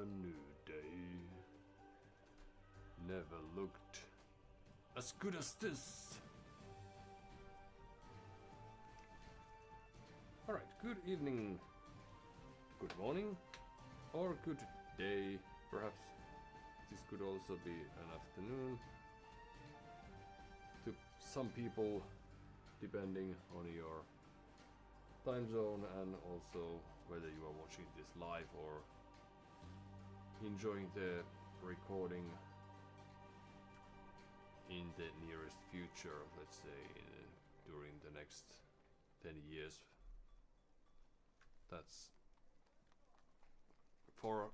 A new day. Never looked as good as this. Alright, good evening, good morning, or good day. Perhaps this could also be an afternoon to some people, depending on your time zone and also whether you are watching this live or enjoying the recording in the nearest future, let's say during the next 10 years. That's for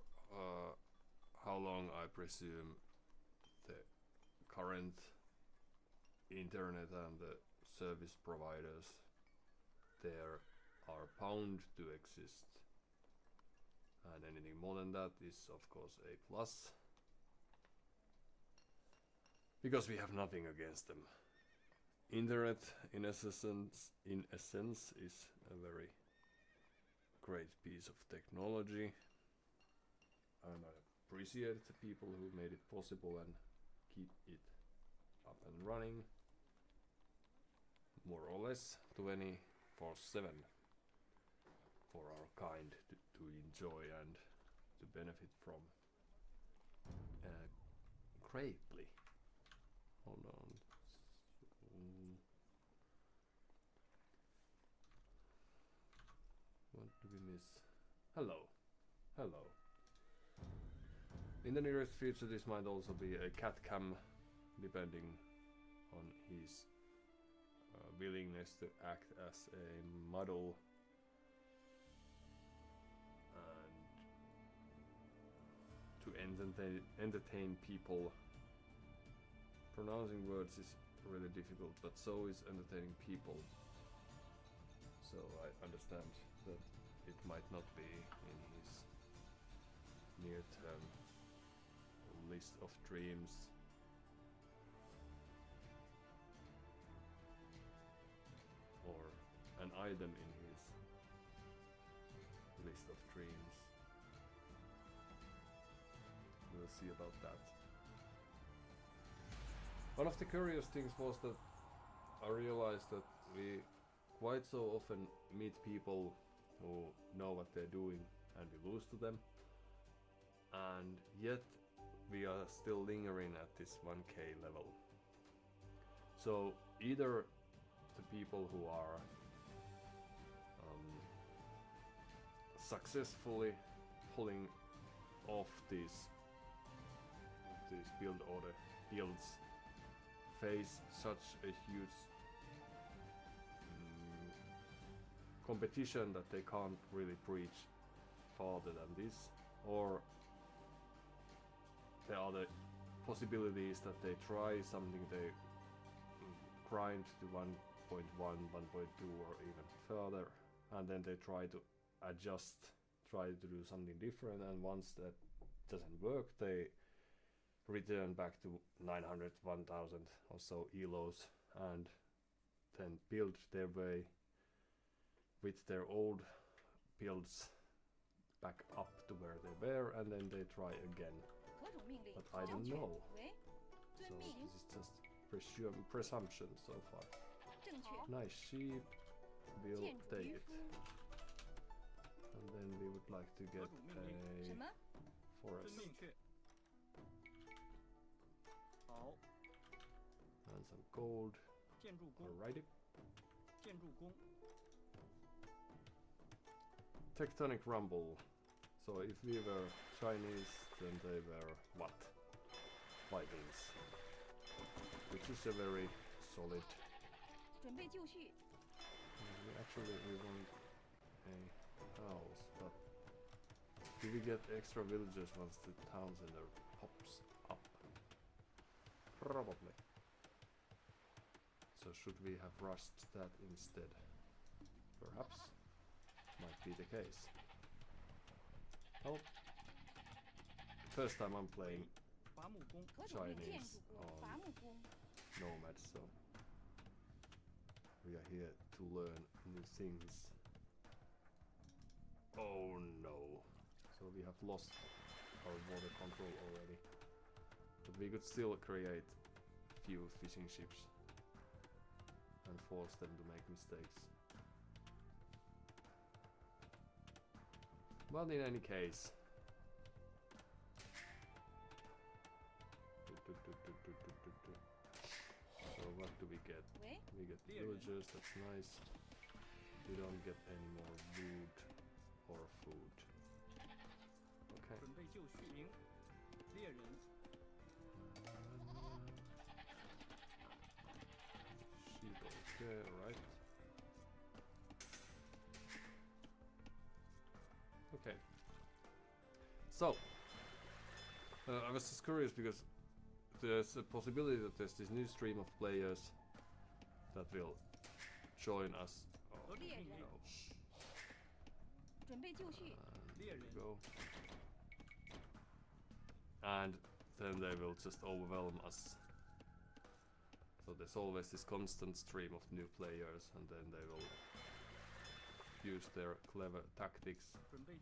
how long I presume the current internet and the service providers there are bound to exist, and anything more than that is of course a plus, because we have nothing against them. Internet in essence is a very great piece of technology, and I appreciate the people who made it possible and keep it up and running more or less 24/7 for our kind to enjoy and to benefit from greatly. Hold on. What do we miss? Hello. Hello. In the nearest future this might also be a cat cam, depending on his willingness to act as a model and to entertain people. Pronouncing words is really difficult, but so is entertaining people. So I understand that it might not be in his near-term list of dreams. Or an item in his list of dreams. We'll see about that. One of the curious things was that I realized that we quite so often meet people who know what they're doing and we lose to them, and yet we are still lingering at this 1k level. So either the people who are successfully pulling off these build order builds face such a huge competition that they can't really preach farther than this, or the other possibility is that they try something, they grind to 1.1, 1.2 or even further, and then they try to adjust, try to do something different, and once that doesn't work they return back to 900, 1000 or so ELOs and then build their way with their old builds back up to where they were, and then they try again. But I don't know. So this is just presumption so far. Nice sheep, we'll take it. And then we would like to get a forest. And some gold. Alrighty. Tectonic rumble. So if we were Chinese, then they were what? Vikings. Which is a very solid. Actually, we want a house, but do we get extra villagers once the town center pops up? Probably. So should we have rushed that instead? Perhaps. Might be the case. Oh. First time I'm playing Chinese on Nomad, so we are here to learn new things. Oh no. So we have lost our water control already. But we could still create few fishing ships and force them to make mistakes. But in any case, so what do we get? We get villagers, that's nice. We don't get any more wood or food. Okay. Sheep okay, alright. Okay. So, I was just curious because there's a possibility that there's this new stream of players that will join us. Oh, no. There we go. And then they will just overwhelm us. So there's always this constant stream of new players, and then they will use their clever tactics, and then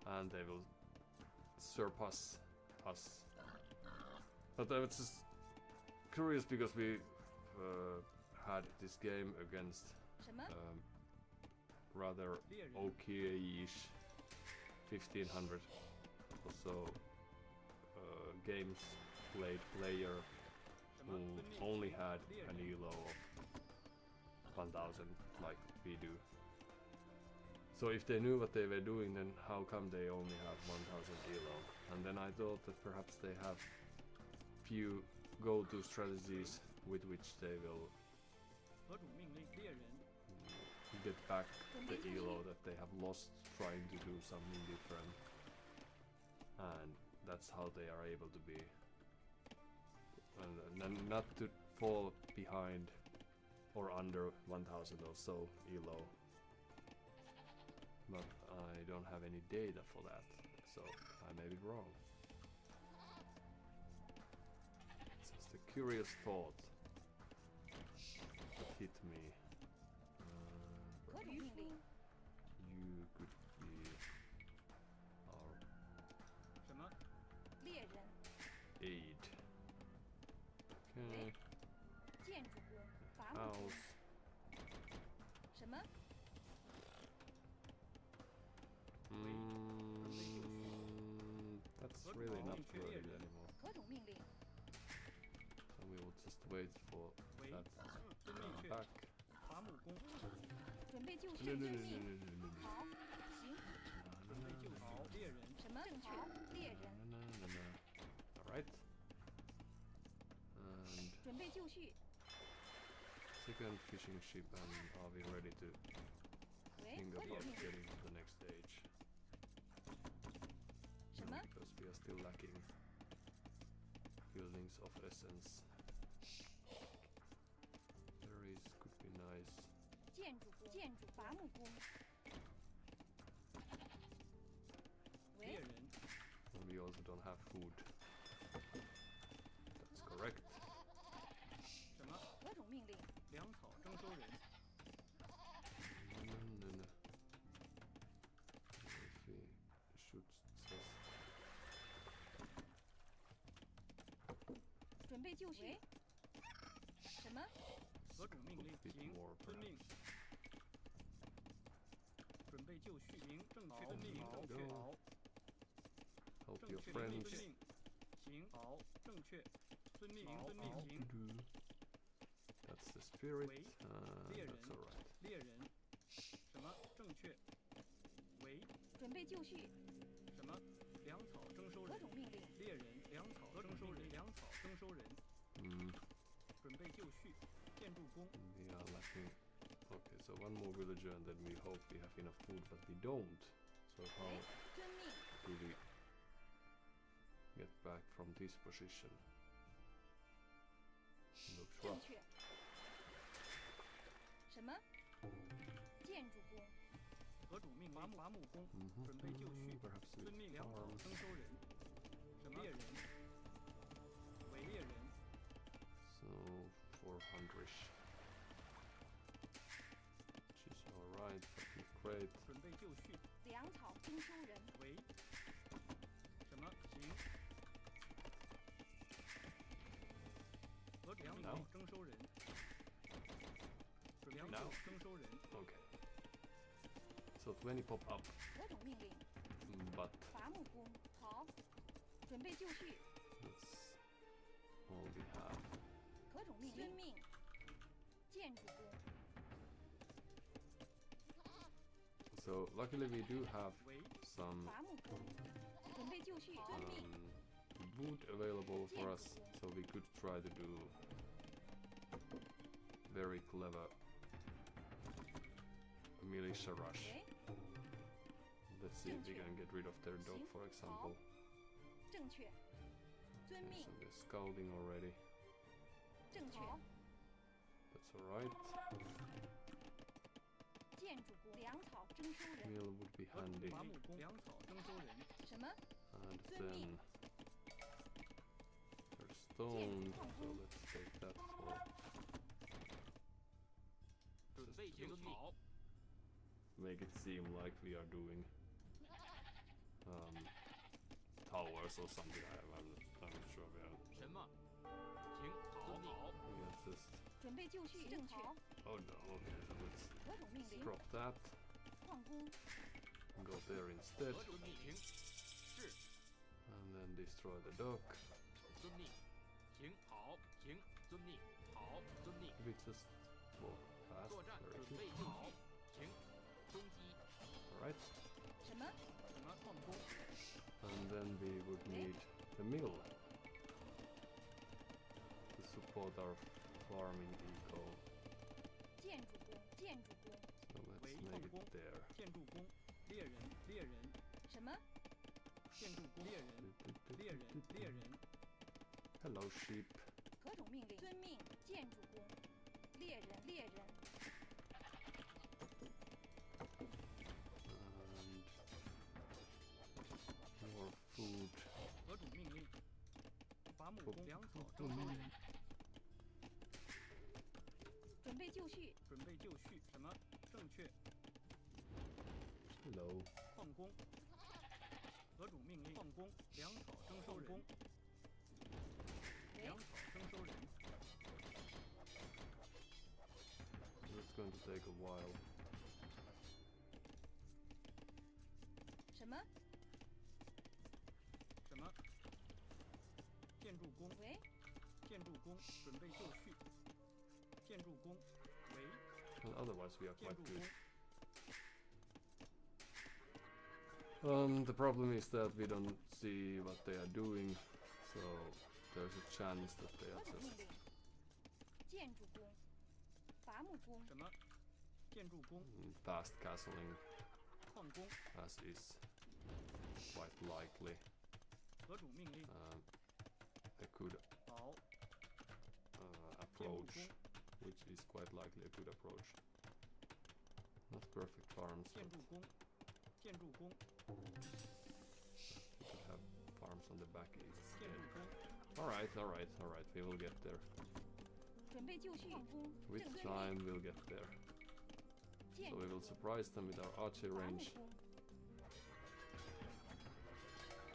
and they will surpass us. But I was just curious because we had this game against rather okay-ish 1500 or so games played player who only had an ELO of 1000 like we do. So if they knew what they were doing, then how come they only have 1000 ELO? And then I thought that perhaps they have few go-to strategies with which they will get back the ELO that they have lost trying to do something different. And that's how they are able to be, and not to fall behind or under 1000 or so ELO. But I don't have any data for that, so I may be wrong. It's just a curious thought that hit me. You could be our aid. Okay. House. That's really not worried anymore. So we will just wait for that to come back. Alright. And second fishing ship, and are we ready to think about getting to the next stage? Because we are still lacking buildings of essence. Berries could be nice. And we also don't have food. That's correct. Help your friends. That's the spirit. That's alright. We are lacking. Okay, so one more villager, and then we hope we have enough food, but we don't. So how do we get back from this position? Looks rough. Perhaps with farms. So for Foundrish. Which is alright, but not great. 准备就绪。粮草征收人，喂，什么？行。粮草 No. 征收人。粮 No. 草征收人。 Okay. So 20 pop up, 何种命令？ but 伐木工，好，准备就绪， let's only have 何种命令？遵命。建筑工， So luckily we do have 喂， some 伐木工，准备就绪，遵命。 wood available for us, so we could try to do very clever militia rush. 喂， Let's see if we can get rid of their dog, for example. 正确，遵 Okay, 命 so，they're scouting already. 正确。 That's alright. 建筑工，粮草征收人， Mill would be handy. 伐木工，粮草征收人。什么？ And Good then meat. there's stone, so let's take that for 准备就绪。好， make it seem like we are doing towers or something. I'm not sure we are. 什么？请好。 We are just 准备就绪，正确。 oh no. Okay, so let's 何种命令？ drop that 矿工， and go there instead, 何种命令？是， and then destroy the dock. 遵命。请好，请遵命。好，遵命。 We just walk past 作战 very 准备 quick. 就绪。请攻击。 Alright, 什么？什么矿工？ and then we would need the mill to support our farming eco. 建筑工，建筑工， So let's Wait, make it Hong Kong. there. 建筑工，猎人，猎人，什么？建筑工，猎人，猎人，猎人。 Hello, sheep. 何种命令？遵命。建筑工，猎人，猎人， And more food. 何种命令？伐木工，粮草征收人。准备就绪，准备就绪。什么？正确。 Hello. 矿工。何种命令？矿工，粮草征收人。喂粮，草征收人。 It's going to take a while. 什么？什么？建筑工，喂，建筑工，准备就绪。建筑工，喂， And otherwise, we are 建 quite 筑 good. 工， The problem is that we don't see what they are doing, so there's a chance that they 何 are 种命 just 令？建筑工，伐木工，什么？建筑工， fast castling, 矿工， as is quite likely. 何种命令？ A good 好， approach, which is quite likely a good approach. Not perfect farms, 建 but 筑工，建筑工， we could have farms on the back 建 instead. 筑工， Alright, alright, alright, we will get there. 准备就绪，矿工， With 正确。 time, we'll get there. 建 So 筑 we will 工， surprise them with our archery 伐木 range, 工，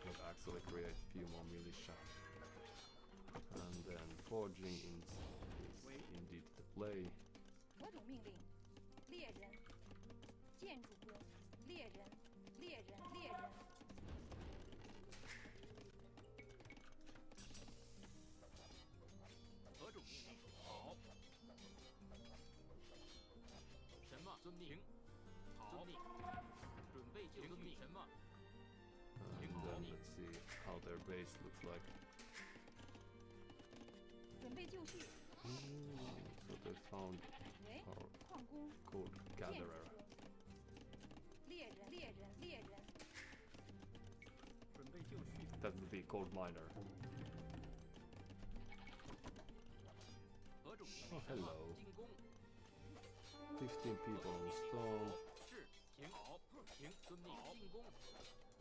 but actually create a few more militia. And then forging is indeed the play. 何种命令？猎人，建筑工，猎人，猎人，猎人，何种命令？好。什么？遵命。好。准备就绪。什么？ And then let's see how their base looks like. 准备就绪。 So they found 喂， our 矿工， gold 建筑 gatherer. 工，猎人，猎人，猎人，准备就绪。 That would be gold miner. 何种命 Oh, 令？ hello. 进攻。 15 people on stone. 是，请好，请遵命。进攻。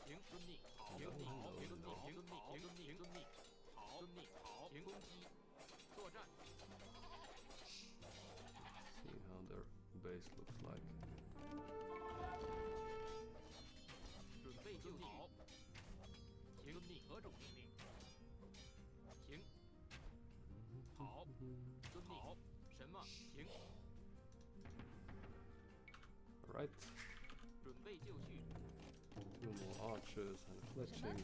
请遵命。好，遵命。好，遵命。遵命。好，遵命。遵命。好，遵命。好，请攻击。作战。See how their base looks like. 准备就绪。停，遵命。何种命令？停。好，遵命。好，什么？停。 Right. 准备就绪。 Two more archers and fletching.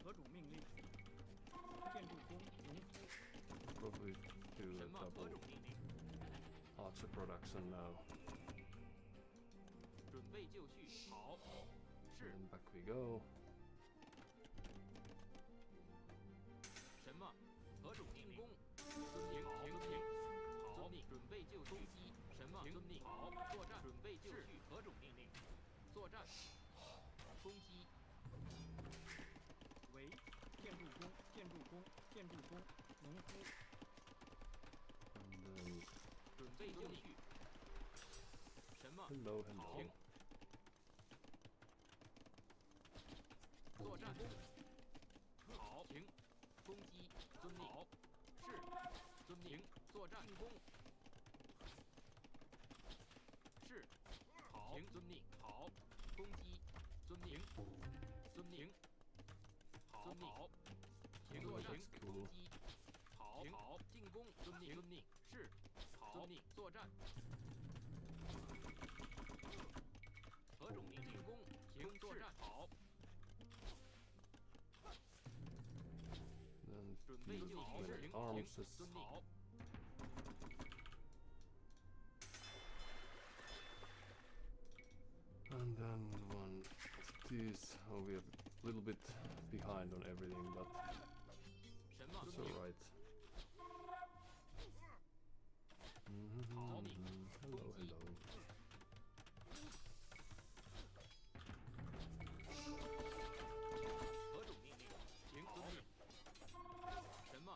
何种命令？建筑工，农夫。 Probably do 什 a 么？何 double 种命令？ archer production now. 准备就绪。好，是。 And back we go. 什么？何种命令？遵命。停，遵命。好，遵命。准备就绪。攻击。什么？遵命。好，作战。准备就绪。何种命令？作战。攻击。为建筑工，建筑工，建筑工，农夫。 And then 准备就绪。什么？ hello, hello. 停。作战。好，停。攻击。遵命。好，是。遵命。作战。进攻。是。好。停。遵命。好。攻击。遵命。遵命。好。好。停。作战。攻击。好。好。进攻。遵命。遵命。是。好。遵命。作战。何种命令？进攻。停。作战。好。 Then 准备就绪。 their 停。 arms 停。 is 遵命。好。 and then one of these. Oh, we're a little bit behind on everything, but 什么？ it's 遵命。 alright. 好，命。 Hello, hello. 何种命令？停。遵命。什么？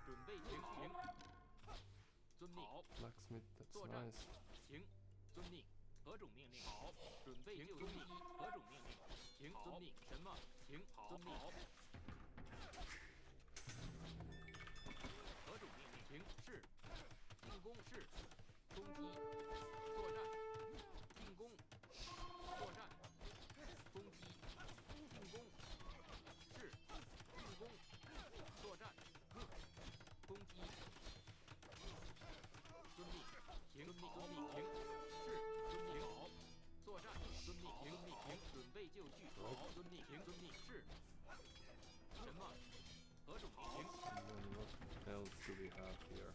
准备停。停。遵命。好。 Blacksmith, that's 作战。 nice. 停。遵命。何种命令？好。准备就绪。何种命令？停。遵命。什么？停。遵命。好。何种命令？停。是。进攻。是。攻击。作战。进攻。作战。攻击。进攻。是。进攻。作战。攻击。遵命。停。遵命。遵命。停。是。遵命。好。作战。遵命。停。遵命。停。准备就绪。好。遵命。停。遵命。是。什么？何种命令？ And then what else do we have here?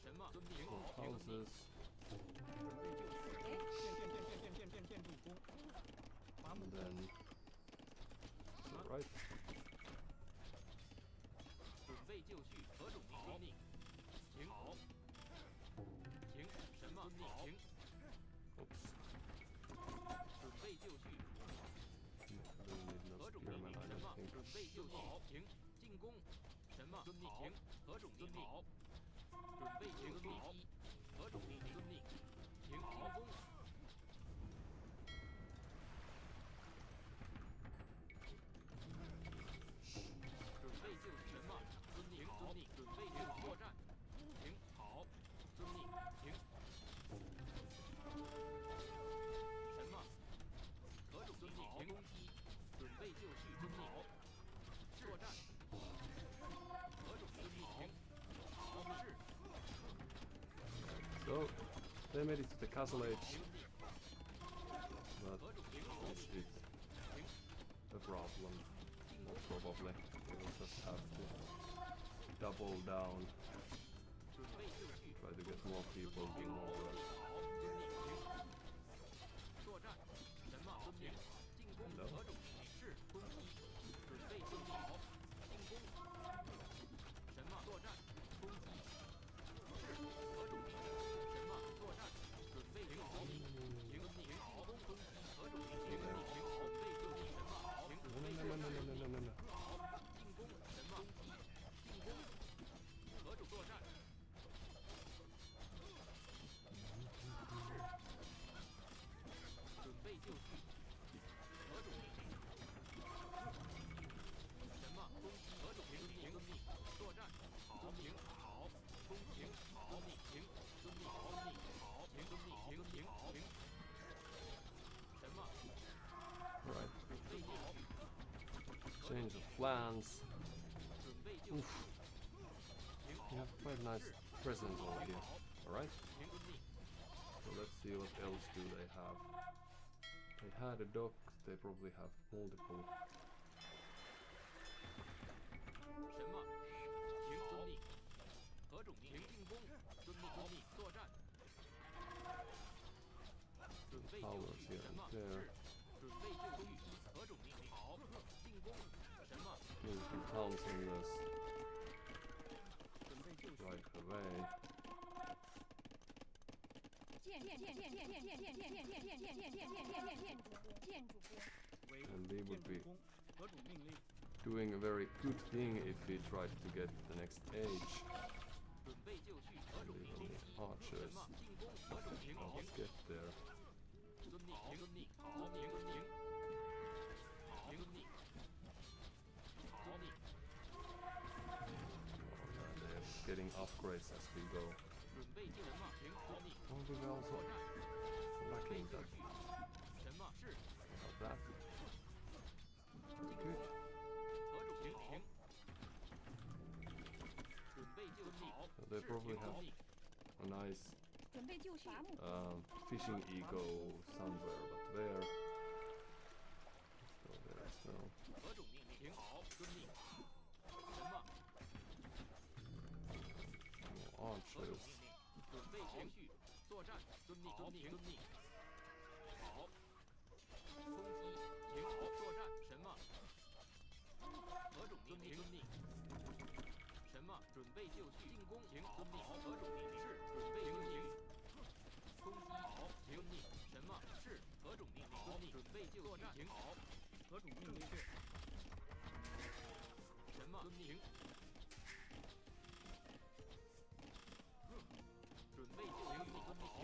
什么？遵命。 More 好。停。遵命。 houses. 准备就绪。建筑工。伐木 And 工。 then it's alright. 准备就绪。何种命令？停。好。停。什么？停。 Oops. 准备就绪。 Really need no 何种命 spearmen, 令？ I 什 don't 么？ think. 准备就绪。好。停。进攻。什么？遵命。停。何种命令？好。准备停。攻击。何种命令？遵命。停。进攻。准备就绪。什么？遵命。遵命。准备停。作战。停。好。遵命。停。什么？何种命令？停。攻击。准备就绪。遵命。好。作战。何种命令？停。好。是。 So they made it to the castle age, 遵命。 but 何种命令？ is it 停。 a problem? 进攻。 Probably. We'll just have to double down, 准备就绪。 try to get more people, do 停。 more. 好。遵命。停。作战。什么？遵命。进攻。何种命令？是。攻击。准备就绪。好。进攻。什么？作战。攻击。是。何种命令？什么？作战。准备停。好。停。遵命。停。好。攻击。何种命令？停。准备就绪。什么？好。停。准 No, 备 no, 就 no, 绪。 no, no, no, no, no. 好，进攻。什么？攻击。进攻。何种作战？准备就绪。何种命令？什么？攻击。何种命令？遵命。Change of plans. 准备就 Oof. You have quite nice presence over here. Alright. 停遵命， So let's see what else do they have. They had a dock, they probably have multiple. 什么？停遵命，何种命令？进攻，遵命遵命，作战。准备就 Powers 绪， here 什 and 么？ there. 准备就绪，何种命令？好，进攻，什么？ Maybe some pouncing this 准备就绪， right away. 建筑工， 为 And we would 建筑 be 工，何种命令？ doing a very good thing if we tried to get the next age. 准备就绪，何种 We 命 will 令？ need 什 archers. 么？进攻，何种命 Now 令？ let's get there. 遵命，停遵命，好，停遵命，好，遵命，好命， And they're getting upgrades as we go. 准备就什么？停，好命， Oh, we were also 作战，准备 lacking 就 that. 绪，什么是？ About that. Good. 何种停停？准备就好， So they 是 probably 停 have 遵命， a nice 准备就绪，伐木， fishing eco somewhere, but where? Let's go there as well. 何种命令？停好，遵命，什么？ More 何种 archers. 命令？准备就绪，作战，遵命，遵命，遵命，好，攻击，停好，作战，什么？何种命令？遵命，什么？准备就绪，进攻，停，遵命，何种命令？是，准备就绪，攻击，好，停，遵命，什么？是，何种命令？遵命，准备就绪，停好，何种命令？是，什么？遵命。 准备就绪，遵命，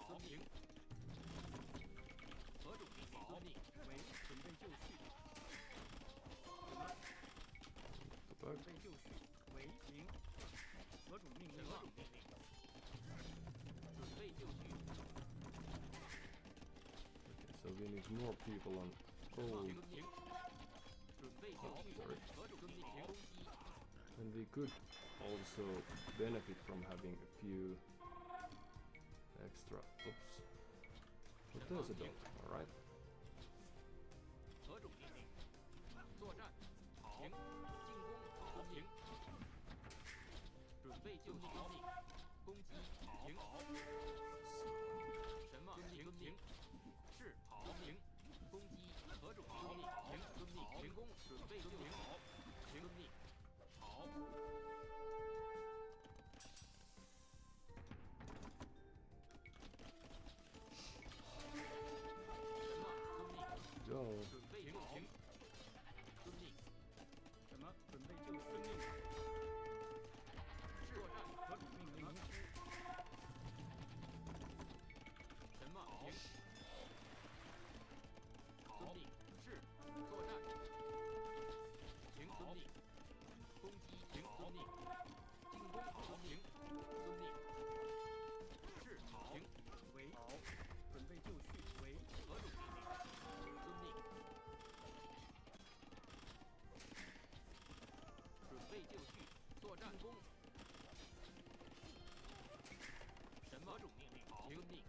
遵命，何种命令？遵命，为准备就绪。什么？ The bird. 准备就绪，为明。何种命令？何种命令？准备就绪。 Okay, so we need more people on 什么？ gold. 停，停。准备就绪。 sorry. 何种命令？攻击。 And we could also benefit from having a few extra. Oops. But there's a dog, alright. 何种命令？作战，好，进攻，好，停。准备就绪，遵命，攻击，停，好。什么？停，停。是，好，停。攻击，何种命令？停，遵命，停攻，准备就绪，好，停，遵命，好。什么？遵命。 Go. 准备就停，遵命。什么？准备就遵命。作战，何种命令？什么？停。遵命。是。作战。停。遵命。攻击。停。遵命。进攻。好。停。遵命。是。好。停。为。好。准备就绪。为。何种命令？遵命。 准备就绪，作战攻。什么种命令？好，听命。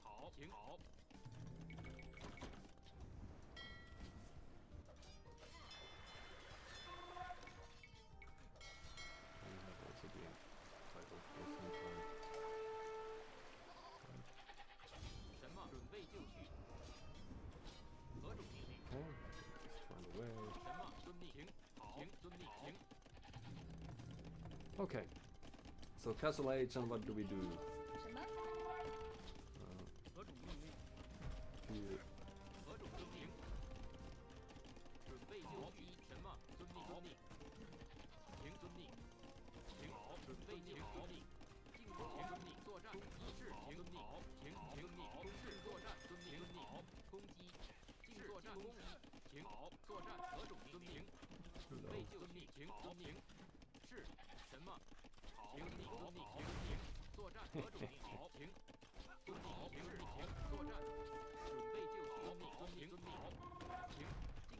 好，停好。 We have also been titled for some time. 什么？准备就绪。何种命令？ Okay, just run away. 什么？遵命。停。好，停。遵命。停。 Okay. So Castle Agent, what do we do? 什么？ 何种命令？ Few 何种命令？准备就绪。什么？遵命。遵命。停。遵命。停。好。准备就绪。遵命。进攻。停。遵命。作战。攻击。是。停。遵命。好。停。停。遵命。攻势。作战。遵命。遵命。好。攻击。进作战。攻击。停。好。作战。何种命令？准备就绪。停。遵命。是。什么？好。停。遵命。好。停。作战。何种命？好。停。遵命。停。是。停。作战。准备就绪。遵命。遵命。遵命。好。停。进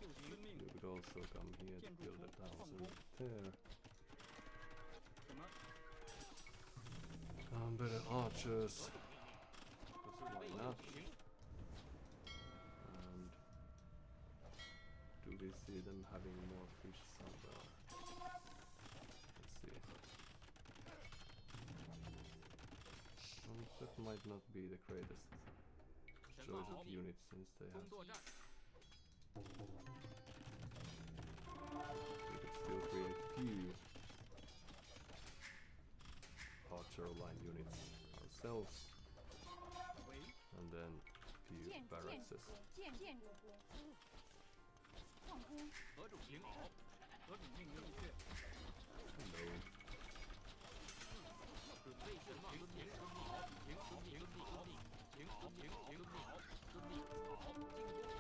就行。遵命。 You could also come here to build a house there. 什么？ Better archers. 准 Why 备就 not? 绪。 And do we see them having more fish somewhere? Let's see. That might not be the greatest 神 choice 马 of 奥 units since they 攻 have. 作战。 We could still create few archer line units ourselves, 喂， and then few 建筑 barracks. 建筑工，矿工，何种行好？何种命令正确？ Hello. 准备就行。遵命。好，行，遵命。遵命。好，行，遵命。行，遵命。好，遵命。好，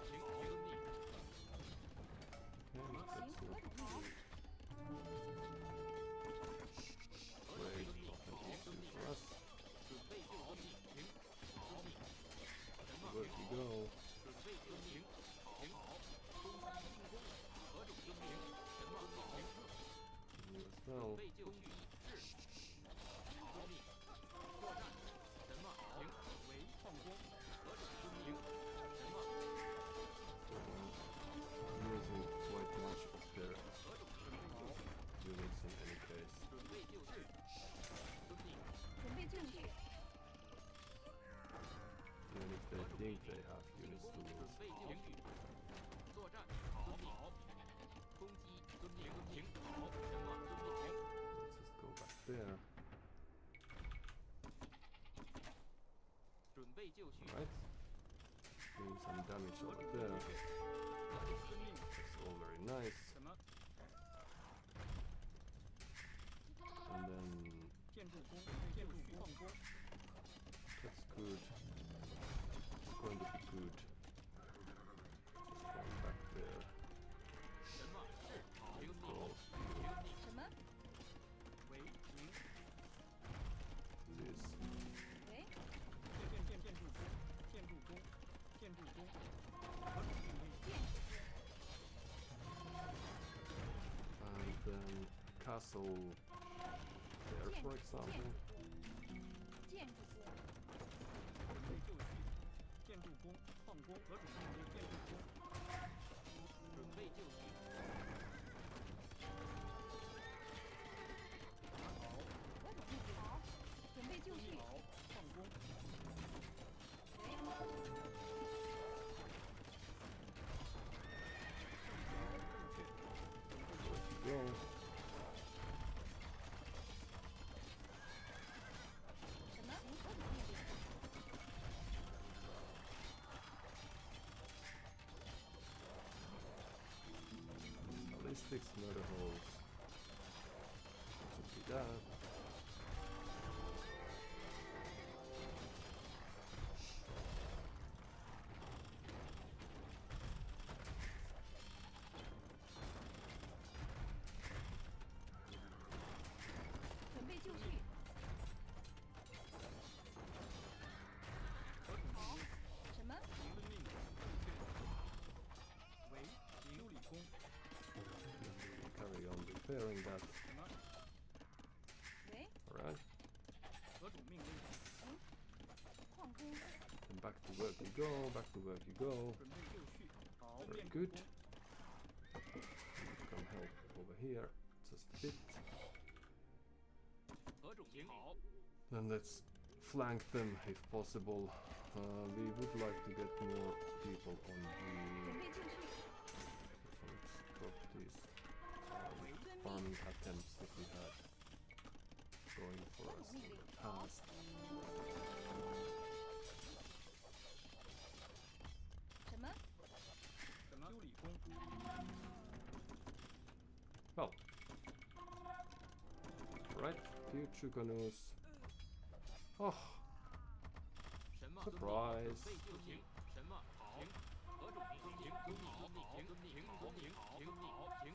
进攻。行，遵命。 Okay, 行 that's 何 not 种命令？ great offensive for us. 准备就遵命。行，遵命。什么？ Where to go? 准备遵命。行，好。攻击进攻。何种遵命？什么？好。 You as 准 well. 备就绪。是。遵命。作战。什么？行。为矿工。何种遵命？什么？ Using quite much of their 何种准备就绪？ units in any case. 准备就绪。遵命。准备就绪， Even if they think they have 进 units 攻 to 准 lose. 备就绪。作战。遵命。攻击。遵命。行。好。什么？遵命。行。 Let's just go back there. 准备就绪。 Right. Doing some damage 何 over 种 there. 正确？遵命。 That's all very nice. 什么？ And then 建筑工。建筑矿工。 that's good. It's going to be good. Just going back there. 什么？是。行命。 Go 行命。什么？为行。 this. 喂，建筑工。建筑工。建筑工。何种命令？建筑工， And then castle there, 建 for 筑 example. 建筑工，准备就绪。建筑工。矿工。何种命令？建筑工。准备就绪。打好。何种命令？好，准备就绪，好。矿工。喂，正确。 Go. 什么？何种命令？ Ballistics, murder holes. Should be that. repairing that. 什么？喂， Alright, 何种命令？矿工， and back to work you go, back to work you go. 准备就绪。好， Very 练 good. 功。 Come help over here, just a bit. 何种行好？ Then let's flank them if possible. We would like to get more people on 准 the... 备就绪， So let's drop these farming attempts that we had going for us in the past. 什么？什么？修理工。 Well, right, future canoes. Oh, 什么 surprise. 准备就行。什么？好。行。何种命令？行。遵命。行。遵命。遵命。行。好。行。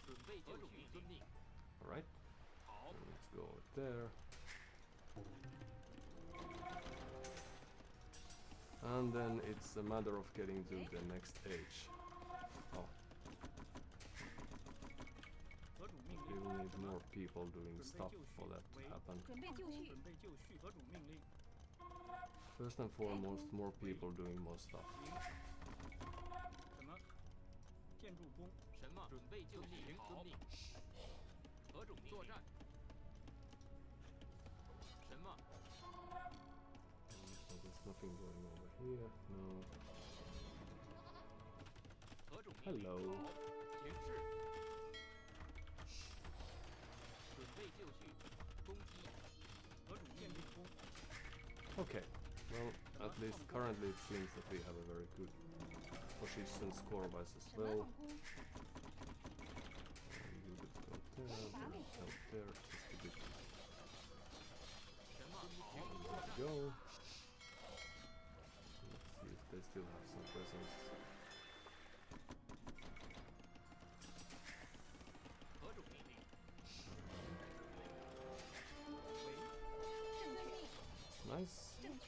准备就绪。遵命。 Alright, 好。 so let's go there. And then it's a matter of getting to the next age. Oh, we will need more people doing stuff for that to happen. 准备就绪，准备就绪，何种命令？ First and foremost, more people doing more stuff. 什么？建筑工？什么？准备就绪，遵命。何种命令？作战。什么？ So there's nothing going over here. No. 何种命令？ Hello. 行事。准备就绪，攻击。何种建筑工？ Okay. Well, at least currently it seems that we have a very good position score-wise as 什么 well. 总攻？ You could go there, and out there, just a bit. 什么？ Let's go. Let's see if they still have some presence. 何种命令？正确， Nice. 正确，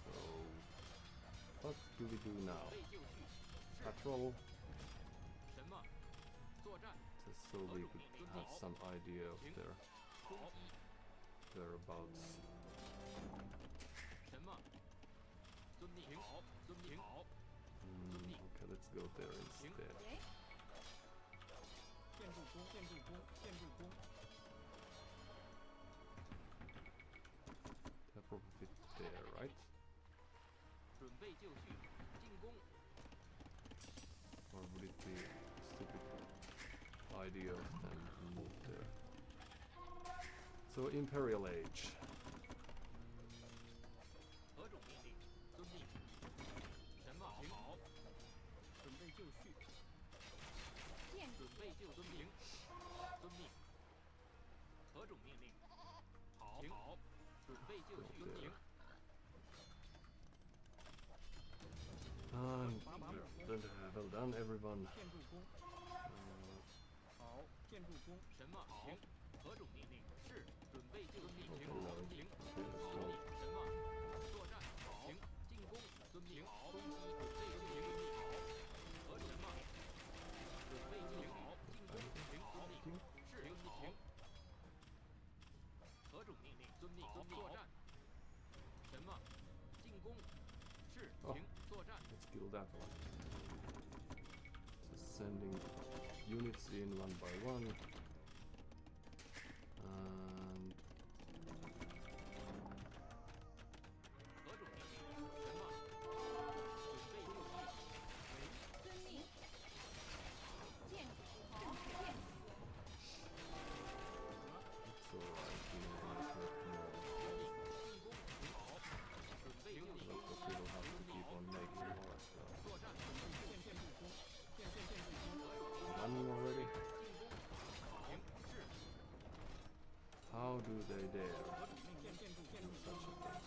So, what do we do now? 准备就绪。是。 Patrol, 什么？作战。 just so we could have some idea of their 攻击。 whereabouts. 什么？遵命。好，遵命。好。 Okay, let's go there instead. 喂，建筑工，建筑工，建筑工。 They're probably there, right? 准备就绪，进攻。 Or would it be a stupid idea of them to move there? So, Imperial Age. 何种命令？遵命。什么？好。准备就绪。建筑准备就遵命。遵命。何种命令？好。好。准备就绪。遵命。 Well done, everyone. 建筑工。好，建筑工。什么？行。何种命令？是。准备就绪。行。遵命。遵命。什么？作战。行。进攻。遵命。攻击。准备就绪。好。何什么？准备就绪。进攻。行。遵命。是。遵命。何种命令？遵命。作战。什么？进攻。是。行。作战。 Let's kill that one. Just sending units in one by one. And 何种命令？什么？准备就绪。遵命，建筑正确，建筑工， it's alright, we know it's not more. 进攻。好。准备就绪。 But of course we will have to keep on making more as well. 作战。建筑工。建筑工。 Running already? 进攻。行。是。 How do they dare 何种命令？建筑 do such a thing?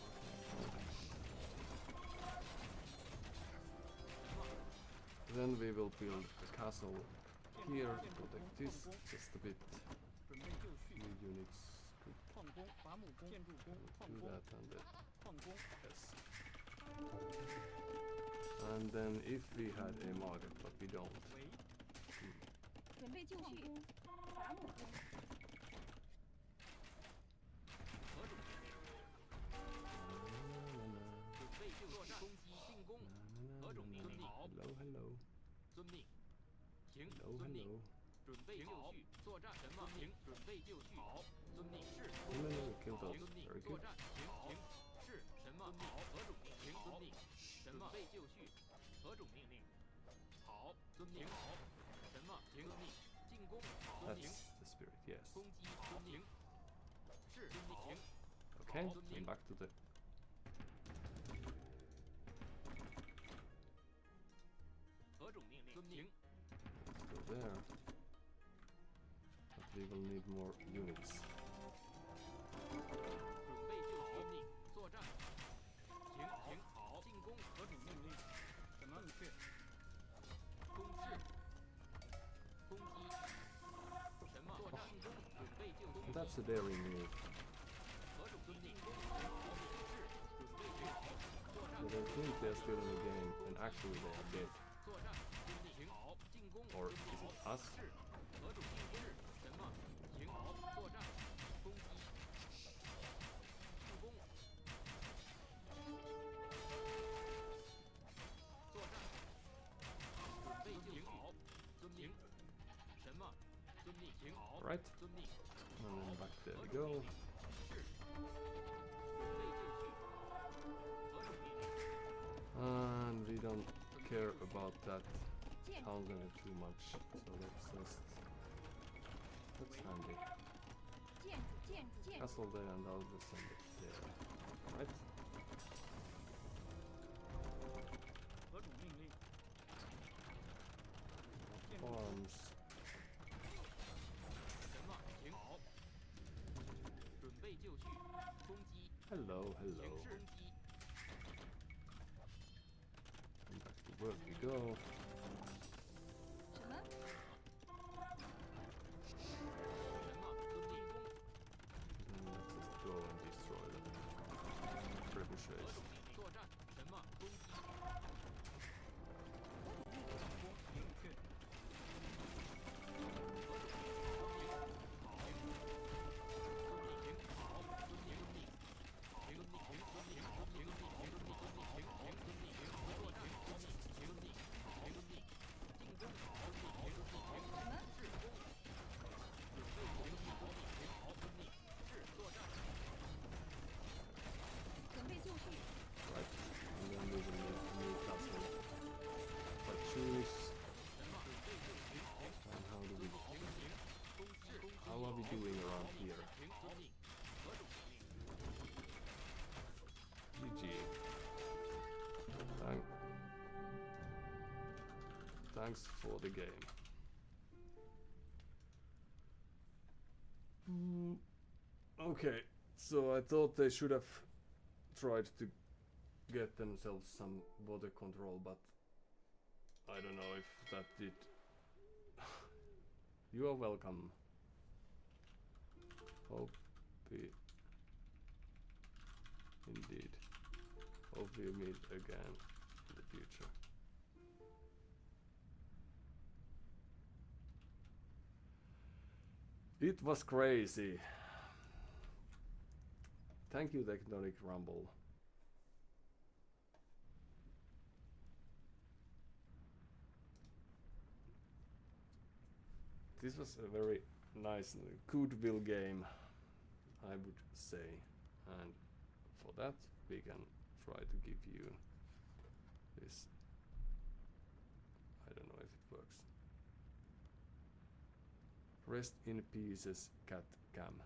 Then we will build a castle here to protect this just a bit. 准备就绪。 Few units could 矿工。伐木工。建筑工。矿 do 工。 that and then 矿工。 yes. And then if we had a market, but we don't. 喂。准备就绪，伐木工，何种命令？准备就作战。攻击。进攻。何种命令？好。 Hello, hello. 遵命。行。 Hello, 遵命。 hello. 准备就绪。作战。什么？行。准备就绪。好。遵命。是。 No, no, no, kill 好。 those. 遵命。 Very 作 good. 战。行。行。是。什么？好。何种命令？遵命。什么？准备就绪。何种命令？好。遵命。好。什么？行。遵命。进攻。遵 That's 命。 the spirit, yes. 攻击。遵命。是。遵命。行。 Okay, Good I'm back to the 何种命令？遵命。 let's go there. But we will need more units. 准备就遵命。作战。行。行。好。进攻。何种命令？什么？正确。攻势。攻击。什么？作战。进攻。准备就攻。 That's a daring move. 何种命令？攻击。好。是。准备就好。作战。 But I think they're still in the game, and actually they are dead. 作战。遵命。好。进攻。 Or 遵 is 命。 it us? 是。何种命令？是什么？行。好， Right. 遵命。 And then back there 何 we 种 go. 命令？是。准备就绪。何种命令？ And we don't care about that 建筑 counter too much. So let's just... That's handy. 建筑 Castle there and I'll just send it there. Right? 何种命令？建筑 Farms. 什么？请好。准备就绪。攻击。 Hello, 请 hello. 示攻击。 And back to work we go. 什么？什么？遵命。 And let's just go and destroy the 何 trebuchets. 种命令？作战。什么？攻击。攻。明确。何种命令？好。遵命。好。遵命。遵命。好。遵命。遵命。遵命。好。遵命。遵命。好。遵命。作战。遵命。遵命。好。遵命。进攻。好。遵命。遵命。什么？是攻。准备就绪。遵命。好。遵命。是作战。准备就绪。 Right. And then we will make a new castle. But choose. 什么？准备就绪。好。 And how do we... 好。遵命。攻击。攻击。 How are we doing around here? 请遵命。何种命令？ GG. Thanks for the game. Okay, so I thought they should have tried to get themselves some water control, but I don't know if that did. You are welcome. Hope we indeed. Hope we meet again in the future. It was crazy. Thank you, Tectonic Rumble. This was a very nice goodwill game, I would say, and for that we can try to give you this. I don't know if it works. Rest in pieces, cat cam.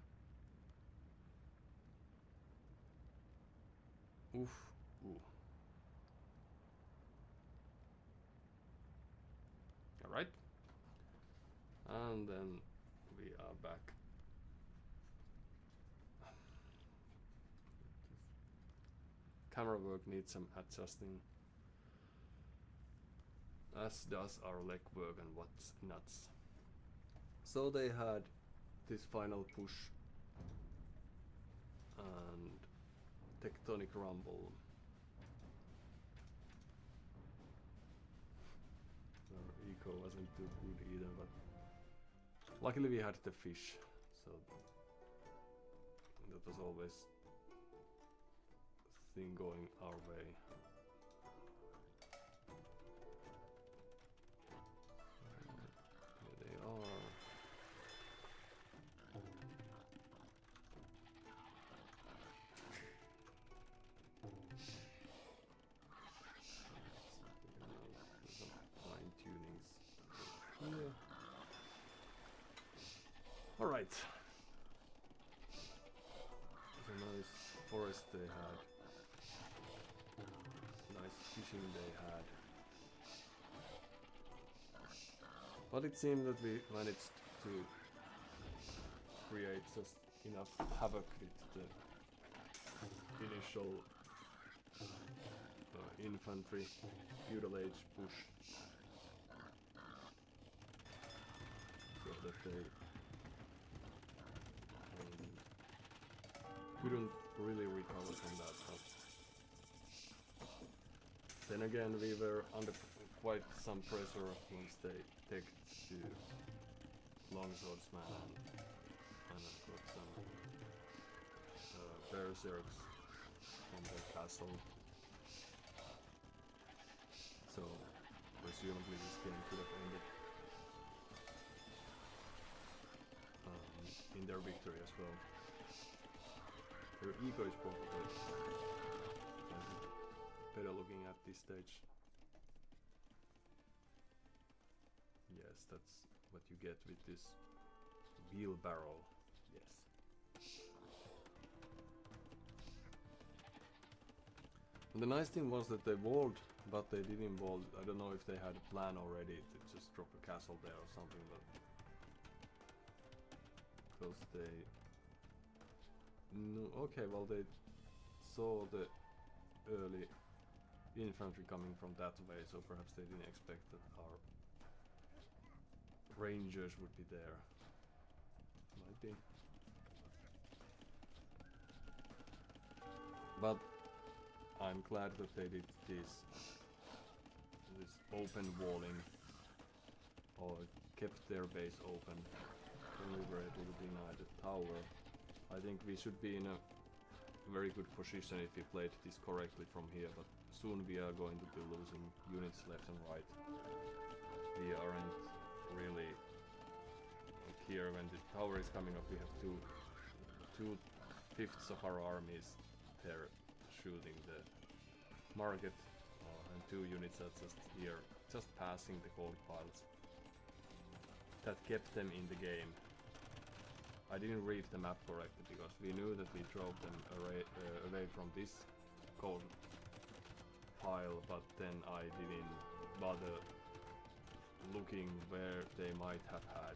Oof, ooh. Alright. And then we are back. Camera work needs some adjusting, as does our leg work and what's nuts. So they had this final push and Tectonic Rumble. Our eco wasn't too good either, but luckily we had the fish, so that was always a thing going our way. Here they are. Fine tunings here. All right. It's a nice forest they had. Nice fishing they had. But it seemed that we managed to create just enough havoc with the initial infantry feudal age push so that they couldn't really recover from that. But then again, we were under quite some pressure once they take to longswordsman and got some berserks from the castle. So presumably this game could have ended in their victory as well. Their ego is probably better looking at this stage. Yes, that's what you get with this wheelbarrow. Yes. And the nice thing was that they walled, but they didn't wall. I don't know if they had a plan already to just drop a castle there or something, but because they no, okay, well they saw the early infantry coming from that way, so perhaps they didn't expect that our rangers would be there. Might be. But I'm glad that they did this open walling, or kept their base open when we were able to deny the tower. I think we should be in a very good position if we played this correctly from here, but soon we are going to be losing units left and right. We aren't really like here when the tower is coming up. We have two-fifths of our armies there shooting the market, and 2 units are just here, just passing the gold piles. That kept them in the game. I didn't read the map correctly because we knew that we drove them away from this gold pile, but then I didn't bother looking where they might have had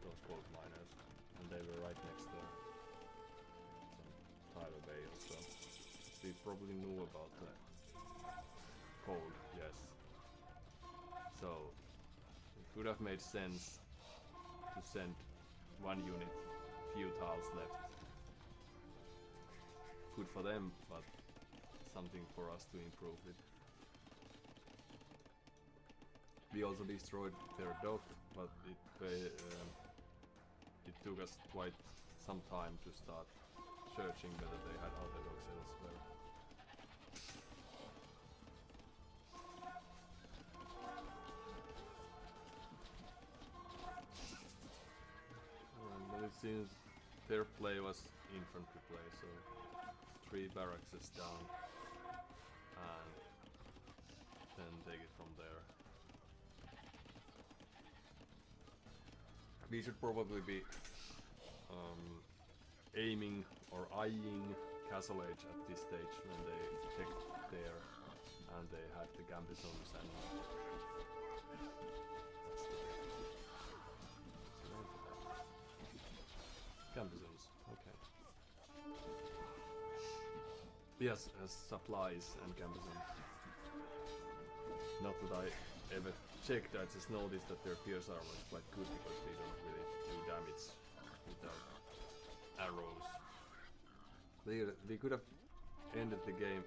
those gold miners, and they were right next to some tile away also. We probably knew about the gold, yes. So it would have made sense to send 1 unit, few tiles left. Good for them, but something for us to improve with. We also destroyed their dock, but it took us quite some time to start searching whether they had other docks elsewhere. But it seems their play was infantry play, so 3 barracks is down, and then take it from there. We should probably be aiming or eyeing Castle Age at this stage when they take there and they had the Gambisons and Gambisons, okay. Yes, as supplies and Gambisons. Not that I ever checked, I just noticed that their pierce armor is quite good because we don't really do damage without arrows. We could have ended the game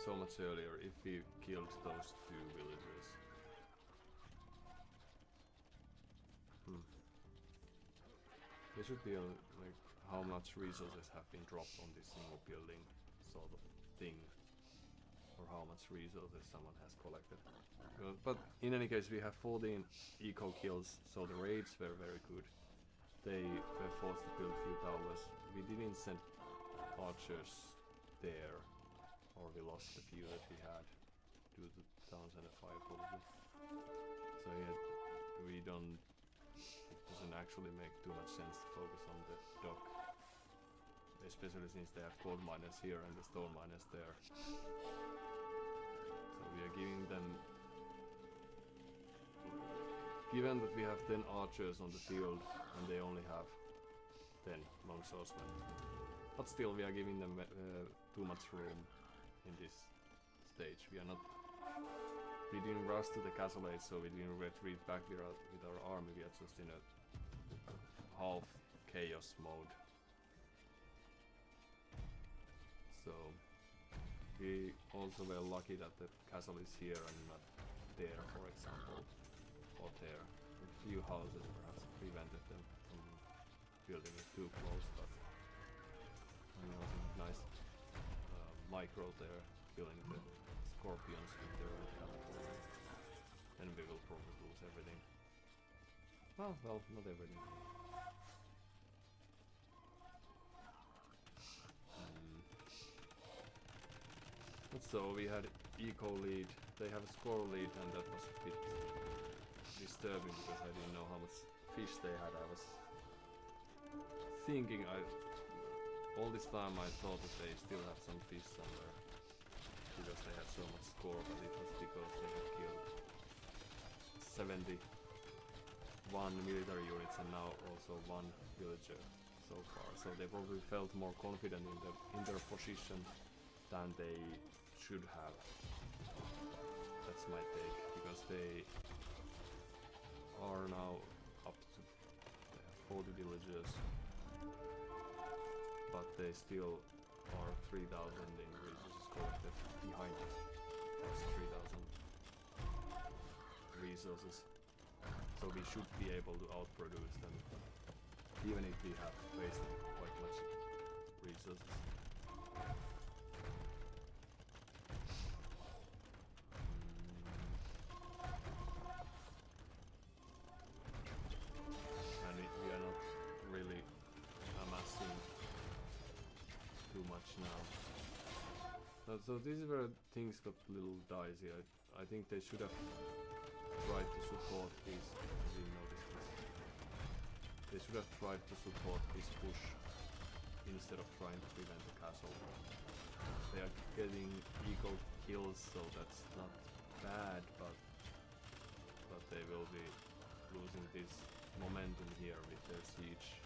so much earlier if we killed those 2 villagers. There should be like how much resources have been dropped on this single building sort of thing, or how much resources someone has collected. But in any case, we have 14 eco kills, so the raids were very good. They were forced to build few towers. We didn't send archers there, or we lost the few that we had due to towns and the fire probably. So yeah, we don't. It doesn't actually make too much sense to focus on the dock, especially since they have gold miners here and the stone miners there. So we are giving them. Given that we have 10 archers on the field and they only have 10 longswordmen, but still we are giving them too much room in this stage. We didn't rush to the castle age, so we didn't retreat back with our army. We are just in a half chaos mode. So we also were lucky that the castle is here and not there, for example. Or there. A few houses perhaps prevented them from building it too close, but nice micro there, killing the scorpions with their own cavalry. Then we will probably lose everything. Well, not everything. So we had eco lead, they have a score lead, and that was a bit disturbing because I didn't know how much fish they had. I was thinking, all this time I thought that they still have some fish somewhere because they had so much score, but it was because they had killed 71 military units and now also 1 villager so far. So they probably felt more confident in their position than they should have. That's my take, because they are now up to 40 villagers, but they still are 3,000 in resources collected behind us. 3,000 resources. So we should be able to outproduce them, even if we have wasted quite much resources. And we are not really amassing too much now. So these were things got a little dicey. I think they should have tried to support this. I didn't notice this. They should have tried to support this push instead of trying to prevent the castle. They are getting eco kills, so that's not bad, but they will be losing this momentum here with their siege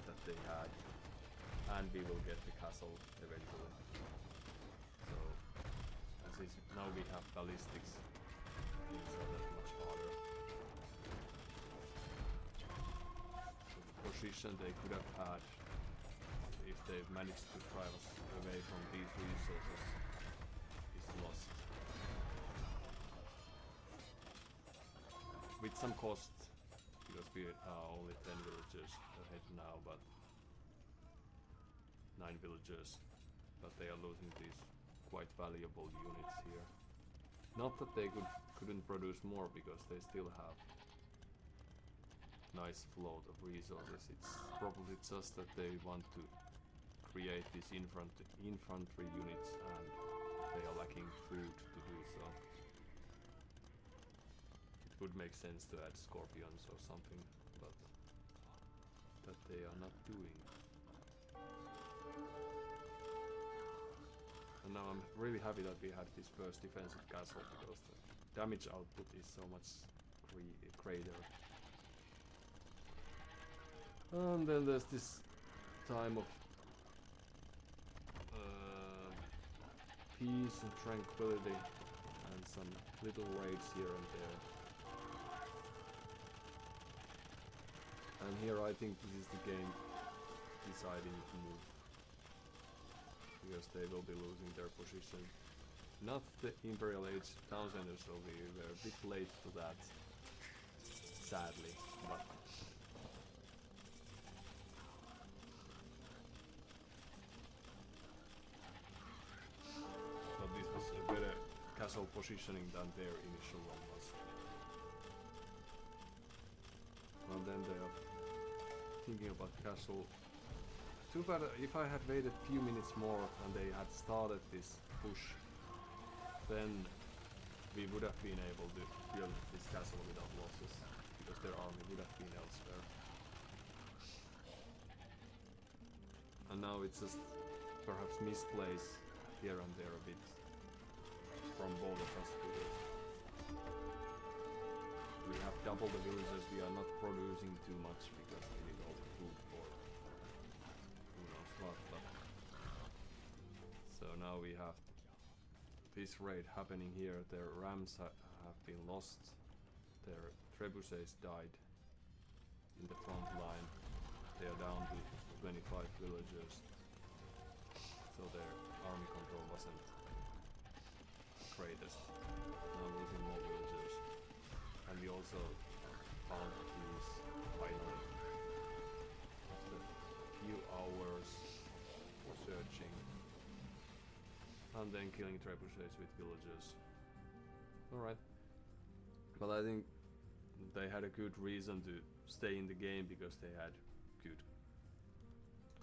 that they had, and we will get the castle eventually. So as is, now we have ballistics, things are that much harder. So the position they could have had if they managed to drive us away from these resources is lost. With some cost, because we are only 10 villagers ahead now, but 9 villagers, but they are losing these quite valuable units here. Not that they couldn't produce more, because they still have nice float of resources. It's probably just that they want to create these infantry units and they are lacking food to do so. It would make sense to add scorpions or something, but that they are not doing. And now I'm really happy that we had this first defensive castle, because the damage output is so much greater. And then there's this time of peace and tranquility, and some little raids here and there. And here I think this is the game deciding to move, because they will be losing their position. Not the Imperial Age town center, so we were a bit late to that, sadly, but this was a better castle positioning than their initial one was. And then they are thinking about castle. Too bad if I had waited a few minutes more and they had started this push, then we would have been able to build this castle without losses, because their army would have been elsewhere. And now it's just perhaps misplaced here and there a bit from both of us, because we have double the villagers, we are not producing too much because we need all the food for who knows what, but so now we have this raid happening here. Their rams have been lost, their trebuchets died in the front line, they are down to 25 villagers, so their army control wasn't greatest. Now losing more villagers, and we also found these finally after a few hours searching, and then killing trebuchets with villagers. Alright, but I think they had a good reason to stay in the game, because they had good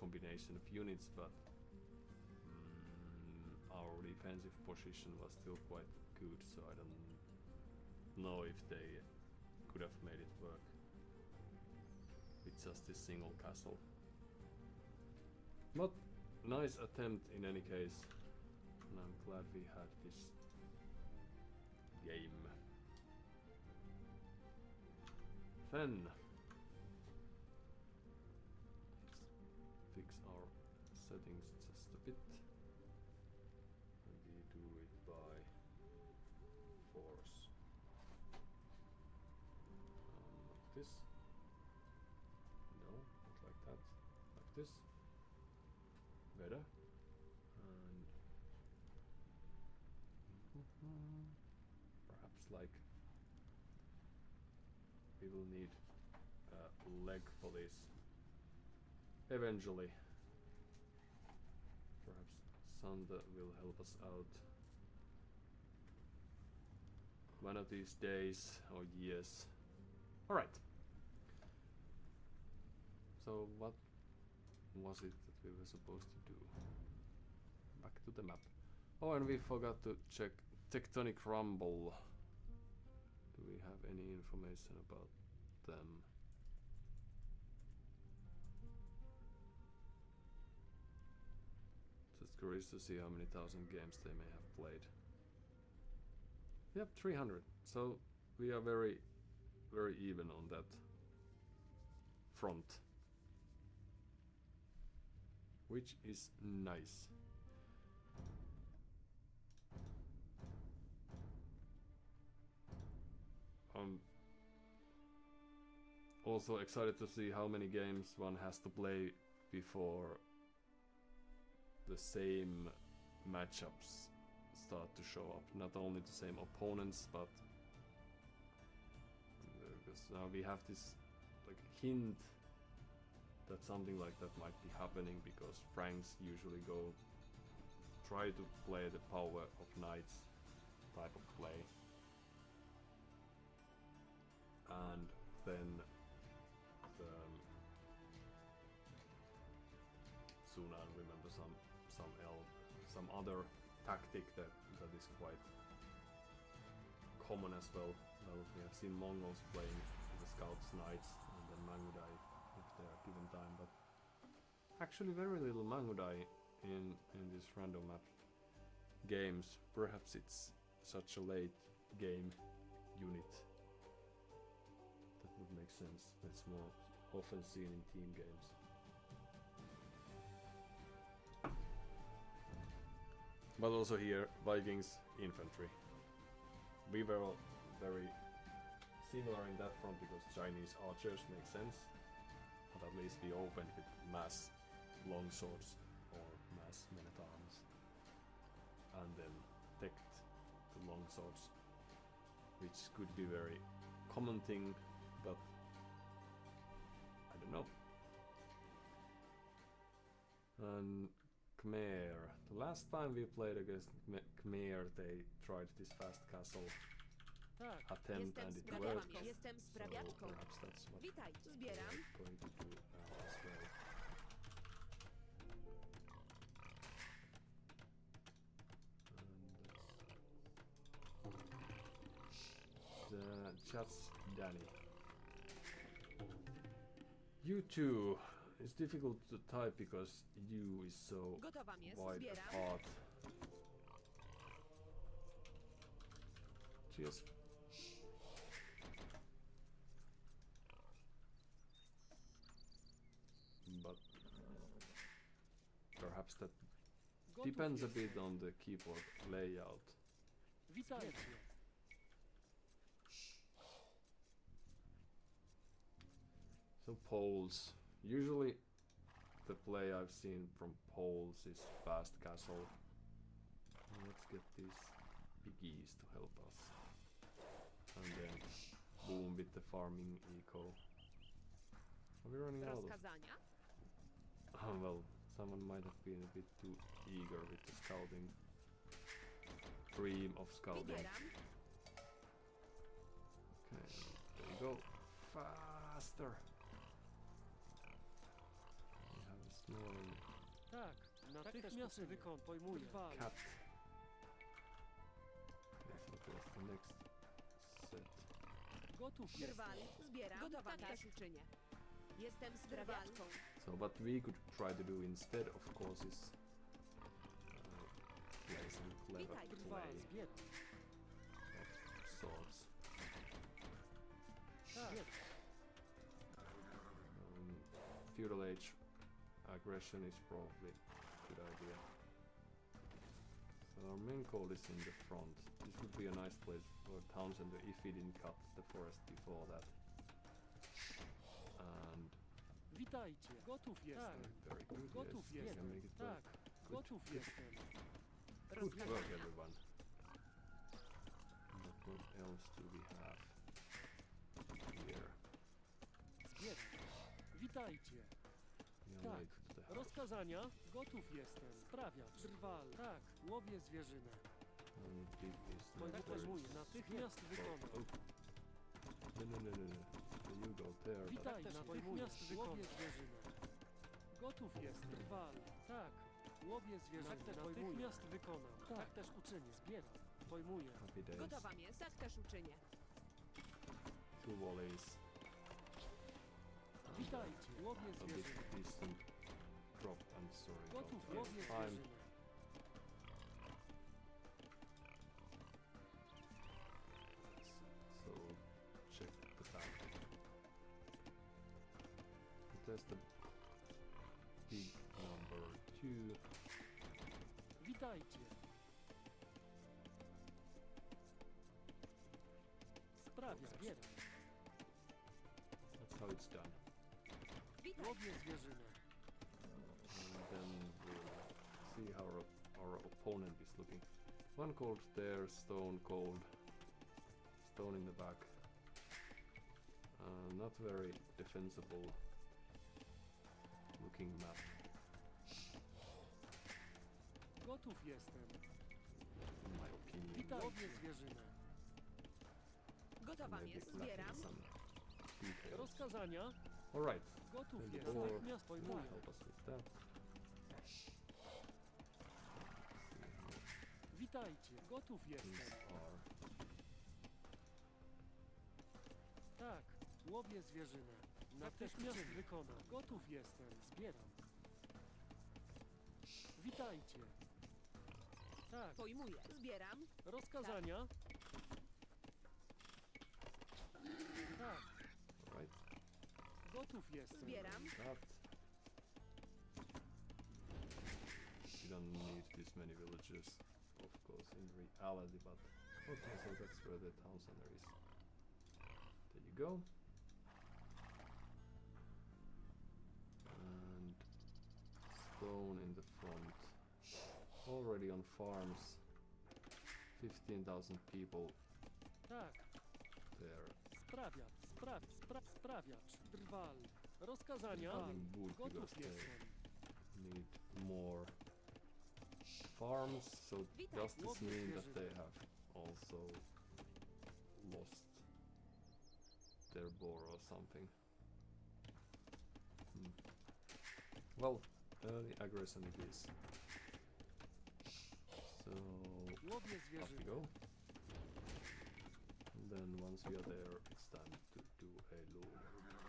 combination of units, but our defensive position was still quite good, so I don't know if they could have made it work with just this single castle. But nice attempt in any case, and I'm glad we had this game. Then let's fix our settings just a bit, and we do it by force. Like this. No, not like that. Like this. Better. And perhaps like we will need a leg for this eventually. Perhaps Santa will help us out one of these days or years. Alright. So what was it that we were supposed to do? Back to the map. Oh, and we forgot to check tectonic rumble. Do we have any information about them? Just curious to see how many thousand games they may have played. Yep, 300. So we are very even on that front, which is nice. Also excited to see how many games one has to play before the same matchups start to show up. Not only the same opponents, but because now we have this like hint that something like that might be happening, because Franks usually try to play the power of knights type of play, and then soon I'll remember some other tactic that is quite common as well. Well, we have seen Mongols playing the Scouts Knights and then Mangudai if they are given time, but actually very little Mangudai in these random map games. Perhaps it's such a late game unit that would make sense. It's more often seen in team games. But also here, Vikings infantry. We were all very similar in that front because Chinese archers make sense, but at least we opened with mass longswords or mass men-at-arms, and then teched the longswords, which could be very common thing, but I don't know. And Khmer. The last time we played against Khmer, they tried this fast castle attempt and it worked. Jestem So sprawiaczką. perhaps that's what Witaj, we're zbieram. going to do as well. And that's Danny. You two. It's difficult to type because U is so Gotowa jest, wide zbieram. apart. Cheers. But perhaps that depends a bit on the keyboard layout. Witajcie. So Poles. Usually the play I've seen from Poles is fast castle. Let's get these piggies to help us. And then boom with the farming eco. Are we running out of? Rozkazania? Oh, well, someone might have been a bit too eager with the scouting. Dream of scouting. Wybieram. Okay, there you go. Faster. We have a snoring Tak, natychmiast pojmuję. cat. the next set? Gotów jestem. Drwal, zbieram. Gotowa też uczynię. Jestem strawiatką. So what we could try to do instead, of course, is play some clever Witaj, Drwal, play zbieram. of sorts. Tak. Feudal Age aggression is probably a good idea. So our main goal is in the front. This would be a nice place for Townsend if he didn't cut the forest before that. And Witajcie. Gotów jestem. very good. Gotów Yes, we can jestem. make it Tak. work. Gotów jestem. Good work, everyone. But what else do we have here? Zbieram. Witajcie. We are Tak. late to the house. Rozkazania. Gotów jestem. Sprawiacz. Drwal. Tak. Łowię zwierzynę. Only big is Moje that rozumuję. there's- Natychmiast wykonam. Oh. No. So you go there. but- Witaj, natychmiast łowię zwierzynę. Gotów jestem. Drwal. Tak. Łowię zwierzynę. Tak też natychmiast wykonam. Tak też uczynię. Zbieram. Pojmuję. Happy days. Gotowa jest. Tak też uczynię. 2 volleys. Witajcie. Łowię A bit zwierzynę. distant drop. I'm sorry. about Gotów. that. Łowię Time. zwierzynę. So check the back. There's the big number 2. Witajcie. Sprawiam. Zbieram. That's how it's done. Witaj. Łowię zwierzynę. And then we'll see how our opponent is looking. One cold there, stone cold. Stone in the back. Not very defensible looking map. Gotów jestem. In my opinion. Witaj. Łowię zwierzynę. Gotowa Maybe jest. lacking Zbieram. some details. Rozkazania. Alright. Gotów Then jest. the boar Natychmiast pojmuję. help us with that. Witajcie. Gotów These jestem. are Tak. Łowię zwierzynę. Natychmiast wykonam. Gotów jestem. Zbieram. Witajcie. Tak. Pojmuję. Zbieram. Rozkazania. Tak. right. Gotów jestem. Zbieram. That. You don't need this many villages, of course, in reality, but okay, so that's where the town center is. There you go. And stone in the front. Already on farms. 15,000 people Tak. there. Sprawiacz. Sprawiacz. Drwal. Rozkazania. Having wood because Gotów they jestem. need more farms, so Witaj. does this Łowię mean that zwierzynę. they have also lost their boar or something? Well, early aggression it is. So Łowię up we zwierzynę. go. And then once we are there, it's time to do a loom.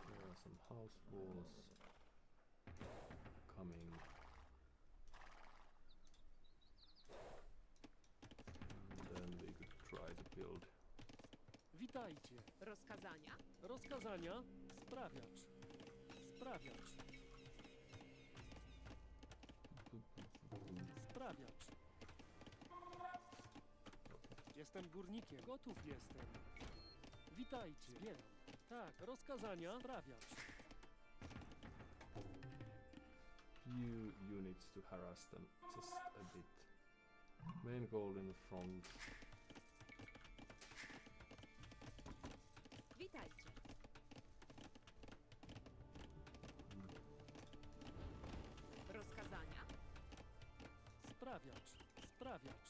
There are some house walls coming. And then we could try to build. Witajcie. Rozkazania. Rozkazania. Sprawiacz. Sprawiacz. Sprawiacz. Jestem górnikiem. Gotów jestem. Witajcie. Zbieram. Tak. Rozkazania. Sprawiacz. Few units to harass them, just a bit. Main goal in the front. Witajcie. Rozkazania. Sprawiacz. Sprawiacz.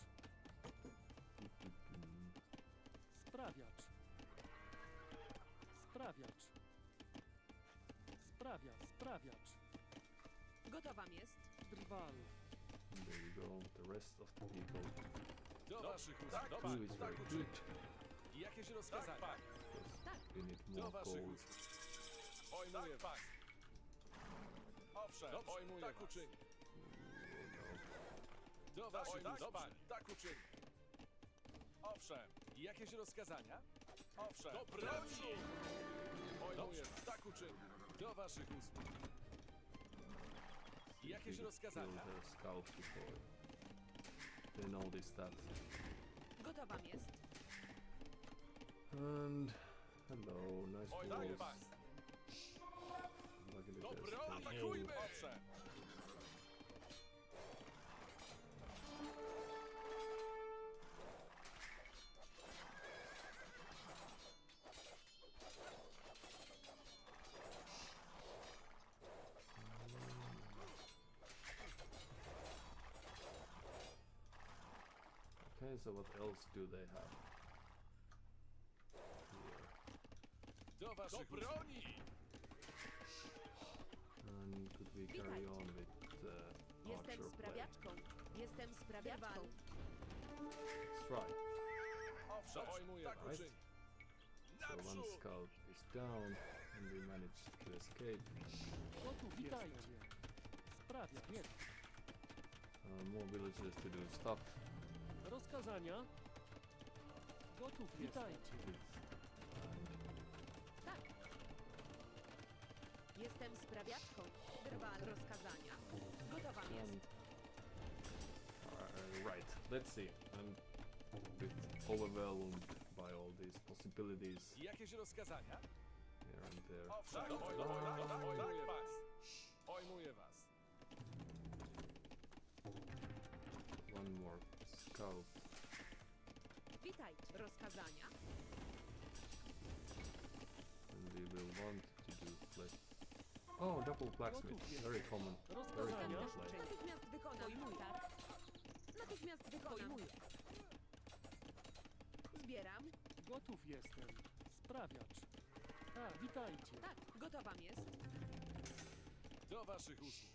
Sprawiacz. Sprawiacz. Sprawiacz. Gotowa jest. Drwal. There you go. The rest of the people Do waszych usług. Two Dobrze, is tak very uczynię. good. Jakieś rozkazania? Because we need Do more waszych gold. usług. Pojmuję was. Owszem, pojmuję tak uczynię. Do waszych usług. Dobrze, tak uczynię. Owszem, jakieś rozkazania? Owszem, do broni! Pojmuję was. Tak uczynię. Do waszych usług. Jakieś Kill rozkazania? their scouts before they notice that. Gotowa jest. And hello, nice Pojmuję balls. was. Luckily Do there's broni! still Atakujmy! Owszem. Okay, so what else do they have? Here. Do waszych usług. broni! And could we carry on with Jestem archer play? sprawiaczką. Jestem sprawiaczką. Let's try. Owszem, pojmuję tak Right. uczynię. So one Naprzód! scout is down and we managed to escape. Gotów witajcie. Sprawia, bieg. More villagers to do stuff. Rozkazania. Gotów witajcie. Tak. Jestem sprawiaczką. Drwal rozkazania. Gotowa jest. Right, let's see. I'm a bit overwhelmed by all these possibilities Jakieś rozkazania? here and there. Owszem, pojmuję was. Pojmuję was. One more scout. Witajcie. Rozkazania. And we will want to do flesh. Oh, double blacksmith. Very common. Very Rozkazania. common play. Natychmiast wykonam. Pojmuję. Tak. Natychmiast wykonam. Pojmuję. Zbieram. Gotów jestem. Sprawiacz. Tak, witajcie. Tak. Gotowa jest. Do waszych usług.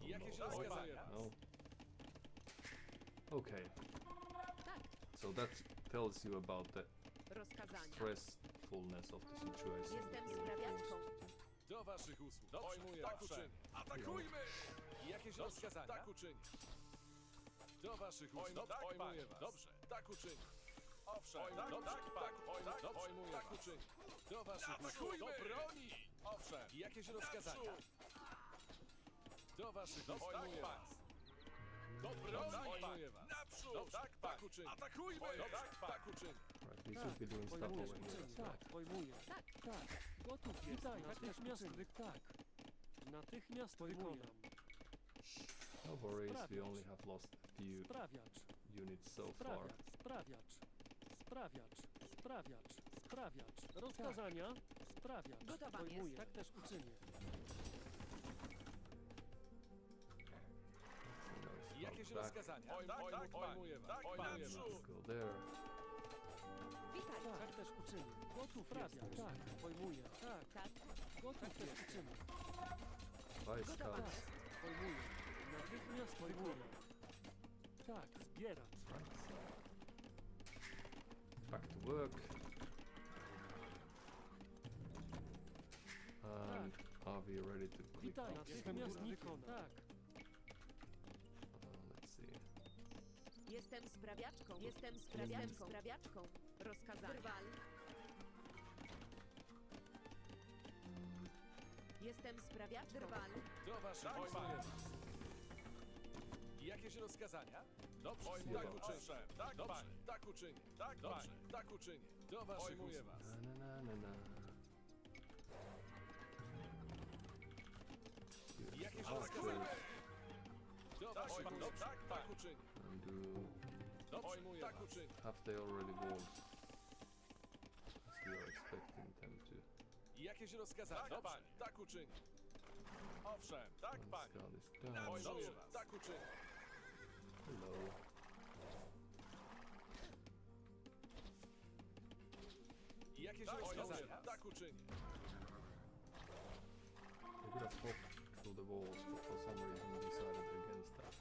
I also Jakieś know. rozkazania? No. Okay, Tak. so that tells you about the Rozkazania. stressfulness of the situation. Jestem that we're sprawiaczką. forced to. Do waszych usług. Pojmuję tak uczynię. Atakujmy! Jakieś rozkazania? Tak uczynię. Do waszych usług. Pojmuję was. Dobrze, tak uczynię. Owszem, pojmuję tak uczynię. Do waszych usług. Do broni! Owszem, jakieś rozkazania? Do waszych usług. Pojmuję was. Do broni! Pojmuję was. Naprzód! Tak uczynię. Atakujmy! Tak uczynię. Right, we should be doing stuff Pojmuję. over here as well. Tak, pojmuję. Tak. Tak. Gotów witajcie. Natychmiast tak. Natychmiast wykonam. No worries, we Sprawiacz. only have lost a few Sprawiacz. units so far. Sprawiacz. Sprawiacz. Sprawiacz. Sprawiacz. Rozkazania. Sprawiacz. Gotowa Pojmuję. jest. Tak też uczynię. So now Jakieś scout back. rozkazania? Pojmuję was. Pojmuję was. Let's go there. Witaj. Tak też uczynię. Gotów sprawiacz. Tak, pojmuję. Tak, Tak. gotów też uczynię. Bye, Gotowa scouts. jest. Pojmuję. Natychmiast pojmuję. Tak, zbieracz. Right. Back to work. And are we ready to click Witaj. on Natychmiast wykonam. Tak. Let's see. Jestem sprawiaczką. Jestem sprawiaczką. Sprawiaczką. Rozkazania. Drwal. Jestem sprawiaczką. Drwal. Do waszych pojmuję was. Jakieś rozkazania? Dobrze, tak uczynię. Tak, dobrze, tak uczynię. Tak, dobrze, tak uczynię. Do waszych pojmuję was. Na, na, na, na. Jakieś Archers rozkazania? Do waszych usług. Tak uczynię. and do Dobrze, tak uczynię. have they already walled? As we are expecting them to. Jakieś rozkazania? Dobrze, tak uczynię. Owszem, tak One panie. scout is down. Pojmuję was. Tak uczynię. Hello. Jakieś rozkazania? Tak uczynię. They could have popped through the walls, but for some reason decided against that.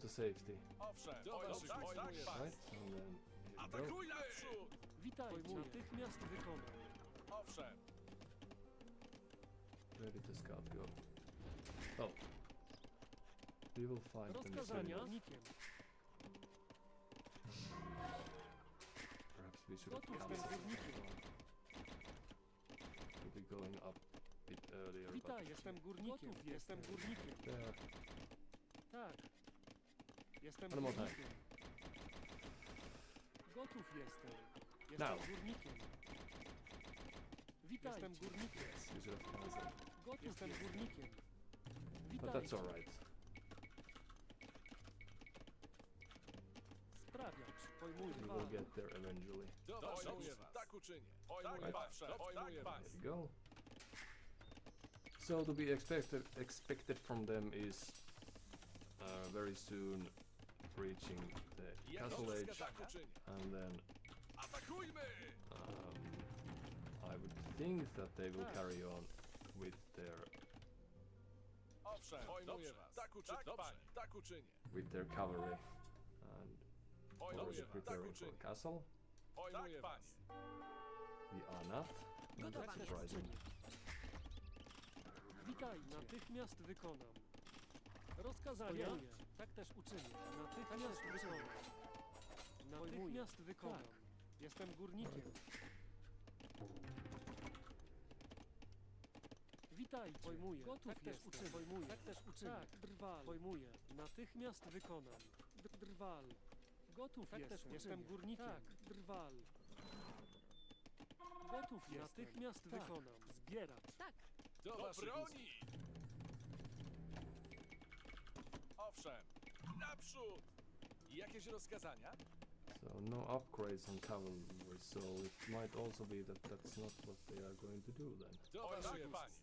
to safety, Owszem, do waszych usług. right? And then here we go. Atakujmy! Naprzód! Witajcie. Natychmiast wykonam. Owszem, Where did the scout go? Oh. We will find them Rozkazania soon. górnikiem. Perhaps we should have Gotów cancelled jestem górnikiem. We'll be going up a bit earlier, Witaj, but jestem górnikiem. Jestem górnikiem. there. Tak. Jestem One more time. górnikiem. Gotów jestem. Now. Jestem górnikiem. Witaj. Jestem górnikiem. Yes, we should have cancelled. Gotów jestem górnikiem. But Witaj. that's alright. Sprawiacz. Pojmuję. We will get there eventually. do waszych usług. Tak uczynię. Pojmuję was. Pojmuję was. There you go. So to be expected from them is very soon reaching the Jakie castle age, rozkazania? Tak uczynię. and then Atakujmy! I would think that they will Tak. carry on with their Owszem, pojmuję was. Tak uczynię. Dobrze, tak uczynię. cavalry and already Pojmuję was. Tak preparing for uczynię. the castle. Pojmuję was. We are not. And Gotowa that's jest. surprising. Witaj. Natychmiast wykonam. Rozkazania. Tak też uczynię. Natychmiast wykonam. Natychmiast wykonam. Jestem górnikiem. Witaj. Pojmuję. Gotów tak też uczynię. Pojmuję. Tak też uczynię. Tak. Drwal. Pojmuję. Natychmiast wykonam. Drwal. Gotów tak też jestem górnikiem. Tak. Drwal. Gotów jest. Natychmiast wykonam. Zbieracz. Tak, Do waszych broni! Owszem, naprzód! Jakieś rozkazania? So no upgrades on cavalry, so it might also be that that's not what they are going to do then. Do waszych panie.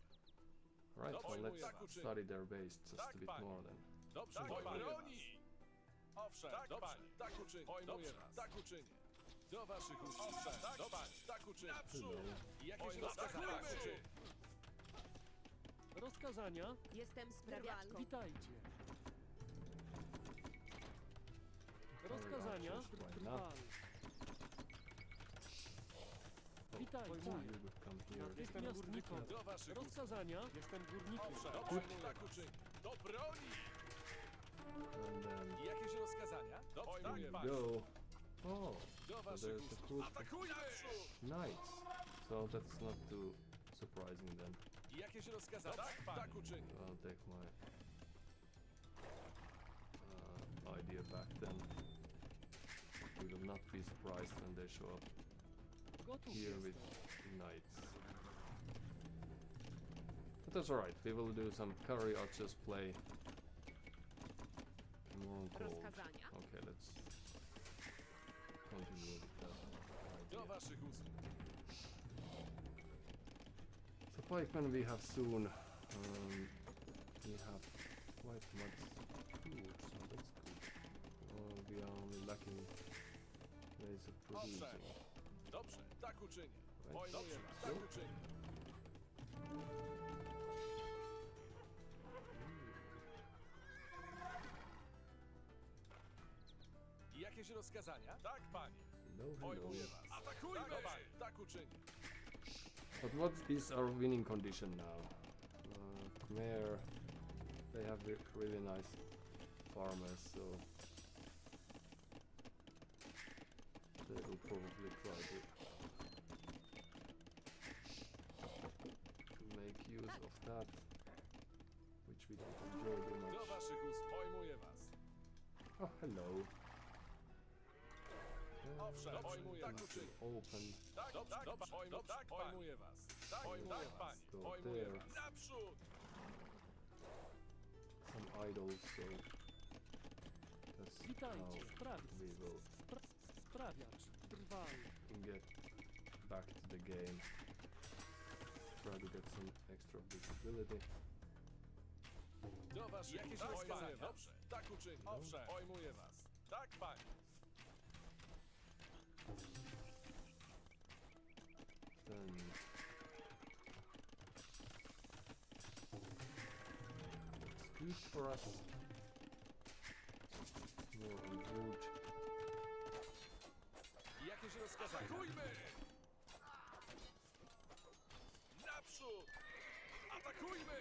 Right, well Dobrze, let's tak uczynię. study their base just Tak, a bit panie. more then. Dobrze, do broni! Owszem, dobrze, tak uczynię. Pojmuję was. Tak uczynię. Do waszych usług. Owszem, dobrze, tak uczynię. Hello. Jakieś rozkazania? Tak uczynię. Rozkazania. jestem sprawiaczką. Witajcie. Rozkazania. Archers, why Drwal. not? Witajcie. You would come here. Natychmiast wykonam. Do waszych usług. Rozkazania. Jestem górnikiem. Owszem, dobrze, tak uczynię. Do broni! And then Jakieś rozkazania? Pojmuję we was. go. Oh, Do so waszych there's a usług. good Atakujmy! knights. So that's not too surprising then. Jakieś rozkazania? Tak uczynię. I'll take my idea back then. We will not be surprised when they show up Gotów here with jestem. knights. But that's alright, we will do some cavalry archers play more on cold. Rozkazania. Okay, let's continue with that Do idea. waszych usług. So pikemen we have soon. We have quite much food, so that's good. We are only lacking ways of producing. Dobrze, tak uczynię. Right? Pojmuję was. So, Tak uczynię. Jakieś rozkazania? Tak, panie. hello, hello. Pojmuję was. Atakujmy! Tak uczynię. But what is our winning condition now? Khmer, they have really nice farmers, so they will probably try to make use of that, which we don't enjoy too Do much. waszych usług. Pojmuję was. Oh, hello. Owszem, pojmuję This was. is open. Tak, pojmuję was. Tak, pojmuję was. Go Pojmuję there. was. Naprzód! Some idols, so that's Witajcie. how Sprawiacz. we will Sprawiacz. Drwal. get back to the game. Try to get some extra visibility. Do waszych jakieś rozkazania? Dobrze, tak uczynię. Owszem, pojmuję was. Tak, panie. Then it's good for us. More on wood. Jakieś rozkazania? Atakujmy! Naprzód! Atakujmy!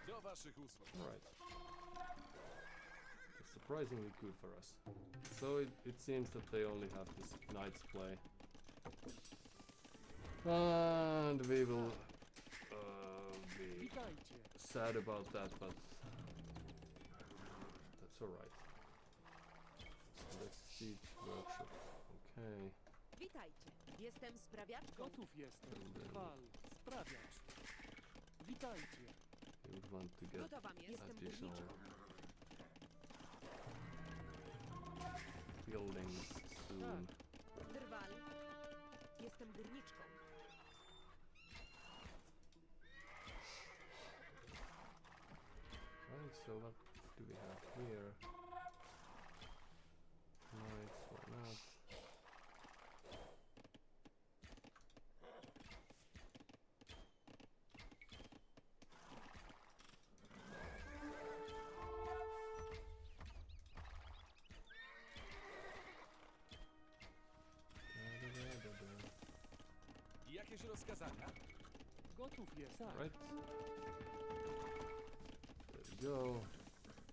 Do waszych usług. Alright. It's surprisingly good for us. So it seems that they only have this knight's play. And we will be Witajcie. sad about that, but that's alright. Let's siege workshop. Okay. Witajcie. Jestem sprawiaczką. Gotów jestem. Drwal. Sprawiacz. Witajcie. We would want to get Gotowa jest. Jestem additional górniczką. buildings soon. Drwal. Jestem górniczką. Right, so what do we have here? Knights, why not? Da-da-da-da-da. Jakieś rozkazania? Gotów jestem. Right. There we go.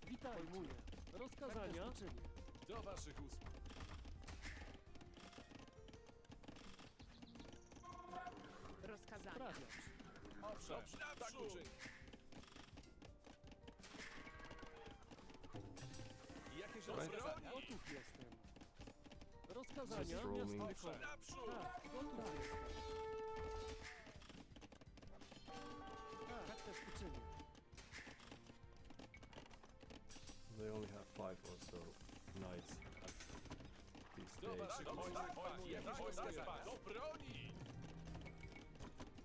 Witaj. Pojmuję. Rozkazania. Czynię. Do waszych usług. Rozkazania. Sprawiacz. Owszem, tak uczyń. Jakieś Right. rozkazania? Gotów jestem. Rozkazania. Just roaming. Miasto Owszem, wykonam. naprzód! Tak, gotów jestem. Tak też uczynię. They only have 5 or so knights at this Do stage. waszych usług. Jakieś rozkazania? Do broni!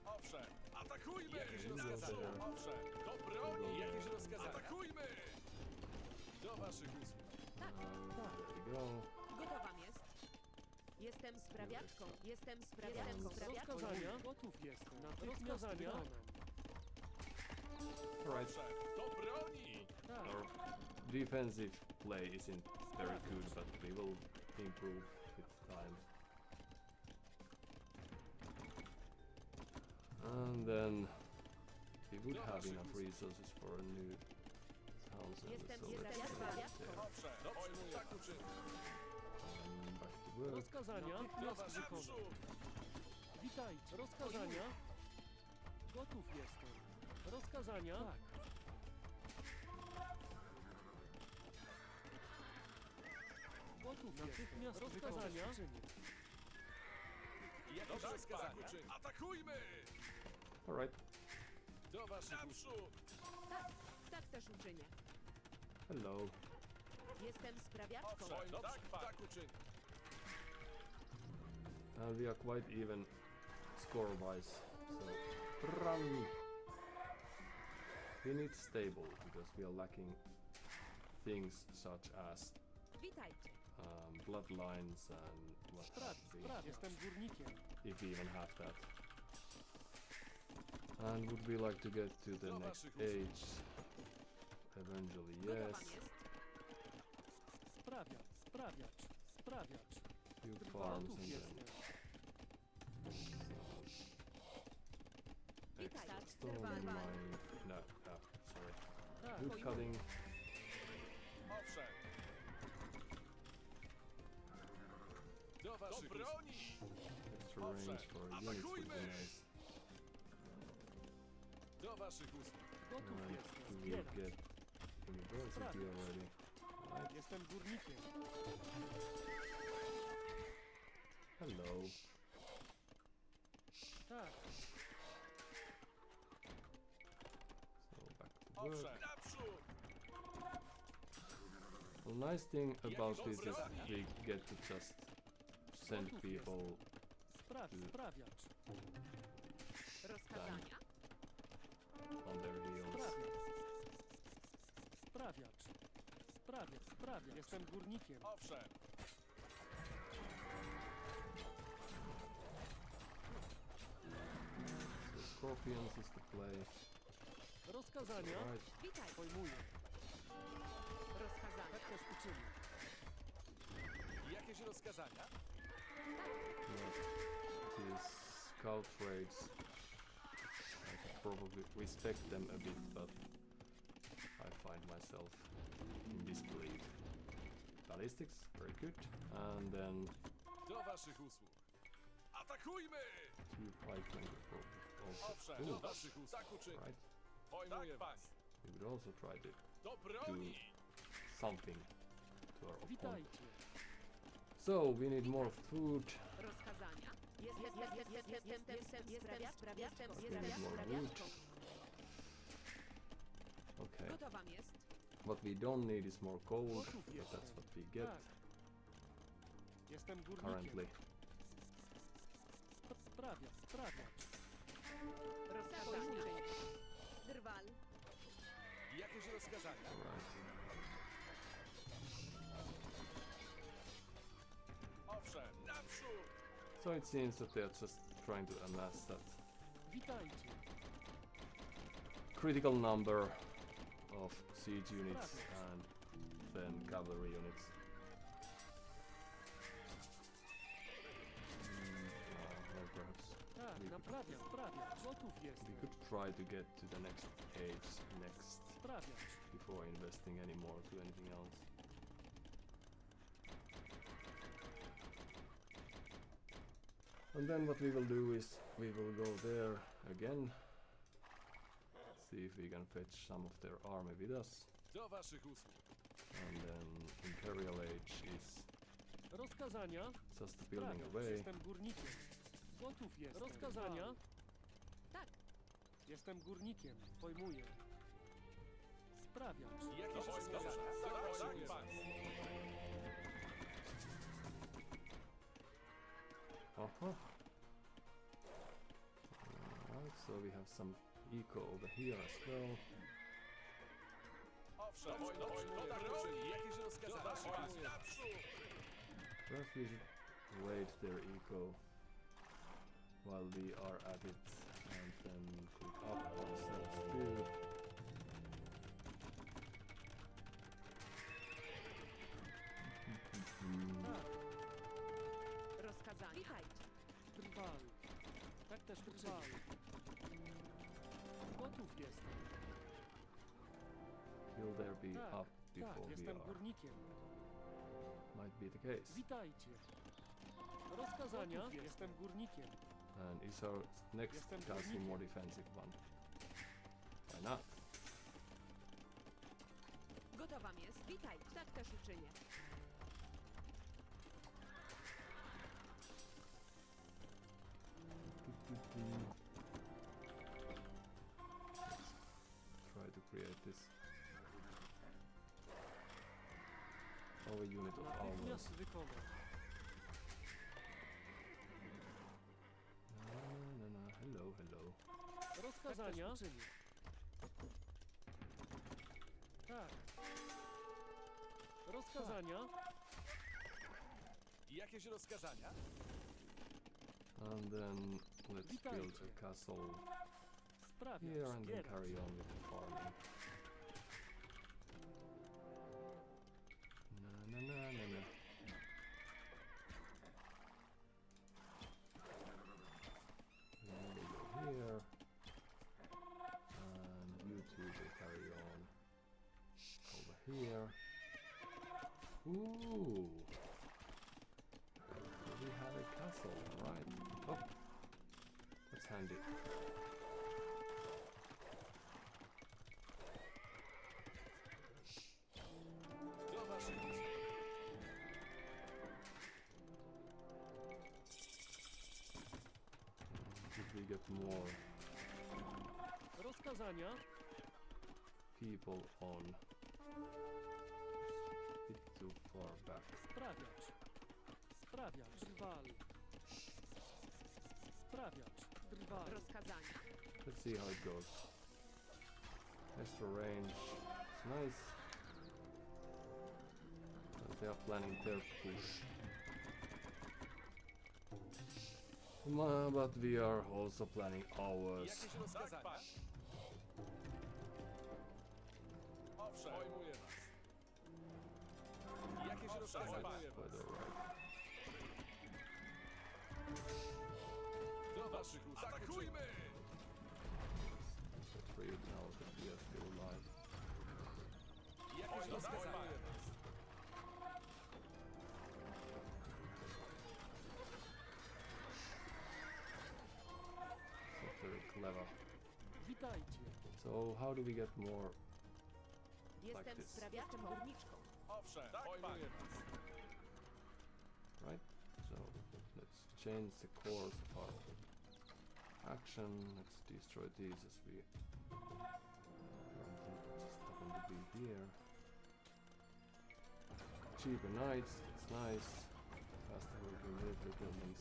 Owszem, atakujmy! Jakieś Go rozkazania? there. Owszem, do broni! Go Jakieś there. rozkazania? Atakujmy! Do waszych usług. There we go. Gotowa jest. Jestem sprawiaczką. Jestem sprawiaczką. Rozkazania. Gotów jestem. Natychmiast wykonam. Alright. Owszem, do broni! Tak. Our defensive play isn't very good, but we will improve with time. And then we would have enough resources for a new town center, Jestem so let's sprawiaczką. get there. Owszem, dobrze, tak uczynię. Back to work. Rozkazania. Do Natychmiast waszych wykonam. usług. Witajcie. Rozkazania. Gotów jestem. Rozkazania. Tak. Gotów natychmiast rozkazania. Jakieś rozkazania? Atakujmy! Alright. Do waszych usług. Tak też uczynię. Hello. Jestem sprawiaczką. Owszem, dobrze, tak uczynię. And we are quite even score-wise, so run! We need stable because we are lacking things such as Witajcie. bloodlines and what have we, Jestem górnikiem. if we even have that. And would we like to get to the next age? Eventually, Gotowa yes. jest. Sprawiacz. Few farms Gotów and jestem. then Witaj. stone Drwal. mining. No, sorry. Tak. Wood cutting. Owszem. Do waszych broni! Extra range for units would be nice. Do waszych usług. Gotów Right, jestem. do we Zbierać. get university already? Right. Jestem górnikiem. Hello. Tak. So back to work. Owszem, naprzód! Well, nice thing about this is we get to just send people Sprawiacz. Rozkazania. on their heels. Sprawiacz. Jestem górnikiem. Owszem, So Scorpions is the play. Rozkazania. Right. Witaj. Pojmuję. Rozkazania. Tak też uczynię. Jakieś rozkazania? These scout raids, I should probably respect them a bit, but I find myself in disbelief. Ballistics, very good. And then Do waszych usług. Atakujmy! two pikemen also. Owszem, do Ooh, waszych usług. Tak uczynię. right. Pojmuję was. We would also try to Do broni! something to our opponent. Witajcie. So we need more food. Rozkazania. Jestem sprawiaczką. Okay. Gotowa jest. What we don't need is more gold, Gotów but jestem. that's what we get Tak. Jestem górnikiem. currently. Sprawiacz. Rozkazania. Drwal. Jakieś rozkazania? Alright. Owszem, naprzód! So it seems that they are just trying to amass that Witajcie. critical number of siege units and then cavalry units. Well, perhaps Tak, we naprawiam. Gotów we jestem. could try to get to the next age next Sprawiacz. before investing any more to anything else. And then what we will do is we will go there again, see if we can fetch some of their army with us, Do waszych usług. and then Imperial Age is Rozkazania. just building Sprawiacz. away. Jestem górnikiem. Gotów jestem. Rozkazania. Tak. Jestem górnikiem. Pojmuję. Sprawiacz. Jakieś rozkazania? Pojmuję was. Uh-huh. Alright, so we have some eco over here as well. Owszem, do broni! Jakieś rozkazania? Pojmuję. Naprzód! Perhaps we should raid their eco while we are at it, and then click up ourselves too. Tak. Rozkazania. Witajcie. Drwal. Tak też drwal. Gotów jestem. Will there be Tak. up before Tak, we jestem are? górnikiem. Might be the case. Witajcie. Rozkazania. Jestem górnikiem. And is our next Jestem castle górnikiem. more defensive one? Why not? Gotowa jest. Witaj. Tak też uczynię. Try to create this our unit of armor. Natychmiast wykonam. No. Hello, hello. Rozkazania. Tak też uczynię. Tak. Rozkazania. Jakieś rozkazania? And then let's build Witajcie. a castle Sprawiacz. here and then Zbieracz. carry on with the farming. No. Then we go here. And you two will carry on over here. Ooh! So we have a castle, right? Oh! That's handy. Do waszych usług. Did we get more Rozkazania. people on? Bit too far back. Sprawiacz. Sprawiacz. Drwal. Sprawiacz. Drwal. Rozkazania. Let's see how it goes. Extra range. It's nice. But they are planning their push. But we are also planning ours. Jakieś rozkazania? Owszem, pojmuję was. Jakieś rozkazania? Quite alright. Do waszych ust. Atakujmy! That's for you now that we are still alive. Jakieś rozkazania? Not very clever. Witajcie. So how do we get more? Jestem this. sprawiaczką górniczką. Owszem, pojmuję was. Right? So let's change the course of our action. Let's destroy these as we just happen to be here. Cheaper knights, that's nice. Faster working military buildings.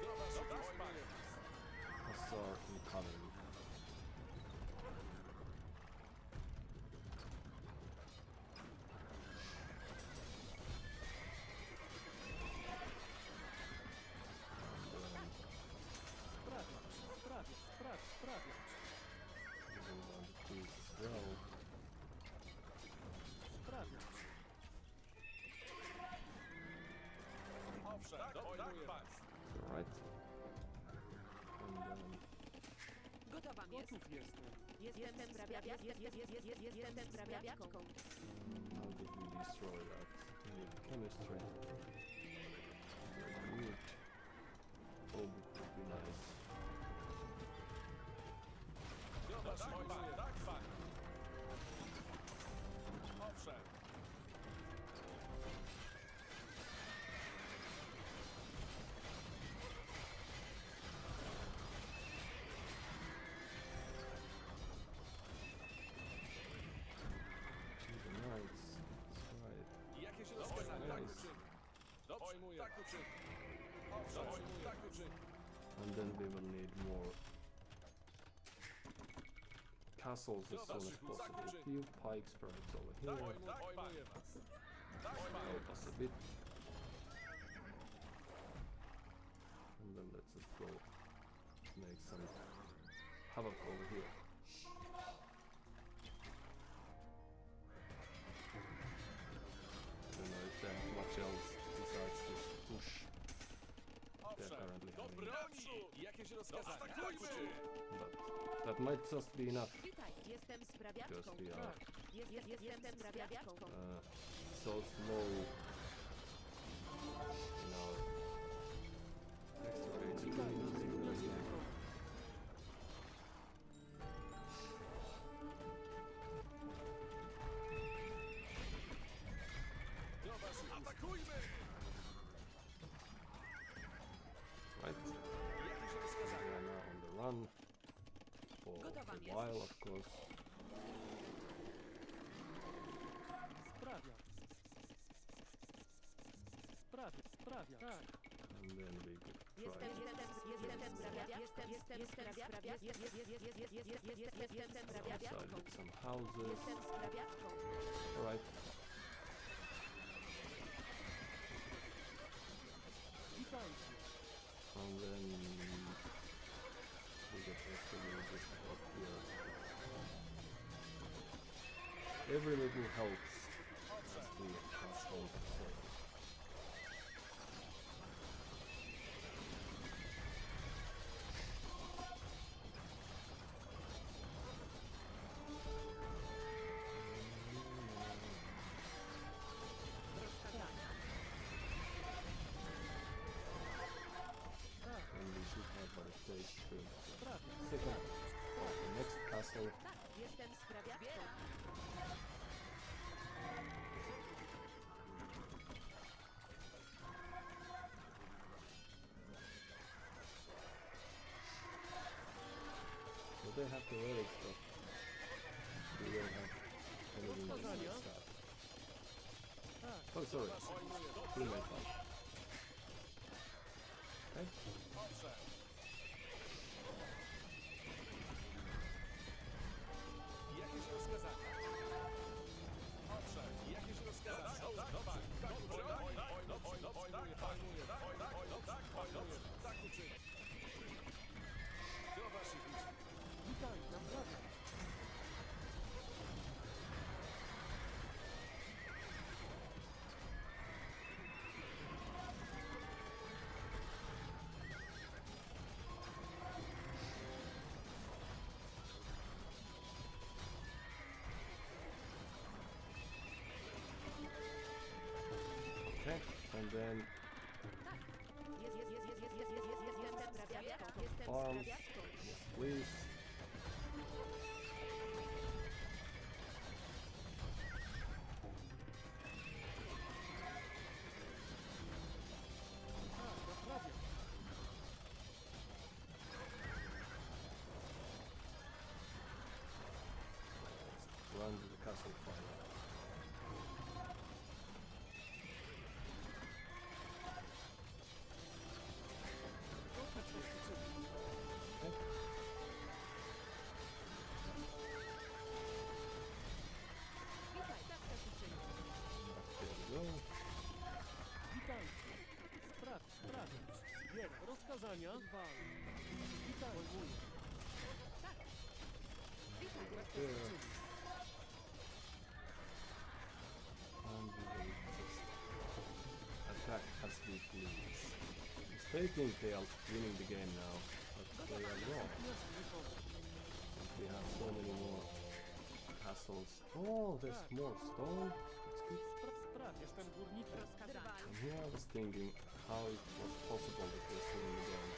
Do waszych ust. Pojmuję was. Hussar incoming. Sprawiacz. Moving on to these as well. Sprawiacz. Owszem, pojmuję was. Alright. And Gotowa jest. Gotów jestem. Jestem sprawiaczką. Jestem sprawiaczką. how did we destroy that? We need chemistry. Very good. Oh, book would be nice. Do waszych ust. Tak, pan. Owszem. Cheaper knights. That's right. Jakieś rozkazania? Tak Nice. uczynię. Dobrze, pojmuję. Tak uczynię. Owszem, pojmuję. Tak uczynię. And then we will need more castles as soon as possible. A few pikes perhaps over here. Pojmuję was. Tak, pan. Help us a bit. And then let's just go make some havoc over here. I don't know if they have much else besides this push. Owszem, apparently do having- broni! Jakieś rozkazania? Atakujmy! But that might just be enough Witaj, jestem sprawiaczką. because we are Jestem sprawiaczką. so slow in our extra Natychmiast here. wykonam. Do waszych ust. Atakujmy! Right? Jakieś We rozkazania? are now on the run for Gotowa a jest. while, of course. Sprawia. Tak. And then we could try Jestem to sprawiaczką. outside with some houses. Jestem sprawiaczką. Alright. Witajcie. And then we get actually just up here. Every little helps as we pass over. So. Rozkazania. Tak. And we should have what it takes to Sprawia. second the next castle. Tak, jestem sprawiaczką. So they have the relic stuff. We don't have anything that Rozkazania? needs that. Tak. Oh, sorry. Pojmuję. Do Too broni! late fight. Okay. Owszem. Jakieś rozkazania? Owszem, jakieś rozkazania? Tak, pan. Tak, pojmuję. Tak, uczynię. Tak, uczynię. then Jestem sprawiaczką. Jestem arms. sprawiaczką. Yes, please. Tak, naprawiam. Run to the castle fire. Gotów jest uczyniony. Okay. Witaj, tak też uczynię. There we go. Witajcie. Sprawiać. Zbierać. Rozkazania. Wal. Witaj. Pojmuję. Tak. Witaj. Tak też Yeah. uczynię. And we will just attack as we please. Mistaking they are winning the game now, but they are not. Natychmiast wykonam. We have so many more castles. Oh, there's more stone. That's good. Spraw. Jestem górnikiem. Rozkazania. And here I was thinking how it was possible that they're still in the game.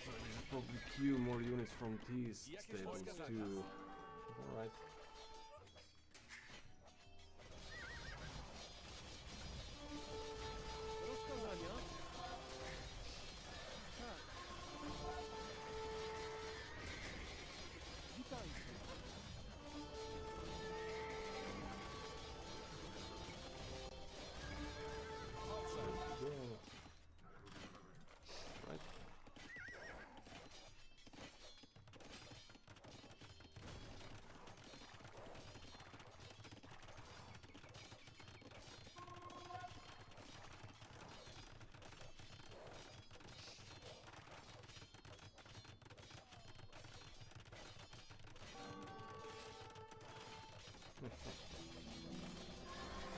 So I should probably queue more units from these stables too. Alright. Rozkazania. Tak. Witajcie. There we go. Right.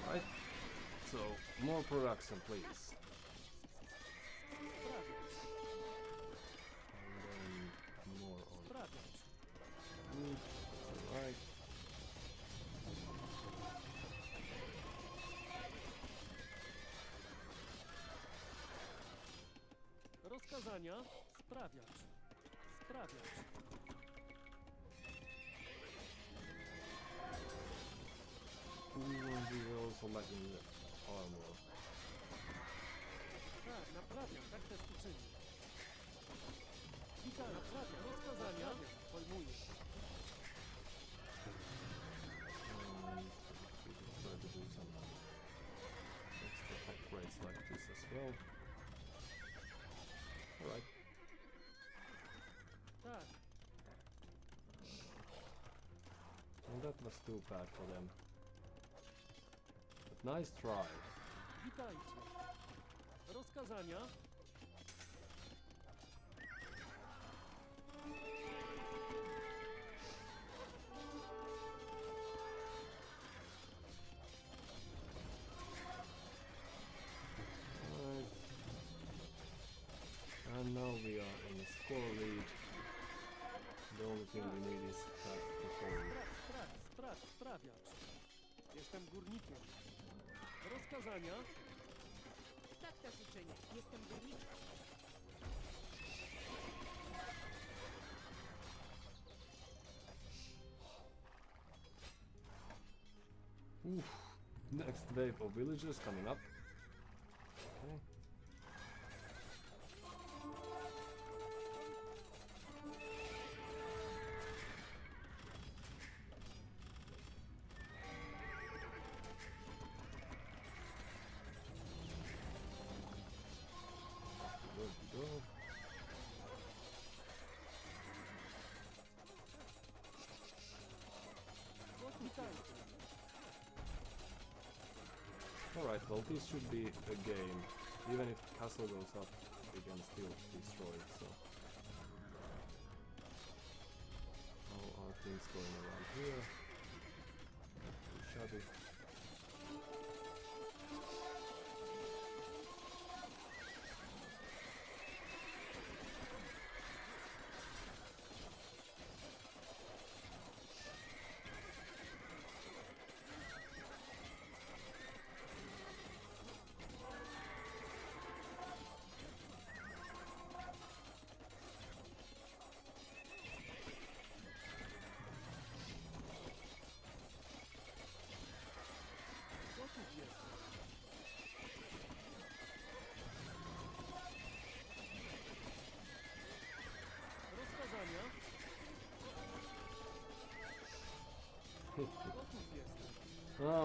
Right. So more production, please. Sprawiać. And then more on Sprawiać. wood. Alright. Rozkazania. Sprawiać. Sprawiać. Ooh, and we were also lacking the armor. Tak, naprawiam. Tak też uczynię. Witaj. Naprawiam. Rozkazania. Pojmuję. And we can try to do some extra upgrades like this as well. Alright. Tak. Well, that was too bad for them. But nice try. Witajcie. Rozkazania. Alright. And now we are in a score lead. The only thing we need is that perform. Sprawiać. Jestem górnikiem. Rozkazania. Tak też uczynię. Jestem górnikiem. Oof. Next wave of villagers coming up. Okay. There we go. Witajcie. Alright, well this should be a game. Even if the castle goes up, we can still destroy it, so... How are things going around here? Too shabby.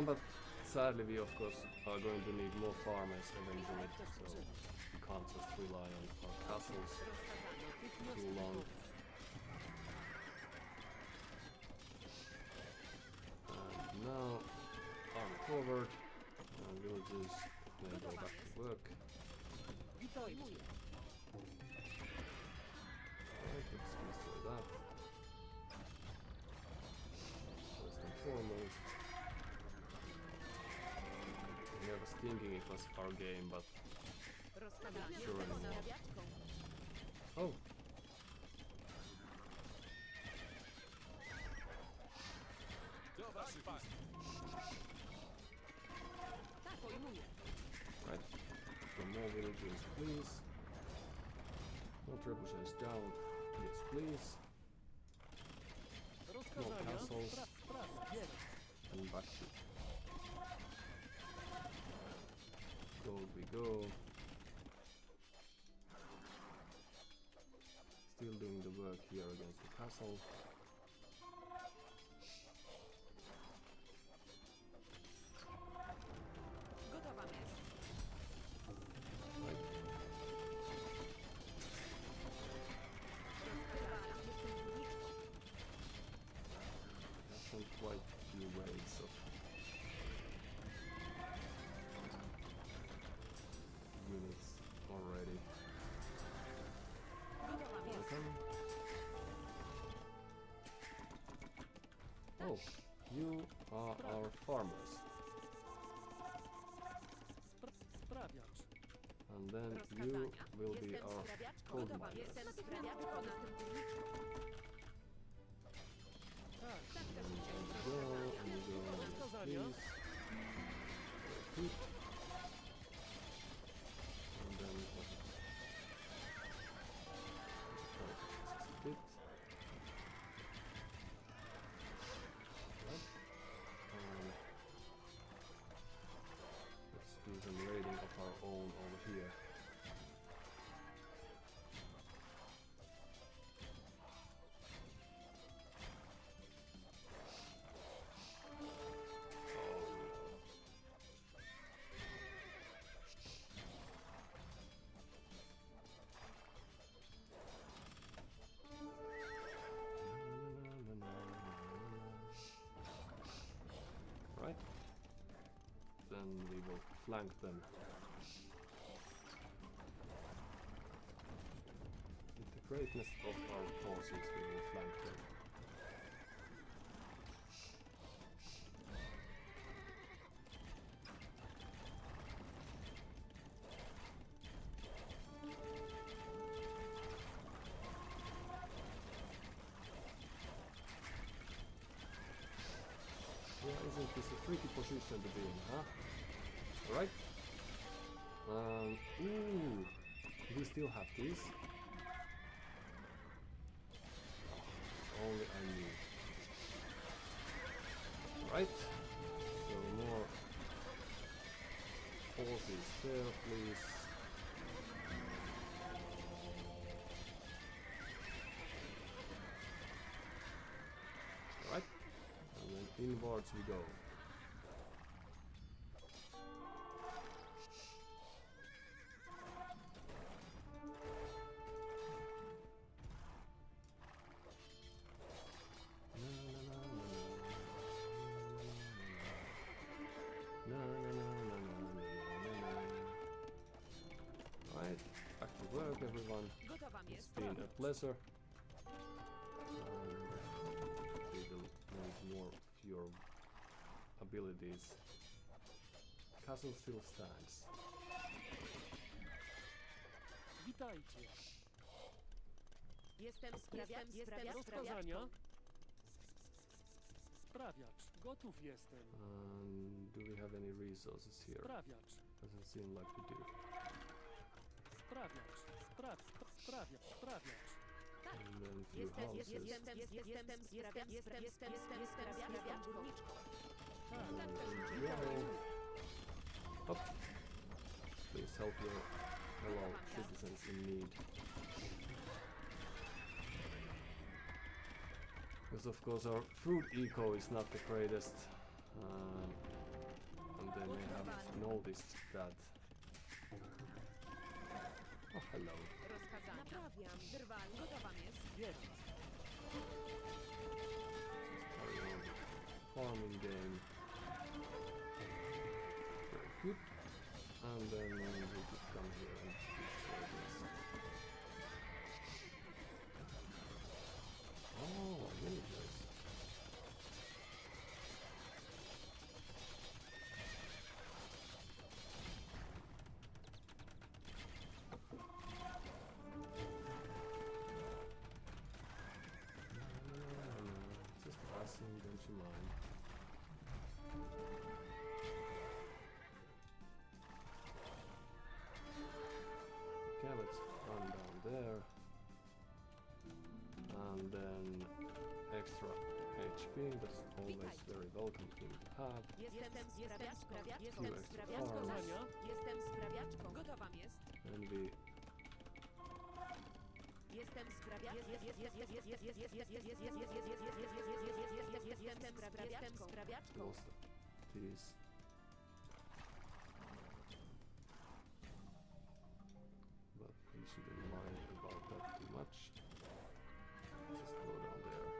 but sadly we of course are going to need more farmers eventually, so we can't just rely on our castles Rozkazania. too long. And now army forward, and villages may go back to work. Pojmuję. Alright, let's destroy that. First and foremost. I was thinking it was our game, but Rozkazania. Sure Jestem anymore. sprawiaczką. oh! Do waszych usług. Tak, pojmuję. Right. Some more villagers, please. More trebuchets down. Yes, please. Rozkazania. castles. Sprawa. Jest. And back to gold we go. Still doing the work here against the castle. Gotowa jest. Right. Rozkazania. Jestem górniczką. Have some quite few waves of units already. Gotowa jest. Welcome. Oh, you are our farmers. Sprawiacz. And then you Rozkazania. will be Jestem our sprawiaczką. coal Gotowa. miners. Jestem sprawiaczką. Jestem górniczką. Tak. Tak też And uczynię. you go, and you go, yes, Rozkazania. please. Very good. And then what? Just a bit. Right. Let's do some raiding of our own over here. Right. Then we will flank them. With the greatness of our forces, we will flank them. Yeah, isn't this a tricky position to be in, huh? Alright. Ooh, we still have these. Only I knew. Right. So more forces there, please. Right. And then inwards we go. Right, back to work everyone. Gotowa It's jest. been a pleasure. We will need more of your abilities. Castle still stands. Witajcie. Jestem Rozkazania. sprawiaczką. Sprawiacz. Gotów jestem. Do we have any resources here? Sprawiacz. Doesn't seem like we do. Sprawiacz. Sprawiacz. And then few Jestem houses. sprawiaczką. Górniczką. Tak. Tak też And uczynię. go. Up. Please help your fellow citizens in need. Because of course our food eco is not the greatest. noticed that. Oh, hello. Rozkazania. Naprawiam. Drwal. Gotowa jest. Wiedź. Carry on the farming game. Very good. And then we could come here and destroy this. Oh, villagers. Just passing, don't you mind? Okay, let's run down there. And then extra HP, that's always very welcome thing to have. Jestem sprawiaczką. Jestem Two extra sprawiaczką. farms. Jestem sprawiaczką. Gotowa jest. And we Jestem sprawiaczką. Jestem sprawiaczką. lost these. But we shouldn't mind about that too much. Just go down there.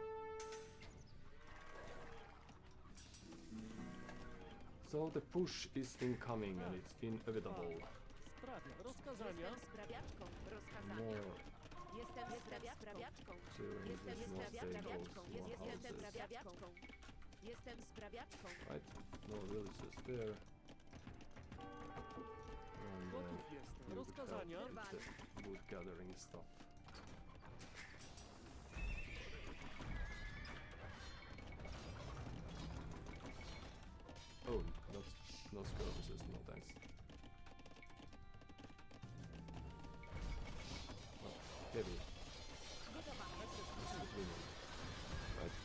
So the push is incoming and it's inevitable. Sprawia. Rozkazania. Jestem sprawiaczką. Rozkazania. More Jestem sprawiaczką. during Jestem this more sprawiaczką. stables, more Jestem houses. sprawiaczką. Jestem sprawiaczką. Right? No villagers there. And Gotów jestem. you could help Rozkazania. with the wood gathering stuff. Oh, no skirmishes, no thanks. Oh, heavy. Gotowa. Women. Right.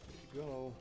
There you go.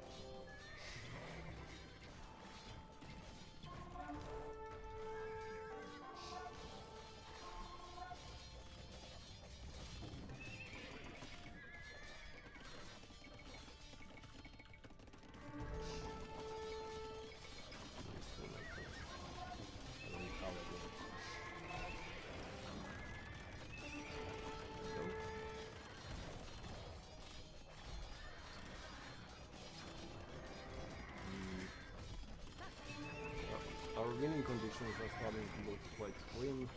Our winning conditions are starting to look quite grim.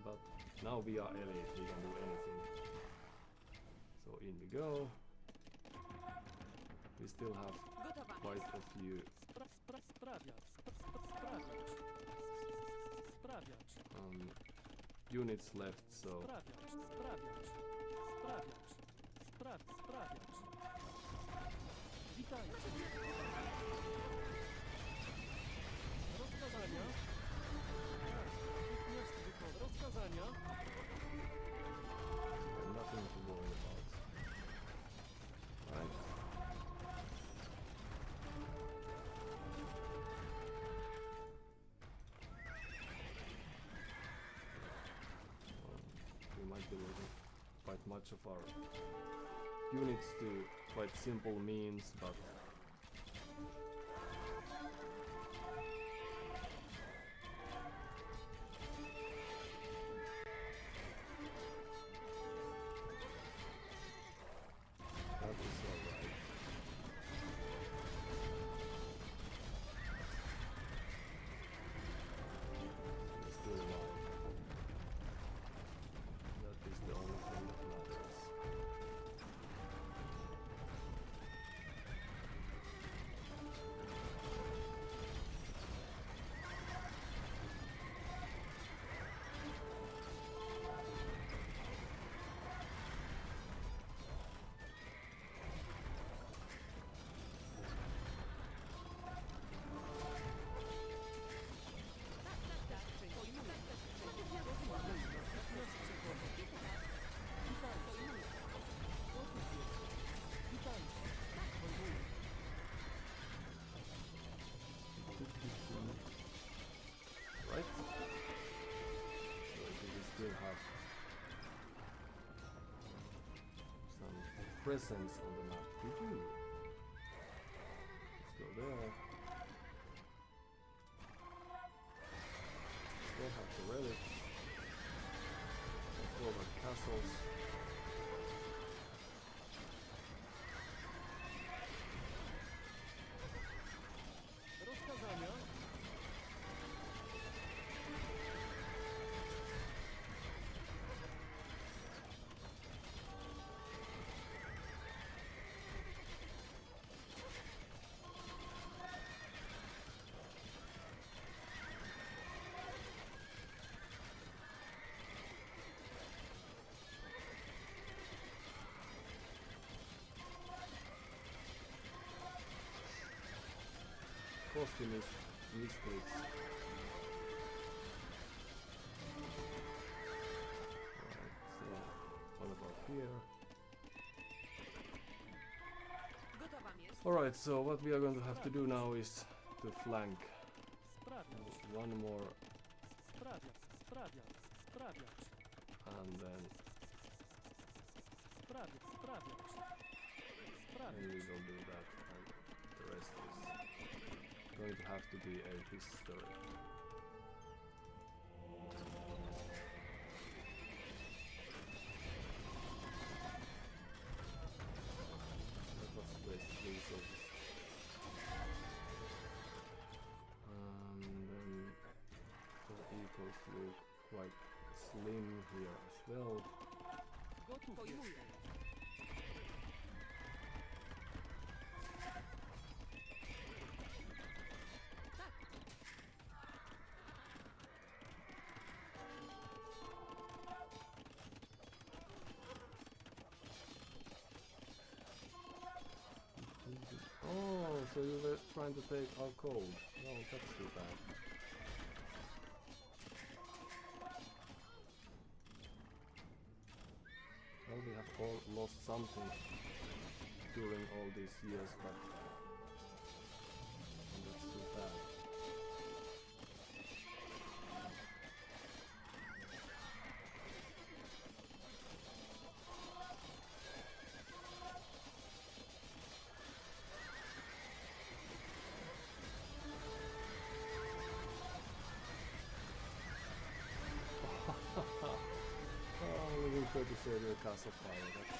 But now we are elite, we can do anything. So in we go. We still have Gotowa quite jest. a few Sprawiacz. Sprawiacz. units left, so Sprawiacz. Witaj. Rozkazania. Natychmiast wykonać. Rozkazania. nothing to worry about. Right. We might be losing quite much of our units to quite simple means, but that is alright. We're still alive. That is the only thing that matters. presence on the map. Did you? Let's go there. Still have the relics. Forward castles. Rozkazania. Costly misclicks. Right, so what about here? Gotowa jest. Alright, so what we are going to have to do now is to flank. Sprawiacz. One more Sprawiacz. Sprawiacz. Sprawiacz. and then Sprawiacz. Sprawiacz. maybe we Sprawiacz. will do that and the rest is going to have to be a history. Let us waste resources. Then the equals look quite slim here as well. Gotów Pojmuję. jestem. Tak. Oh, so you were trying to take our cold. No, that's too bad. Well, we have all lost something during all these years, but that's too bad. Oh, looking for to save your castle fire. That's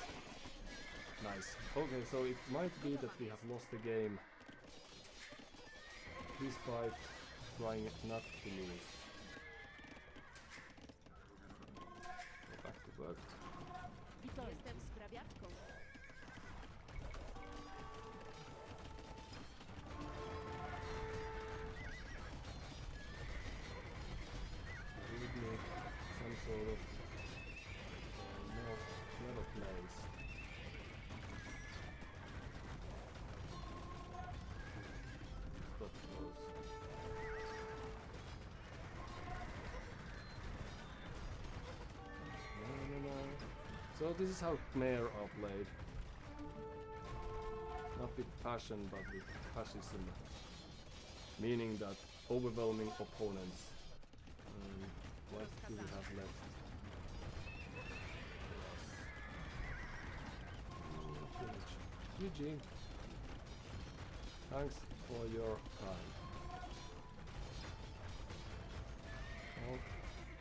nice. Okay, so it might be that we have lost the game despite trying not to lose. Go back to work. Witajcie. Jestem sprawiaczką. We would need some sort of metal place. Stop those. No. So this is how Khmer are played. Not with passion, but with fascism. Meaning that overwhelming opponents. What do we have left? GG. Thanks for your time. Hope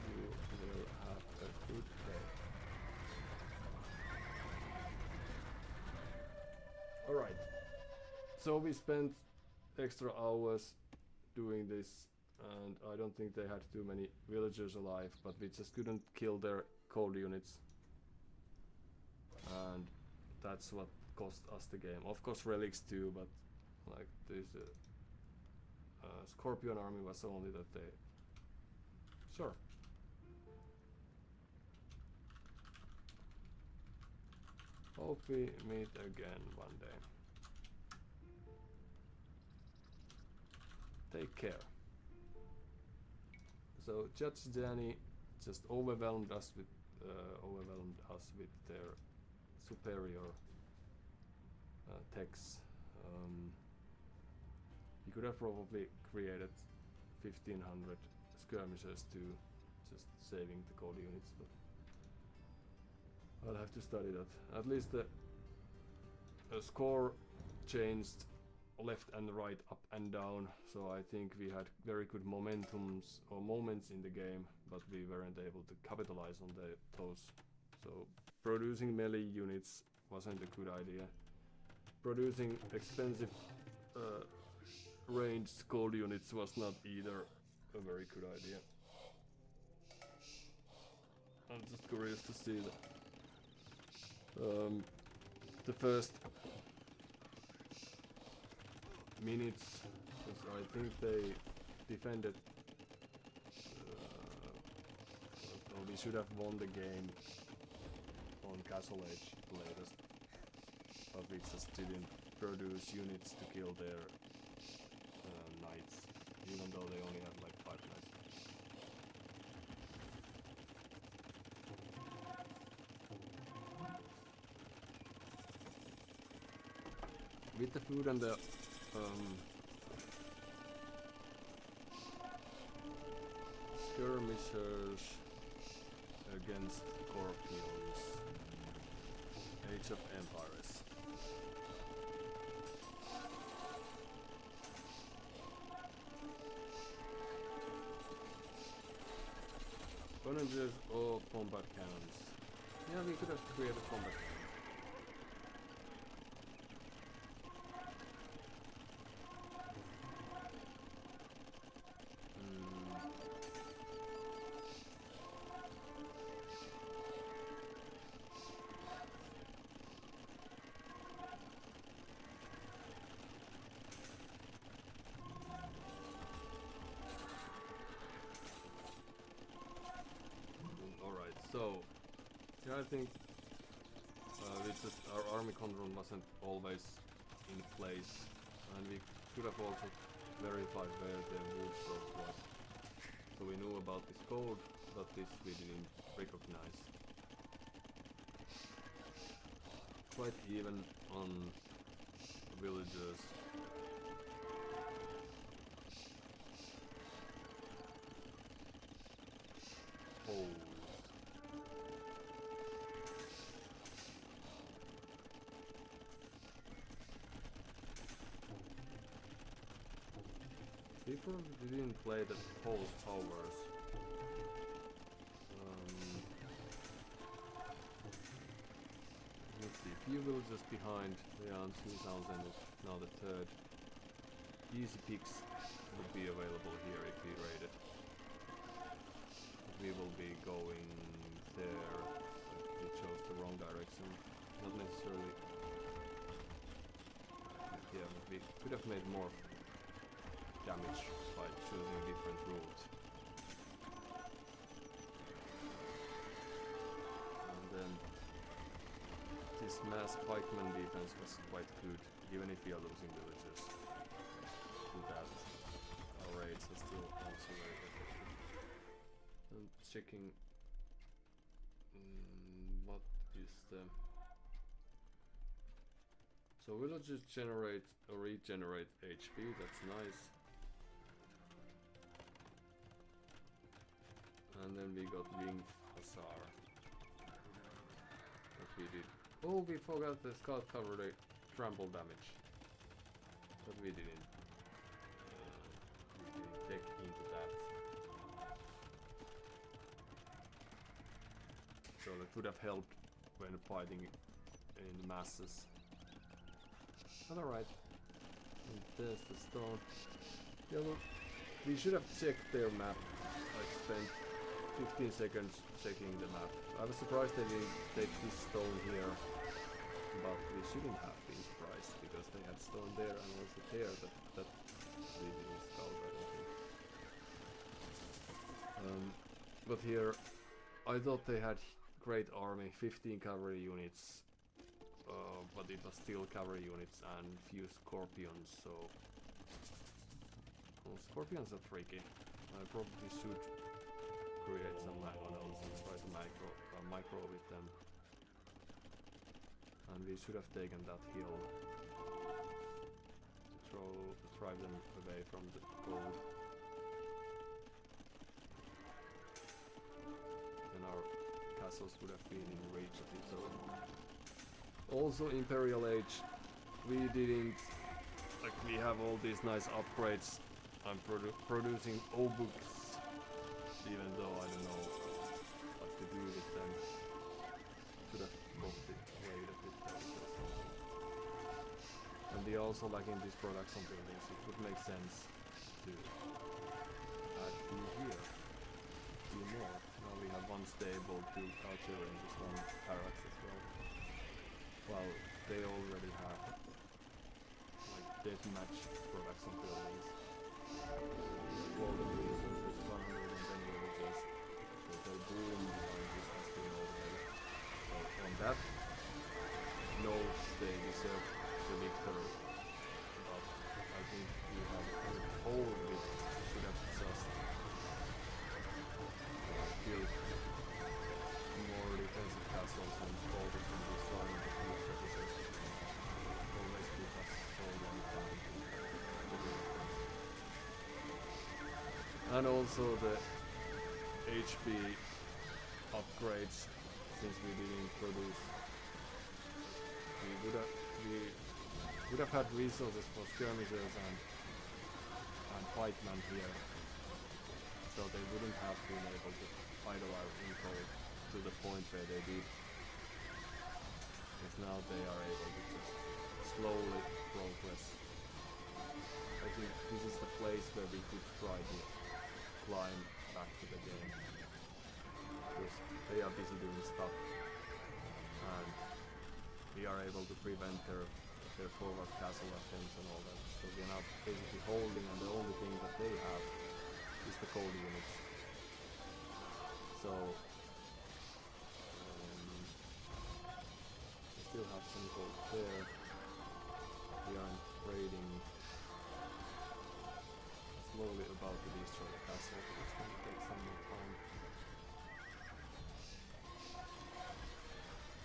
you will have a good day. Alright. So we spent extra hours doing this, and I don't think they had too many villagers alive, but we just couldn't kill their cold units. And that's what cost us the game. Of course relics too, but like this Scorpion army was only that they... Sure. Hope we meet again one day. Take care. So Judge Danny just overwhelmed us with their superior techs. He could have probably created 1500 skirmishers to just saving the cold units, but I'll have to study that. At least the score changed left and right, up and down, so I think we had very good momentums or moments in the game, but we weren't able to capitalize on those. So producing melee units wasn't a good idea. Producing expensive ranged gold units was not either a very good idea. I'm just curious to see the first minutes, because I think they defended, or we should have won the game on Castle Age latest, but we just didn't produce units to kill their knights, even though they only have like 5 knights. With the food and the skirmishers against scorpions, Age of Empires. Onagers or combat cannons? Yeah, we could have created combat cannons. So, yeah, I think it's just our army control wasn't always in place, and we could have also verified where the wood source was. So we knew about this code, but this we didn't recognize. Quite even on villagers. Oh. People didn't play the whole towers. Let's see, few villages behind, they are on 2000, now the third. Easy picks would be available here if we raid it. We will be going there. We chose the wrong direction. Not necessarily. Yeah, we could have made more damage by choosing a different route. And then this mass pikeman defense was quite good, even if we are losing villagers. To that, our raids are still also very effective. I'm checking what is the... So villagers generate or regenerate HP, that's nice. And then we got Winged Hussar. What we did. Oh, we forgot the scout cover the trample damage. But we didn't take into that. So that could have helped when fighting in masses. But alright. And there's the stone. Yeah, well, we should have checked their map. I spent 15 seconds checking the map. I was surprised they didn't take this stone here, but we shouldn't have been surprised because they had stone there and also there that we didn't scout, I don't think. But here, I thought they had great army, 15 cavalry units, but it was still cavalry units and few scorpions, so... Well, scorpions are tricky. I probably should create some manuals and try to micro with them. And we should have taken that hill to drive them away from the gold. And our castles would have been in reach of it. So also Imperial Age we didn't, like we have all these nice upgrades. I'm producing O-books, even though I don't know what to do with them. Should have booked it, wait a bit or something. And they also like in this production buildings, it would make sense to add few here, few more. Now we have one stable, two culture ranges, one barracks as well. Well, they already have like deathmatch production buildings. Golden resources, 110 villagers, so they boom behind this has been already. So on that note, they deserve the victory. But I think we have all of it should have just built more defensive castles and focus on destroying the huge resources. Always took us so long time to do it. And also the HP upgrades, since we didn't produce, we would have had resources for skirmishers and fightmen here, so they wouldn't have been able to idle our info to the point where they did. Because now they are able to just slowly progress. I think this is the place where we could try to climb back to the game. Because they are busy doing stuff and we are able to prevent their forward castle attempts and all that. So we are now basically holding, and the only thing that they have is the cold units. So we still have some gold there. We aren't raiding. Slowly about to destroy the castle, but it's going to take some more time.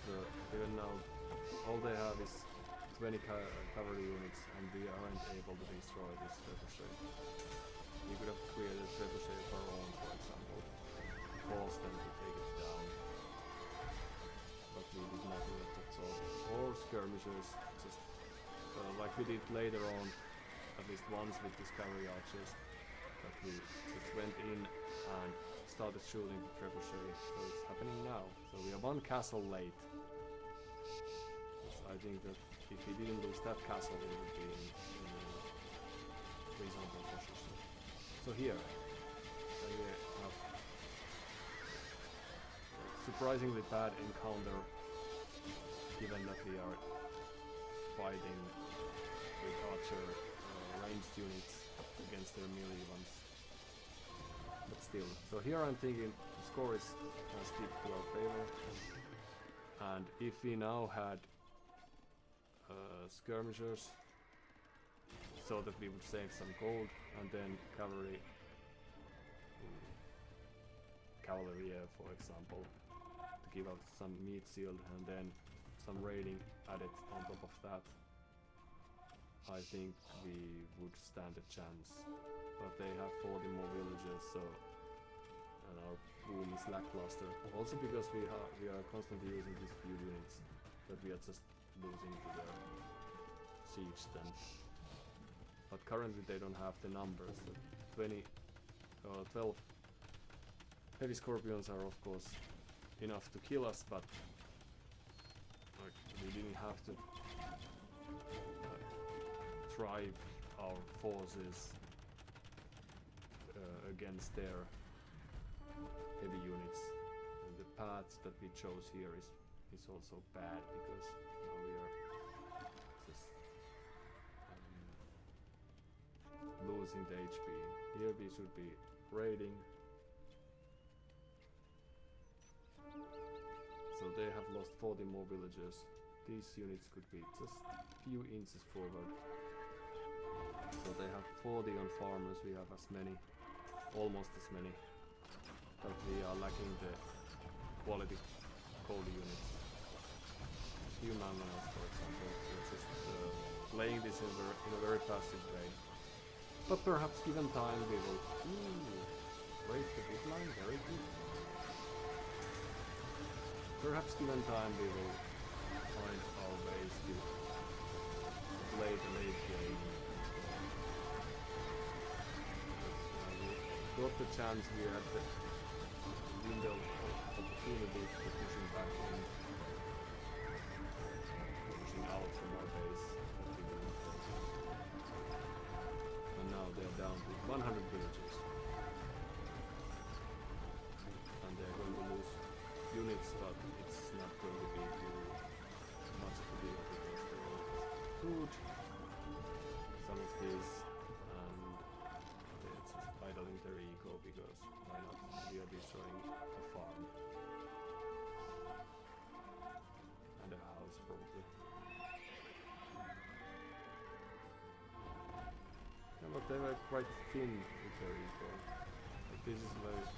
So even now, all they have is 20 cavalry units, and we aren't able to destroy this trebuchet. We could have created a trebuchet of our own, for example, force them to take it down. But we did not do that sort. Or skirmishers, just like we did later on, at least once with these cavalry archers, that we just went in and started shooting the trebuchet. So it's happening now. So we are one castle late. I think that if we didn't lose that castle, we would be in a reasonable position. So here, we have surprisingly bad encounter, given that we are fighting with archer ranged units against their melee ones. But still, so here I'm thinking the score is skewed to our favor, and if we now had skirmishers, so that we would save some gold, and then cavalry, for example, to give out some meat shield, and then some raiding added on top of that, I think we would stand a chance. But they have 40 more villagers, so, and our boom is lackluster. Also because we are constantly using these few units that we are just losing to their siege then. But currently they don't have the numbers. So 12 heavy scorpions are of course enough to kill us, but like, we didn't have to drive our forces against their heavy units. And the path that we chose here is also bad, because now we are just losing the HP. Here we should be raiding. So they have lost 40 more villagers. These units could be just a few inches forward. So they have 40 on farmers, we have as many, almost as many. But we are lacking the quality cold units. Few man-manners, for example. We're just playing this in a very passive way. But perhaps given time we will... break the big line, very good. Perhaps given time we will find our ways to the chance we had the window of opportunity to pushing back in, pushing out from our base. But we didn't take it. And now they're down to 100 villagers. And they're going to lose units, but it's not going to be too much of a deal because they will cost food. Some of these, and they're just idling their ego because why not? We are destroying a farm and a house probably. Yeah, but they were quite thin with their ego. But this is very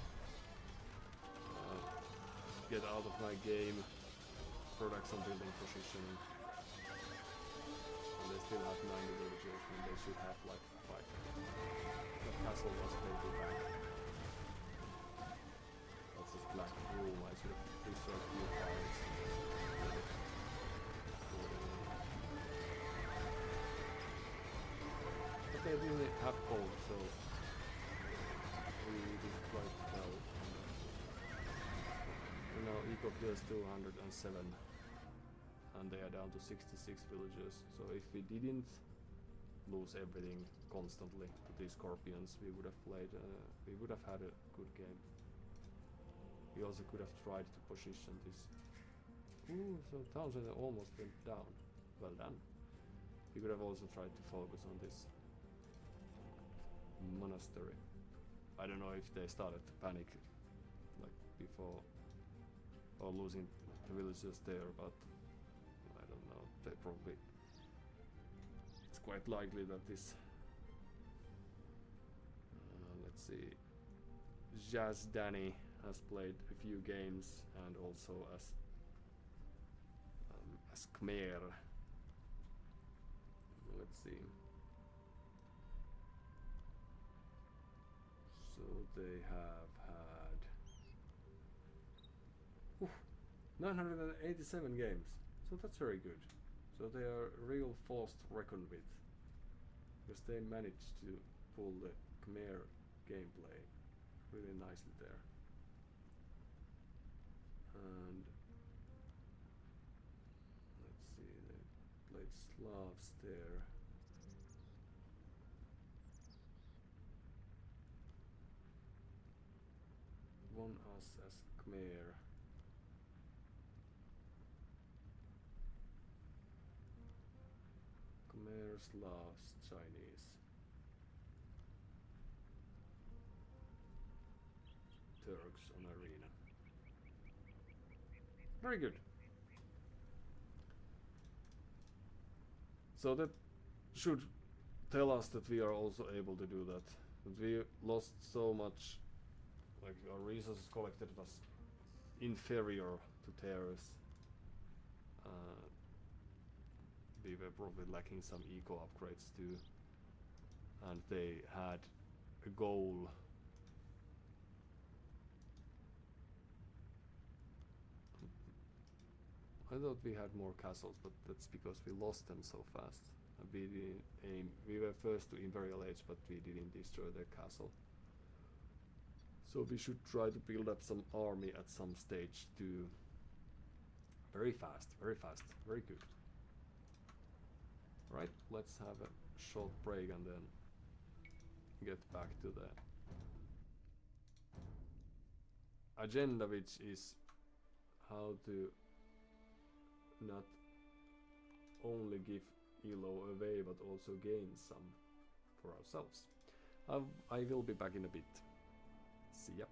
get out of my game, production building position. They still have 90 villagers when they should have like 5. The castle was maybe back. That's this black room. I should have researched new cards. But they didn't have gold, so we did quite well. And now Eco kills 207. And they are down to 66 villagers. So if we didn't lose everything constantly to these scorpions, we would have played. We would have had a good game. We also could have tried to position this. Ooh, so Townsend almost went down. Well done. We could have also tried to focus on this monastery. I don't know if they started to panic like before or losing the villagers there, but. They probably. It's quite likely that this. Let's see. Jazz Danny has played a few games and also as Khmer. Let's see. So they have had 987 games. So that's very good. So they are a real force to reckon with, because they managed to pull the Khmer gameplay really nicely there. And let's see, they played Slavs there. Won us as Khmer. Khmer, Slavs, Chinese. Turks on arena. Very good. So that should tell us that we are also able to do that. But we lost so much, like our resources collected was inferior to theirs. We were probably lacking some eco upgrades too, and they had a goal. I thought we had more castles, but that's because we lost them so fast. We didn't aim. We were first to Imperial Age, but we didn't destroy their castle. So we should try to build up some army at some stage too. Very fast, very fast, very good. Right, let's have a short break and then get back to the agenda, which is how to not only give ELO away but also gain some for ourselves. I will be back in a bit. See ya.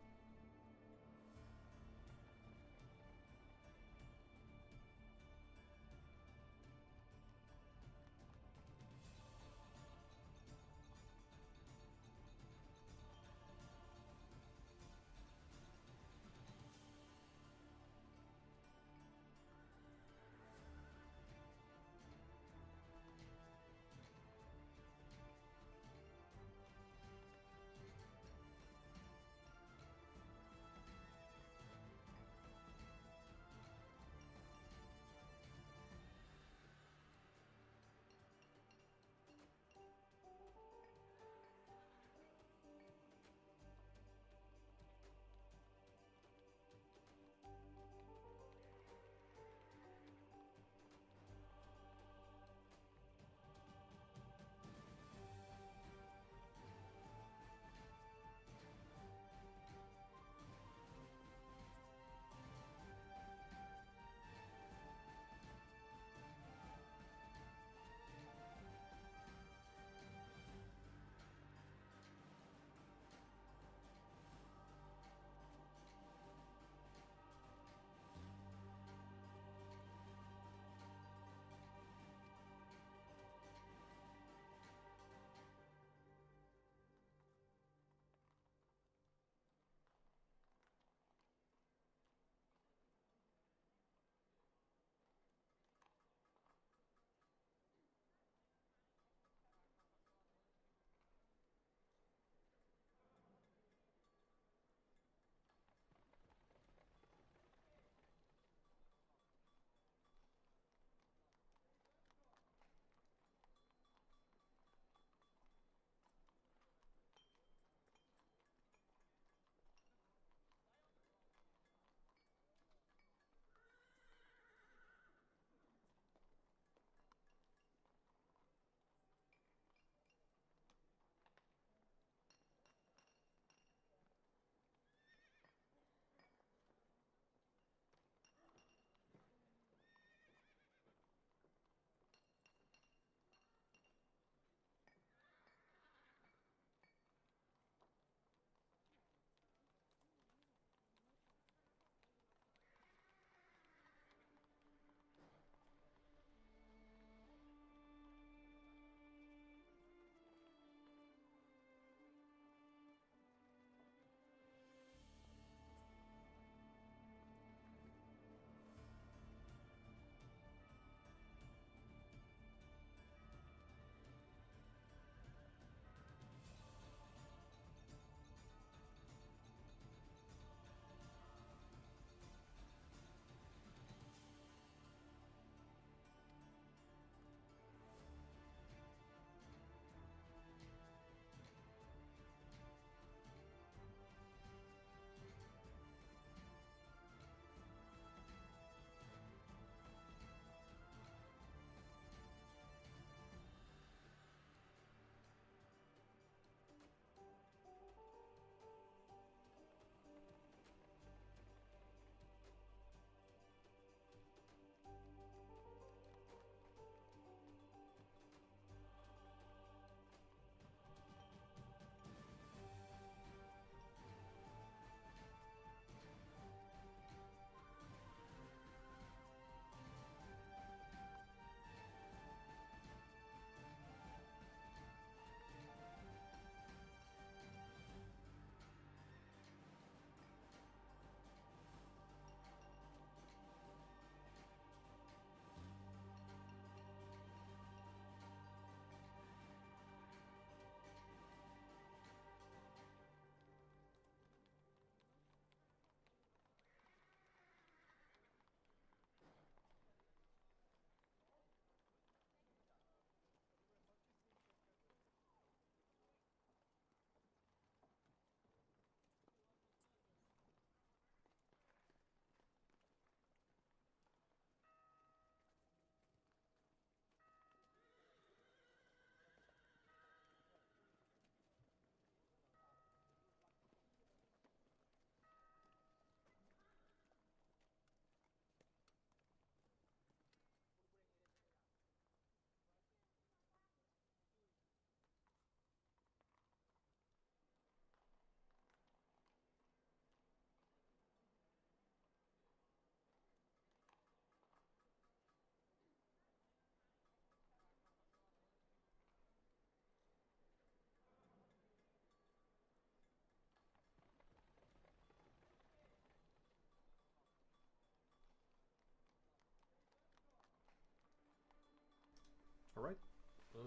Alright,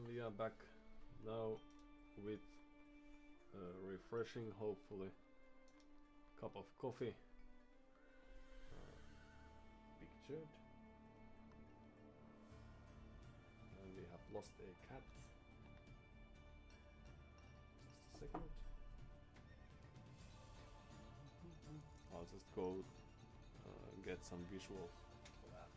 we are back now with refreshing, hopefully, cup of coffee, pictured, and we have lost a cat. Just a second. I'll just go get some visuals for that.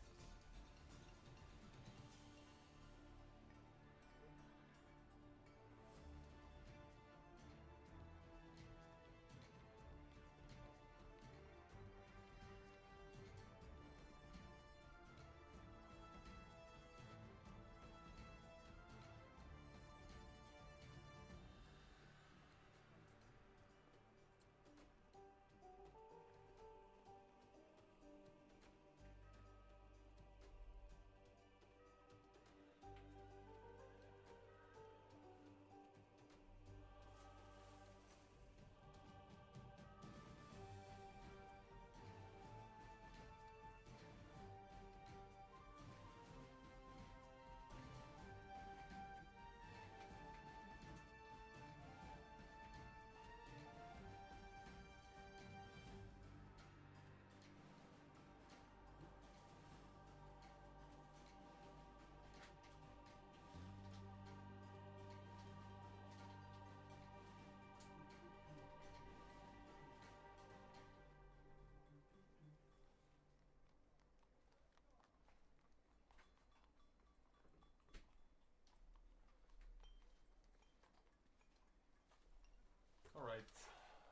Alright,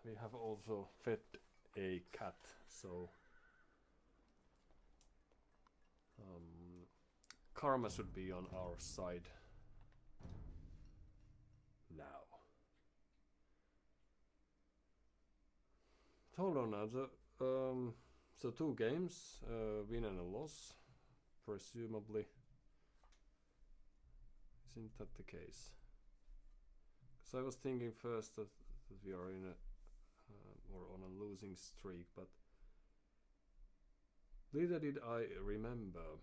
we have also fed a cat, so karma should be on our side now. Hold on now, so 2 games, win and a loss, presumably. Isn't that the case? Because I was thinking first that we are in a or on a losing streak, but little did I remember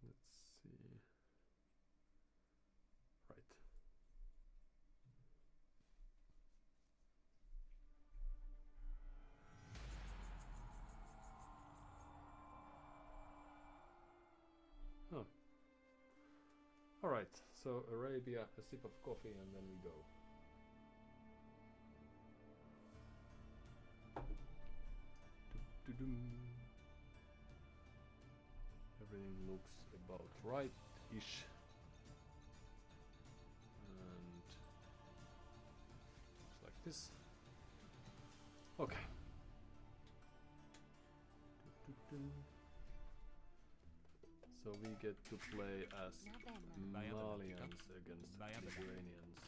let's see, right. Huh. Alright, so Arabia, a sip of coffee, and then we go. Doo-doo-doo. Everything looks about right-ish. And looks like this. Okay. Doo-doo-doo. So we get to play as Malians against Lithuanians.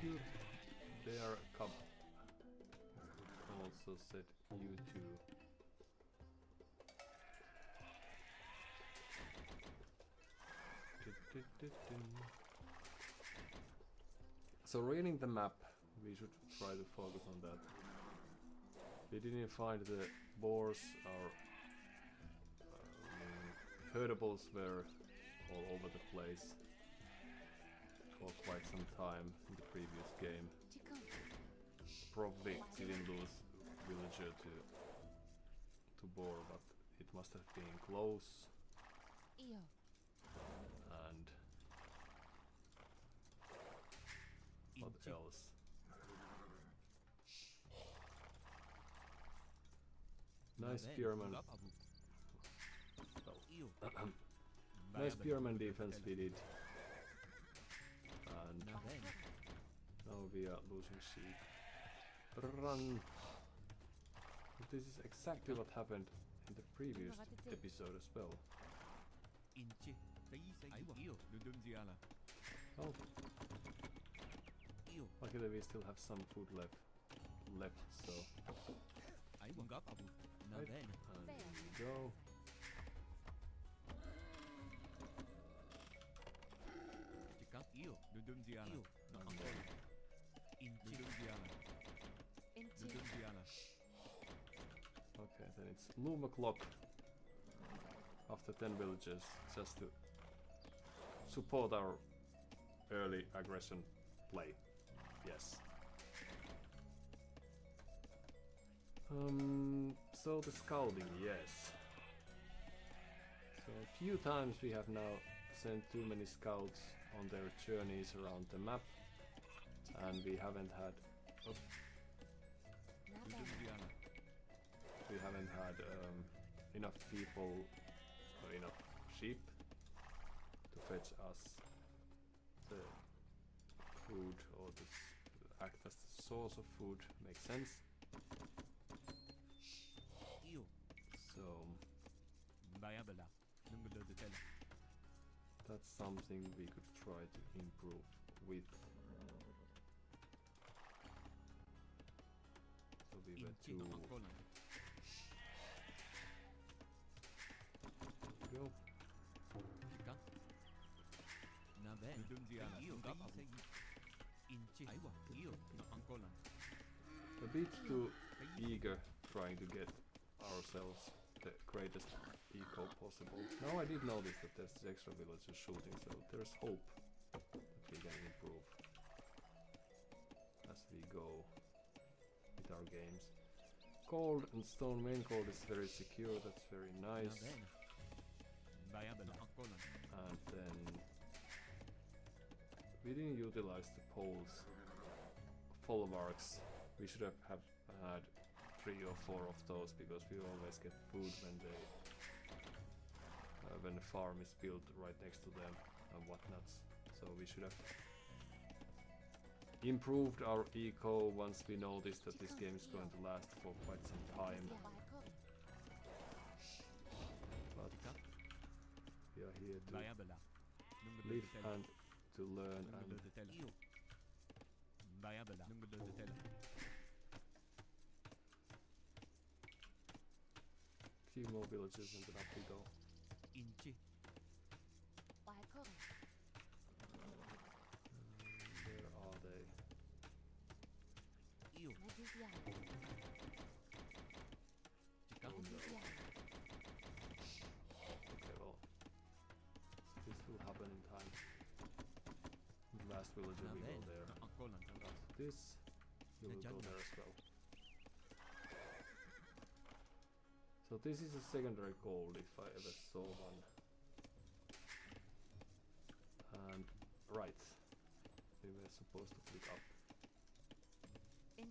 Here they are a couple. Also said U2. So reading the map, we should try to focus on that. We didn't find the boars or herdables were all over the place for quite some time in the previous game. Probably didn't lose villager to boar, but it must have been close. And what else? Nice spearman. Well, nice spearman defense we did. And now we are losing sheep. Run! But this is exactly what happened in the previous episode as well. Oh. Luckily we still have some food left, so Right, and there we go. Okay, then it's move a clock after 10 villages just to support our early aggression play. Yes. So the scouting, yes. So a few times we have now sent too many scouts on their journeys around the map, and we haven't had enough people or enough sheep to fetch us the food or to act as the source of food. Makes sense. So that's something we could try to improve with. So we were too. Go. A bit too eager trying to get ourselves the greatest eco possible. Now I did notice that there's this extra villager shooting, so there's hope that we can improve as we go with our games. Gold and stone main gold is very secure, that's very nice. And then we didn't utilize the poles folwarks. We should have had 3 or 4 of those, because we always get food when the farm is built right next to them and whatnots. So we should have improved our eco once we noticed that this game is going to last for quite some time. But we are here to live and to learn and few more villages and then up we go. Where are they? Okay, well, this will happen in time. The last villager will go there. And after this, you will go there as well. So this is a secondary gold if I ever saw one. And right, we were supposed to click up. And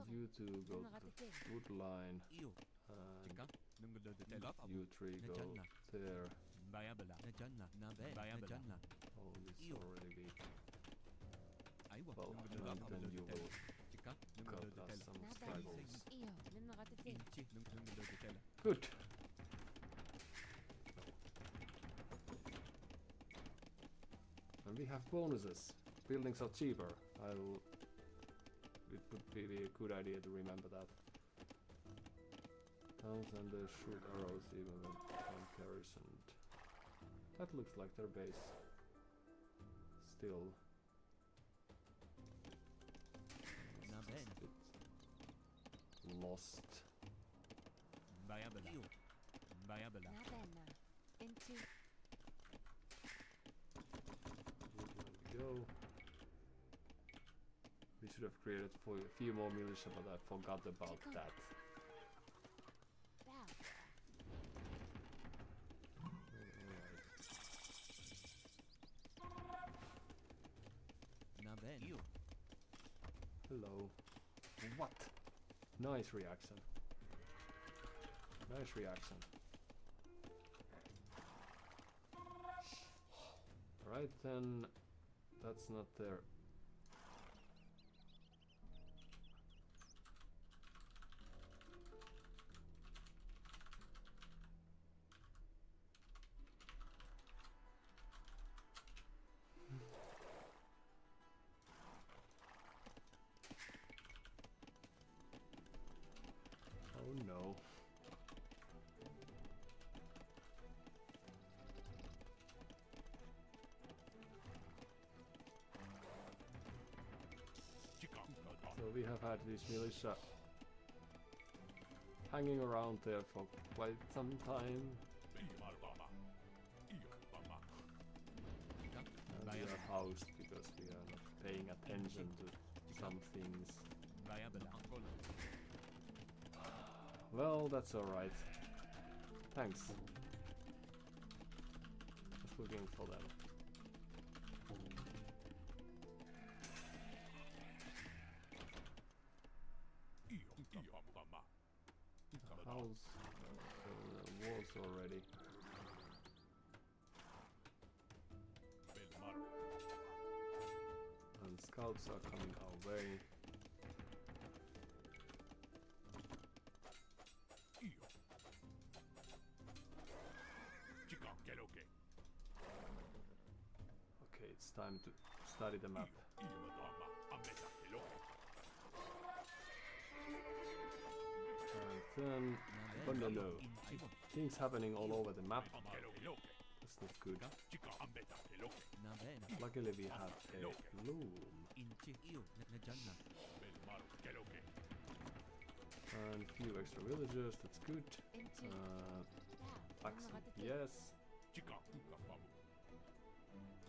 you two go to the wood line, and you 3 go there. Oh, this already weak. Well, and then you will cut us some struggles. Good. And we have bonuses. Buildings are cheaper. It would be a good idea to remember that. Towns and they shoot arrows even when one carries, and that looks like their base. Still. Lost. Where we go. We should have created for a few more militia, but I forgot about that. Hello. What? Nice reaction. Nice reaction. Right then, that's not there. So we have had this militia hanging around there for quite some time. And we are housed because we are not paying attention to some things. Well, that's alright. Thanks. Just looking for them. House walls already. And scouts are coming our way. Okay, it's time to study the map. And then, oh no, things happening all over the map. That's not good. Luckily we have a loom. And few extra villagers, that's good. Accent, yes.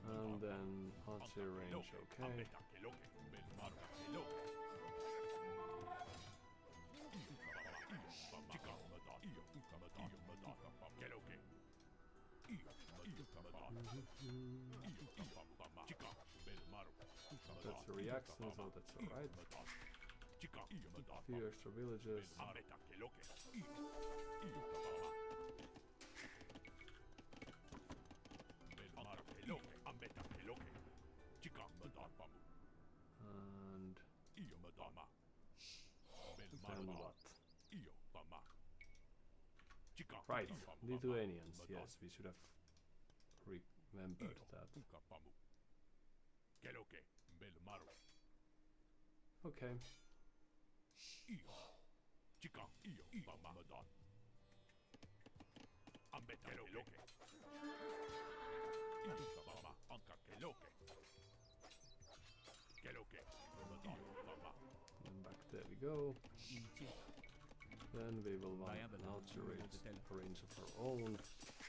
And then archer range, okay. That's a reaction, so that's alright. Few extra villagers. And then what? Right, Lithuanians, yes, we should have remembered that. Okay. And back there we go. Then we will want an archer range of our own,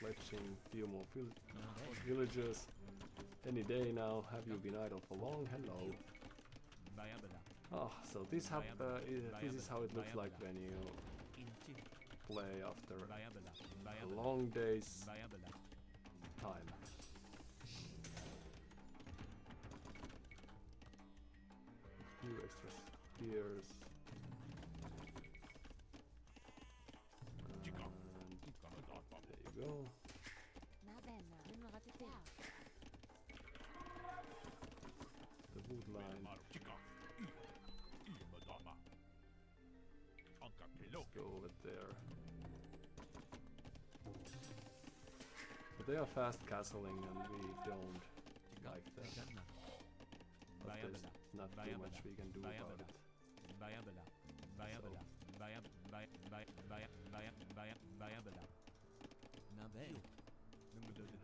fletching few more villagers. Any day now. Have you been idle for long? Hello. Oh, so this is how it looks like when you play after a long day's time. A few extra spears. There you go. The wood line. Let's go over there. But they are fast castling and we don't like them. But there's not too much we can do about it.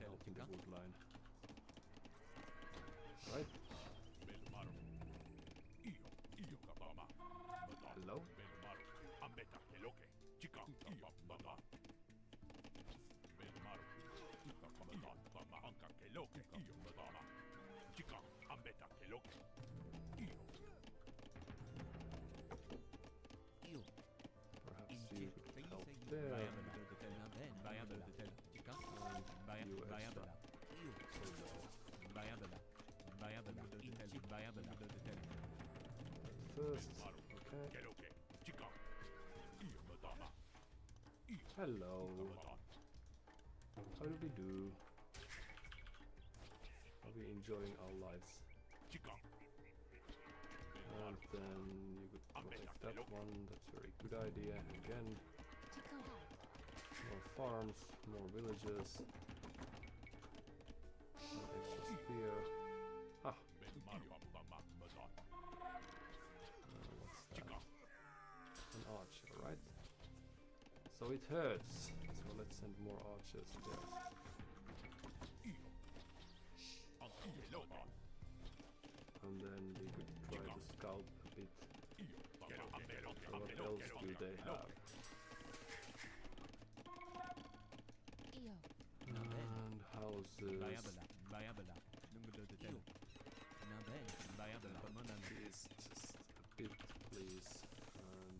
Help in the wood line. Right? Hello? Perhaps you could help there. And you extra. First, okay. Hello. How do we do? Are we enjoying our lives? And then you could protect that one, that's a very good idea. Again, more farms, more villages. More extra spear. Ah! What's that? An archer, right? So it hurts. So let's send more archers there. And then we could try to scalp a bit else do they have? EO. And houses. Please, just a bit, please. And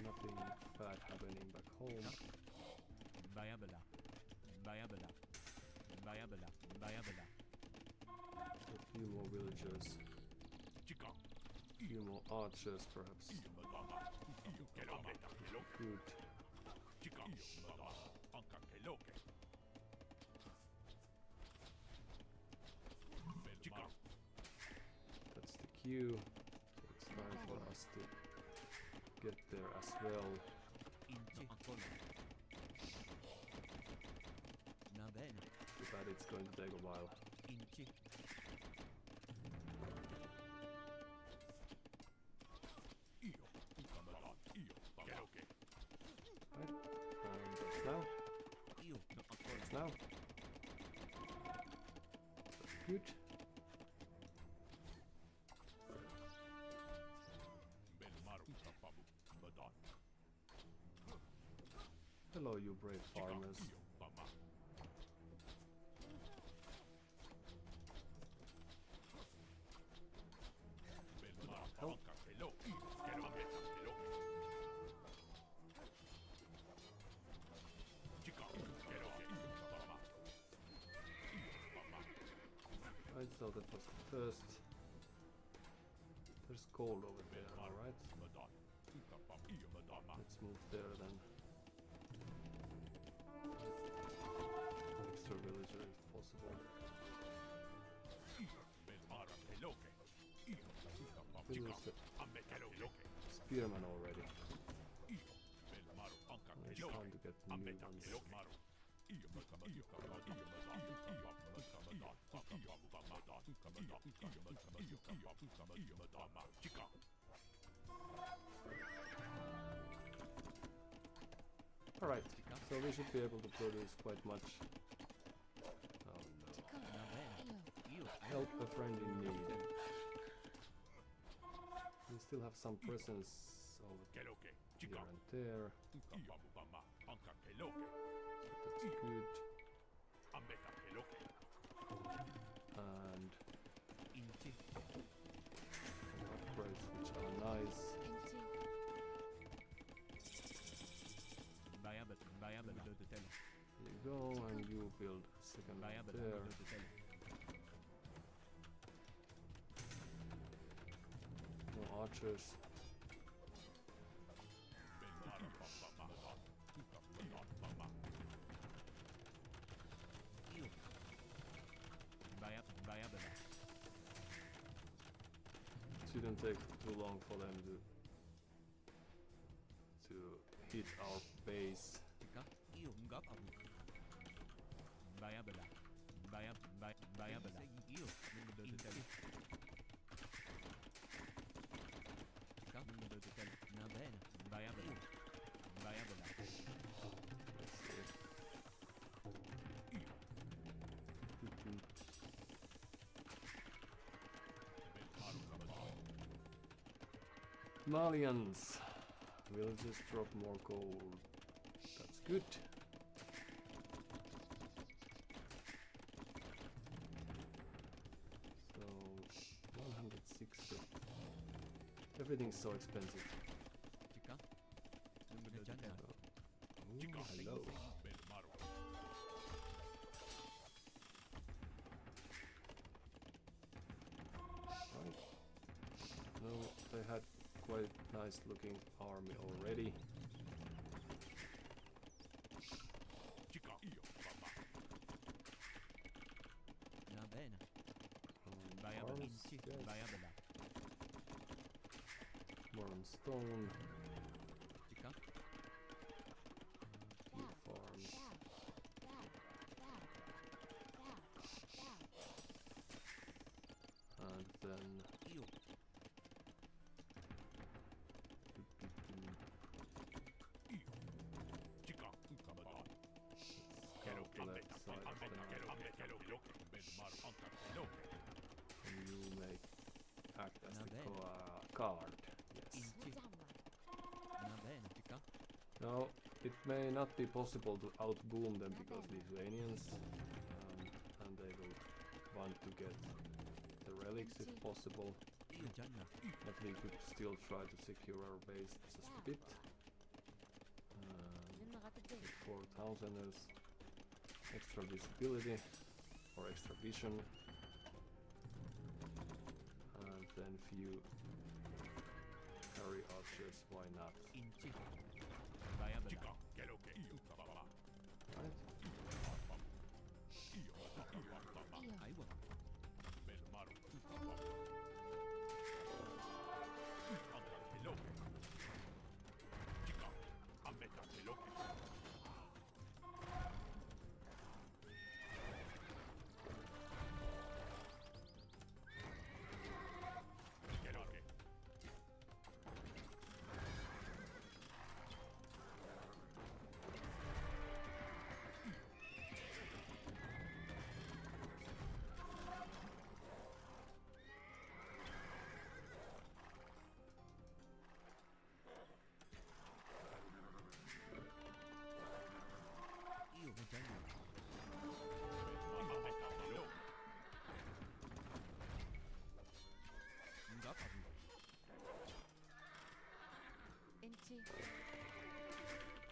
nothing bad happening back home. A few more villagers. A few more archers, perhaps. Good. That's the queue. So it's time for us to get there as well. Too bad it's going to take a while. Right. That's now. That's now. That's good. Hello, you brave farmers. Help. Right, so that was the first. There's gold over there, alright. Let's move there then. Extra villager if possible. We lose the spearman already. It's time to get new ones. Alright, so we should be able to produce quite much. Oh no. Help a friend in need. We still have some presence over here and there. So that's good. And upgrades which are nice. Here you go, and you build a second one there. No archers. It shouldn't take too long for them to hit our base. Malians will just drop more gold. That's good. So 160. Everything's so expensive. Ooh, hello. Right. No, they had quite nice looking army already. Farms, yes. More on stone. Few farms. And then go to left side of the map. And you may act as the guard. Yes. Now, it may not be possible to outboom them because Lithuanians, and they will want to get the relics if possible. But we could still try to secure our base just a bit. With 4000 is extra visibility or extra vision. And then few carry archers, why not? Right?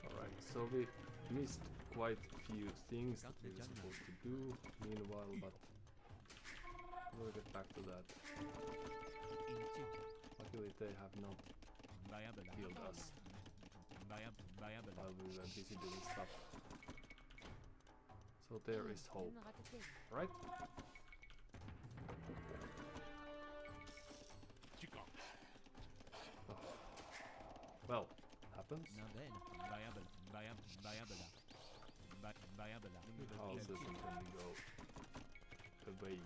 Alright, so we missed quite a few things that we were supposed to do meanwhile, but we'll get back to that. Luckily they have not killed us while we were busy doing stuff. So there is hope, right? Oh. Well, happens. Houses and then we go away.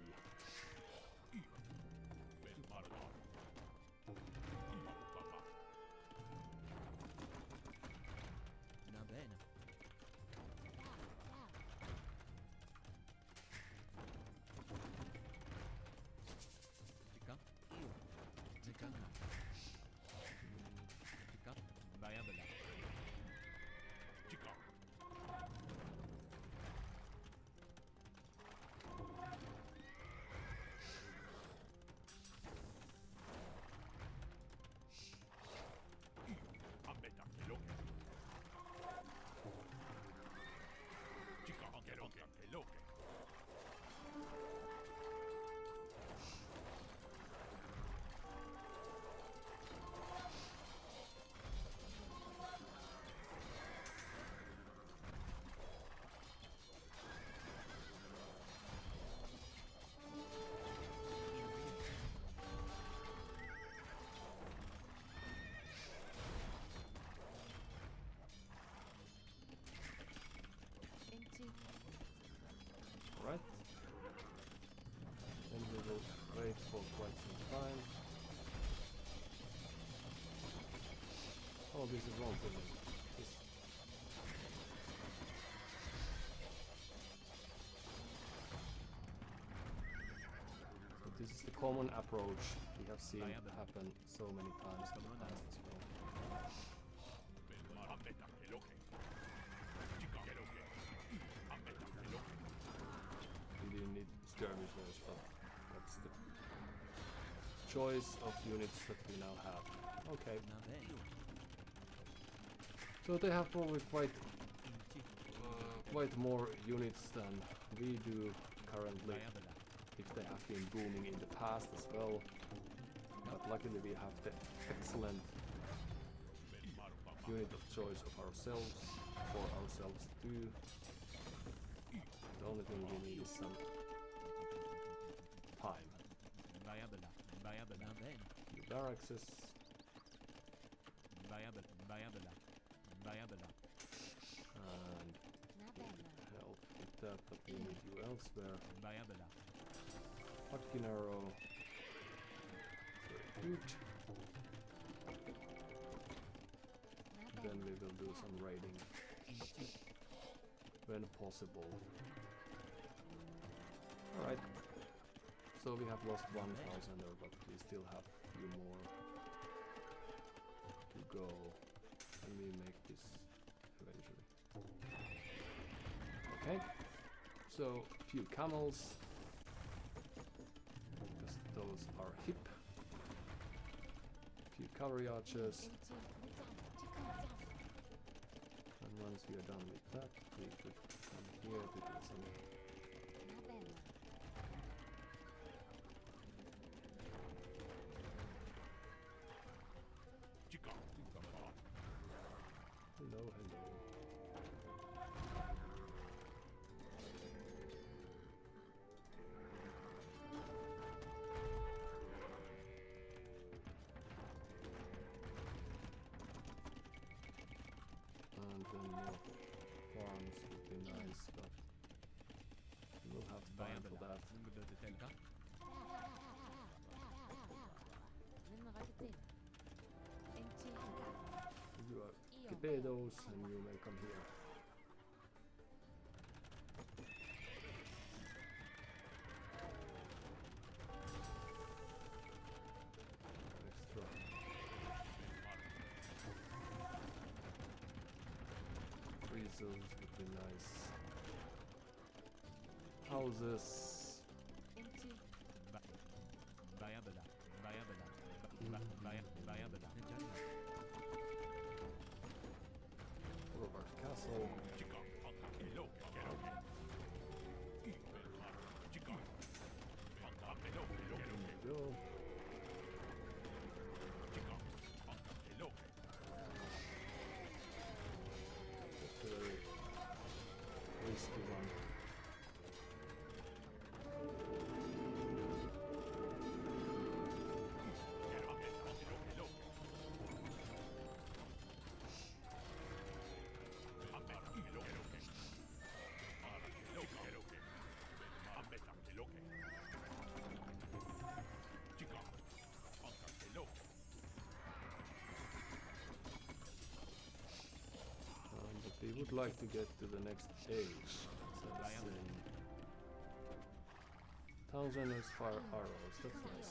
Right? Then we will wait for quite some time. Oh, this is wrong for me. So this is the common approach we have seen happen so many times in the past as well. We didn't need skirmishers, but that's the choice of units that we now have. Okay. So they have probably quite more units than we do currently, if they have been booming in the past as well. But luckily we have the excellent unit of choice of ourselves, for ourselves too. The only thing we need is some time. Few barracks. And help with that, but we need you elsewhere. Fucking arrow. Good. Then we will do some raiding when possible. Alright. So we have lost 1,000, but we still have a few more to go. And we make this eventually. Okay. So, few camels. Because those are hip. Few cavalry archers. And once we are done with that, we could come here to do some. Hello, hello. And then more farms would be nice, but we'll have time for that. You prepare those and you may come here. Extra. Resources would be nice. Houses. Robert Castle. There we go. That's a very risky one. But we would like to get to the next age. So that's 1000 is fire arrows, that's nice.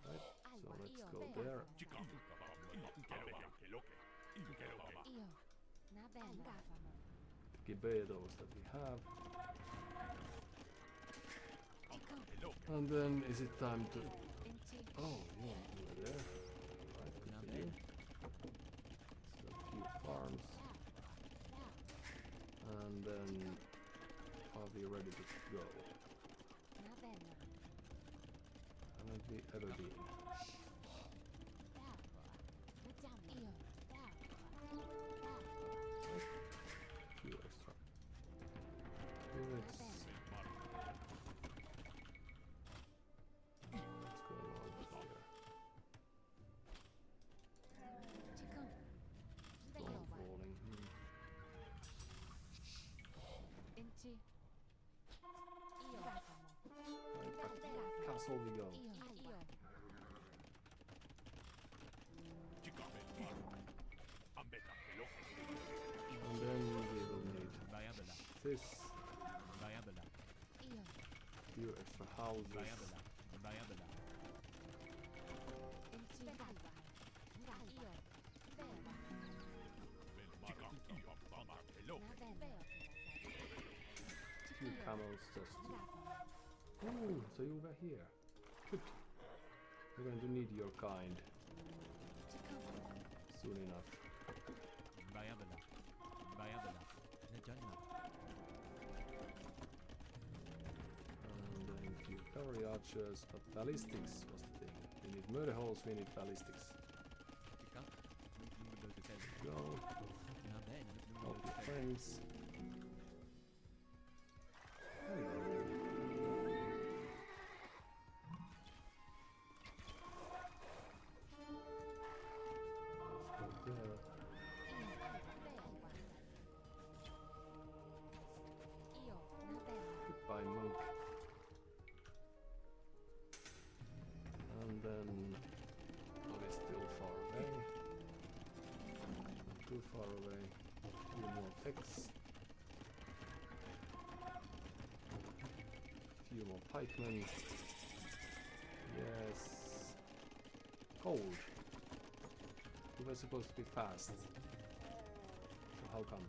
Right, so let's go there. Gibbe those that we have. And then is it time to... Oh, yeah, you were there. Right, good for you. So a few farms. And then are we ready to go? Haven't we ever been? Few extra. Let's what's going on here? Storm falling. Right, back to castle we go. And then we will need this. Few extra houses. Few camels just. Oh, so you were here. Good. We're going to need your kind soon enough. And then few cavalry archers, but ballistics was the thing. We need murder holes, we need ballistics. Go. Help your friends. Hello. Let's go there. Divine Monk. And then we're still far away. Not too far away. A few more techs. A few more pikemen. Yes. Cold. We were supposed to be fast. So how come?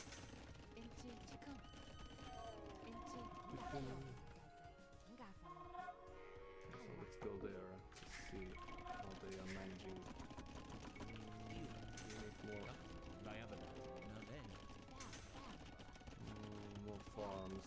So let's go there to see how they are managing. We need more farms.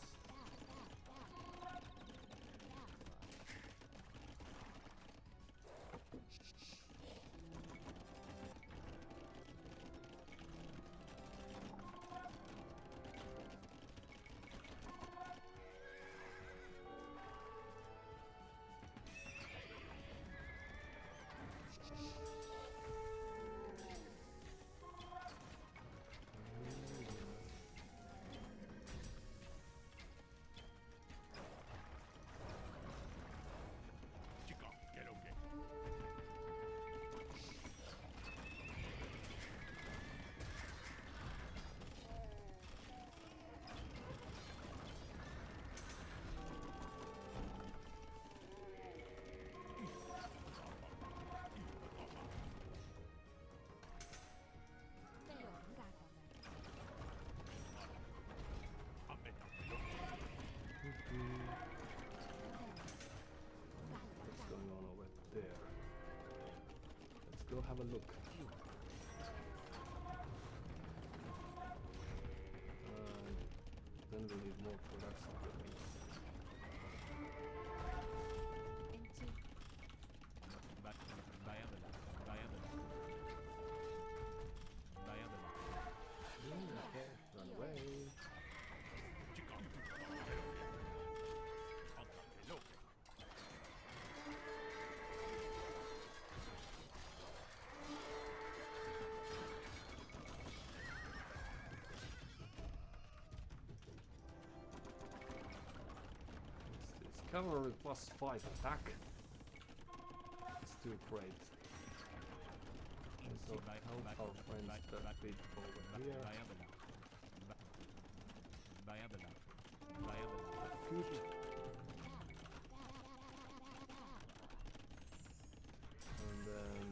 What's going on over there? Let's go have a look. Then we need more production buildings. Okay, run away. Cavalry plus 5 attack. It's too great. So help our friends that bit over here. Good. And then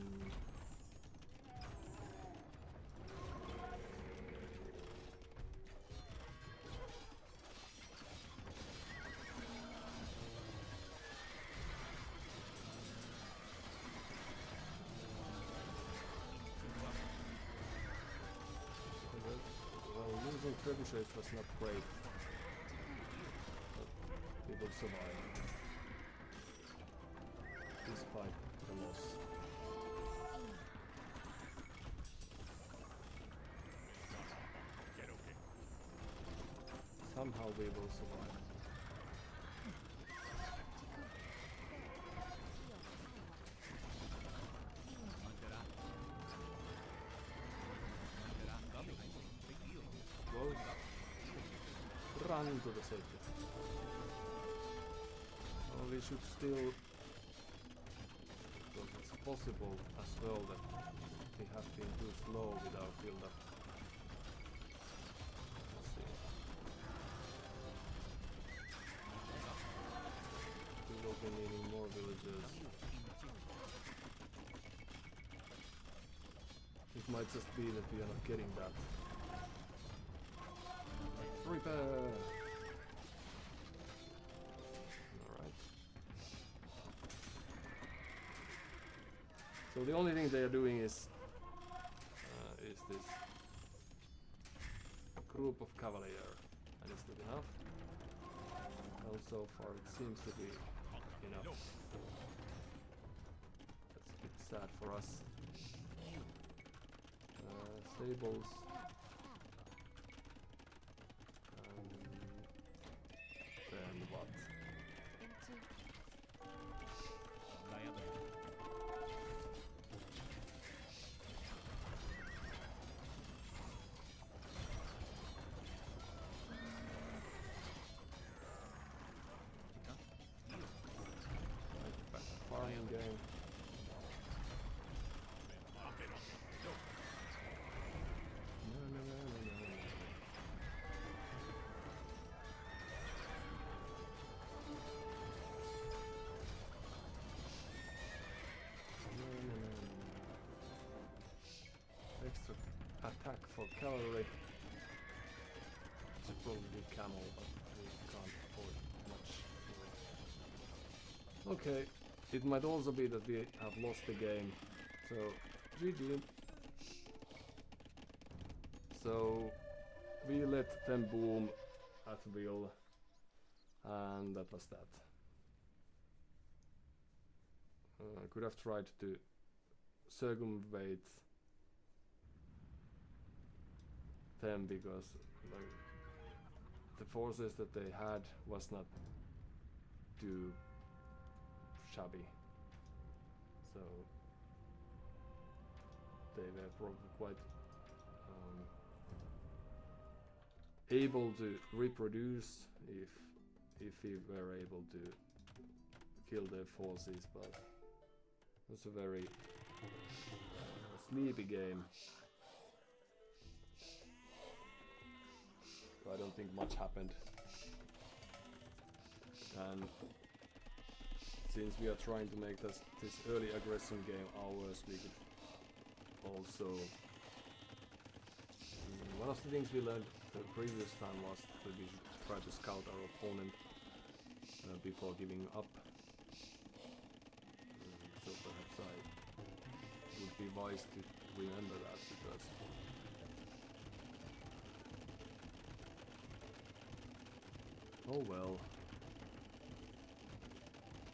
well, losing trebuchets was not great, but we will survive despite the loss. Somehow we will survive. Run into the safety. Well, we should still, because it's possible as well that we have been too slow with our build up. Let's see. We will be needing more villagers. It might just be that we are not getting that. Repair! Alright. So the only thing they are doing is this group of cavalier. And is that enough? Well, so far it seems to be enough. That's a bit sad for us. Stables. Then what? probably camel, but we can't afford much. Okay, it might also be that we have lost the game, so GG. So we let them boom at will, and that was that. I could have tried to circumvent them because like the forces that they had was not too shabby, so they were probably quite able to reproduce if we were able to kill their forces, but it's a very sleepy game. I don't think much happened, and since we are trying to make this early aggression game ours, we could also one of the things we learned the previous time was that we should try to scout our opponent before giving up. So perhaps I would be wise to remember that, because oh well,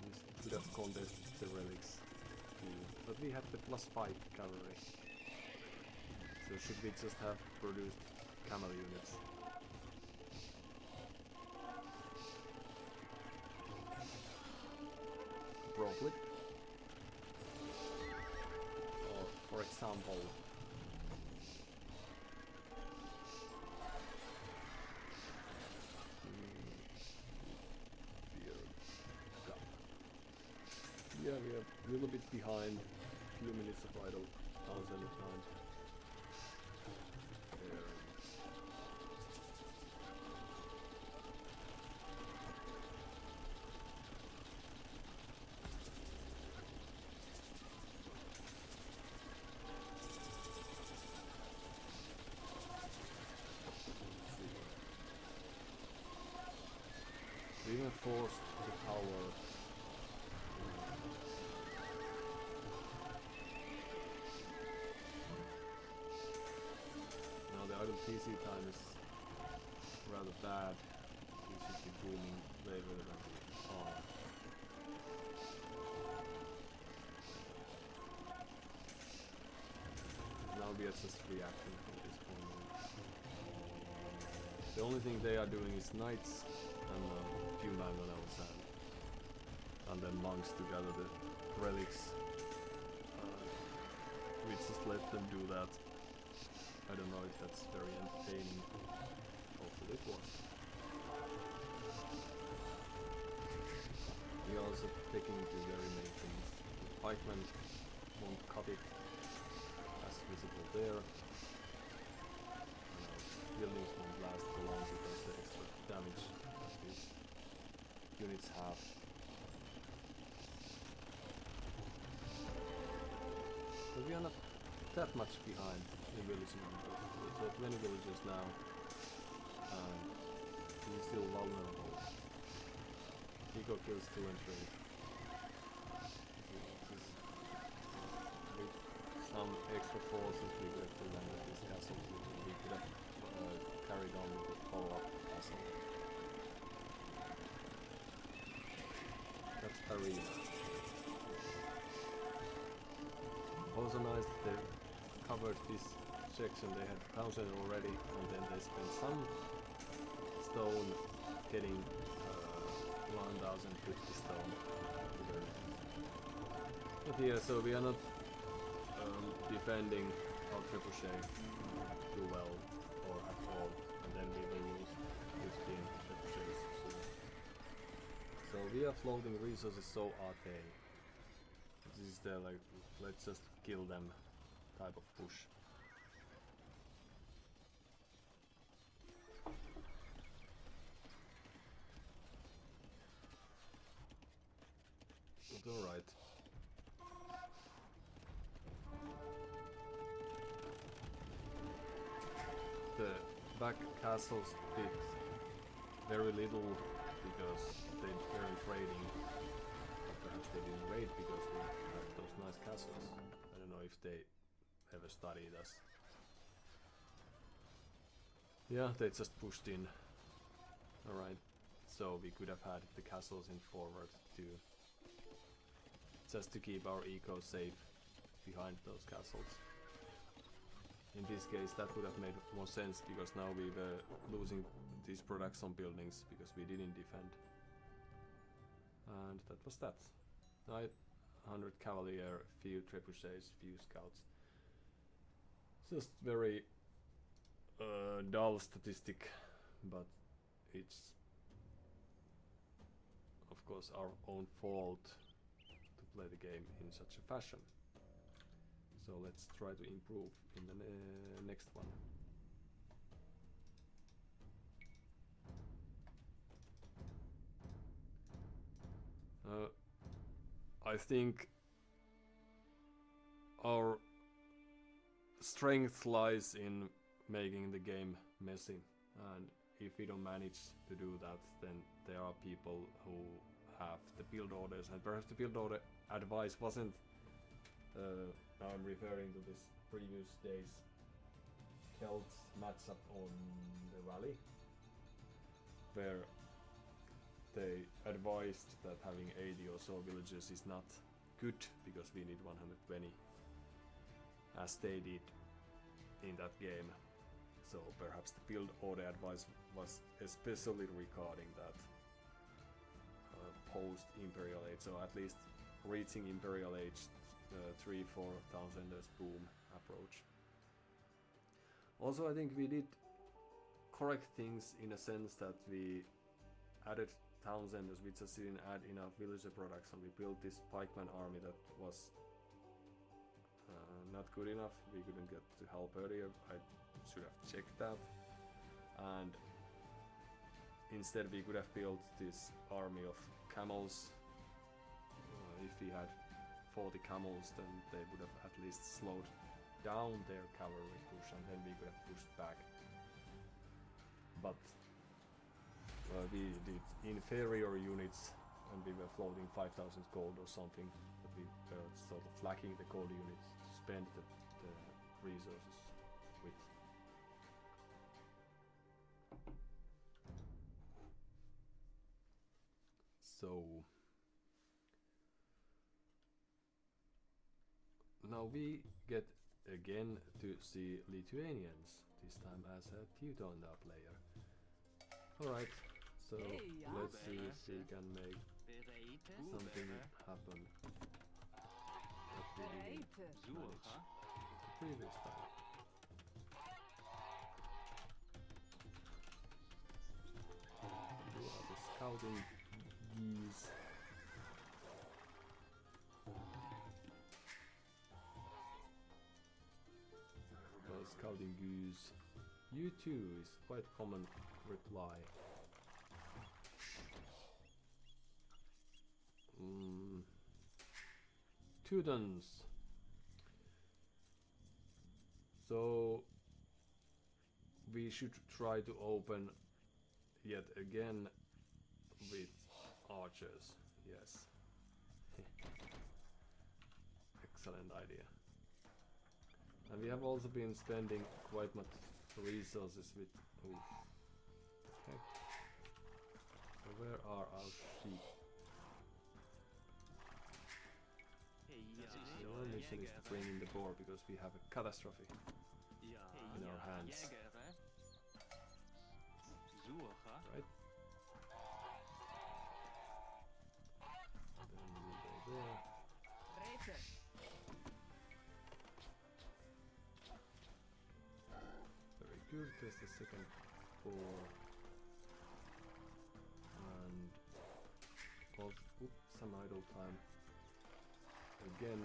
we could have contested the relics too, but we had the +5 cavalry. So should we just have produced camel units? Probably. Or for example, yeah, we are a little bit behind. Few minutes of idle 1009. We even forced the power. Now the idle PC time is rather bad. We should be booming way better than we are. Now we are just reacting from this point on. The only thing they are doing is knights and a few mangonels and then monks to gather the relics. We just let them do that. I don't know if that's very entertaining. Hopefully it was. We are also taking the very main things. The pikemen won't cut it as visible there. Buildings won't last for long because the extra damage that these units have. But we are not that much behind in village numbers. We've got many villages now, and we're still vulnerable. Eco kills 2 and 3. With some extra forces we could have prevented this castle. We could have carried on with the follow-up castle. That's arena. Also nice that they covered this section. They had 1000 already, and then they spent some stone getting 1050 stone. But here, so we are not defending our trebuchet too well or at all, and then we will lose 15 trebuchets soon. So we are floating resources, so are they. This is the like, let's just kill them type of push. But alright. The back castles did very little because they weren't raiding. Perhaps they didn't raid because we had those nice castles. I don't know if they ever studied us. Yeah, they just pushed in. Alright, so we could have had the castles in forward too. Just to keep our eco safe behind those castles. In this case that would have made more sense because now we were losing these production buildings because we didn't defend. And that was that. 900 cavalier, few trebuchets, few scouts. Just very dull statistic, but it's of course our own fault to play the game in such a fashion. So let's try to improve in the next one. I think our strength lies in making the game messy, and if we don't manage to do that, then there are people who have the build orders, and perhaps the build order advice wasn't now I'm referring to this previous days Celts matchup on the valley, where they advised that having 80 or so villages is not good because we need 120 as they did in that game. So perhaps the build order advice was especially regarding that post Imperial Age, so at least reaching Imperial Age 3,000-4,000 boom approach. Also I think we did correct things in a sense that we added Townsenders, we just didn't add enough villager production. We built this pikeman army that was not good enough. We couldn't get to help earlier. I should have checked that. And instead we could have built this army of camels. If we had 40 camels, then they would have at least slowed down their cavalry push, and then we could have pushed back. But we did inferior units, and we were floating 5,000 gold or something. But we were sort of lacking the gold units to spend the resources with. So now we get again to see Lithuanians, this time as a Teutonia player. Alright, so let's see if we can make something happen that we didn't manage the previous time. Do all the scouting geese. Scouting goose. U2 is quite common reply. Teutons. So we should try to open yet again with archers. Yes. Excellent idea. And we have also been spending quite much resources with... Oof. Okay. So where are our sheep? Our mission is to bring in the boar because we have a catastrophe in our hands. Right? Then we go there. Very good, there's the second boar. And also, oops, some idle time. Again.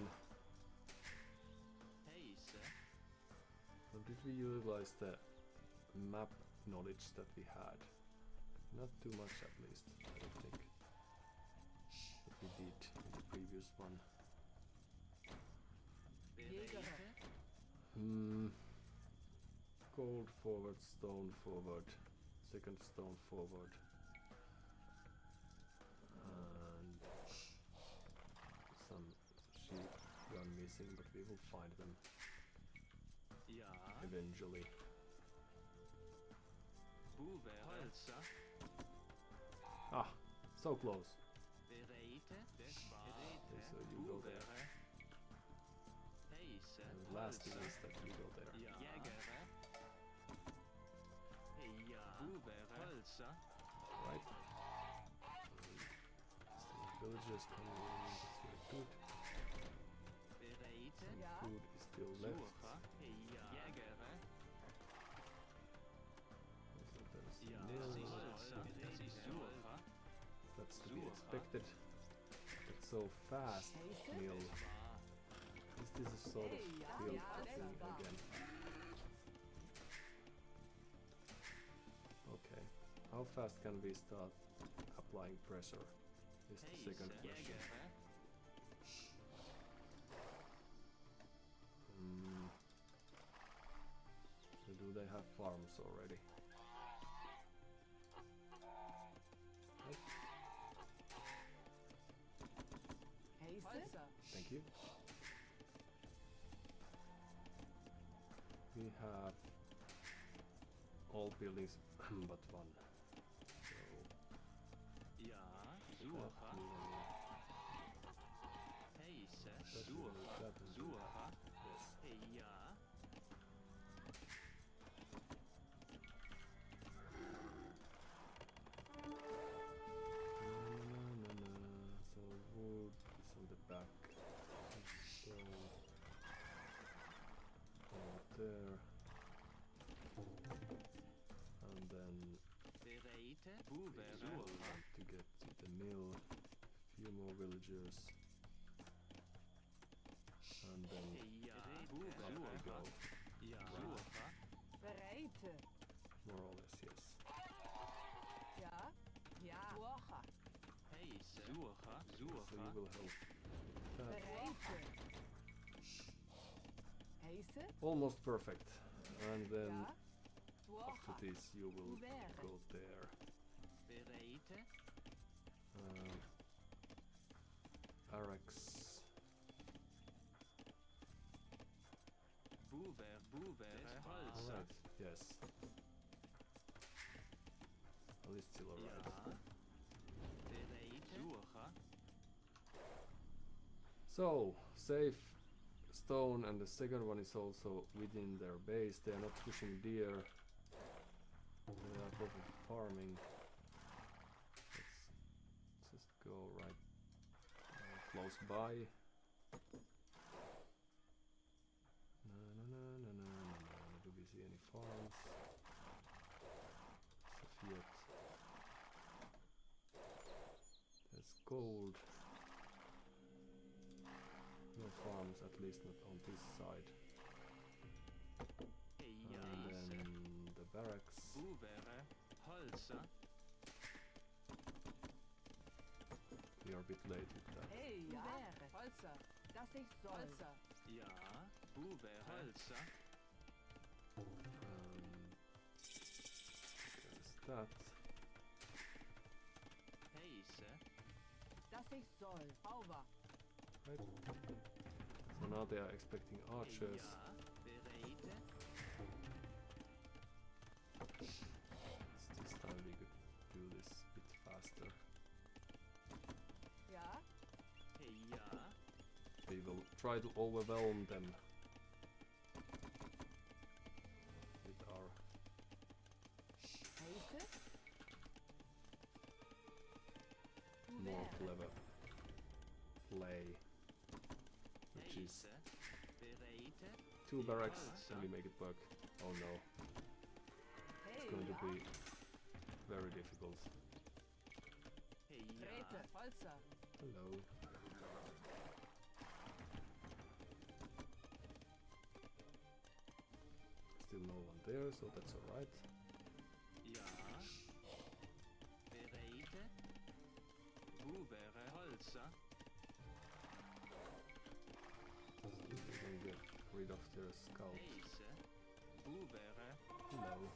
So did we utilize the map knowledge that we had? Not too much at least, I don't think. That we did in the previous one. Gold forward, stone forward, second stone forward. missing, but we will find them Ja. eventually. Bube Holzer. Ah, so close. Bereite. Okay, so you go there. Heise. And the last thing is that you go there. Ja. Jägere. Ja. Bube Holzer. Right. Still villagers coming in, that's very good. Bereite. Some Ja. food is still left. Suche. Ja. Jägere. So there's Ja. nil, Holzer. Sie Suche. that's to be expected. It's so fast, Neil. Is this a sort of Hey, ja, field ja, thing let's go. again? Okay. How fast can we start applying pressure? Is the second Heise. question. Jägere. Hmm. So do they have farms already? Right, Holzer. thank you. We have all buildings but one. So Ja. that Suche. will Heise. that will Suche. that will do that. Suche. Yes. Ja. So wood is on the back. And stone. All there. And then Bereite. we Bube will Suche. want to get to the mill. Few more villagers. And then Ja. up Bube we go. Suche. Ja. Right. Suche. Bereite. More or less, yes. Ja. Ja. Woche. Heise. Suche. So you Suche. will help that. Bereite. Heise. Almost perfect. And then Ja. after Woche. this you will Ouvert. go there. Bereite. Barracks. Bube. Holzer. Alright, yes. Well, it's still Ja. alright. Bereite. Suche. So, safe stone, and the second one is also within their base. They are not pushing deer. They are probably farming. Let's just go right close by. Do we see any farms? Yet. There's gold. No farms, at least not on this side. Ja. And then the barracks. Bube. Holzer. We are a bit late with that. Hey, ja. Holzer. Das ich soll. Holzer. Ja. Bube. Holzer. There's that. Heise. Das ich soll. Over. Right. So now they are expecting archers. Ja. Bereite. This time we could do this a bit faster. Ja. Ja. We will try to overwhelm them with our Heise. more Ouvert. clever play, which is Heise. Bereite. two barracks and we make it work. Oh no, Hey, it's going to ja. be very difficult. Ja. Bereite. Holzer. Hello. Still no one there, so that's alright. Ja. Bereite. Bube. Holzer. We can get rid of their scout. Heise. Bube. Hello.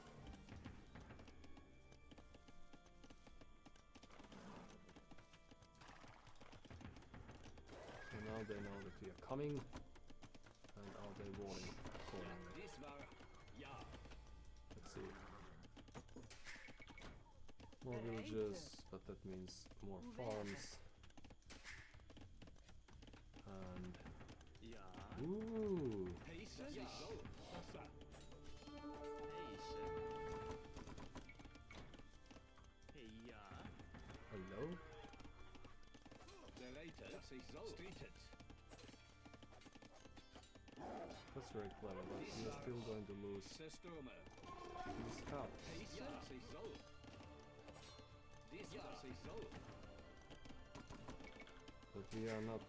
So now they know that we are coming. they warning accordingly. Dies war. Ja. Let's see. More villages, but that means more farms. And Ja. ooh, Heiße. Ja. Sasa. Heise. Hey, ja. hello. Der Leiter. Das ist so. Streetet. That's very clever, but we are still going to lose Zersturmer. the scouts. Heiße. Das ist so. Dies war. Das ist so. But we are not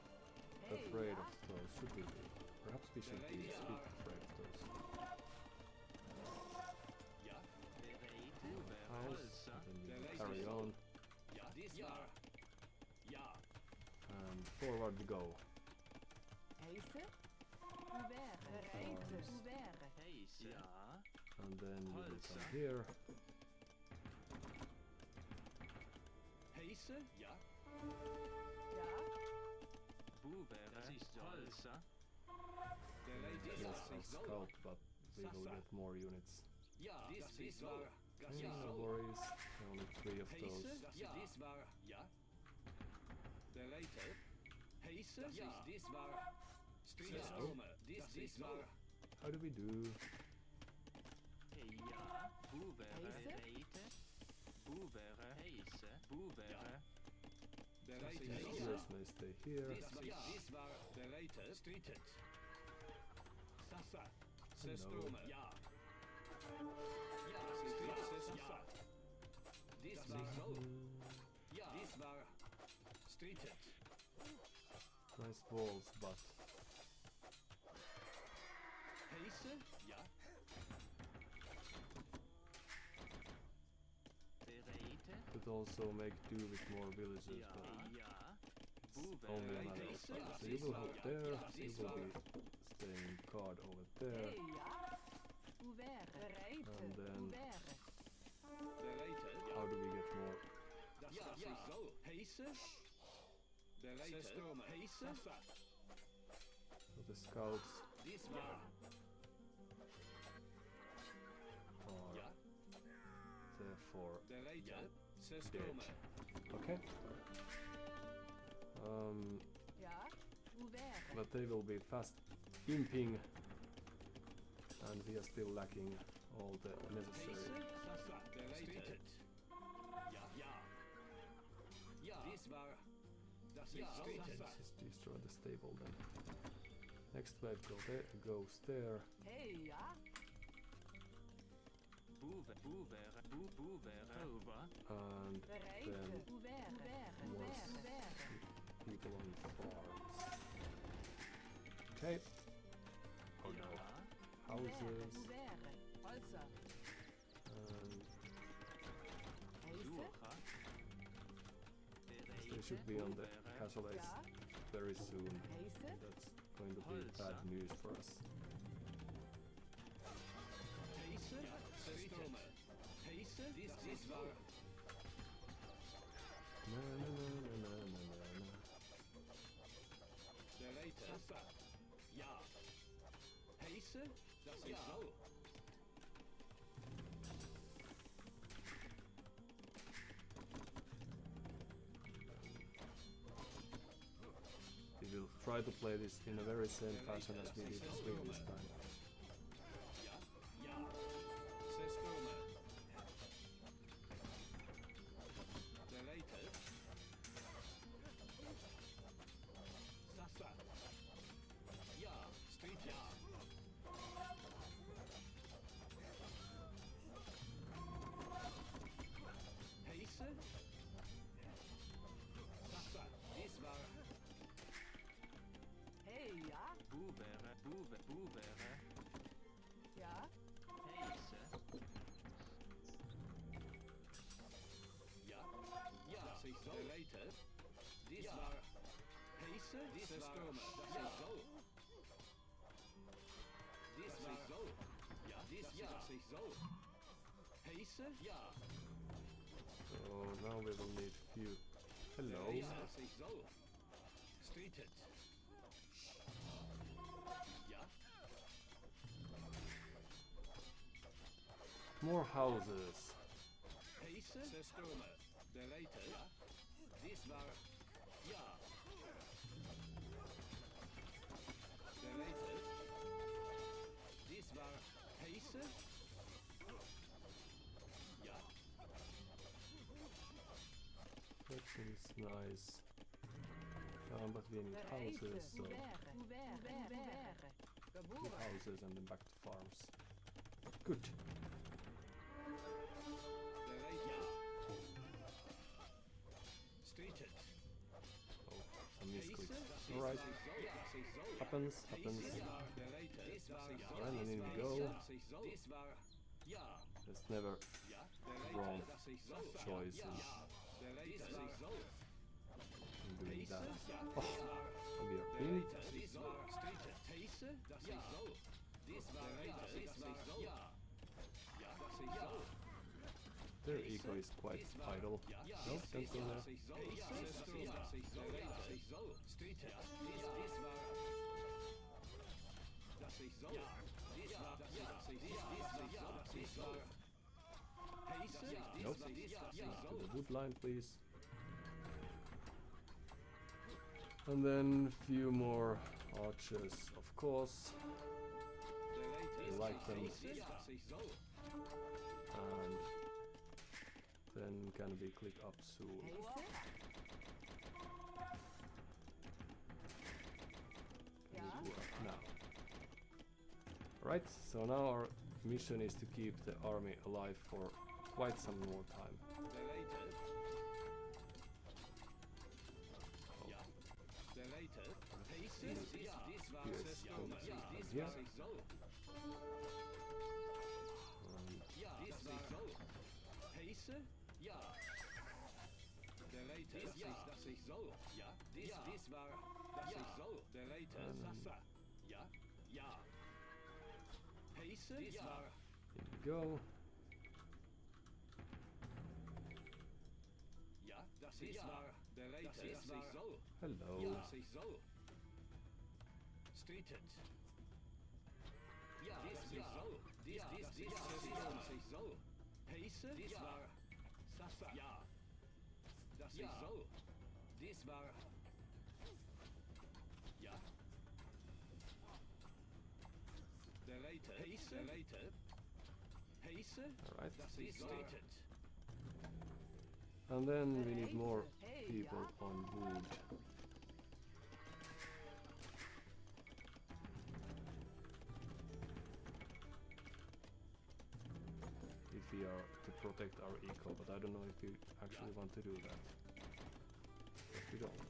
afraid of those, should we be? Perhaps we should be a bit afraid of those. Ja. Nice. And then we carry on Ja. Dies war. Ja. and forward we go. Heiße? Ouvert. Bereite. Ouvert. Heise. Ja. And then we will come here. Heiße. Ja. Ja. Buvere. Das ist Holsa. Der Leiter. Yes, Das I'll ist so. scout, but we will get more units. Ja. Dies war. Das Okay, ist no so. worries. Only 3 of Heiße. those. Ja. Dies war. Ja. Der Leiter. Heiße. Ja. Dies war. Zersturmer. Dies war. How do we do? Hey, ja. Buvere. Heise. Reite. Buvere. Heise. Buvere. Der These Leiter. healers may stay here. Dies war. Der Leiter. Streetet. Sasa. Zersturmer. Ja. Ja. Ja. Dies war so. Ja. Dies war. Streetet. Nice walls, but Heiße. Ja. Bereite. could also make do with more villages, Ja. but Ja. it's only a matter of time. So you will help there, you will be staying guard over there, Hey, ja. Ouvert. Bereite. and then Ouvert. Der Leiter. how do we get more? Das ist so. Heiße. Der Leiter. Zersturmer. Heiße. So the scouts Dies war. are Ja. therefore Der Leiter. Zersturmer. okay. Ja. Ouvert. But they will be fast imping, and we are still lacking all the necessary. Sasa. Der Leiter. Ja. Ja. Ja. Dies war. Das ist so. Let's just destroy the stable then. Next wave goes there. Hey, ja. Buvere. Buvere. Over. And Bereite. then Ouvert. Ouvert. was Ouvert. people on farms. Okay. Oh no. Ja. Houses Ouvert. Holzer. and Heiße. Ducha. they should be on the Buvere. castle edge Ja. very soon. Heiße. That's going to be bad news for us. Heiße. Zersturmer. Heiße. Dies war. Na, na, na, na, na, na, na, na. Der Leiter. Sasa. Ja. Heiße. Das ist so. We will try to play this in a very same fashion as we did the previous time. Ja. Ja. Zersturmer. Der Leiter. Sasa. Ja. Street. Ja. Heiße. Sasa. Dies war. Hey, ja. Buvere. Buvere. Ja. Heise. Ja. Ja. Das ist so. Der Leiter. Dies war. Heiße. Dies war. Ja. So. Dies war. So. Ja. Dies ja. Das ist so. Heiße. Ja. So now we will need few. Hello. Das ist so. Streetet. Ja. more houses. Heiße Stürme. Der Leiter. Ja. Dies war. Ja. Der Leiter. Dies war. Heiße. Ja. That seems nice. But we need houses, so two houses and then back to farms. Good. Der Leiter. Streeted. Oh, some misclicks. Heiße. Das ist Alright, so. Das ist so. happens, happens. Dies war der Leiter. Dies war. Alright, and in we go. Das ist so. Dies war. Ja. There's never Ja. Der Leiter. wrong Das ist so. choices Der Leiter. Das ist so. in doing that. Ja. Oh, and we are in. Dies war Streeted. Heiße. Das ist so. Dies war der Leiter. Das ist so. Ja. Ja. Das ist so. Their eco is quite idle. No, don't go there. Nope. To the wood line, please. And then few more archers, of course. We like them. And then can we click up soon? Can we go up now? Right, so now our mission is to keep the army alive for quite some more time. Here's going to here. Here we go. Hello. Streeted. Ja, das ist so. Dies ist so. Heiße? Dies war. Sasa. Ja. Das ist so. Dies war. Ja. Der Leiter. Heiße? Der Leiter. Heiße? Alright. Das ist streeted. And then we need more people on wood. If we are to protect our eco, but I don't know if we actually want to do that. But we don't.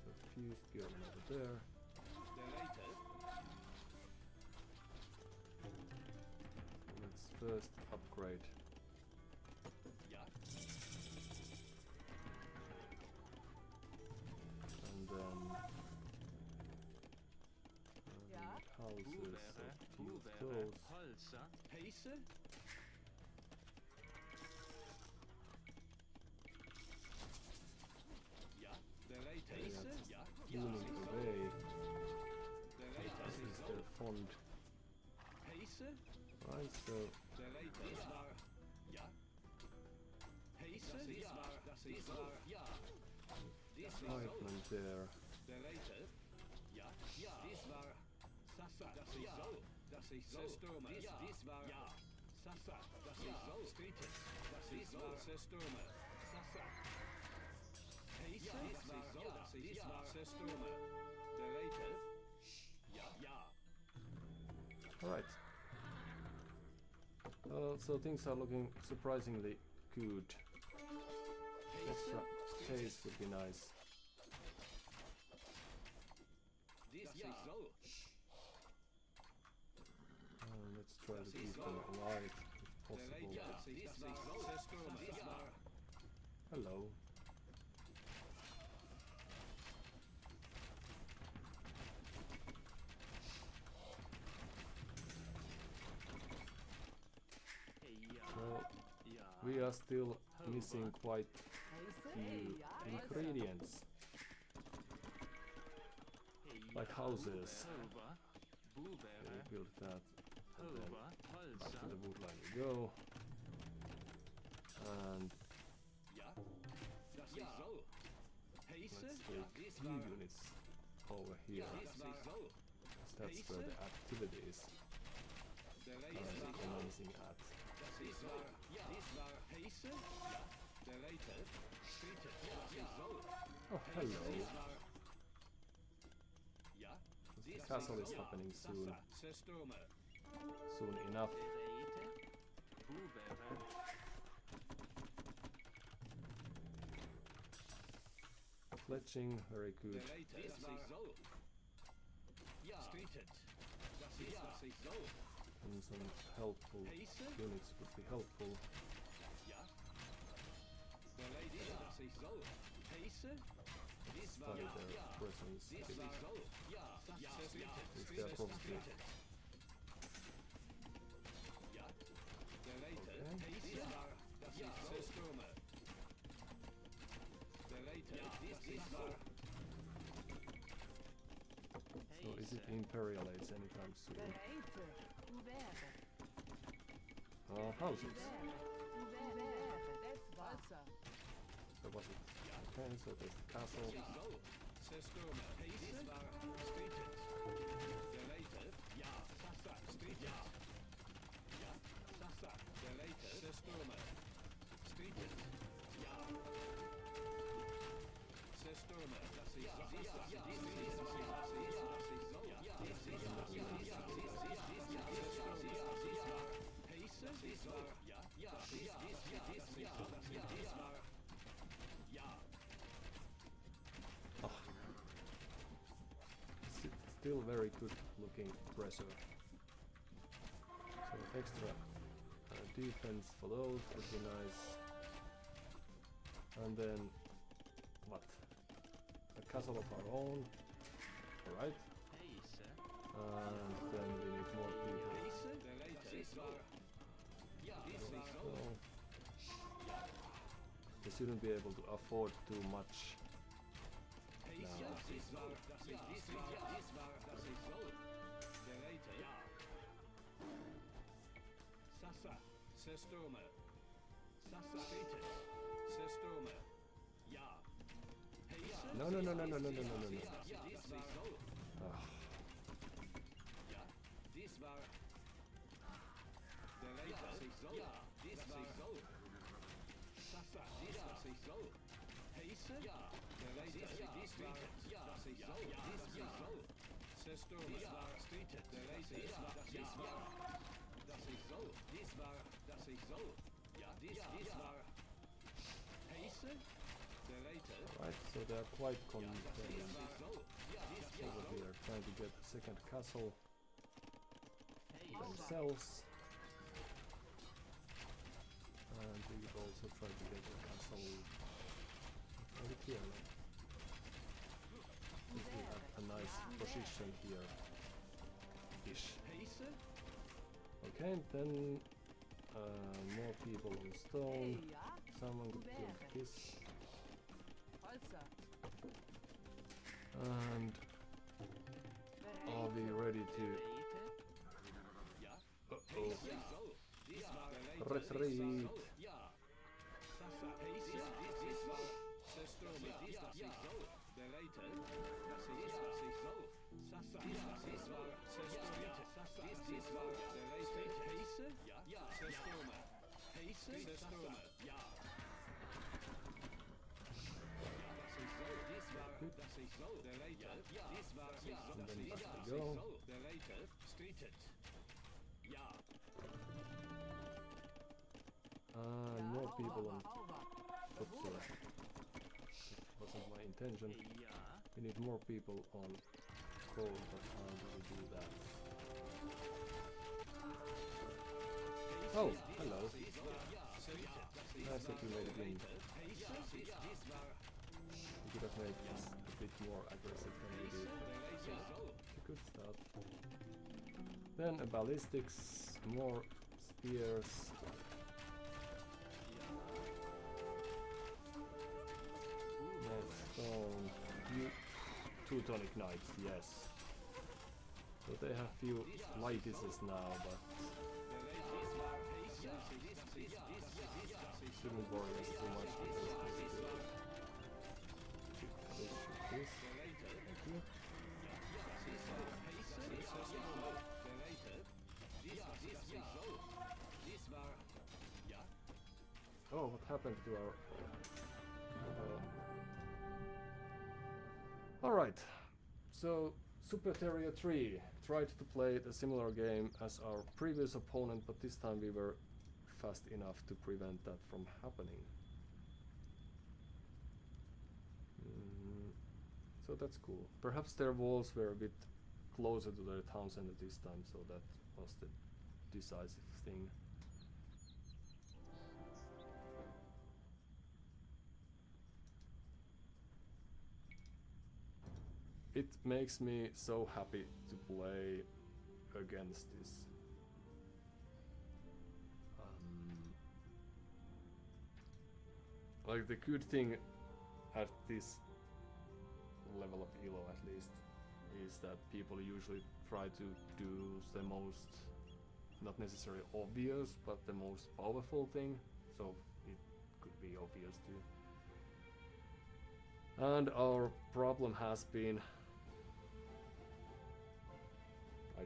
So fuse going over there. Der Leiter. Let's first upgrade. Ja. And then houses, so fuse those. Heiße? Ja. Der Leiter. Heiße? Ja. Tuning away. Der Leiter. This is their fond. Heiße? Right, so Der Leiter. Dies war. Ja. Heiße? Dies war. Das ist war. Ja. Dies ist so. excitement there. Der Leiter. Ja. Ja. Dies war. Sasa. Das ist so. Das ist so. Stürmer. Dies war. Ja. Sasa. Das ist so. Streeted. Das ist so. Stürmer. Sasa. Heiße? Dies war. So. Das ist war. Stürmer. Der Leiter. Ja. Ja. Alright. So things are looking surprisingly good. Extra pace would be nice. Dies ist so. Let's try to keep them alive if possible. Dies war. Stürmer. Dies war. Hello. So we are still missing quite few ingredients, like houses. Okay, build that. Back to the wood line we go. And let's take 2 units over here. That's where the activity is commencing at. Oh, hello. The castle is happening soon. Soon enough. Fletching, very good. And some helpful units would be helpful. Study their presence. If they are probably... So is it Imperial Age anytime soon? Houses. So was it? Okay, so there's the castle. Oh. Still very good looking pressure. So extra defense for those would be nice. And then what? A castle of our own. Alright. And then we need more people. So we shouldn't be able to afford too much. No. No. Right, so they are quite contained over here, trying to get the second castle themselves. And we will also try to get the castle over here. We have a nice position here. Ish. Okay, then more people on stone. Someone could build this. And are we ready to... Uh-oh. Retreat! And then back we go. More people on... Oops, sorry. That wasn't my intention. We need more people on coal, but how do we do that? Oh, hello. Nice that you made it in. We could have made this a bit more aggressive than we did. Good stuff. Then a ballistics, more spears. Stone. Teutonic Knights, yes. So they have few lightises now, but shouldn't worry us too much because they still this. Oh, what happened to our... Alright, so Super Terrier 3 tried to play a similar game as our previous opponent, but this time we were fast enough to prevent that from happening. So that's cool. Perhaps their walls were a bit closer to their town center this time, so that was the decisive thing. It makes me so happy to play against this. Like the good thing at this level of ELO at least is that people usually try to do the most, not necessarily obvious, but the most powerful thing, so it could be obvious too. And our problem has been, I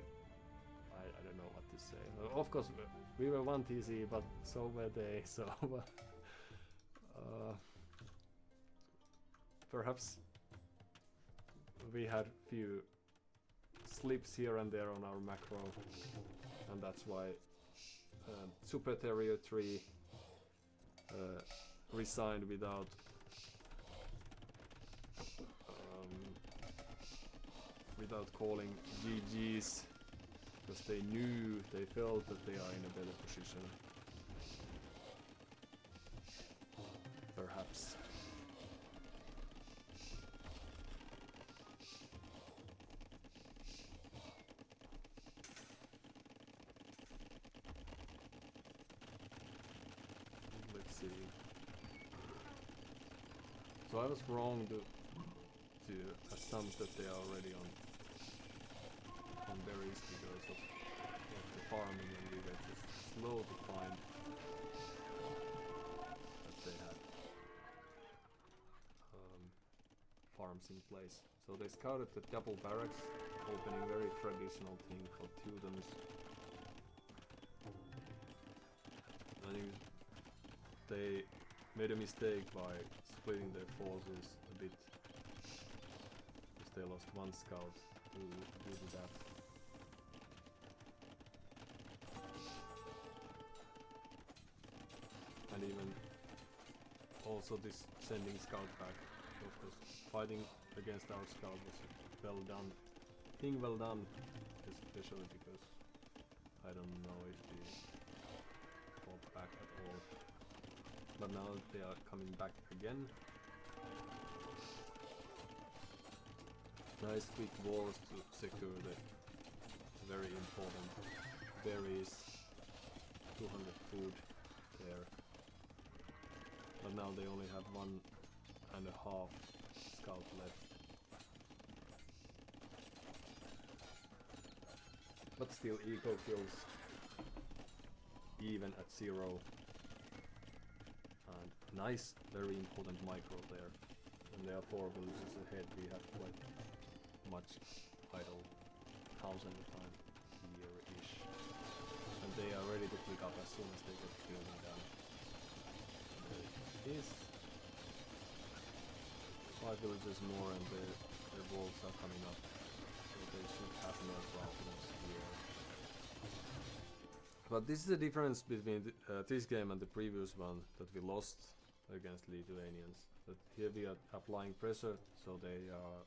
don't know what to say. Of course we were 1 TC, but so were they, so perhaps we had few slips here and there on our macro, and that's why Super Terrier 3 resigned without calling GG's, because they felt that they are in a better position. Perhaps. Let's see. So I was wrong to assume that they are already on berries because of the farming, and we were just slow to find that they had farms in place. So they scouted the double barracks, opening very traditional thing for Teutons. I think they made a mistake by splitting their forces a bit, because they lost 1 scout due to that. And even also this sending scout back, of course, fighting against our scout was well done. Well done, especially because I don't know if they fought back at all. But now they are coming back again. Nice quick walls to secure the very important berries, 200 food there. But now they only have 1.5 scout left. But still eco kills even at 0. And nice, very important micro there. And there are 4 villages ahead, we have quite much idle 1,000 a time here-ish. And they are ready to pick up as soon as they get building down. There is 5 villages more and their walls are coming up. So they should have no problems here. But this is the difference between this game and the previous one that we lost against Lithuanians. That here we are applying pressure, so they are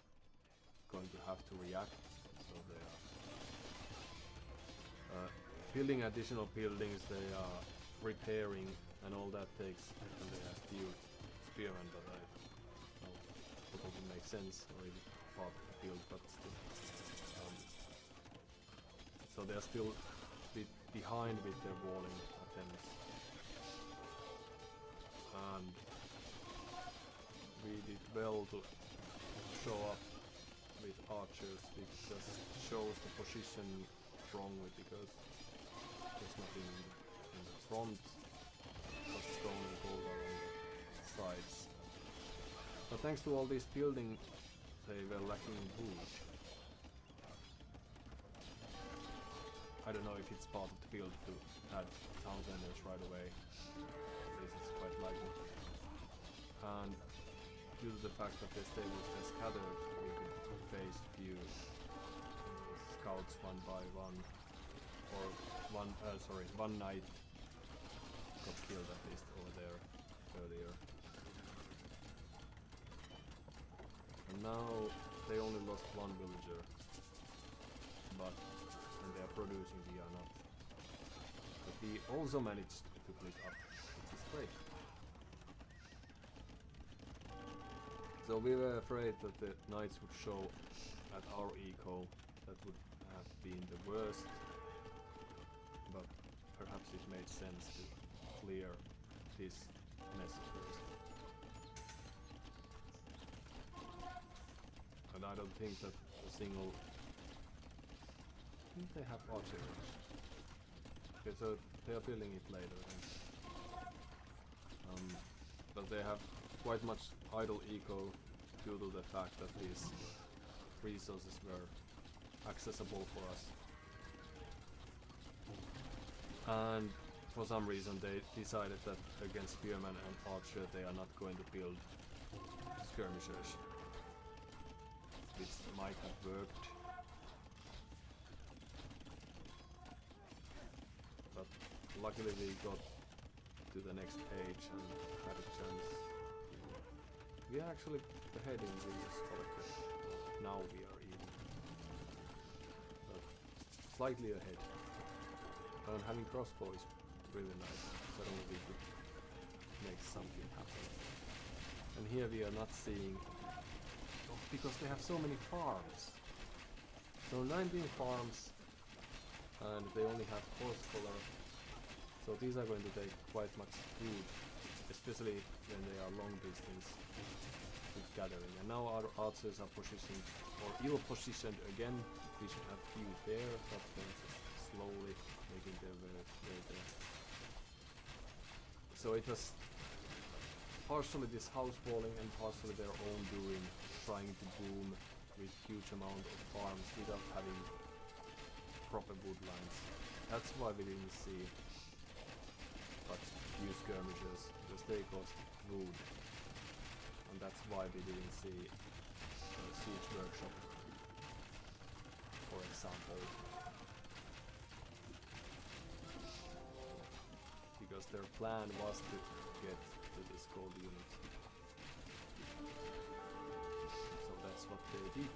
going to have to react. So they are building additional buildings, they are repairing, and all that takes, and they have steel spearmen, but I don't know, it doesn't make sense, or is it hard to build, but still. So they are still a bit behind with their walling attempts. And we did well to show up with archers, which just shows the position wrongly because there's nothing in the front, but stone and gold are on the sides. But thanks to all this building, they were lacking wood. I don't know if it's part of the build to add town centers right away. At least it's quite likely. And due to the fact that the stables were scattered, we could face few scouts one by one, or one knight got killed at least over there earlier. And now they only lost one villager, but when they are producing we are not. But we also managed to split up, which is great. So we were afraid that the knights would show at our eco. That would have been the worst, but perhaps it made sense to clear this mess first. And I don't think that a single... I think they have archers. Okay, so they are building it later then. But they have quite much idle eco due to the fact that these resources were accessible for us. And for some reason they decided that against spearman and archer they are not going to build skirmishers, which might have worked. But luckily we got to the next page and had a chance. We are actually ahead in this collector. Now we are even. But slightly ahead. And having crossbow is really nice. Suddenly we could make something happen. And here we are not seeing... because they have so many farms. So 19 farms and they only have horse color. So these are going to take quite much food, especially when they are long distance with gathering. And now our archers are positioned, or ill positioned again. We should have few there, but then just slowly making their way there. So it was partially this house falling and partially their own doing, trying to boom with huge amount of farms without having proper woodlines. That's why we didn't see but few skirmishers, because they cost wood, and that's why we didn't see a siege workshop, for example, because their plan was to get to this gold unit. So that's what they did.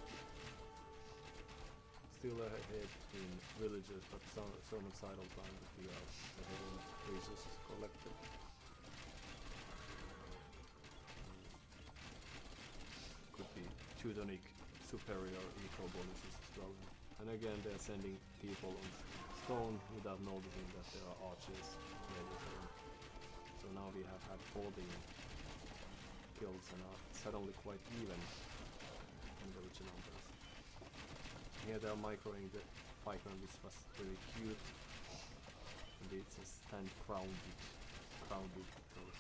Still ahead in villages, but so much idle time that we are ahead in resources collected. Could be Teutonic superior eco bonuses as well. And again they are sending people on stone without noticing that there are archers ready for them. So now we have had 14 kills and are suddenly quite even in villager numbers. Here they are microing the pikeman, which was really cute. And it says stand crowded those.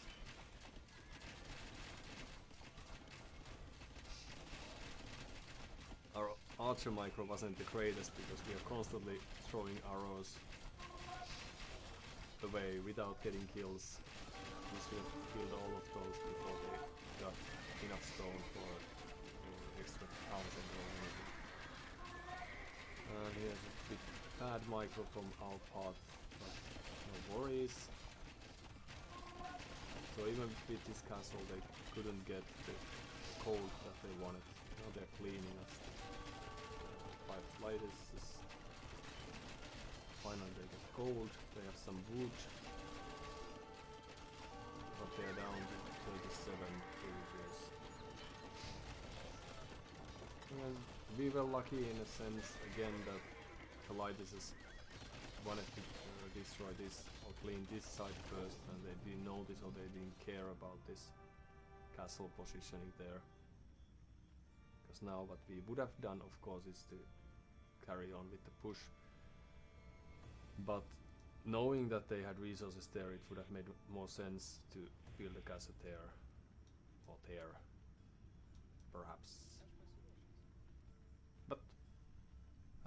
Our archer micro wasn't the greatest because we are constantly throwing arrows away without getting kills. We should have killed all of those before they got enough stone for extra towns and anything. Here's a bit bad micro from our part, but no worries. So even with this castle they couldn't get the coal that they wanted. Now they're cleaning us. 5 lighters. Finally they get gold, they have some wood. But they're down to 37 villagers. And we were lucky in a sense again that Elitis wanted to destroy this or clean this side first, and they didn't notice or they didn't care about this castle positioning there. Because now what we would have done, of course, is to carry on with the push. But knowing that they had resources there, it would have made more sense to build a castle there. Or there. Perhaps. But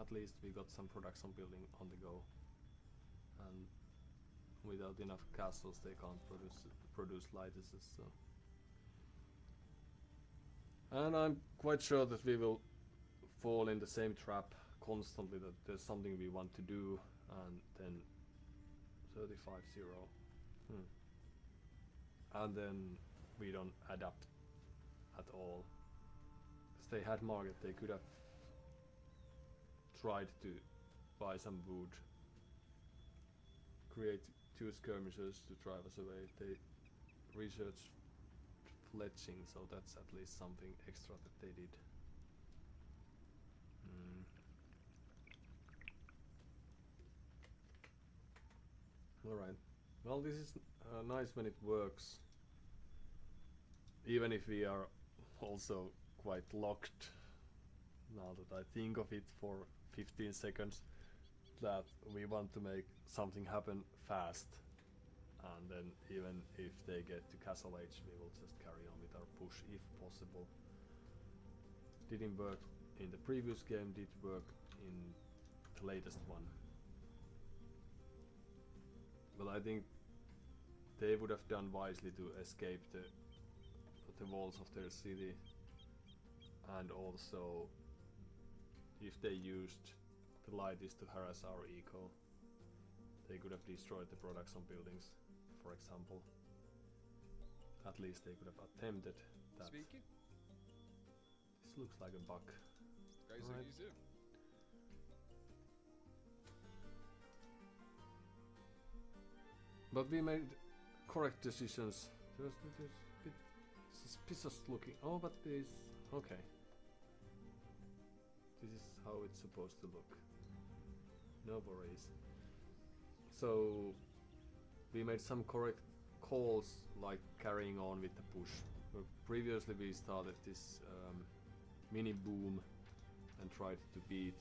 at least we got some production building on the go. And without enough castles they can't produce lighthouses, so. And I'm quite sure that we will fall in the same trap constantly, that there's something we want to do and then 35-0. And then we don't adapt at all. If they had market, they could have tried to buy some wood, create 2 skirmishers to drive us away. They researched fletching, so that's at least something extra that they did. Alright, well, this is nice when it works, even if we are also quite locked now that I think of it for 15 seconds, that we want to make something happen fast, and then even if they get to Castle Age, we will just carry on with our push if possible. Didn't work in the previous game, did work in the latest one. But I think they would have done wisely to escape the walls of their city, and also if they used the lighties to harass our eco, they could have destroyed the production buildings, for example. At least they could have attempted that. Sveiki. This looks like a bug. Right. But we made correct decisions. Just it is a bit suspicious looking. Oh, but this. Okay. This is how it's supposed to look. No worries. So we made some correct calls, like carrying on with the push. Previously we started this mini boom and tried to beat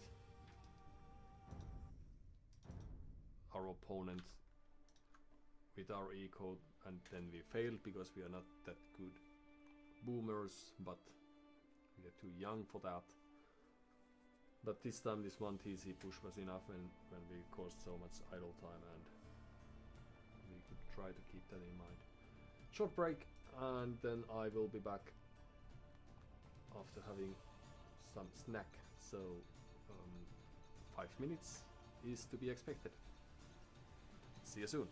our opponent with our eco, and then we failed because we are not that good boomers, but we are too young for that. But this time this one TC push was enough when we caused so much idle time, and we could try to keep that in mind. Short break, and then I will be back after having some snack, so 5 minutes is to be expected. See you soon.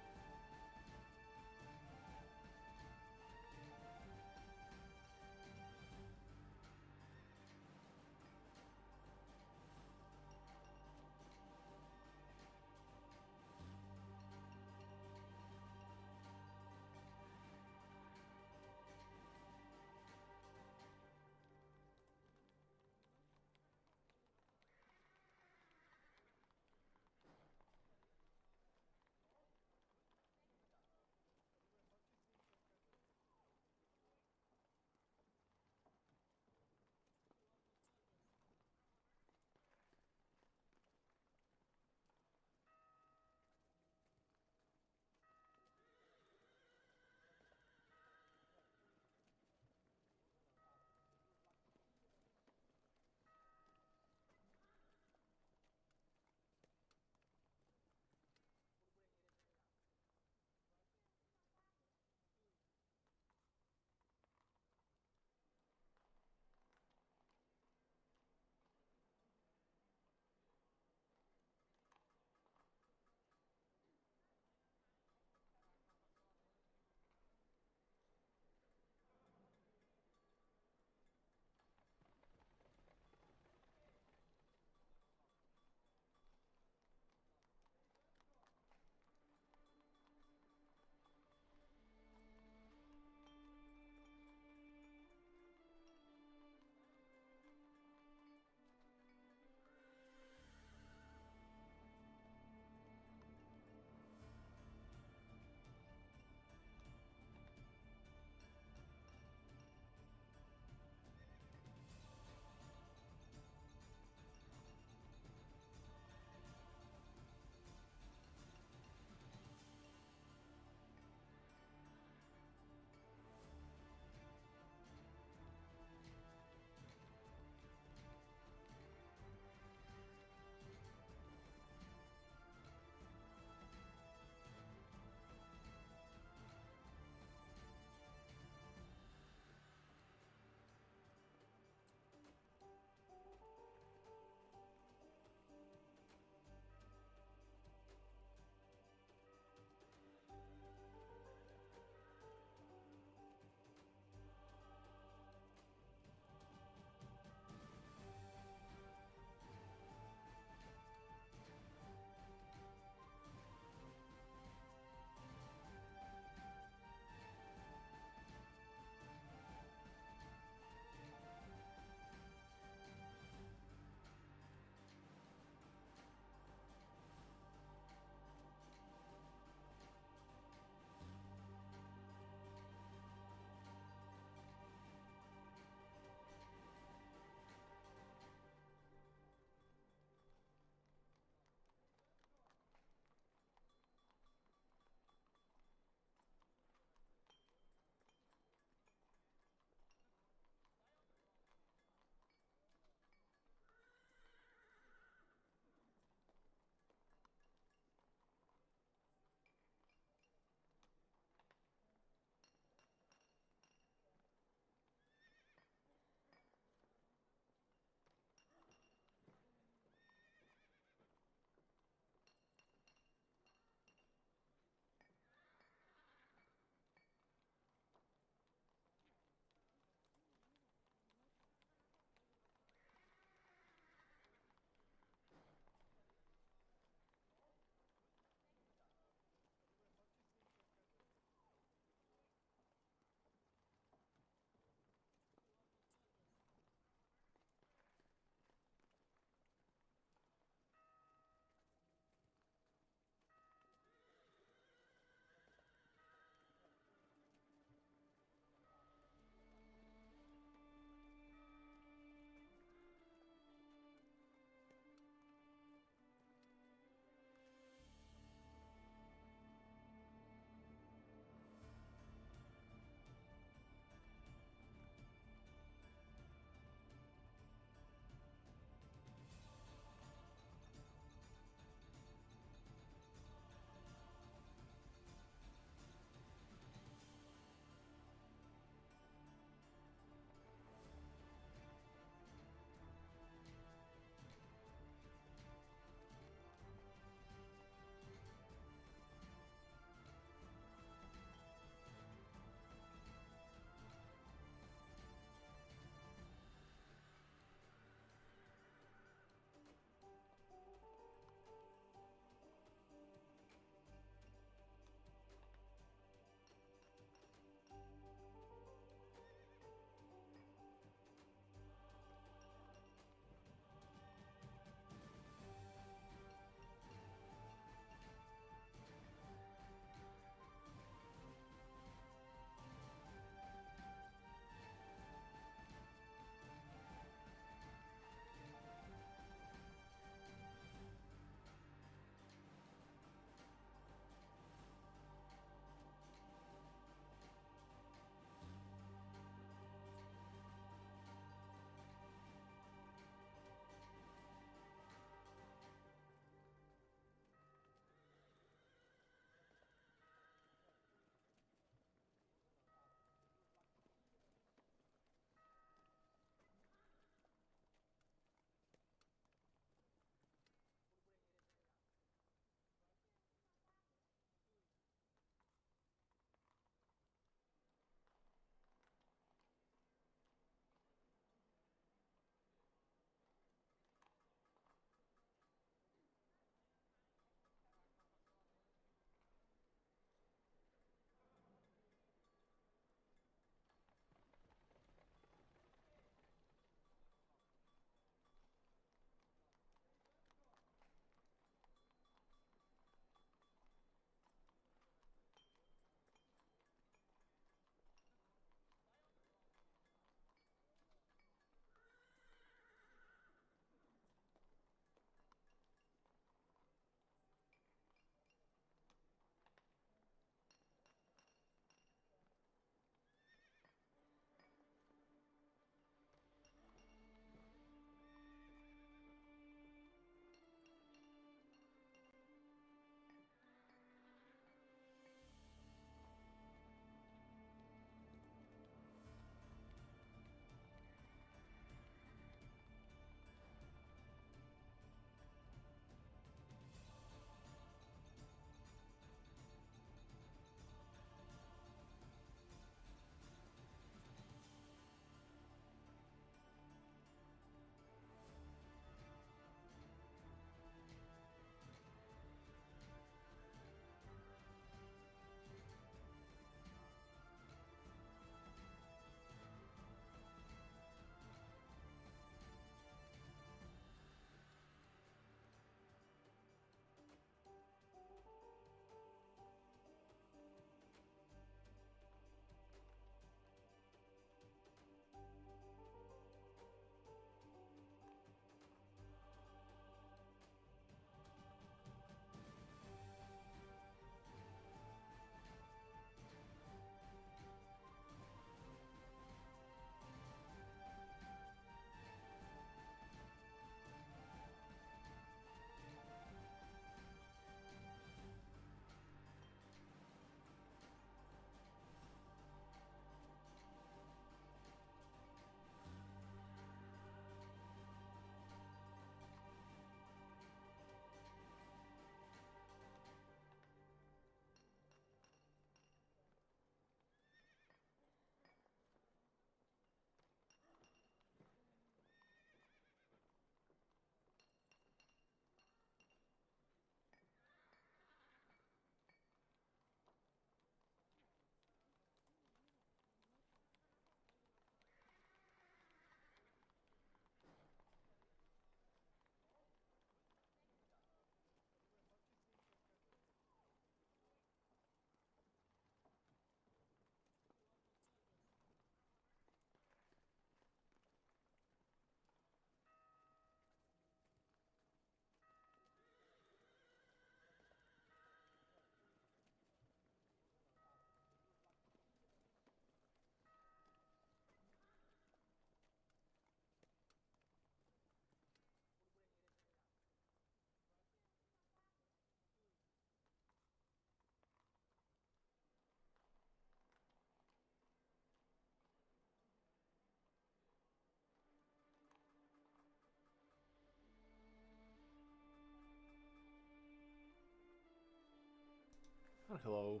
And hello.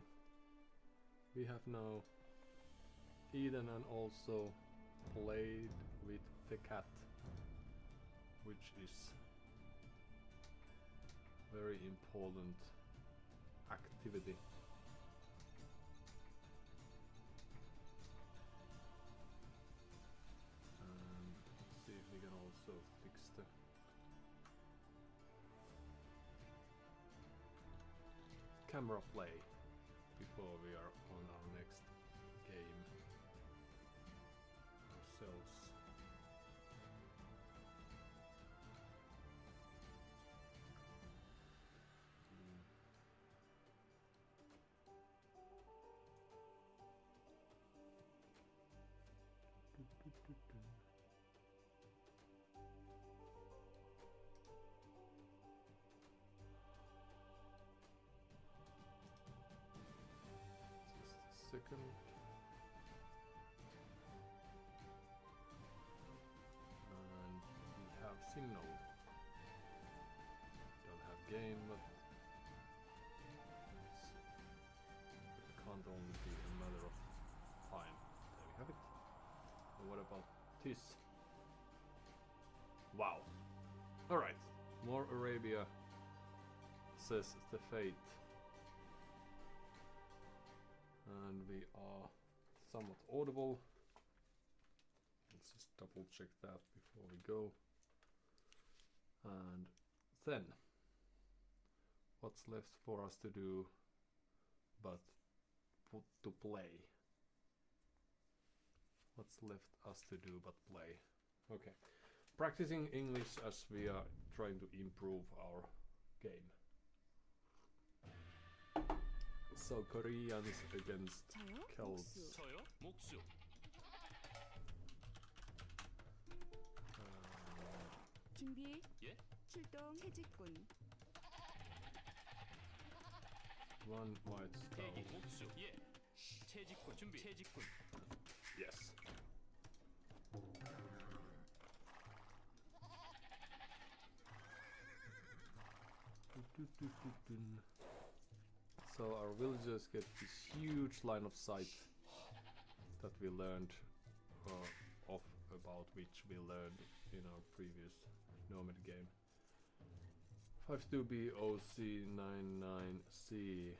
We have now eaten and also played with the cat, which is very important activity. And let's see if we can also fix the camera play before we are on our next game ourselves. Just a second. And we have signal. Don't have game, but it can't only be a matter of time. There we have it. And what about this? Wow. Alright. More Arabia, says the fate. And we are somewhat audible. Let's just double check that before we go. And then, what's left for us to do but to play? What's left us to do but play? Okay. Practicing English as we are trying to improve our game. So Koreans against Celts. 저요? 목수. 준비. 예? 출동 채직군. One white 대기. skull. 목수. 예. 채직군. 준비. 채직군. Yes. So our villagers get this huge line of sight that we learned of about which we learned in our previous Nomad game. 52B OC99C.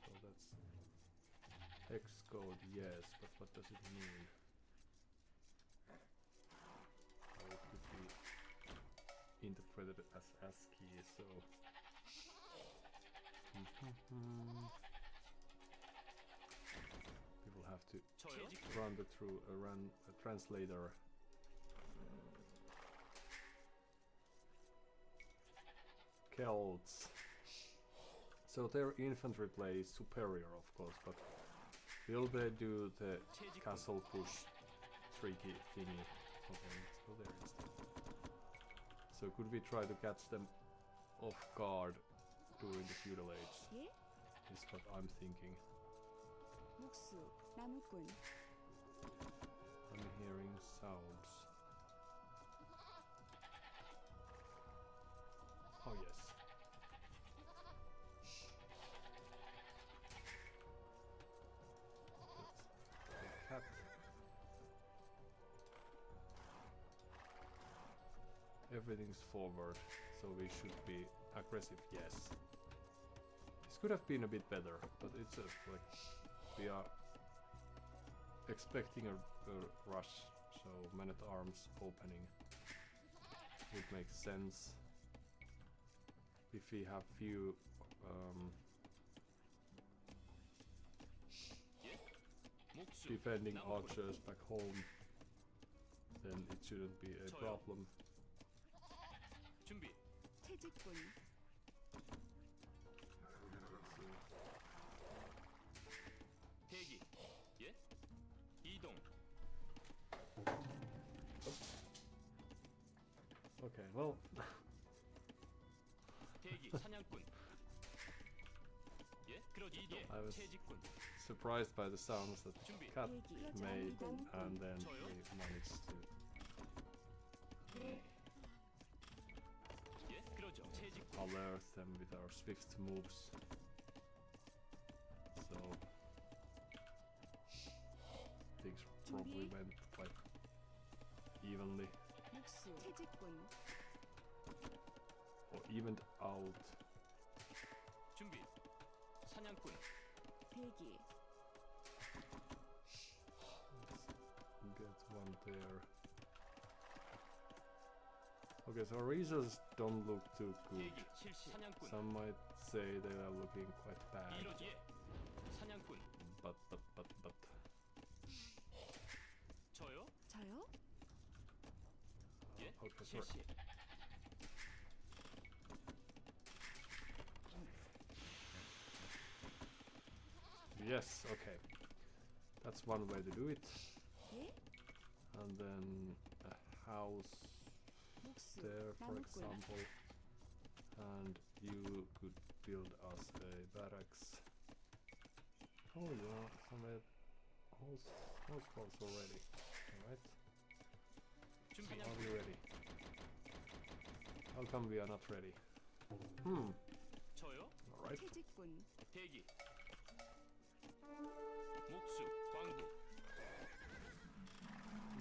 So that's hex code, yes, but what does it mean? How it could be interpreted as ASCII, so we will have to 저요? run the through run a translator. Celts. So their infantry play is superior, of course, but will they do the castle push tricky thingy? Okay, let's go there instead. So could we try to catch them off guard during the feudal age? 예? Is what I'm thinking. 목수. 나무꾼. I'm hearing sounds. Oh yes. That's the cat. Everything's forward, so we should be aggressive, yes. This could have been a bit better, but it's like we are expecting a rush, so man-at-arms opening would make sense. If we have few 예? 목수. defending 나무꾼. archers back home, then it shouldn't be a 저요. problem. 준비. 채직군. 대기. 예? 이동. Okay, well, 대기. 사냥꾼. 예? 그러지. 이동. I was 채직군. surprised by the sounds that 준비. cat 대기. made, 나무꾼. and then 저요? we managed to alert them with our swift moves. So things probably went quite evenly 목수 채집꾼 or evened out. 준비. 사냥꾼. 대기 Let's get one there. Okay, so our resources don't look too good. 대기. 실시. 사냥꾼. Some might say they are looking quite bad. 이루어지. 사냥꾼. But. 저요? 저요? 예. Okay, sorry. 실시. Yes, okay. That's one way to do it. 예? And then a house 목수 there, for 나무꾼 example. And you could build us a barracks. Oh, yeah, some house walls already. Alright. 준비. Are we ready? How come we are not ready? Hmm, 저요? alright. 채집꾼 대기. 목수. 광부.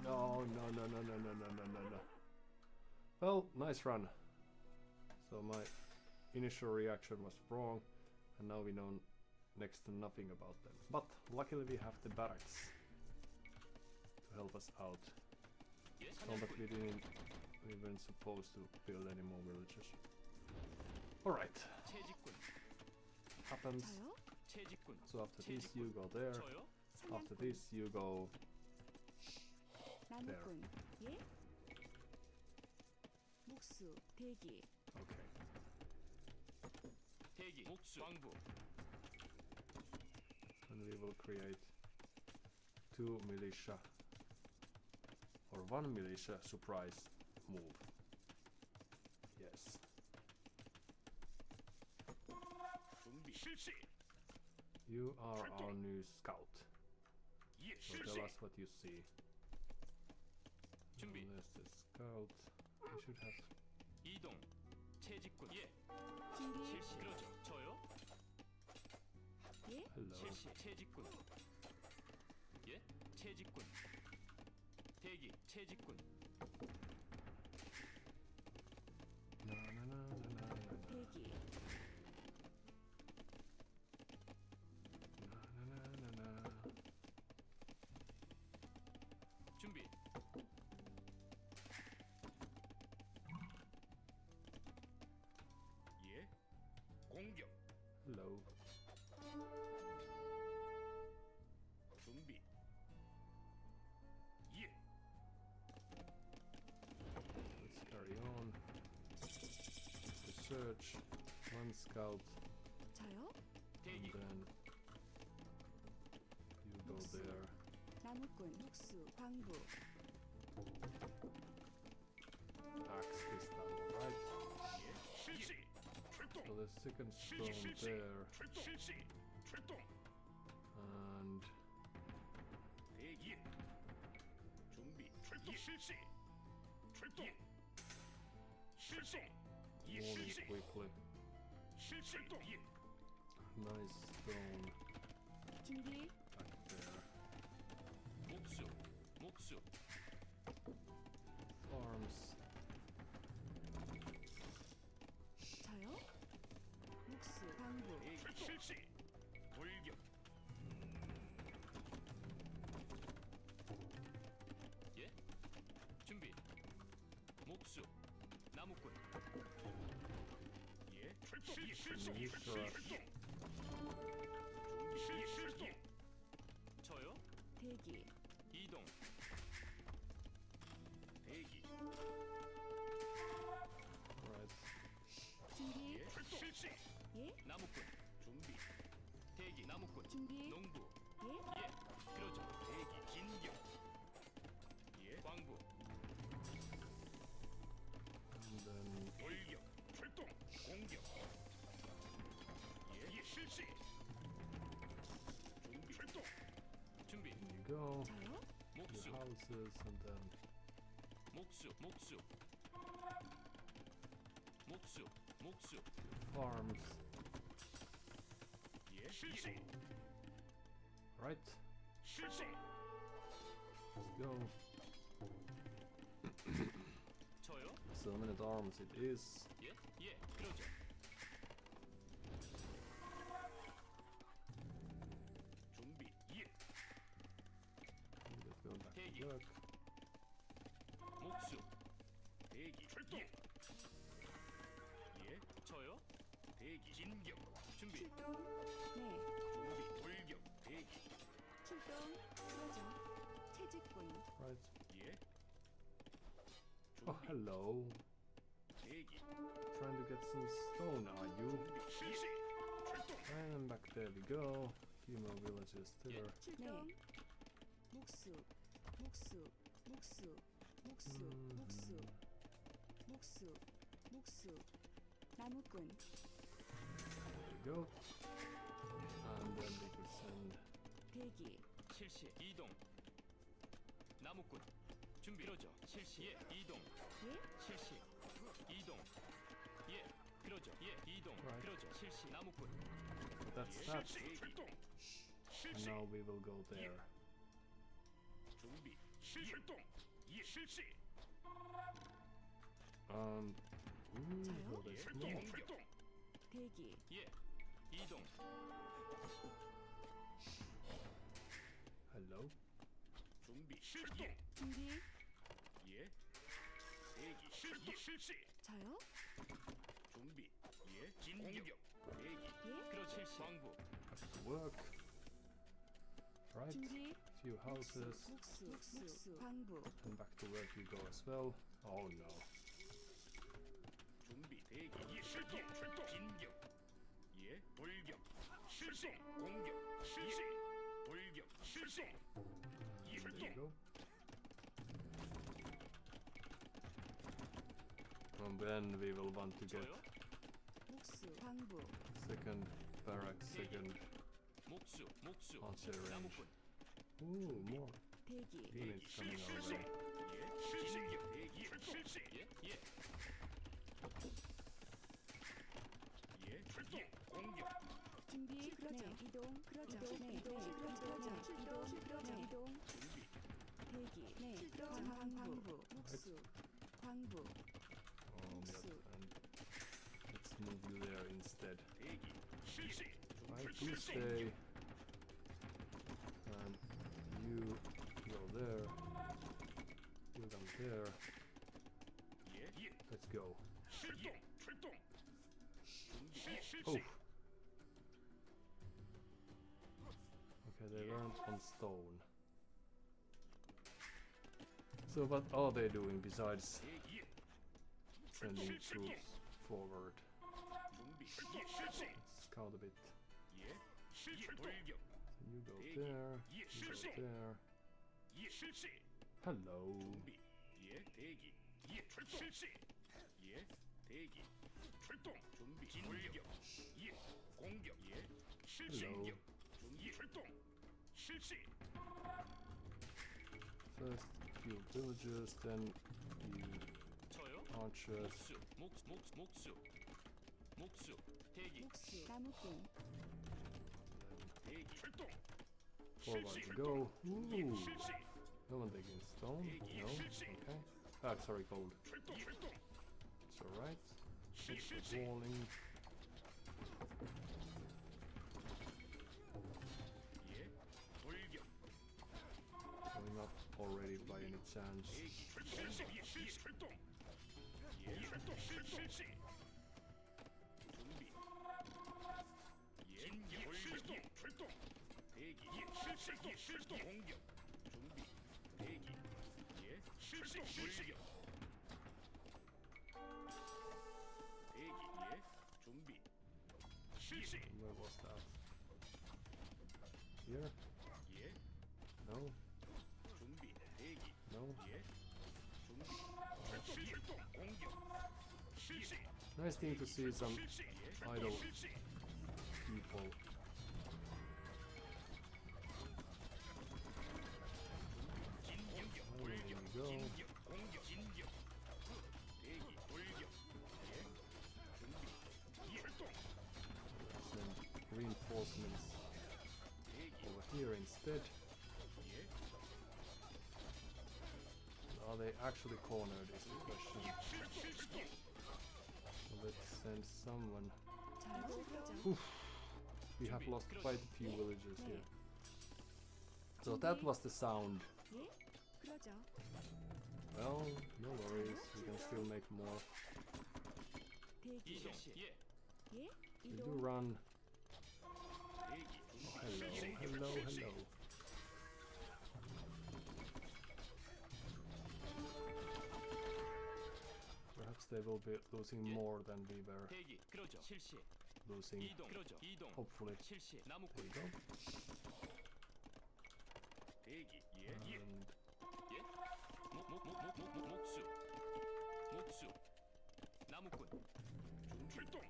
No. Well, nice run. So my initial reaction was wrong, and now we know next to nothing about them. But luckily we have the barracks to help us out. 예. Not that 사냥꾼. we weren't supposed to build any more villages. Alright, 채집꾼. happens. 저요? 채집꾼. So after this you go there. 저요? After 사냥꾼 this you go 나무꾼 예? 목수 대기 okay. 대기. 목수. 광부. And we will create 2 militia or 1 militia surprise move. Yes. 준비. 실시. You are our new scout. 예. So tell us what you see. 준비. There's the scout. We should have. 이동. 채집꾼. 예. 준비 실시. 그러죠. 저요? 예? Hello. 실시. 채집꾼. 예? 채집꾼. 대기. 채집꾼. Na, na, na, na, na, na, 대기 na, na, na, na, na. 준비. 예. 공격. Hello. 준비. 예. Let's carry on. The search. 1 scout. 저요? And 대기. then you go there. 나무꾼 목수 광부 Axe this time, alright? 예. 실시. 출동. So the second stone there. 출동. 실시. 출동. And 대기. 준비. 출동. 실시. 출동. 실시. 예. moving 실시. quickly. 실시. 예. Nice stone 준비 back there. 목수. 목수. Farms. 저요? 목수 광부 대기. 실시. 돌격. 예? 준비. 목수. 나무꾼. 예. 출동. 실시. Militia. 준비. 실동. 저요? 대기 이동. 대기. Right. 준비 예. 실시. 예? 나무꾼. 준비. 대기. 나무꾼. 준비 농부. 예? 예. 그러죠. 대기. 진격. 예. 광부. And then 돌격. 출동. 공격. 예. 실시. 준비. 출동. 준비. you go. 저요? Your 목수. houses and then 목수. 목수. 목수, 목수. Farms. 예, 실시. Right. 실시. Let's go. 저요? So many arms it is. 예, 예, 그러죠. 준비, 예. Let's go back 대기. to work. 목수. 대기. 출동. 예. 저요? 대기. 진격. 준비. 출동. 네. 준비. 돌격. 대기. 출동. 그러죠. 채직군. Right. 예. Oh, 준비. hello. 대기. Trying to get some stone, are you? 준비. 실시. 출동. And back there we go. Few more villages there. 출동. 목수. 목수. 목수. 목수. 목수. 목수. 목수. 나무꾼. There we go. And then we could send. 대기. 실시. 이동. 나무꾼. 준비. 그러죠. 실시. 예. 이동. 예? 실시. 이동. 예. 그러죠. 예. 이동. Right. 그러죠. 실시. 나무꾼. So that's that. 실시. 출동. And now we will go there. 준비. 출동. 예. 실시. So there's more. 출동. 대기. 예. 이동. Hello. 준비. 출동. 준비. 예. 대기. 실시. 실시. 저요? 준비. 예. 진격. 대기. 예? 그렇지. 실시. 광부. Back to work. Right. 준비. Few houses. 목수. 목수. 광부. And back to work you go as well. Oh no. 준비. 대기. 예. 출동. 출동. 진격. 예. 돌격. 실시. 공격. 실시. 돌격. 실시. 예. There you 출동. go. And then we will want to get 저요? 목수. 광부. second barracks, second. 목수. 목수. Archer range. 나무꾼. Ooh, more 대기. units coming our 실시. way. 예. 진격. 대기. 실시. 예. 예. 예. 출동. 공격. 준비. 그러죠. 네. 이동. 그러죠. 네. 이동. 그러죠. 이동. 그러죠. 이동. 준비. 대기. 네. 광부. 목수. 광부. Yep, and let's move you there instead. 대기. 실시. Right, you stay. And you go there. You come there. 예. 예. Let's go. 출동. 출동. 준비. 실시. Oh. Okay, they weren't on stone. So what are they doing besides 대기. sending troops forward? 준비. 예. 실시. Let's scout a bit. 예. 실시. 돌격. So you go there. You go there. 예. 실시. Hello. 준비. 예. 대기. 예. 출동. 실시. 예. 대기. 출동. 준비. 돌격. 예. 공격. 예. 실시. Hello. 공격. 준비. 출동. 실시. First few villagers, then you 저요? archers. 목수. 목수. 대기. 목수. 나무꾼. 대기. 출동. Forward we go. Ooh. 실시. No one taking stone? No? Okay. Ah, sorry, gold. 출동. It's alright. 실시. Walling. 예. 돌격. Going up already by any chance. 대기. 실시. 출동. 예. 출동. 실시. 준비. 예. 돌격. 출동. 대기. 실시. 공격. 준비. 대기. 예. 실시. 돌격. 대기. 예. 준비. 실시. Where was that? Here? 예. No? 준비. 대기. No? 예. 준비. 출동. 공격. 실시. Nice thing to see some 실시. 예. idle 실시. people. 진격. Oh, there 돌격. we go. 진격. 공격. 진격. 대기. 돌격. 예. Send reinforcements over here instead. Are they actually cornered is the question. So let's send someone. Oof. We have lost quite a few villagers here. So that was the sound. 예? 그러죠. Well, no worries, we can still make more. 대기. 이동 예 예? Did you 이동. run? 대기 Oh, hello, hello, hello. Perhaps they will be losing more than we were 대기 그러죠 실시 losing. 이동 그러죠 이동 Hopefully. 실시 There 나무꾼 you go. 대기 예예 And 목수 목수 나무꾼 출동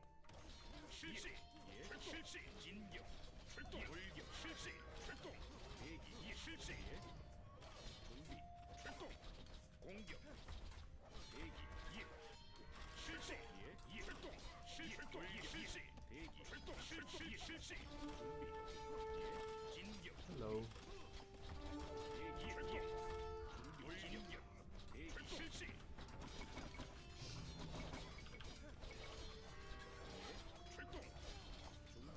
실시 예 실시 진격 출동 돌격 실시 출동 대기 예 실시 예 준비 출동 공격 대기 예 실시 예 출동 실시 돌격 실시 대기 출동 실시 실시 준비 예 진격 hello. 대기 출동 돌격 대기 실시 출동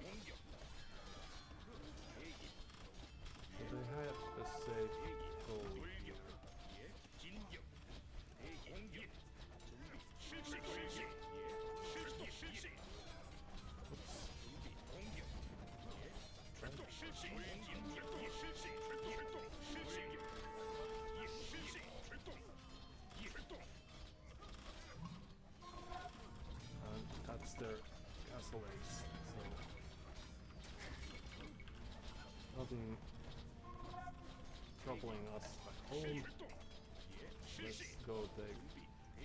공격 대기 So they have a safe goal. 돌격 예 진격 대기 공격 준비 실시 실시 예 출동 실시 Oops. 준비 공격 예 출동 실시 공격 예 실시 출동 실시 예 실시 출동 예 출동 And that's their castle ace. So nothing troubling us back home. 출동 예 Let's 실시 go take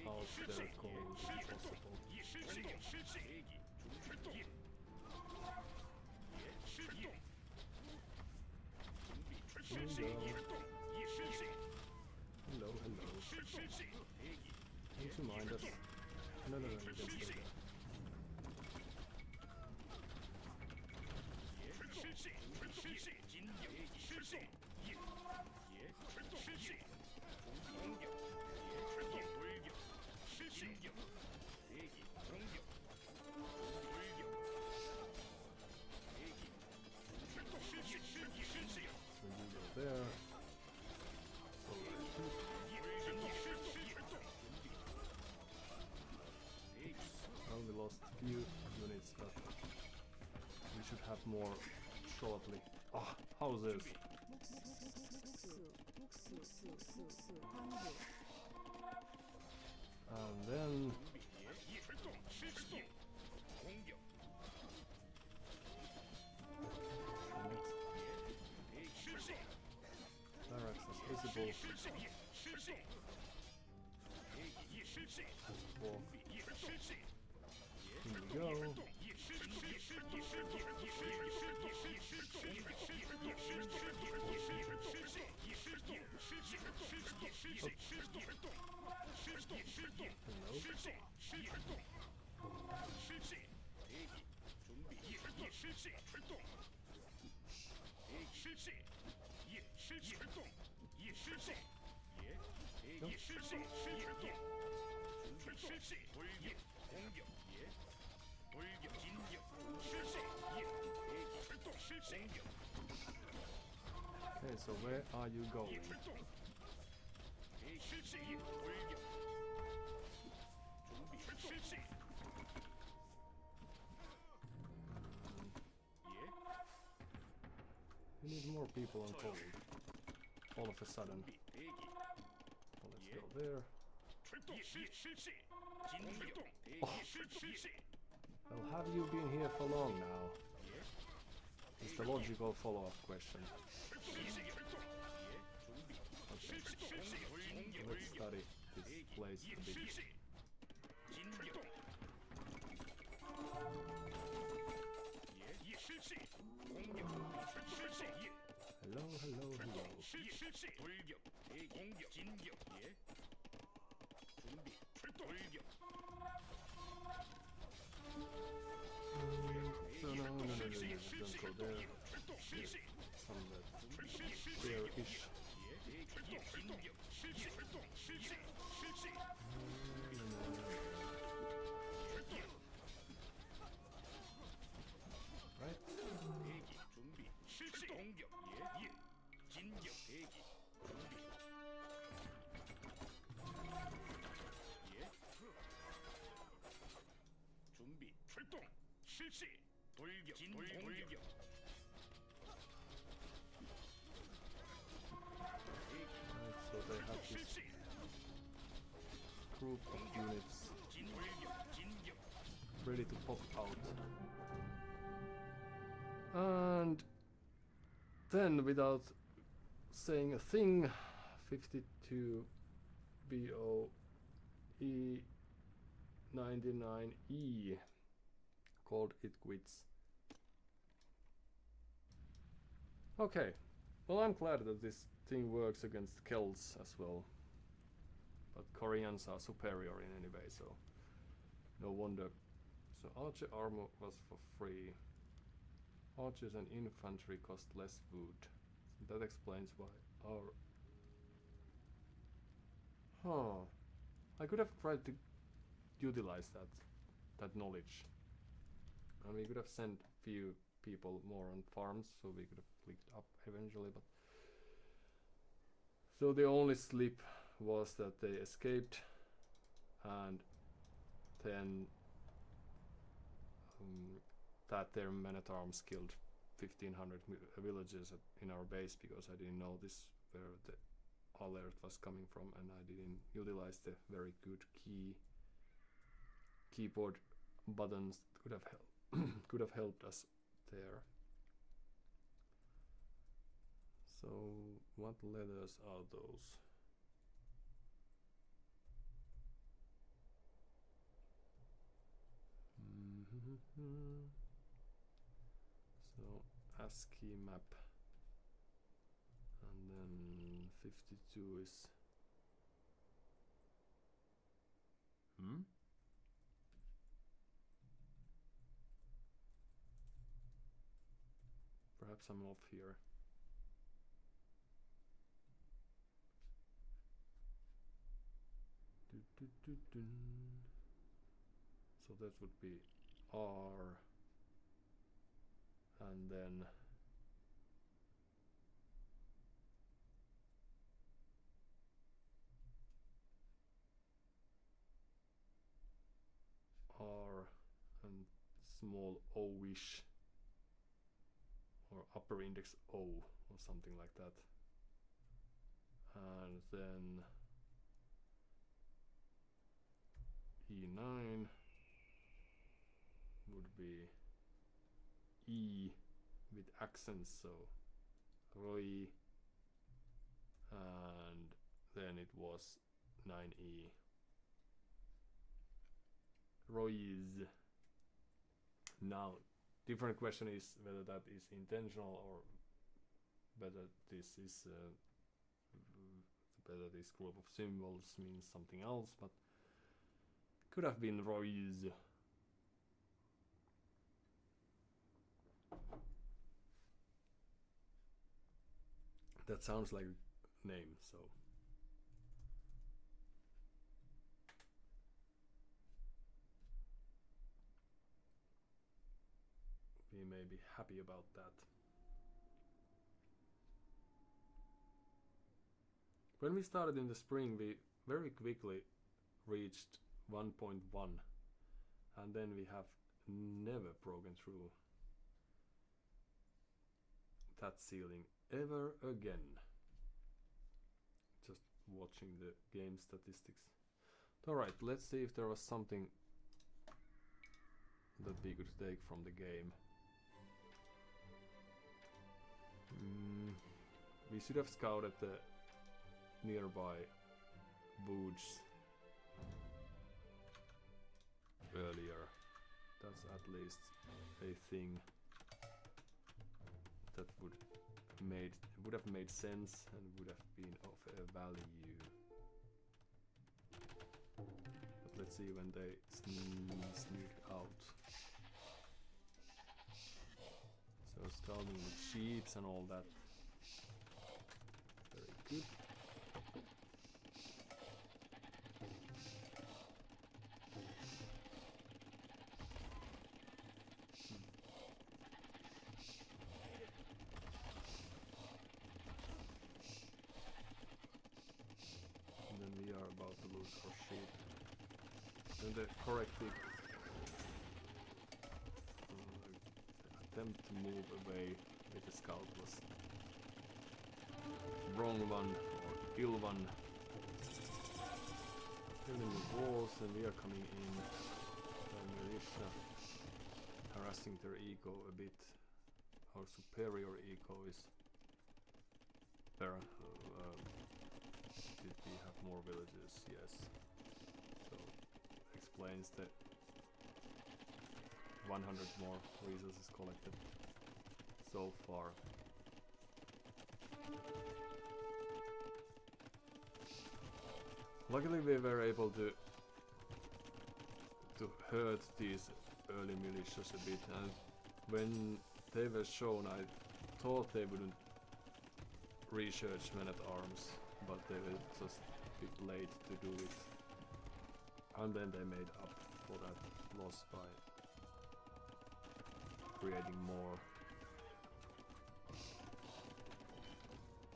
out their gold if possible. 예 실시 실시 대기 출동 예 출동 준비 실시 출동 예 실시 Hello, hello. 실시 대기 Don't you mind us? No, no, no, you can stay there. 실시 실시 진격 실시 예 출동 실시 공격 출동 돌격 실시 진격 대기 공격 돌격 대기 출동 실시 실시 실시 So you go there. So 진격 실시 출동 대기 well, we lost few units, but we should have more shortly. Ah, houses. 목수. 황제. And then 준비 출동 실시 공격 next 실시 barracks is visible. 실시 실시 대기 실시 Walk. 실시 In we go. 돌격 진격 실시 대기 출동 실시 공격 Okay, so where are you going? 출동 실시 돌격 준비 실시 예 We need more people on cold. All of a sudden. 대기 So let's go there. 출동 실시 진격 대기 실시 Well, have you been here for long now? Is the logical follow-up question. Okay, so let's study this place a bit. Hello, hello, hello. 돌격 대공격 진격 준비 돌격 So no, don't go there. There's some there-ish. Right. So they have this group of units ready to pop out. And then, without saying a thing, 52 BOE 99E called it quits. Okay, well, I'm glad that this thing works against Celts as well. But Koreans are superior in any way, so no wonder. So archer armor was for free. Archers and infantry cost less wood. So that explains why our... Huh. I could have tried to utilize that knowledge. And we could have sent few people more on farms, so we could have clicked up eventually, but... So the only slip was that they escaped, and then that their men-at-arms killed 1500 villagers in our base, because I didn't know this where the alert was coming from, and I didn't utilize the very good keyboard buttons that could have could have helped us there. So what letters are those? So ASCII map, and then 52 is perhaps I'm off here. So that would be R, and then R and small O-ish, or upper index O, or something like that. And then E9 would be E with accents, so Roy, and then it was 9E. Roy's. Now, different question is whether that is intentional or whether this is whether this group of symbols means something else, but could have been Roy's. That sounds like a name, so. We may be happy about that. When we started in the spring, we very quickly reached 1.1, and then we have never broken through that ceiling ever again. Just watching the game statistics. Alright, let's see if there was something that we could take from the game. We should have scouted the nearby woods earlier. That's at least a thing that would have made sense and would have been of a value. But let's see when they sneak out. So scouting with sheeps and all that. Very good. And then we are about to lose our sheep. And the corrective attempt to move away with the scout was wrong one or ill one. Building the walls and we are coming in. And militia harassing their eco a bit. Our superior eco is better. Did we have more villages? Yes. So explains the 100 more resources collected so far. Luckily we were able to hurt these early militias a bit, and when they were shown I thought they wouldn't research men at arms, but they were just a bit late to do it. And then they made up for that loss by creating more.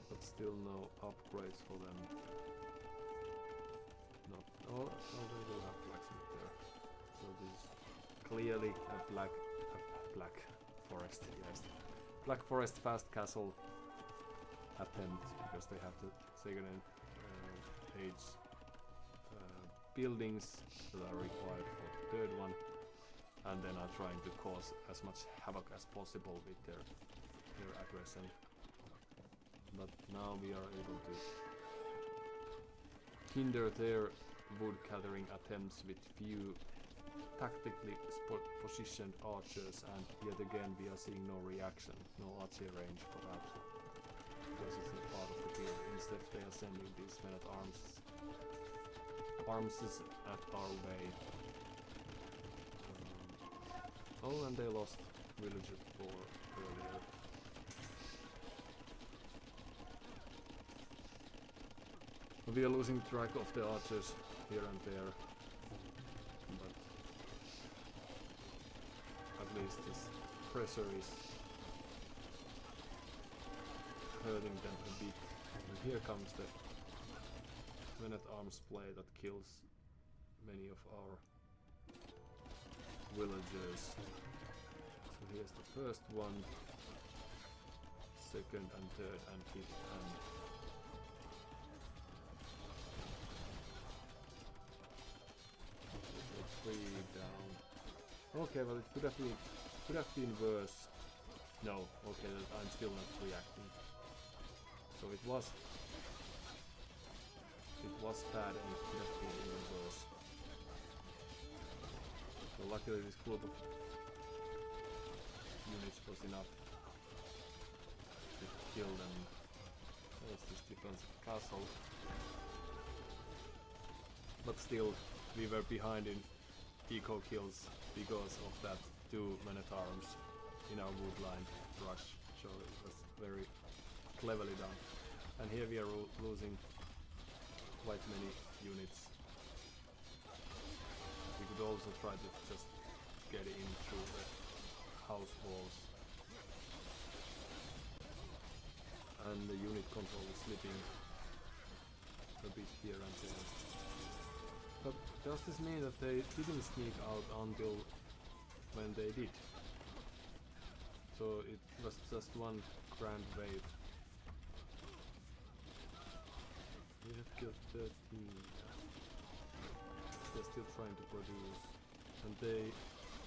But still no upgrades for them. Not oh they do have blacksmith there. So this is clearly a black forest, yes. Black forest fast castle attempt, because they have the second age buildings that are required for the third one, and then are trying to cause as much havoc as possible with their aggression. But now we are able to hinder their wood gathering attempts with few tactically positioned archers, and yet again we are seeing no reaction, no archer range for that, because it's not part of the build. Instead they are sending these men at arms at our way. Oh, and they lost villager 4 earlier. We are losing track of the archers here and there, but at least this pressure is hurting them a bit. And here comes the men at arms play that kills many of our villagers. So here's the first one, second and third and fifth and three down. Okay, well it could have been worse. No, okay, I'm still not reacting. So it was bad and it could have been even worse. So luckily this group of units was enough to kill them. There's this defensive castle. But still, we were behind in eco kills because of that 2 men at arms in our wood line rush. So it was very cleverly done. And here we are losing quite many units. We could also try to just get in through the house walls. And the unit control is slipping a bit here and there. But does this mean that they didn't sneak out until when they did? So it was just one grand wave. We have killed 13. They're still trying to produce. And they,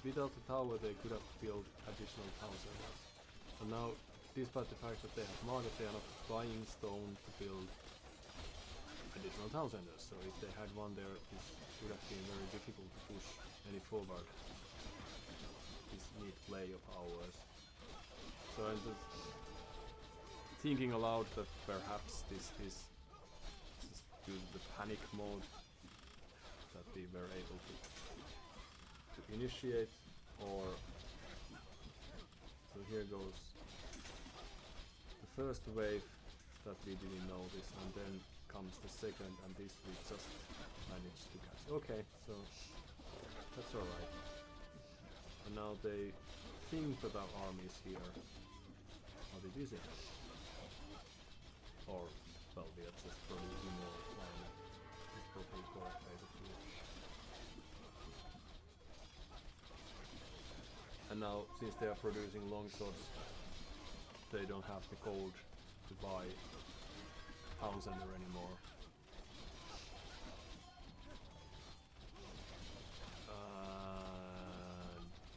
without the tower, they could have built additional town centers. And now, despite the fact that they have market, they are not buying stone to build additional town centers. So if they had one there, it would have been very difficult to push any forward. This neat play of ours. So I'm just thinking aloud that perhaps this is just due to the panic mode that we were able to initiate, or So here goes the first wave that we didn't notice, and then comes the second, and this we just managed to catch. Okay, so that's alright. And now they think that our army is here, but it isn't. Or, well, we are just producing more army. It's probably correct way to do it. And now, since they are producing longswords, they don't have the gold to buy Town Center anymore.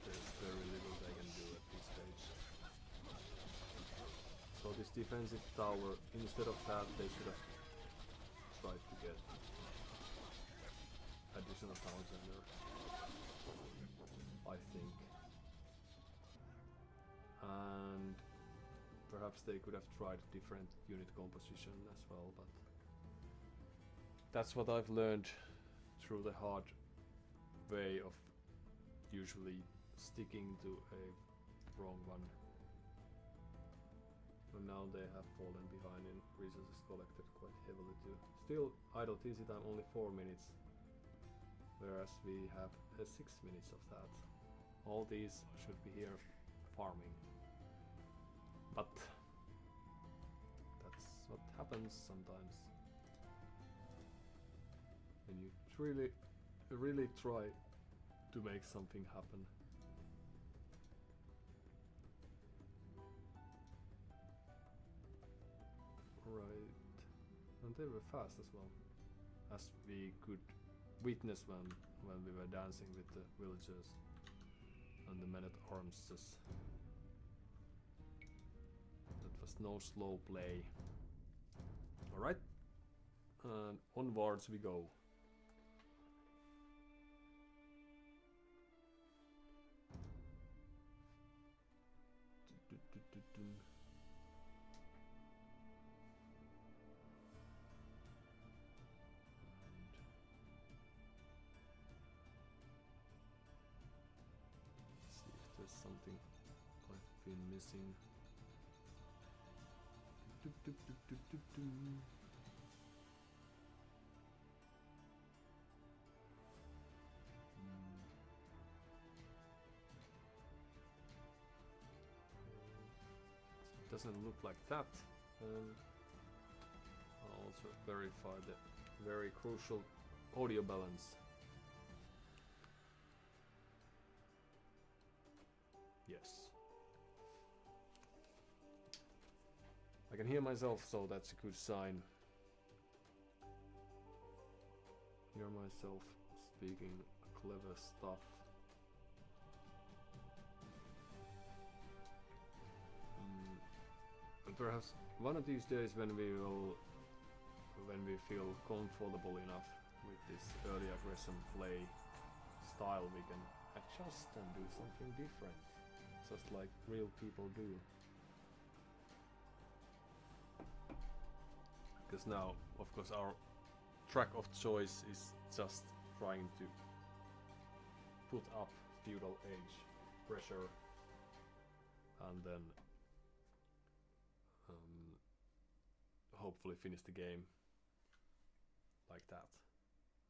There's very little they can do at this stage. So this defensive tower, instead of that, they should have tried to get additional Town Center, I think. And perhaps they could have tried different unit composition as well, but that's what I've learned through the hard way of usually sticking to a wrong one. And now they have fallen behind in resources collected quite heavily too. Still, idle TC time only 4 minutes, whereas we have 6 minutes of that. All these should be here farming. But that's what happens sometimes when you really try to make something happen. Right, and they were fast as well, as we could witness when we were dancing with the villagers and the men-at-arms. That was no slow play. Alright, and onwards we go. See if there's something I've been missing. Doesn't look like that. I'll also verify the very crucial audio balance. Yes. I can hear myself, so that's a good sign. Hear myself speaking clever stuff. And perhaps one of these days when we feel comfortable enough with this early aggression play style, we can adjust and do something different, just like real people do. Because now, of course, our track of choice is just trying to put up feudal age pressure and then hopefully finish the game like that.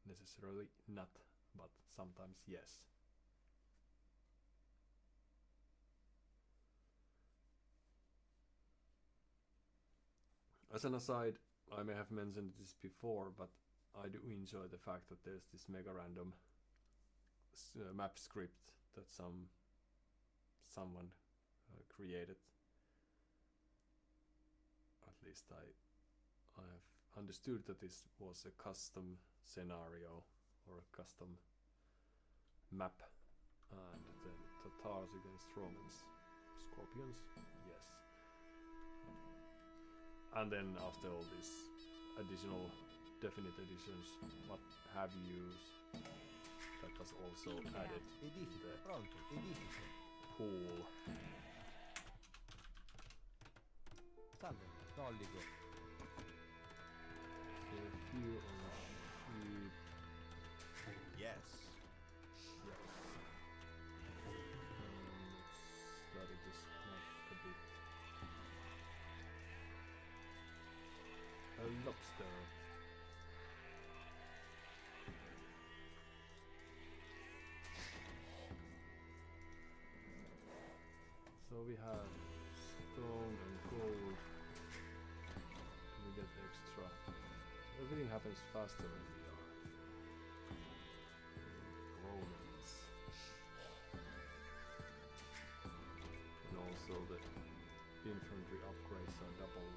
Necessarily not, but sometimes yes. As an aside, I may have mentioned this before, but I do enjoy the fact that there's this mega random map script that someone created. At least I have understood that this was a custom scenario or a custom map, and then Tatars against Romans, Scorpions, yes. And then after all these additional definite editions, what have you, that was also added to the pool. Salve, Dolligo. So a few on sheep. Yes. Yes. Let's study this map there. So we have stone and gold. We get extra. Everything happens faster when we are Romans. And also the infantry upgrades are double.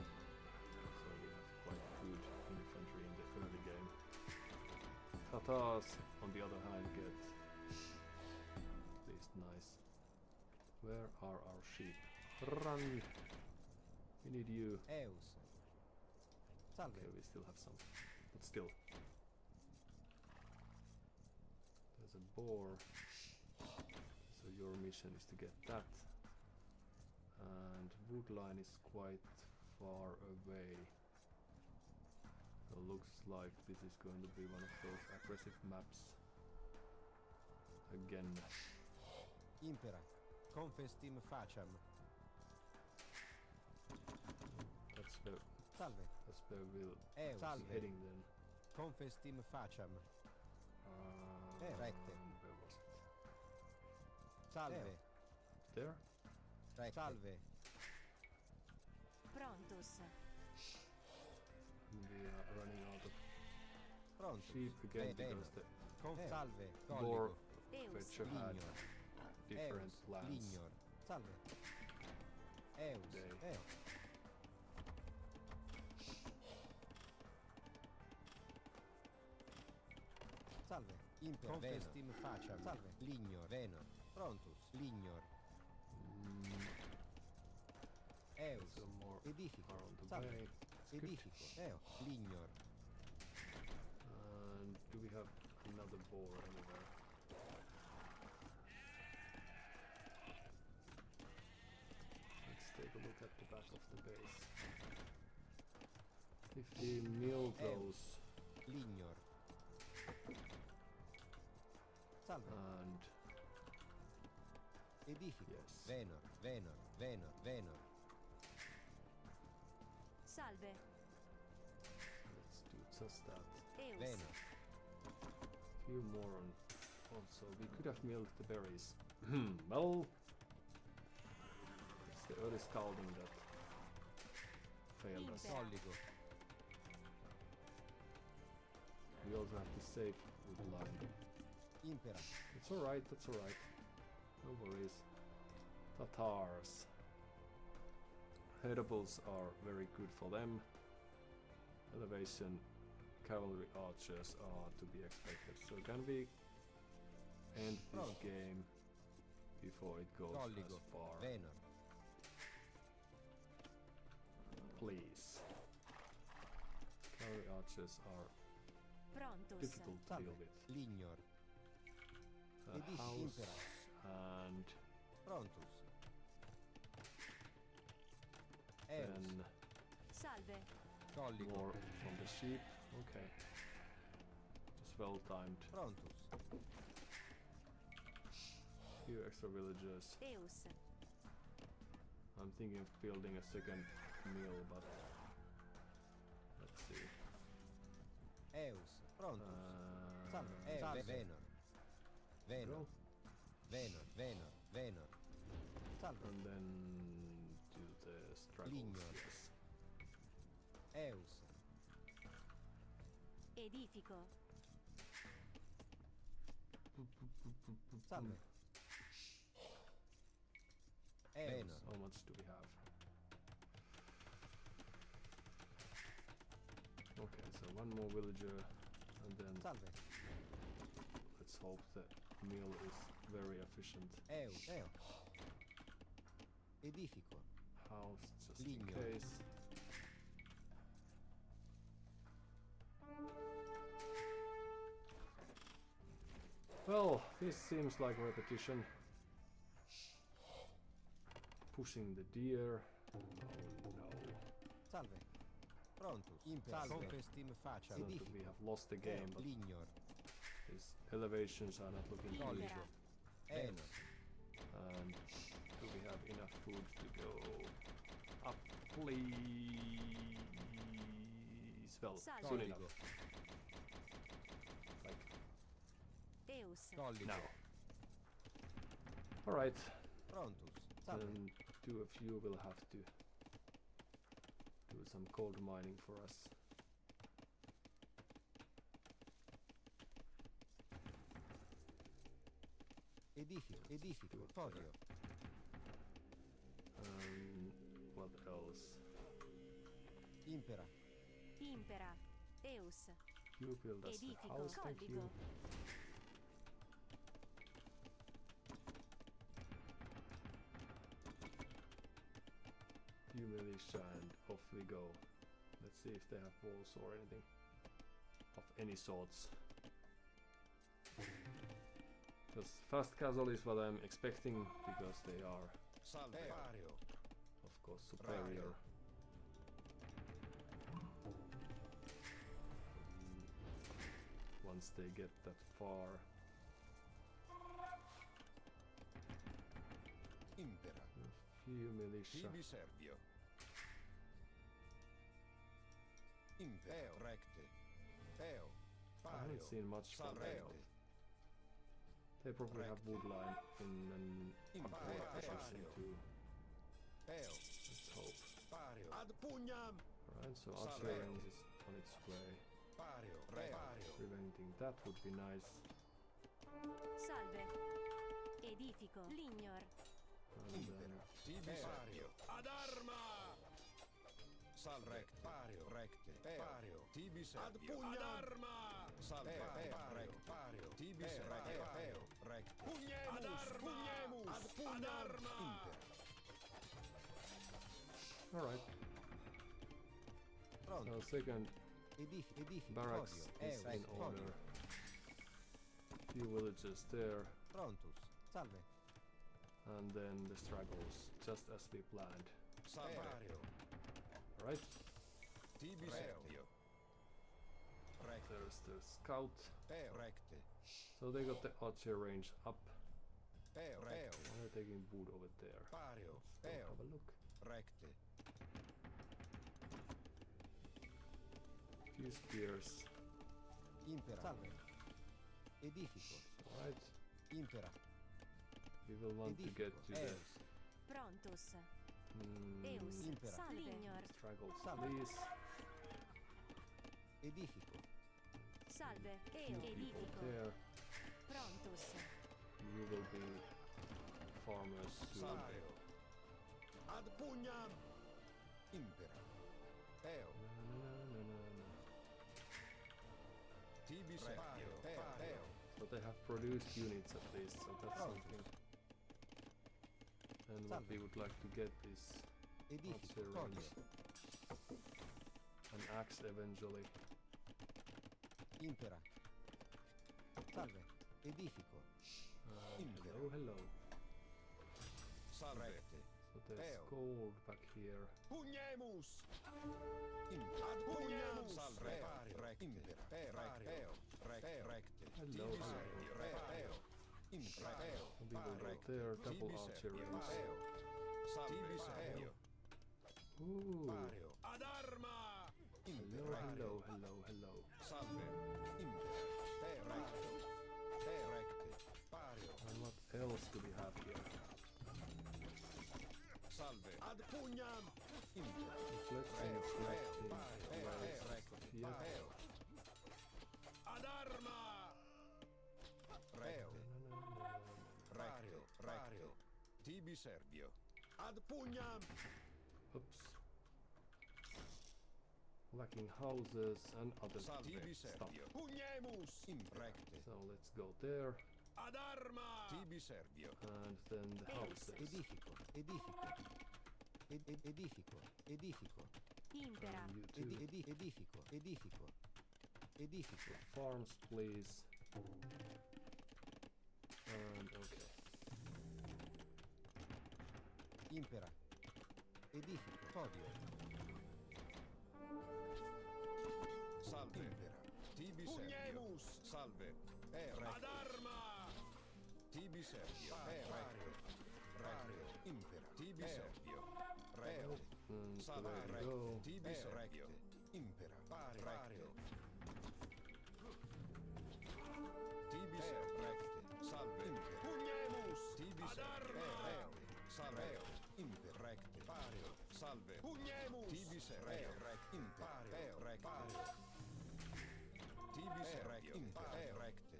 So we have quite good infantry in the early game. Tatars, on the other hand, get at least nice. Where are our sheep? Run! We need you. Eus. Salve. Okay, we still have some. But still. There's a boar. So your mission is to get that. And woodline is quite far away. So looks like this is going to be one of those aggressive maps. Again. Impera. Confestim facem. That's where we'll Eus. be Salve. heading then. Confestim facem. Recte. Where was it? Salve. There? Recte. Salve. Prontus. We are running out of Prontus. sheep again Bene. because the Salve. boar Colligo. Eus. fetcher had Lignor. different Eus. plans. Lignor. Salve. Eus. Day. Eus. Salve. Impera. Confestim facem. Salve. Lignor. Venor. Prontus. Lignor. Eus. Some more Edifico. are on the Salve. way. It's good. Edifico. Eo. Lignor. And do we have another boar anywhere? Let's take a look at the back of the base. If we mill those Lignor. Salve. and Edifico. yes. Venor. Venor. Venor. Venor. Salve. Let's do just that. Eus. Venor. Few more on. Also, we could have milled the berries. Well, it's the early scalding that failed us. Impera. Colligo. We also have to save with the line. Impera. It's alright, that's alright. No worries. Tatars. Herdables are very good for them. Elevation cavalry archers are to be expected. So can we end this Pronto. game before it goes Colligo. as far? Venor. Please. Cavalry archers are Prontus. difficult to Salve. deal with. Lignor. A Edifici house impera. and Prontus. Eus. then Salve. Colligo. more from the sheep. Okay. Just well timed. Prontus. Few extra villagers. Eus. I'm thinking of building a second mill, but let's see. Eus. Prontus. Salve. Uh, Salve. Venor. Venor. go. Venor. Venor. Venor. Salve. And then do the struggles. Lignor. Yes. Eus. Edifico. Salve. Venor. How much do we have? Okay, so one more villager, and then Salve. let's hope the mill is very efficient. Eus. Eus. Edifico. House, just Lignor. in case. Well, this seems like repetition. Pushing the deer. Oh no. Salve. Prontus. Impera. Salve. Confestim facem. So that Edifico. we have lost the game, but Lignor. his elevations are not looking good. Impera. Eus. And do we have enough food to go up, please? spell Salve. soon enough. Colligo. Like Eus. Colligo. now. Alright, Prontus. Salve. then two of you will have to do some gold mining for us. Edifico. Podio. What else? Impera. Impera. Eus. You build us the Edifico. house, thank you. Colligo. Few militia and off we go. Let's see if they have walls or anything of any sorts. Because fast castle is what I'm expecting because they are Salve. Pario. of course superior. Once they get that far. Impera. A few militia. Tibi Servio. Impero. Recte. Eo. I haven't Pario. seen much from them. Salveo. They probably have woodline in an upgrade position Pario. too. Eo. Let's hope. Pario. Ad pugnam. Alright, so Salveo. archery is on its way. Pario. Re. Pario. Preventing that would be nice. Salve. Edifico. Lignor. And Impera. Tibi Pario. Ad arma. Sal recte. Pario. Recte. Pario. Tibi Servio. Ad pugnam. Ad arma. Salve. Pario. Pario. Tibi Servio. Recte. Pugnemus. Ad arma. Pugnemus. Ad pugnam. Impera. alright, Pronto. so second Edifico. barracks Podio. is in order. Few villagers there, Prontus. Salve. and then the struggles, just as we planned. Salvario. Alright, Tibi Servio. Recte. there's the scout. Recte. So they got the archer range up. Recte. Why are they taking wood over there? Pario. Let's go have a look. Recte. Few spears. Impera. Salve. Edifico. Alright, Impera. we will want to get to the Eus. Prontus. mm, Eus. Impera. Salve. Lignor. struggles, Salve. please. Edifico. Salve. Few Eo. people Edifico. there. Prontus. You will be farmers soon. Salveo. Ad pugnam. Impera. Eo. Na, na, na, na, na. Tibi Servio. Eo. So they have produced units at least, so that's Pronto. something. And what we would like to get is Edifico. archer range. Podio. An axe eventually. Impera. Salve. Edifico. Impera. Hello, hello. Salve. So there's Eo. gold back here. Pugnemus. Ad pugnam. Salve. Recte. Impera. Eo. Recte. Hello, Tibi hello. Servio. Eo. Impera. Eo. We will go there, double Tibi archer Servio. range. Eo. Tibi Servio. Ooh. Pario. Ad arma. Hello, Impera. hello, hello, hello. Salve. Impera. Recte. Recte. Pario. And what else do we have here? Salve. Ad pugnam. Impera. Blessings Eo. left in Pario. right Recte. here. Eo. Ad arma. Eo. Na, na, na, na, na. Pario. Recte. Tibi Servio. Ad pugnam. Oops. Lacking houses and other Salve. Tibi stuff. Servio. Pugnemus. Recte. So let's go there, Ad arma. Tibi Servio. and then the houses. Edifico. Edifico. Edifico. Edifico. Impera. And you too. Edifico. Edifico. Edifico. Farms, please. And okay. Impera. Edifico. Podio. Salve. Impera. Tibi Servio. Salve. Ad arma. Tibi Servio. Recte. Impera. Tibi Servio. Recte. And Salve. there we go. Tibi Servio. Impera. Pario. Tibis recte. Salve. Imper. Pugnemus. Tibis recte. Salve. Imper. Recte. Pario. Salve. Pugnemus. Tibis recte. Imper. Recte. Tibis recte. Imper. Recte.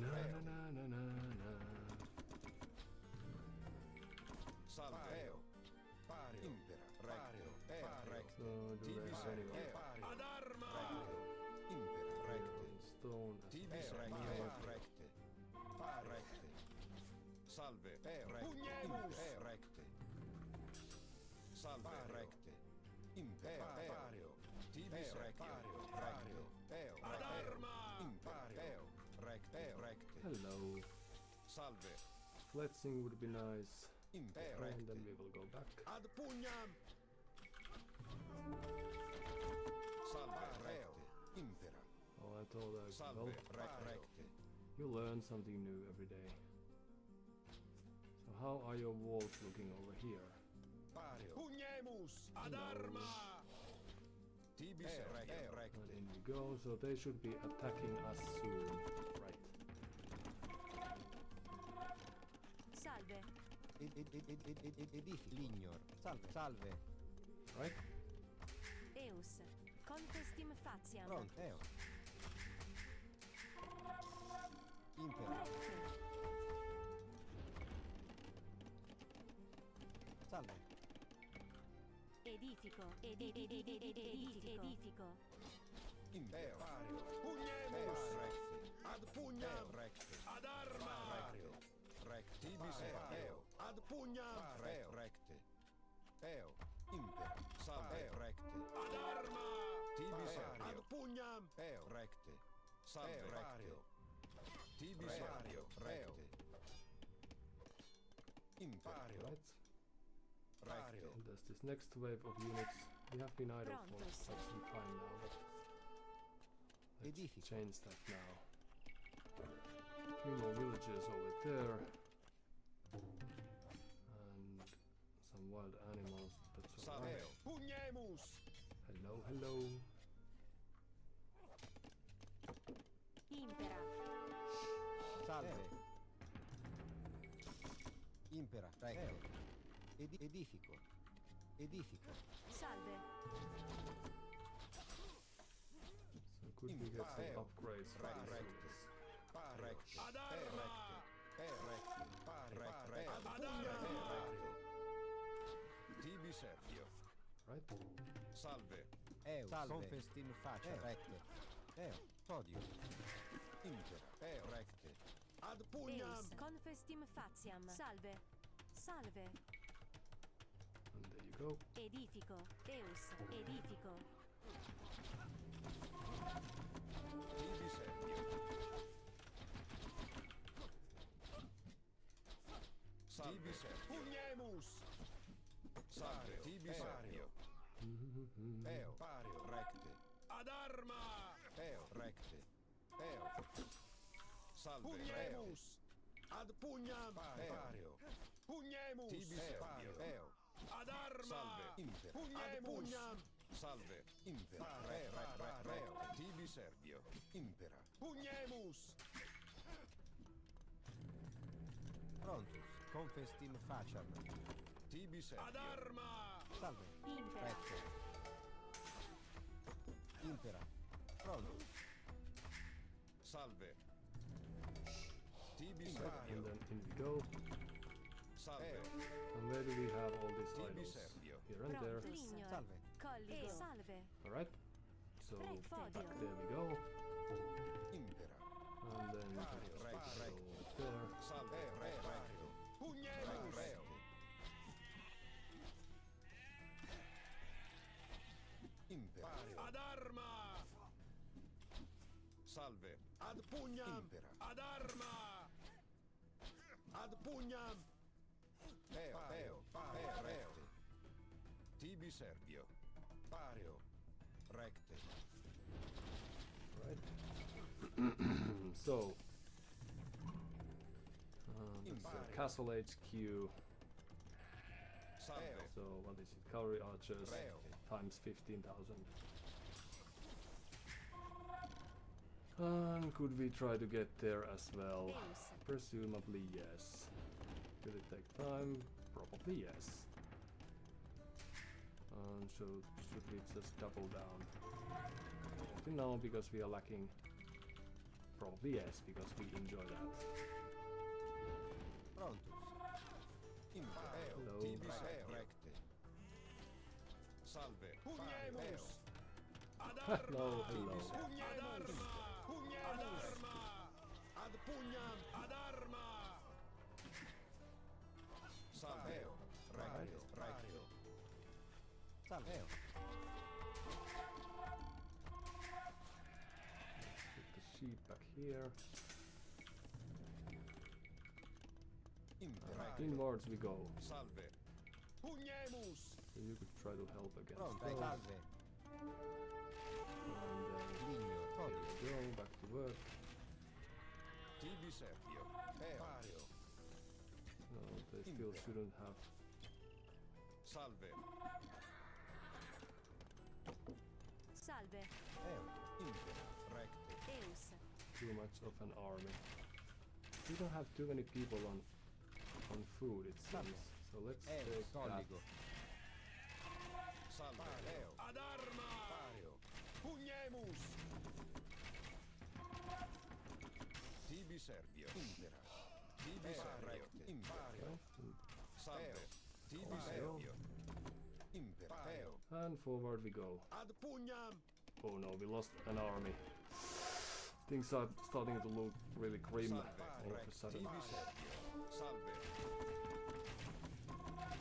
Na na na na na. Salve. Pario. Impera. Recte. Recte. So do they anyway? Ad arma! Impera. Recte. Stone. Tibis recte. Recte. Recte. Salve. Pugnemus. Recte. Salve. Recte. Imper. Pario. Tibis recte. Recte. Ad arma! Imperio. Recte. Recte. Hello. Salve. Fletching would be nice. Imper. And then Recte. we will go back. Ad pugnam! Salve. Recte. Impera. Oh, I told her. Salve. Well, Recte. you learn something new every day. So how are your walls looking over here? Pario. Pugnemus! Ad arma! Tibis recte. And Recte. in we go. So they should be attacking us soon, right? Salve. Lignor. Salve. Right? Eus. Confestim faciam. Pronto. Impera. Recte. Salve. Edifico. Edifico. Imper. Pario. Pugnemus! Recte. Ad pugnam! Recte. Ad arma! Pario. Recte. Tibis recte. Ad pugnam! Recte. Imper. Salve. Recte. Ad arma! Tibis Ad pugnam! recte. Salve. Recte. Tibis recte. Imperio. Right? Recte. And there's this next wave of units. We have been idle for Prontos. quite some time now, but let's Edifico. change that now. Few more villages over there. And some wild animals, that's alright. Salve. Pugnemus! Hello, hello. Impera. Salve. Impera. Recte. Edifico. Salve. So could we get some Impero. upgrades for these Recte. units? Recte. Ad arma! Recte. Ad arma! Tibi Servio. Right? Salve. Salve. Confestim facia. Recte. Todio. Impera. Recte. Ad pugnam! Eus. Confestim faciam. Salve. And there you go. Edifico. Eus. Edifico. Tibi Servio. Salve. Pugnemus! Salve. Tibi Servio. Pario. Recte. Ad arma! Recte. Salve. Pugnemus! Ad pugnam! Pario. Pugnemus! Tibi Servio. Ad arma! Salve. Imper. Ad pugnam! Salve. Imper. Tibi Servio. Impera. Pugnemus! Prontus. Confestim faciam. Tibi Ad Servio. arma! Salve. Impera. Recte. Impera. Prontus. Salve. Tibi And Servio. then in we go. Salve. And where do we have all these Tibi idols? Servio. Here and there. Prontus. Salve. Colligo. Salve. Alright. So Recte. there we go. Impera. And then we Pario. can Recte. go over there. Salve. Pario. Pugnemus! Impera. Ad arma! Salve. Ad pugnam! Impera. Ad arma! Ad pugnam! Recte. Tibi Servio. Pario. Recte. Right. So that's Impero. Castle HQ. Salve. So what is it? Cavalry archers Recte. times 15,000. Could we try to get there as well? Deus. Presumably yes. Will it take time? Probably yes. So should we just double down? Probably no, because we are lacking. Probably yes, because we enjoy that. Prontus. Impero. Hello. Tibis recte. Salve. Pugnemus. Hello, hello. Pugnemus. Pugnemus. Ad pugnam. Ad arma. Salveo. Rectio. Rectio. Salveo. Put the sheep back here. Impera. Inwards we go. Salve. Pugnemus. So you could try to help against Pronto. those. Salve. And Ligno. there Todio. we go, back to work. Tibi servio. Pario. No, they still shouldn't have. Salve. Salve. Impera. Recte. Deus. Too much of an army. We don't have too many people on food, it seems. So let's take that. Solligo. Salve. Pareo. Ad arma. Pario. Pugnemus. Tibi servio. Impera. Tibi servio. Impario. Okay, Salve. Tibi Pario. servio. Impera. Pario. and forward we go. Ad pugnam. Oh no, we lost an army. Things are starting to look really grim all of a sudden. Tibi servio. Salve.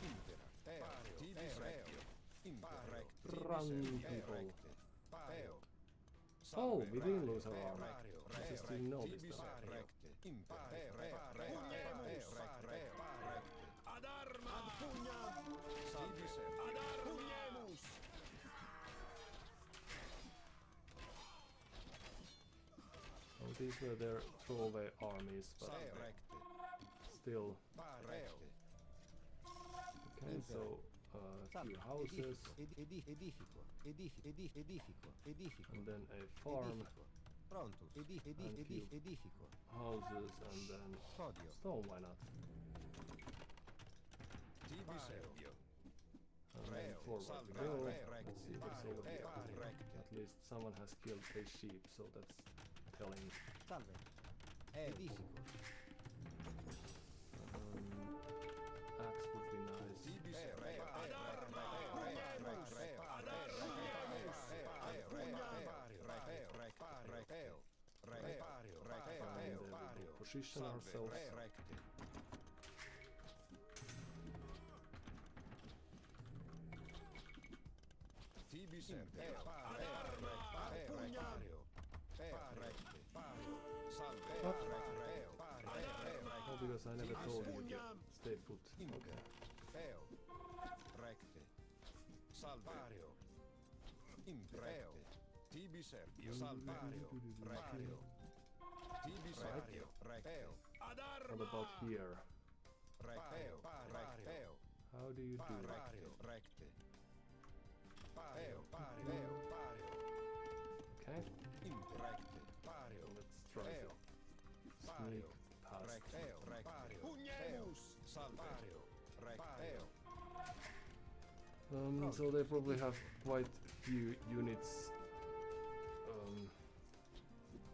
Impera. Pario. Tibi servio. Impera. Run, people. Pario. Oh, we didn't lose our army. I just didn't notice that. Ad arma. Ad pugnam. Tibi servio. Ad arma. Pugnemus. Oh, these were their throwaway armies, but still. Okay, so a few houses, Edifico. Edifico. and then a farm, Edifico. Prontus. And few Edifico. houses, and then Todio. stone, why not? Tibi servio. And then forward we go. Let's see what's over here. At least someone has killed a sheep, so that's telling. Salve. Edifico. Axe would be nice. Tibi servio. Ad arma. Pugnemus. Ad arma. And then we will position ourselves. Tibi servio. Ad arma. Pugnario. Salve. Oh, because I never told you to stay put. Okay. Peo. Recte. Salvario. Impreo. Tibi servio. Salvario. Rectio. Tibi servio. Recteo. Ad arma. What about here? Recteo. Recteo. How do you do it? Pario. Recte. Peo. Pario. Pario. Okay, Recte. Pario. let's try to Peo. sneak past. Recteo. Recteo. Pugnemus. Salvario. Recteo. So they probably have quite few units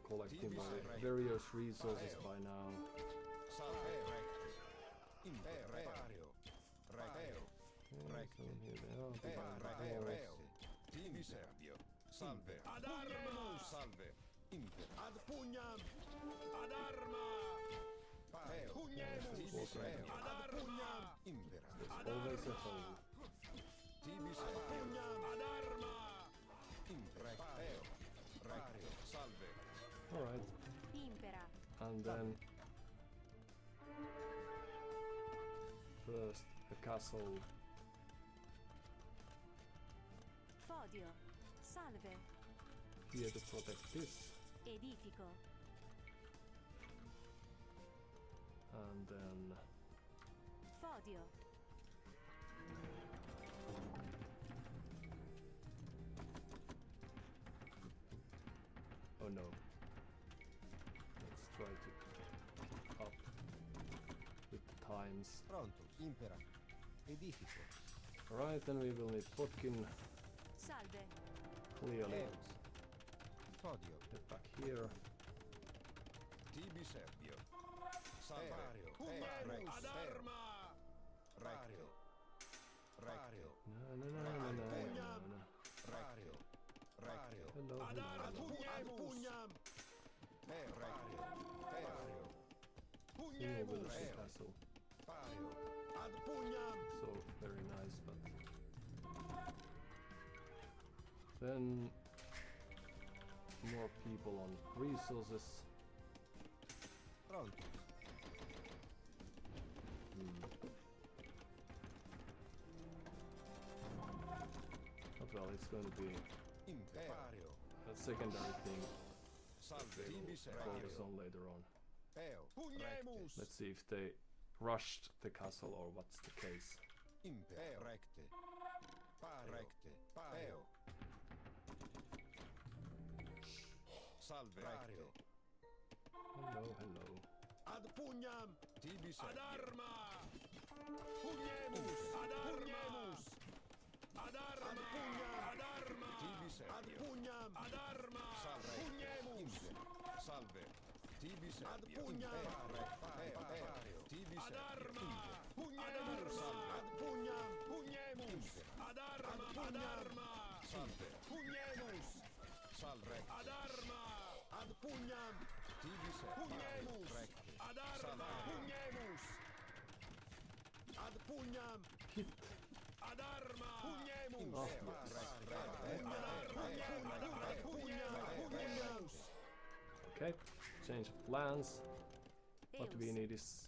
collecting by various resources by now. Salve. Recte. Imperio. Recteo. Okay, so here they are, behind the Recteo. walls. Tibi servio. Salve. Ad arma. Salve. Imper. Ad pugnam. Ad arma. Peo. Pugnemus. Tibi servio. Ad pugnam. Impera. There's always a hole. Tibi servio. Ad arma. Impera. Peo. Recteo. Salve. Alright, Impera. and then first the castle. Fodio. Salve. Here to protect this, Edifico. and then Fodio. oh no, times. Prontus. Impera. Edifico. Right, then we will need Podkin Salve. clearly. Eus. Podio. Get back here. Tibi Servio. Salvario. Pugnamus. Ad arma. Rario. Rario. No. Rario. Rario. Hello, Ad hello. pugnam. Rario. Rario. Single with Pugnamus. the castle. Pario. Ad pugnam. So very nice, but then more people on resources. Prontus. But well, it's going to be Imperio. a secondary thing Salve. they Tibi will focus Servio. on later on. Eo. Pugnamus. Let's see if they rushed the castle or what's the case. Imper. Recte. Pario. Recte. Pario. Salve. Pario. Hello. Ad pugnam. Tibi Servio. Ad arma. Pugnamus. Ad arma. Ad arma. Ad pugnam. Ad arma. Tibi Servio. Ad pugnam. Ad arma. Salve. Pugnamus. Salve. Tibi Servio. Ad pugnam. Pario. Tibi Servio. Ad arma. Pugnamus. Ad pugnam. Pugnamus. Ad arma. Ad arma. Salve. Pugnamus. Salve. Ad arma. Ad pugnam. Tibi Servio. Pugnamus. Ad arma. Pugnamus. Ad pugnam. Hit. Ad arma. Pugnamus. Oh, Pugnamus. Okay, change of plans. What we Eus. need is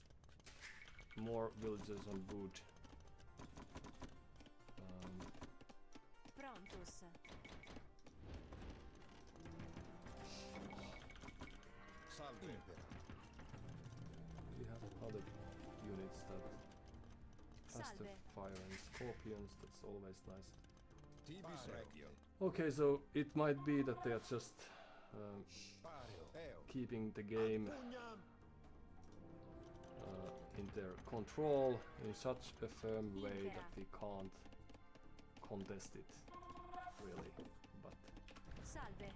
more villagers on wood. Prontus. Salve. We have other units that faster Salve. fire and scorpions. That's always nice. Tibi Servio. Okay, so it might be that they are just Pario. Eo. keeping the game Pugnam. in their control in such a firm way that we can't contest it, really. But Salve.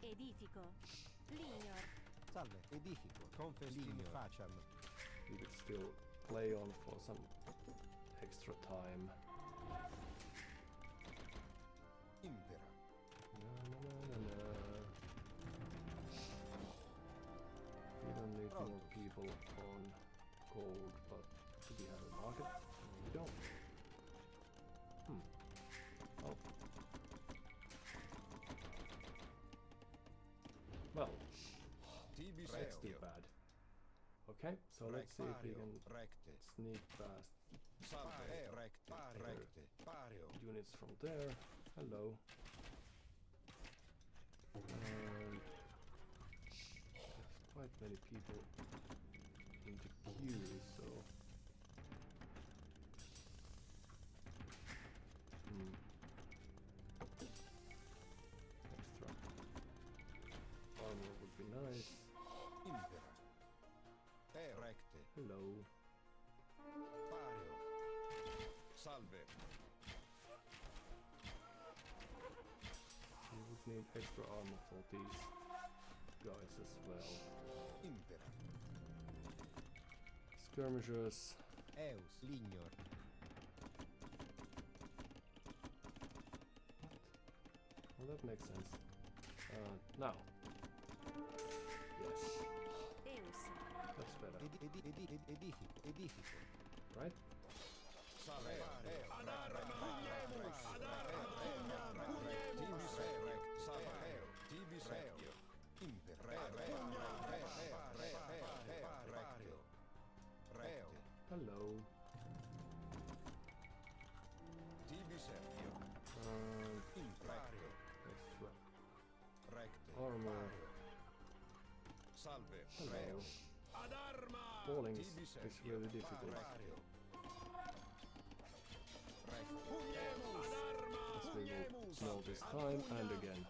Edifico. Lignor. Salve. Edifico. Confestim facam. we could still play on for some extra time. Impera. We don't need more people on gold, but do we have a market? No, we don't. Oh. Well, Tibi that's too Servio. bad. Okay, so let's see if we can Recte. sneak past Salve. Recte. Recte. Pario. units from there. Hello. And there's quite many people in the queue, so extra armor would be nice. Impera. Recte. Hello. Pario. Salve. We would need extra armor for these guys as well. Impera. Skirmishers. Eus. Lignor. Well, that makes sense. Now. Yes, Eus. that's better, Edifico. Edifico. right? Salve. Ad arma. Pugnamus. Ad arma. Pugnam. Tibi Servio. Salve. Tibi Servio. Impera. Pugnam. Pario. Recte. Hello. Tibi Servio. Impario. Extra Recte. armor. Pario. Salve. Hello. Ad arma. Falling Tibi is Servio. really difficult. Pario. Recte. Pugnamus. Ad arma. As we will know this time and again.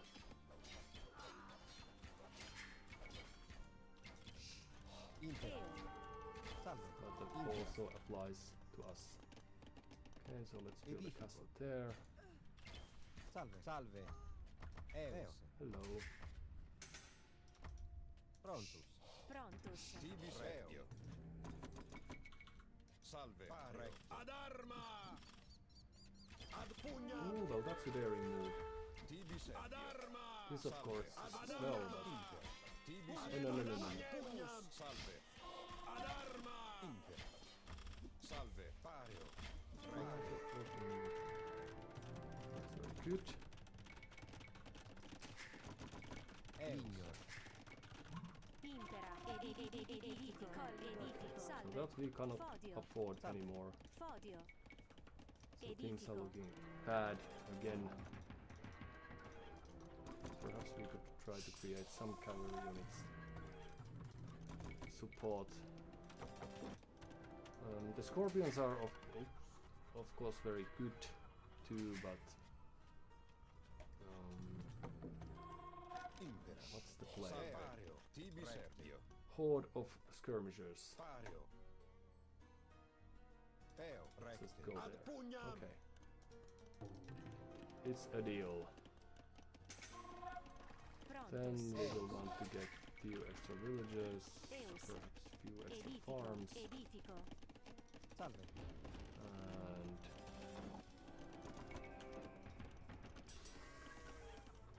Impera. Eus. Salve. but that Impera. also applies to us. Okay, so let's build a Edifico. castle there. Salve. Salve. Eos. Hello. Prontus. Prontus. Tibi Servio. Salve. Pare. Ad arma! Ad pugnam! Oh, well, that's a daring move. Tibi Servio. Ad arma! This, of course, is well, but Inter. Tibi no, Servio. no, no, no, no. Pugnam! Salve. Ad arma! Inter. Salve. Pario. Regio. That's very good. Lignor. Impera. Edifico. Edifico. So Salve. that we cannot Fodio. afford anymore. Fodio. So things are Edifico. looking bad again. Perhaps we could try to create some cavalry units to support. The scorpions are of course very good too, but Impera. what's the play? Pario. Tibi Servio. Horde of skirmishers. Pario. Eo. Let's just Recte. go Ad there. pugnam! Okay. It's a deal. Then Prontus. we will want to get few extra villages, Eus. perhaps few extra Edifico. farms, Edifico. Salve. and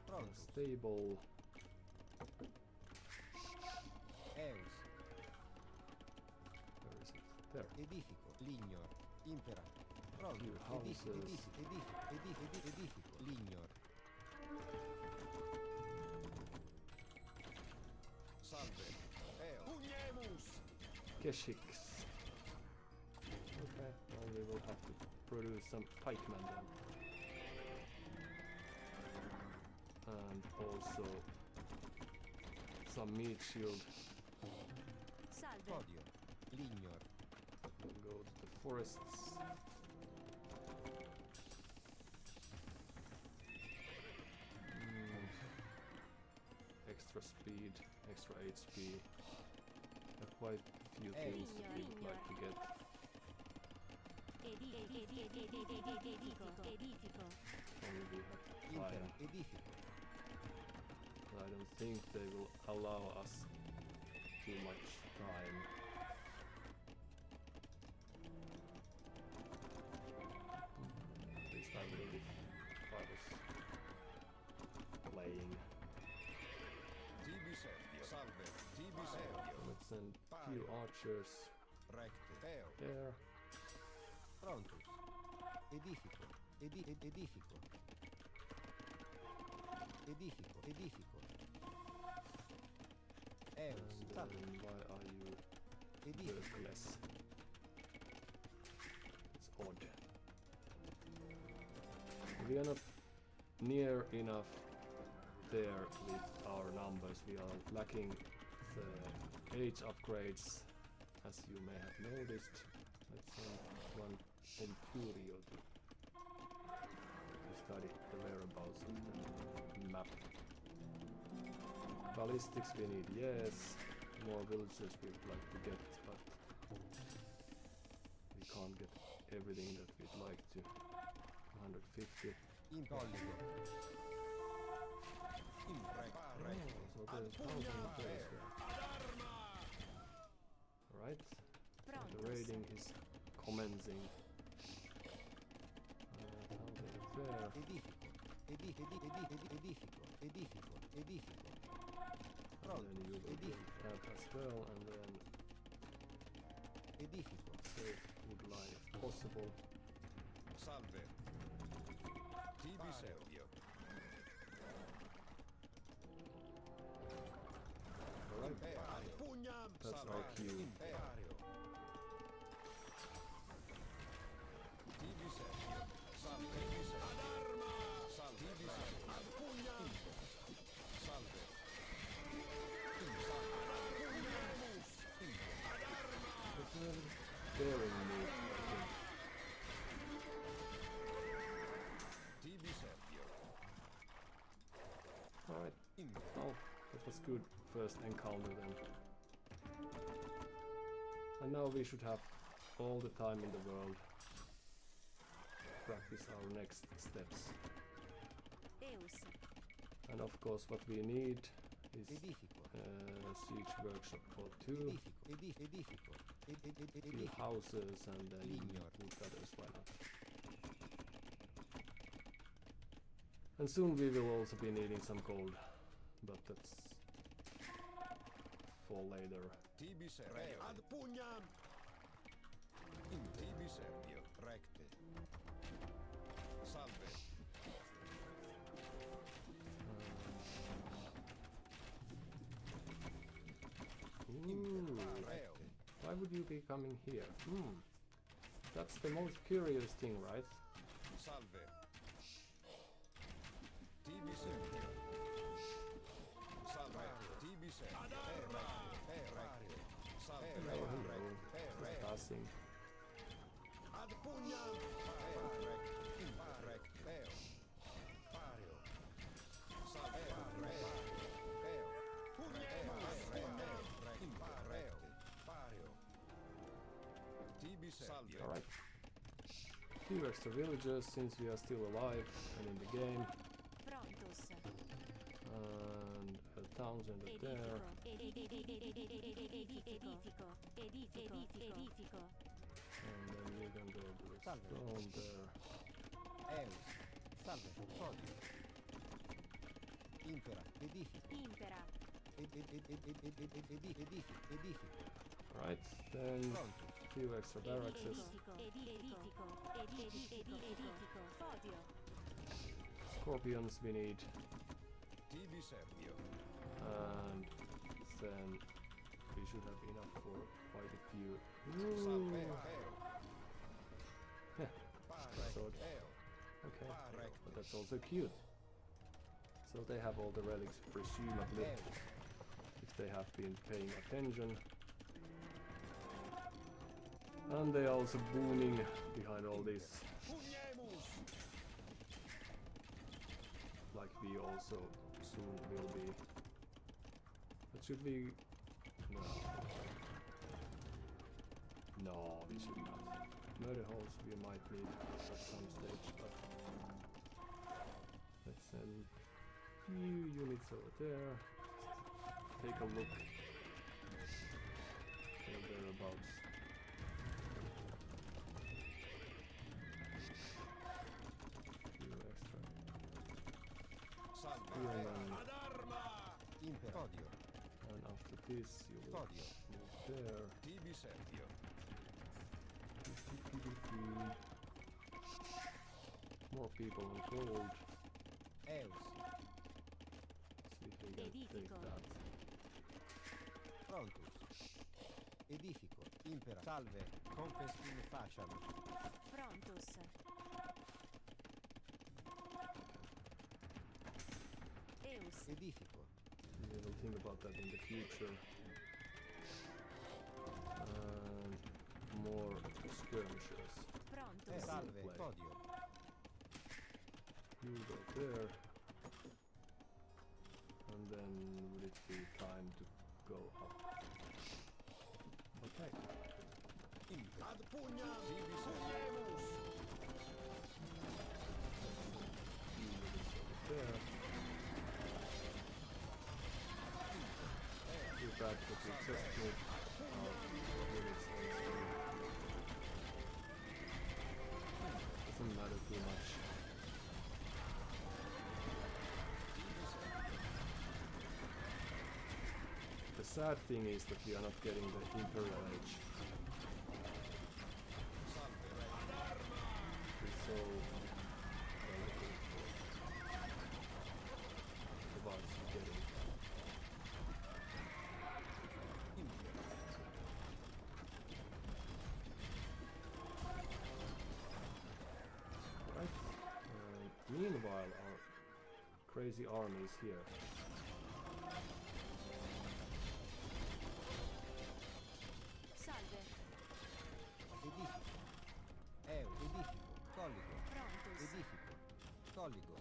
a Prontus. stable. Eus. Where is it? There. Edifico. Lignor. Impera. Few Prontus. houses. Edifico. Lignor. Salve. Eo. Pugnemus! Keshiks. Okay, well we will have to produce some pikemen then. And also some meat shield. Salve. Podio. Lignor. We'll go to the forests. Extra speed, extra HP. There are quite a few things that we would like to get. Edifico. Edifico. Only we have Impera. time. Edifico. I don't think they will allow us too much time. At least I will if I was playing. Tibi Servio. Salve. Tibi Servio. Let's send few archers Recte. Eo. there. Prontus. Edifico. Edifico. Edifico. Edifico. Eus. And Salve. why are you Edifico. workless? It's odd. We are not near enough there with our numbers. We are lacking the age upgrades, as you may have noticed. Let's send one Centurio to study the whereabouts of the map. Ballistics we need, yes. More villagers we would like to get, but we can't get everything that we'd like to. 150. Impolligo. Recte. So there's 1,000 players there. Alright. The Prontus. raiding is commencing. How they get there? Edifico. Edifico. Edifico. And then you will build that as well, and then Edifico. save wood line if possible. Salve. Tibi Servio. Alright. Ad pugnam! That's Salve. our cue. Pario. Tibi Servio. Salve. Tibi Servio. Ad arma! Salve. Tibi Servio. Ad pugnam! Salve. That's a daring move, I think. Tibi Servio. Alright. Impera. Oh, that was good first encounter then. And And now we should have all the time in the world practice our next steps. Eus. And of course what we need is Edifico. siege workshop for 2 Edifico. few houses and then Lignor. wood cutters, why not? And soon we will also be needing some gold, but that's for later. Tibi Servio. Ad pugnam! In Tibi Servio. Recte. Salve. Ooh, Reo. why would you be coming here? That's the most curious thing, right? Salve. Tibi Servio. Salve. Tibi Servio. Recte. Salve. Hello, hello. Just passing. Ad pugnam! Recte. Pario. Salve. Reo. Salve. Alright. Few extra villagers since we are still alive and in the game. Prontus. And a townsend up there. Edifico. And then you can go to the Salve. stone there. Eus. Salve. Podio. Impera. Edifico. Impera. Edifico. Right, then Prontus. few extra barracks. Edifico. Podio. Scorpions we need. Tibi Servio. And then we should have enough for quite a few. Salve. So, okay, but that's also cute. So they have all the relics, presumably, if they have been paying attention. And they are also booming behind all this, Pugnemus! like we also soon will be. But should we? No. No, we should not. Murder holes we might need at some stage, but let's send few units over there. Just take a look. And thereabouts. Few extra. Salve. Here and then, Ad arma! Impera. Podio. and after this you will Podio. move there. Tibi Servio. More people on gold. Eus. See if we can take Edifico. that. Prontus. Edifico. Impera. Salve. Confestin faciam. Prontus. Eus. Edifico. We will think about that in the future. And more skirmishers. Prontus. Salve. play. Podio. You go there. And then would it be time to go up? Okay. Ad pugnam! Tibi Pugnemus! Few units over there. Too bad that we just need our units on screen. Doesn't matter too much. The sad thing is that we are not getting the Imperial Age. We're so looking towards getting. Right. Meanwhile, our crazy army is here. Salve. Edifico. Edifico. Colligo. Prontus. Edifico. Colligo.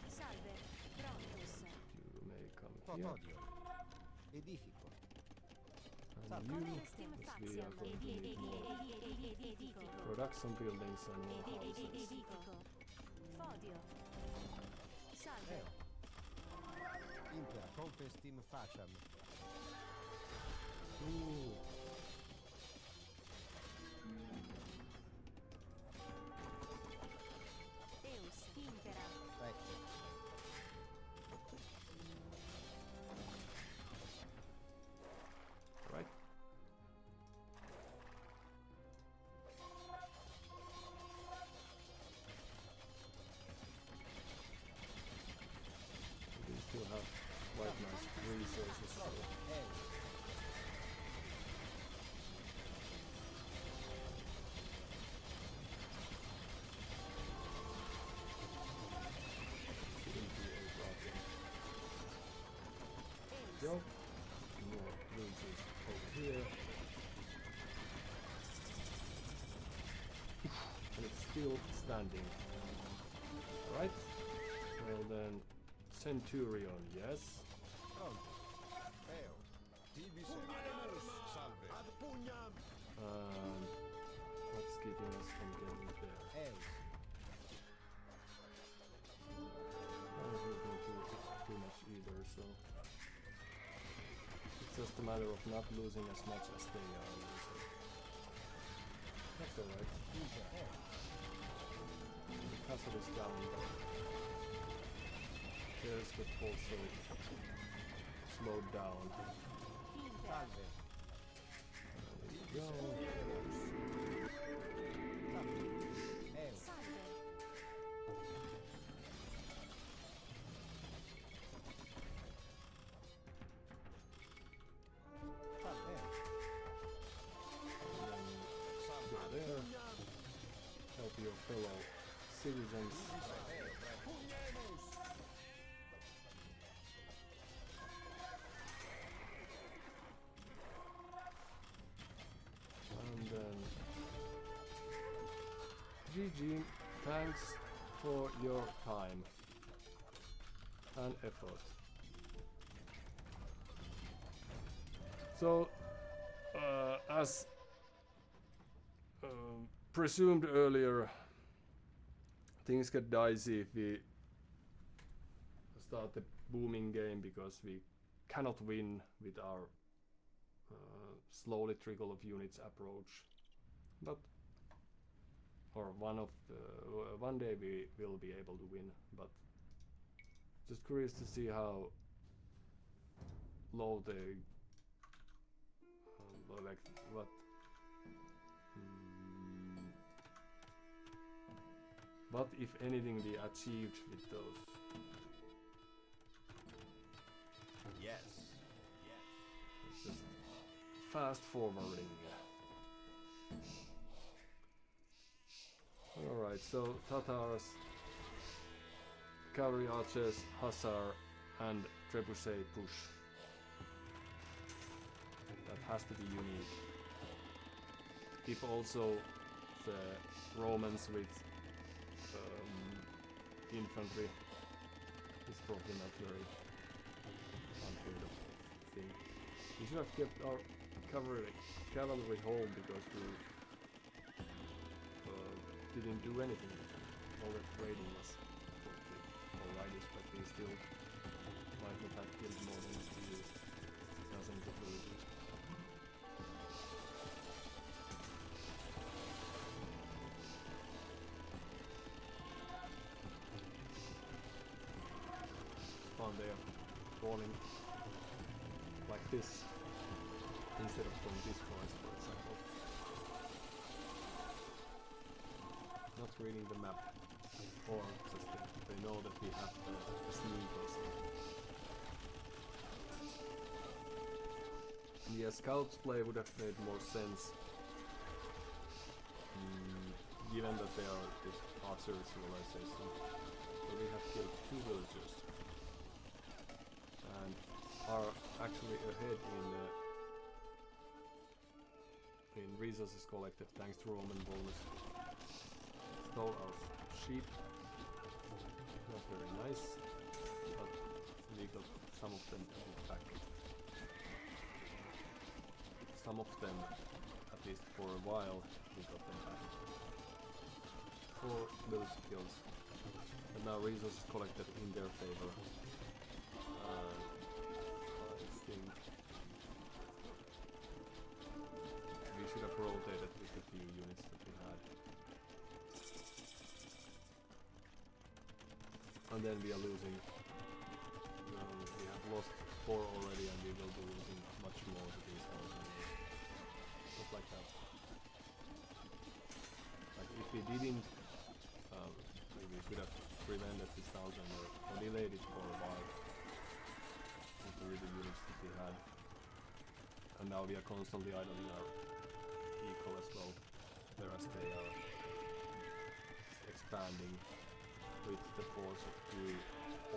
Salve. Prontus. You may Todio. Edifico. And you, yes, we are going to need more production buildings and more houses. Impera confestim facem. Ooh. Recte. Right. We still have quite nice resources, so shouldn't be a problem. Go. More resources over here. And it's still standing. Right. Well then, Centurion, yes. Pronto. Eo. Tibi salve. Ad pugnam. What's keeping us from getting there? Eus. I don't think we'll do too much either, so it's just a matter of not losing as much as they are losing. That's alright. The castle is down, but theirs get also slowed down. Salve. There we go. Eus. Salve. And then go there. Help your fellow citizens. And then GG, thanks for your time and effort. So, as presumed earlier, things get dicey if we start the booming game because we cannot win with our slowly trickle of units approach. But one day we will be able to win. But just curious to see how low they like what. What, if anything, we achieved with those? Yes. It's just fast forwarding. Alright, so Tatars, cavalry archers, hussar, and trebuchet push. That has to be unique. If also the Romans with infantry is probably not very unheard of thing. We should have kept our cavalry home because we didn't do anything. All that raiding was probably alright, but we still might not have killed more than a few dozens of villagers. Fun there, falling like this instead of going this forest, for example. Not reading the map, or just they know that we have the sneak or something. Yeah, scouts play would have made more sense, given that they are this archery civilization. So we have killed 2 villagers. And are actually ahead in resources collected thanks to Roman bonus. Stole our sheep, not very nice, but we got some of them to be back. Some of them, at least for a while, we got them back. For those skills. And now resources collected in their favor. I think we should have rotated with the few units that we had. And then we are losing. We have lost 4 already, and we will be losing much more to these ones. Just like that. Like if we didn't, we should have prevented this 1000 or delayed it for a while. With the units that we had. And now we are constantly idling our eco as well, whereas they are expanding with the force of 2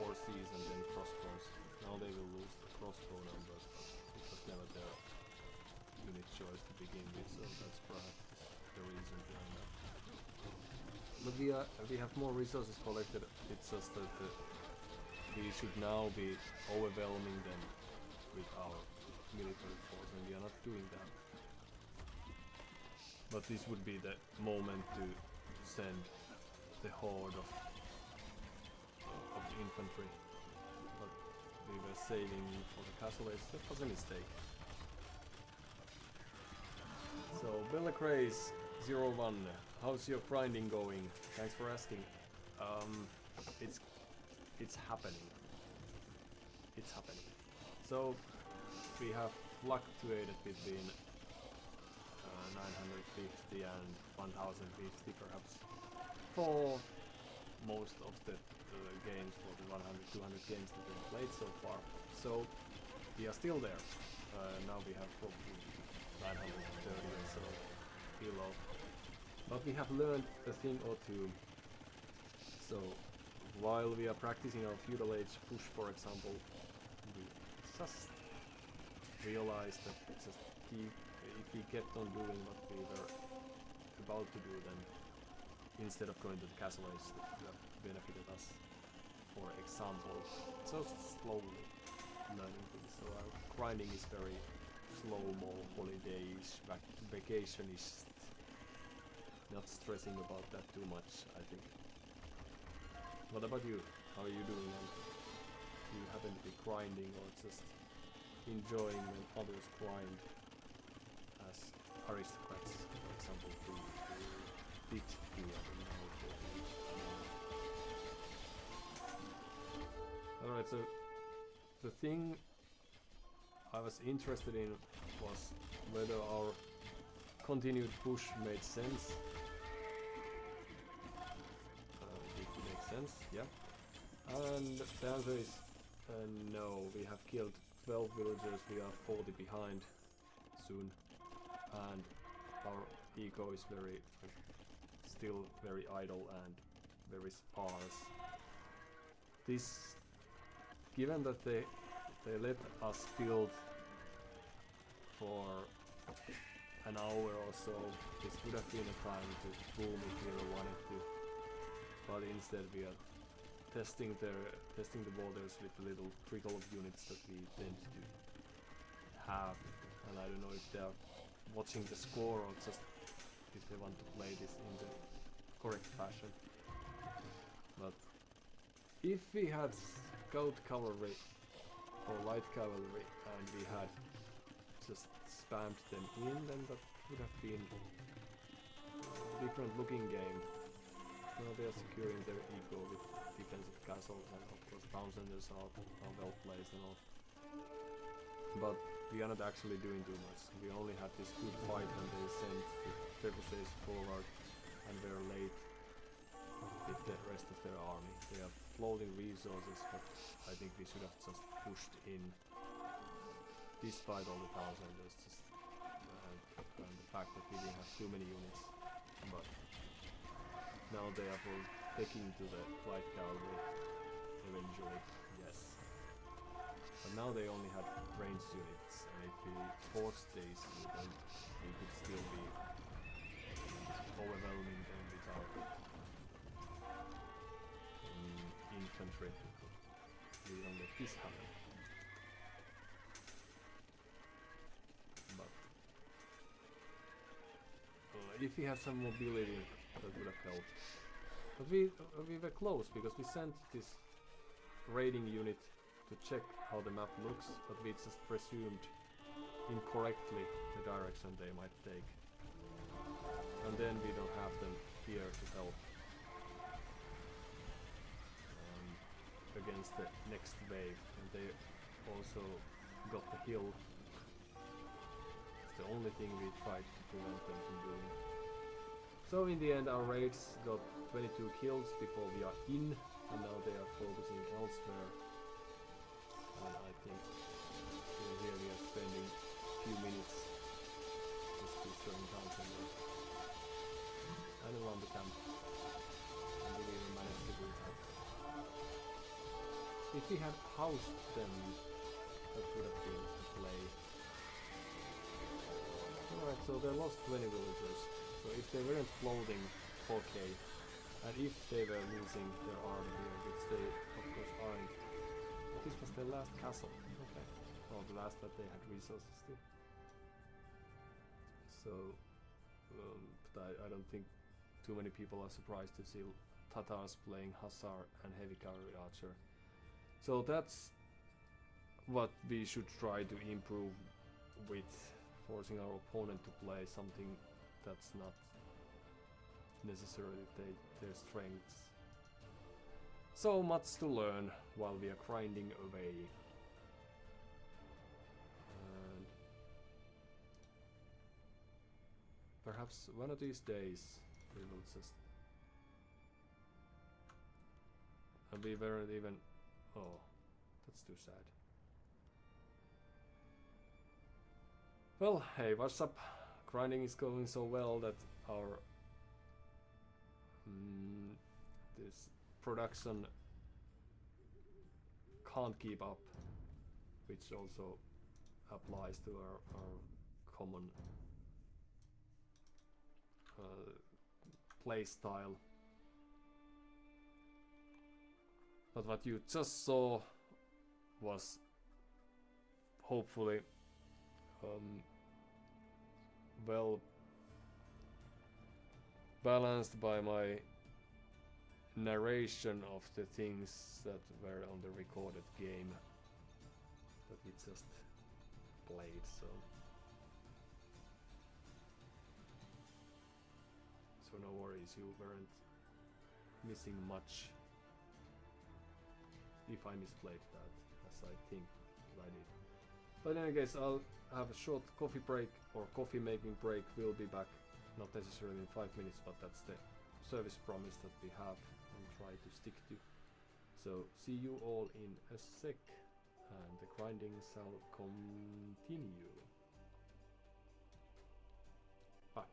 horses and then crossbows. Now they will lose the crossbow numbers, but it was never their unit choice to begin with, so that's perhaps the reason behind that. But we have more resources collected. It's just that we should now be overwhelming them with our military force, and we are not doing that. But this would be the moment to send the horde of infantry. But we were saving for the castle race. That was a mistake. So Bellecraze 01, how's your grinding going? Thanks for asking. It's happening. It's happening. So we have fluctuated between 950 and 1050 perhaps for most of the games, for the 100-200 games that we've played so far. So we are still there. Now we have probably 930 and so ELO. But we have learned a thing or two. So while we are practicing our feudal age push, for example, we just realized that just if we kept on doing what we were about to do, then instead of going to the castle age, that would have benefited us. For example, so slowly learning things. So our grinding is very slow-mo, holiday-ish, vacation-ish. Not stressing about that too much, I think. What about you? How are you doing? And do you happen to be grinding or just enjoying when others grind as aristocrats, for example, who did do it and now Alright, so the thing I was interested in was whether our continued push made sense. Did it make sense? Yeah. And the answer is no. We have killed 12 villagers, we are 40 behind soon. And our eco is still very idle and very sparse. This, given that they let us build for an hour or so, this would have been a time to boom if we ever wanted to. But instead we are testing the waters with a little trickle of units that we tend to have. And I don't know if they are watching the score or just if they want to play this in the correct fashion. But if we had scout cavalry or light cavalry and we had just spammed them in, then that would have been a different looking game. Now they are securing their eco with defensive castles, and of course Townsenders are well placed and all. But we are not actually doing too much. We only had this good fight and they sent the trebuchets forward and were late with the rest of their army. They are floating resources, but I think we should have just pushed in despite all the Townsenders, just and the fact that we didn't have too many units. But now they are both taking to the light cavalry eventually, yes. But now they only had ranged units, and if we forced these, then we could still be overwhelming them with our infantry. We don't let this happen. if he had some mobility, that would have helped. But we were close because we sent this raiding unit to check how the map looks, but we just presumed incorrectly the direction they might take. And then we don't have them here to help against the next wave, and they also got the hill. It's the only thing we tried to prevent them from doing. So in the end our raids got 22 kills before we are in, and now they are focusing elsewhere. And I think here we are spending a few minutes just destroying towns and around the camp. And we even managed to do that. If we had housed them, that would have been a play. Alright, so they lost 20 villagers. So if they weren't floating, okay. And if they were losing their army here, which they of course aren't. But this was their last castle. Okay. Or the last that they had resources to. So, but I don't think too many people are surprised to see Tatars playing Hussar and Heavy Cavalry Archer. So that's what we should try to improve with forcing our opponent to play something that's not necessarily their strengths. So much to learn while we are grinding away. And perhaps one of these days we will just... And we weren't even... Oh, that's too sad. Well, hey, what's up? Grinding is going so well that our this production can't keep up, which also applies to our common play style. But what you just saw was hopefully well balanced by my narration of the things that were on the recorded game that we just played, so no worries, you weren't missing much if I misplayed that, as I think I did. But in any case, I'll have a short coffee break, or coffee making break. We'll be back, not necessarily in 5 minutes, but that's the service promise that we have and try to stick to. So see you all in a sec, and the grinding shall continue. Bye.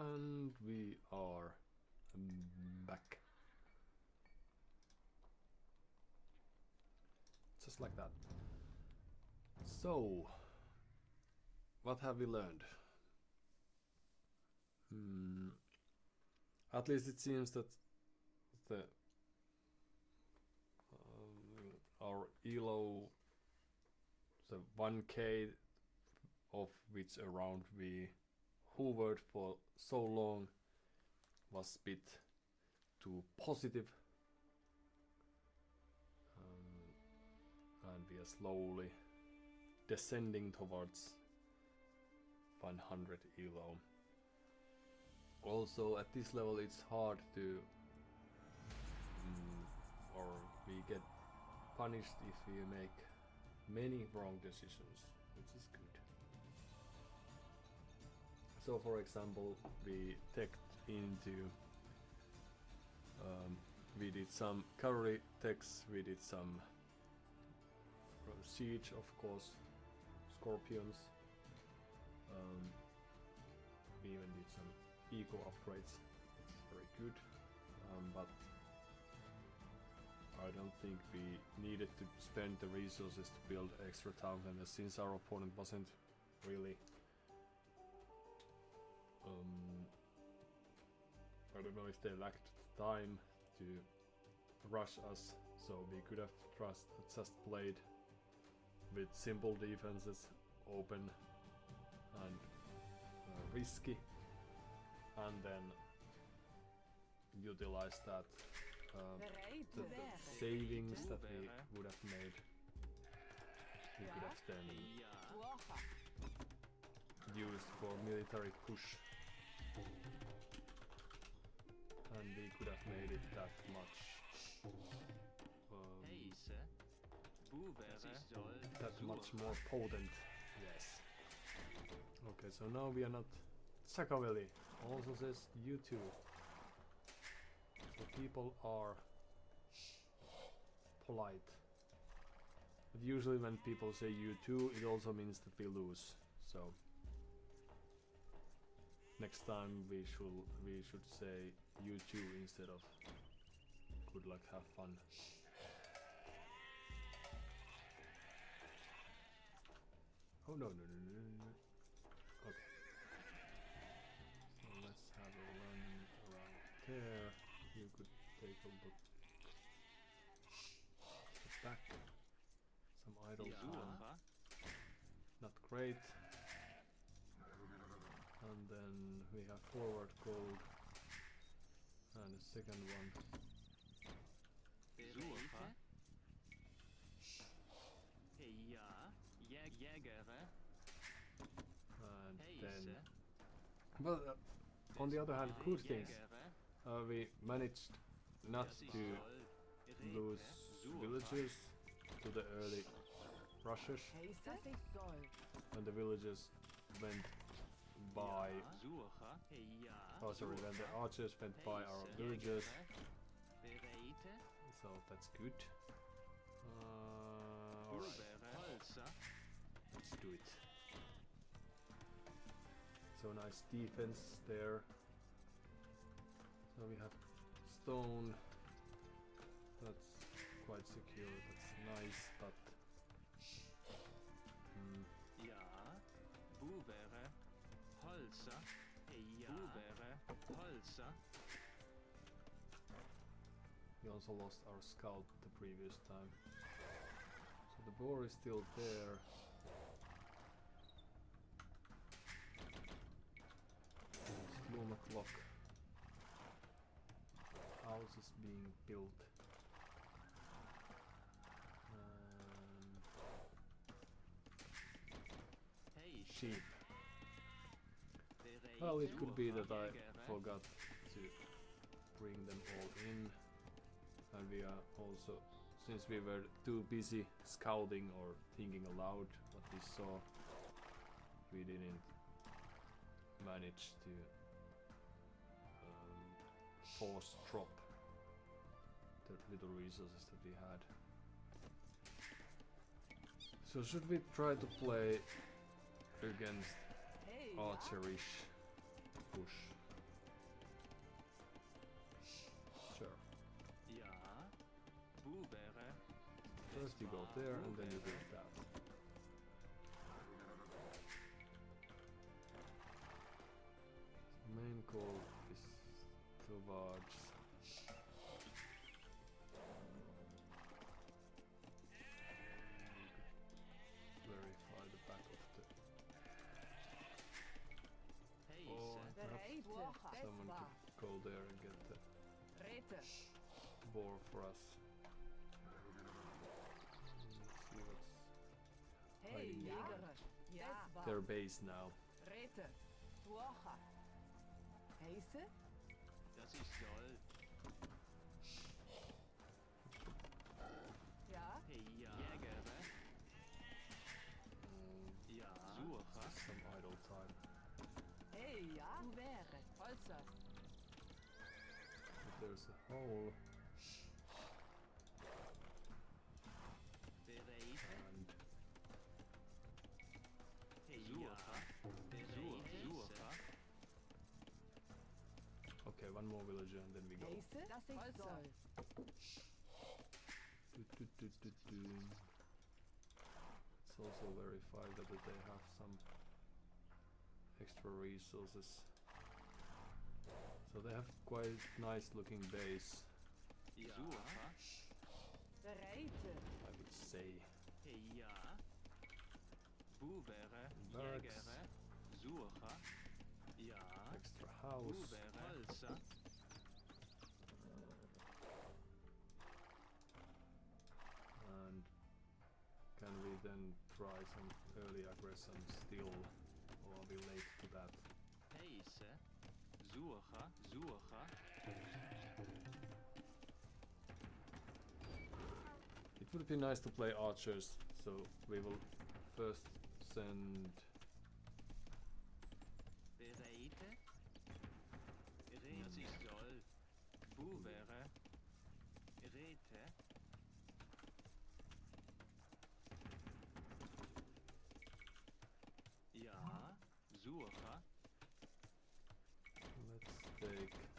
And we are back. Just like that. So, what have we learned? At least it seems that the our ELO, the 1k of which around we hovered for so long, was a bit too positive, and we are slowly descending towards 100 ELO. Also at this level it's hard to or we get punished if we make many wrong decisions, which is good. So for example, we teched into we did some cavalry techs, we did some siege, of course, scorpions, we even did some eco upgrades, which is very good, but I don't think we needed to spend the resources to build extra town centers, since our opponent wasn't really I don't know if they lacked time to rush us, so we could have just played with simple defenses, open and risky, and then utilize that the savings that we would have made, we could have then used for military push, and we could have made it that much more potent. Yes. Okay, so now we are not Sakaveli. Also says you too. So people are polite. But usually when people say you too, it also means that we lose. So next time we should say you too instead of good luck, have fun. Oh no. Okay. So let's have a run around there. You could take a look back. Some idle time. Not great. And then we have forward gold and a second one. And then, well, on the other hand, good things. We managed not to lose villagers to the early rushes, and the villagers went by. Oh, sorry, when the archers went by our villagers. So that's good. Alright. Let's do it. So nice defense there. So we have stone. That's quite secure. That's nice, but we also lost our scout the previous time. So the boar is still there. Bloom o'clock. House is being built. Sheep. Well, it could be that I forgot to bring them all in, and we are also, since we were too busy scouting or thinking aloud what we saw, we didn't manage to force drop the little resources that we had. So should we try to play against archerish push? First you go there and then you do that. Main goal is towards verify the back of the or perhaps someone could go there and get the boar for us. Let's see what's hiding their base now. Das ist toll. Hey, ja. Jäger, ne? Ja. Sucher. Some idle time. If there's a hole Bereit. and Hey, ja. Bereit. Sucher. okay, one more villager and then we go. Do. Let's also verify that they have some extra resources. So they have quite nice looking base, Ja. I would say. Hey, ja. Buvere. Barracks. Jäger. Sucher. Ja. Extra house. Buvere. Holzer. And can we then try some early aggression still, or are we late to that? Heise. Sucher. Sucher. It would be nice to play archers, so we will first send Bereit. Das ist toll. Buvere. Rete. Ja. Sucher. let's take that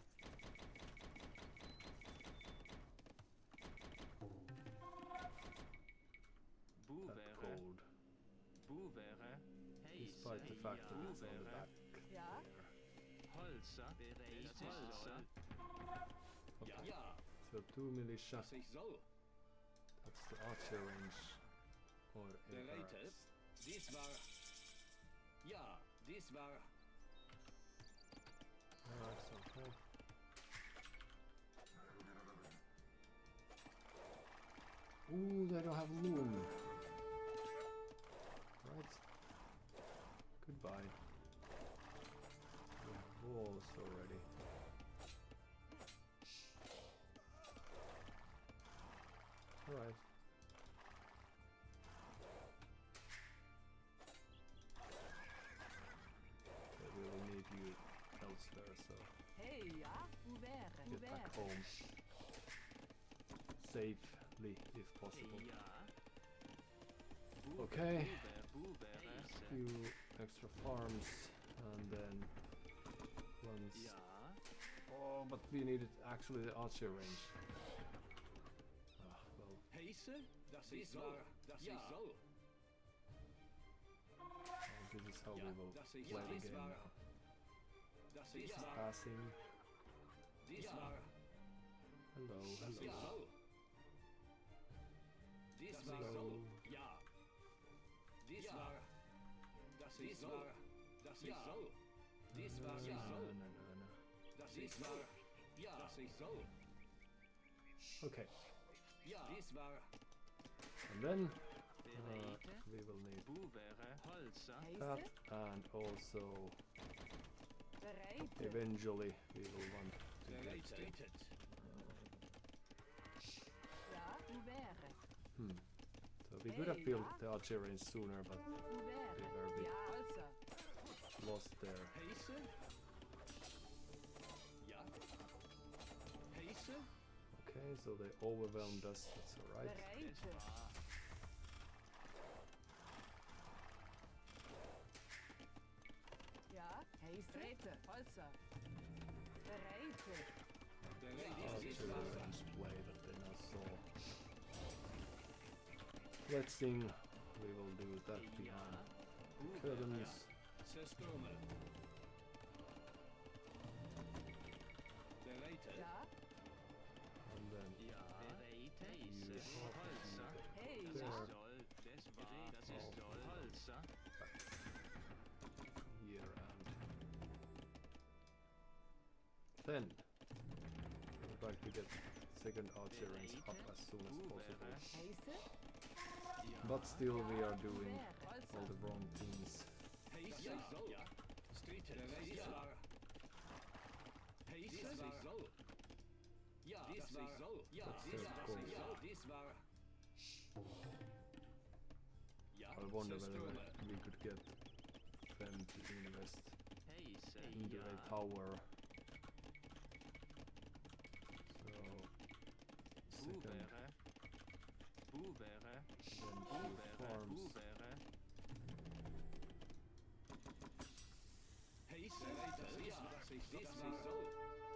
Buvere. gold, Buvere. Heise. despite the fact that it's on the Buvere. back there. Holzer. Bereit. Holzer. Okay. So 2 militia, that's the archer range, or Bereitet. Dies war. Ja, dies war. That's okay. Ooh, they don't have loom. Right. Goodbye. We have walls already. Alright. Okay, we will need you elsewhere, so get back home safely if possible. Ja. Okay. Buvere. Heise. Few extra farms and then once. Ja. Oh, but we needed actually the archer range. Ah, well, Heise. Das ist so. Das ist so. this is how we will das ist play the dies game war. now. Das ist wahr. Passing. Dies war. Hello, Das ist hello. so. Dies war Hello. so. Ja. Dies war. Das ist so. Das ist so. Dies war No, so. no. Das ist wahr. Ja. Das ist so. Okay, Ja. Dies war. and then Bereit. we will need Buvere. Holzer. that, and also eventually we will want to get Bereitet. So we could have built the archer range sooner, but we were a bit lost there. Heise. Ja. Heise. Okay, so they overwhelmed us, that's alright. Bereit. Archer range play that they now saw. Let's sing. We will do that behind curtains. Zerstören. Bereitet. Ja. And then Ja. Bereite. you Holzer. Hey, there. ja. Soll. Das war. Das ist soll. Holzer. Here and then I would like to get second archeries up as soon as possible. Heiße? But still we are doing Holzer. all the wrong things. Heiße. Ja. Stritten. Dies war. Heiße. Dies soll. Ja. Dies war. Ja. Dies war. Ja. Dies war. Ja. I wonder whether Zerstören. we could get them to invest Heiße. into a tower. So second, Bubere. then two farms. Bubere. Heiße. Ja. Dies war.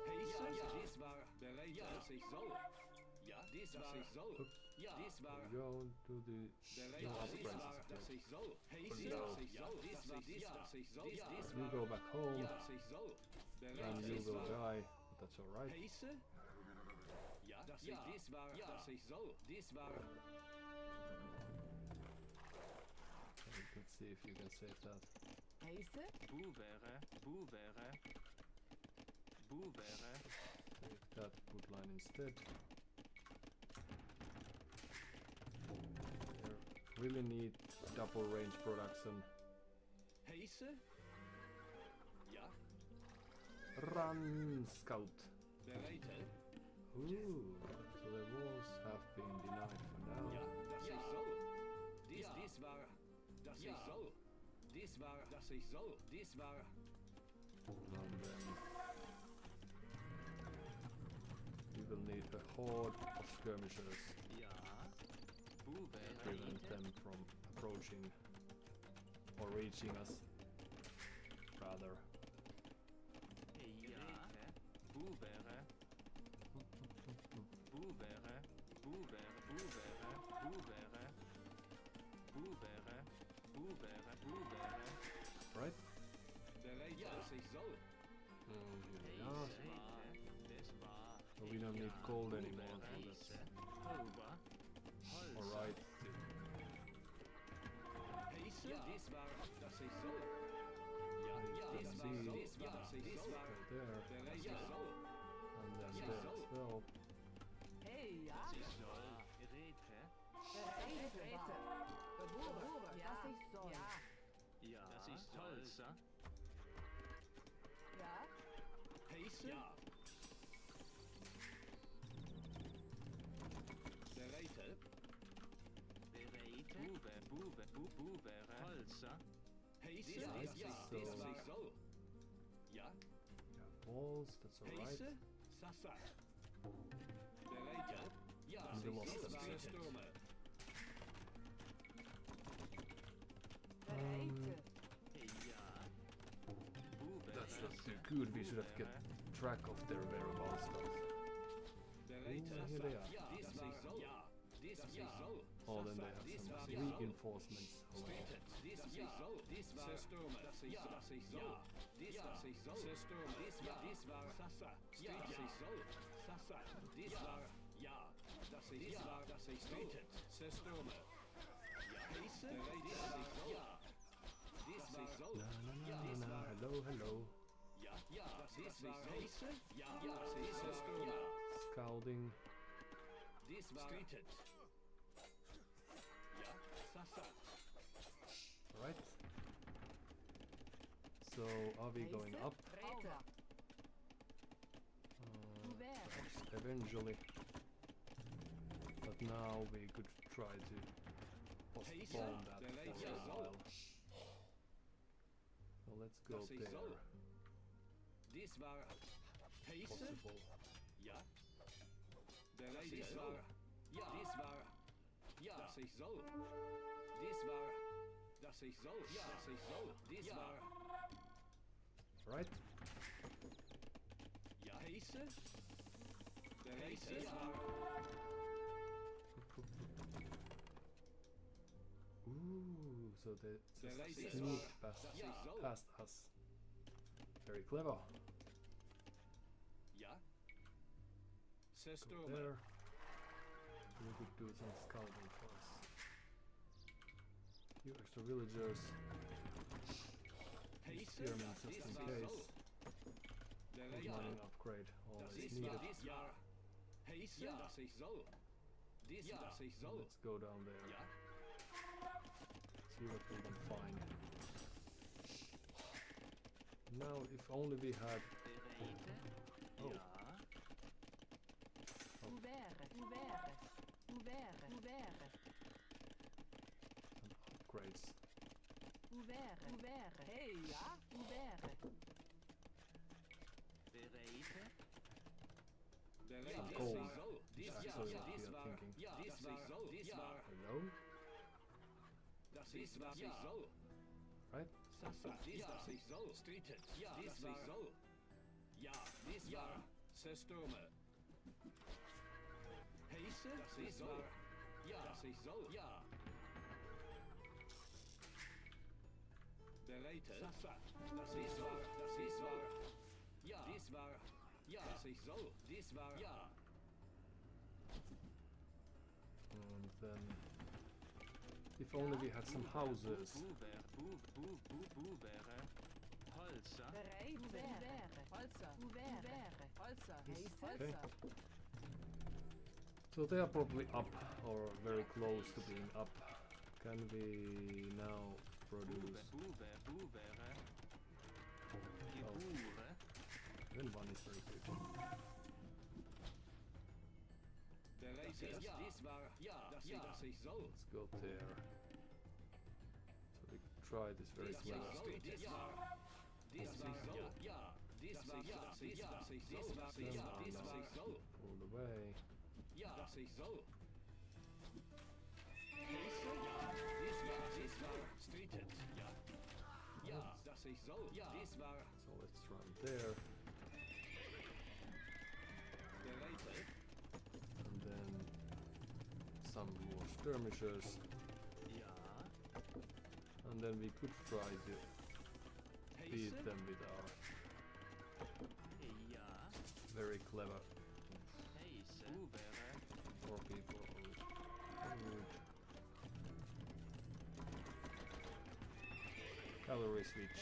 Heiße. Ja. Dies war. Bereit. Ja. Dies soll. Ja. Dies war. Soll. Oops. Ja. Dies war. We go to the Bereit. no Dies upgrades war. is Das ich soll. Heiße. no. Ja. Dies war. Dies war. Das ich soll. Ja. Dies You war. go back home Ja. Das ich soll. Bereit. and you Dies will war. die, but that's alright. Heiße? Ja, das ich dies war, das ich soll. Dies war. Let's see if you can save that. Heiße? Bubere. Bubere. Bubere. Take that wood line instead. There really need double range production. Heiße? Ja, Run, scout. bereite. Ooh, so the walls have been denied for now. Ja, das ich soll. Dies war, das ich soll. Dies war, das ich soll. Dies war. And then we will need a horde of skirmishers Ja. to Bubere. prevent them from approaching or reaching us. Rather. Ja. Bubere. Bubere. Bubere. Bubere. Bubere. Bubere. Bubere. Bubere. Right? Bereit, das ich soll. Yeah. Das war. So we don't need gold anymore, so that's Hober. Holzer. alright. Heiße? Dies war, das ich soll. Ja, You dies can war, see dies war, das ich soll. right there, Bereit, ich soll. and then Ja. there as well. Hey, ja. Das ist soll. Rete. Bereite. Beruber. Ja. Das ich soll. Ja. Ja. Das ist Holzer. Ja. Heiße? Ja. Bereite. Bereite. Bubere. Holzer. Heiße? Ja, Dies so- dies war ich soll. Ja. Yeah, walls, that's alright. Heiße? Sasa. Bereite. Ja, And the lost dies them. war Stürme. Bereite. Ja. Bubere. That's not too good. We should have kept track of their whereabouts. Bereite. Ooh, here they are. Ja, dies war ich soll. Ja. Dies war ich soll. Oh, then they have Dies some war ich reinforcements. Stritten. Dies ich soll. Dies war Stürme. Das ich soll. Dies was ich soll. Stürme. Dies war Sasa. Ja, das ich soll. Sasa. Dies war ja. Das ich war. Das ich soll. Stürme. Ja, heiße. Dies was ich soll. Ja. Dies was ich soll. Na, na, na, na. Hello, hello. Ja, dies war heiße. Ja, das ich soll. Ja. Scouting. Dies war Stritten. Ja, Sasa. Right. So, are we going up? Bereite. Perhaps eventually. But now we could try to postpone that for a while. So let's go Das ich there. soll. Dies war heiße. Possible. Ja. Bereit. Dies war. Ja. Dies war. Ja. Das ich soll. Dies war. Das ich soll. Ja. Das ich soll. Dies war. Right? Ja. Heiße. Bereit. Dies war. so they just sneaked past us. Very clever. Ja. Go there. We could do some scouting for us. Few extra villagers. Spearmen just in case. Mining upgrade always needed. Let's go down there. See what we can find. Now, if only we had Bereite. Ja. Ouvert, ouvert, ouvert, ouvert, some upgrades. ouvert, ouvert. Hey, ja, ouvert. Bereite. Some gold. Is actually what we are thinking. Hello? Right? And then, if only we had some houses. Holzer. Bereit, ouvert. Holzer, ouvert. Holzer, heiße. Okay. So they are probably up or very close to being up. Can we now produce? Then one is very good. Let's go there. So we could try this very clever. Pulled away. So let's run there. And then some more skirmishers. And then we could try to beat them with our very clever 4 people. Good. Cavalry switch.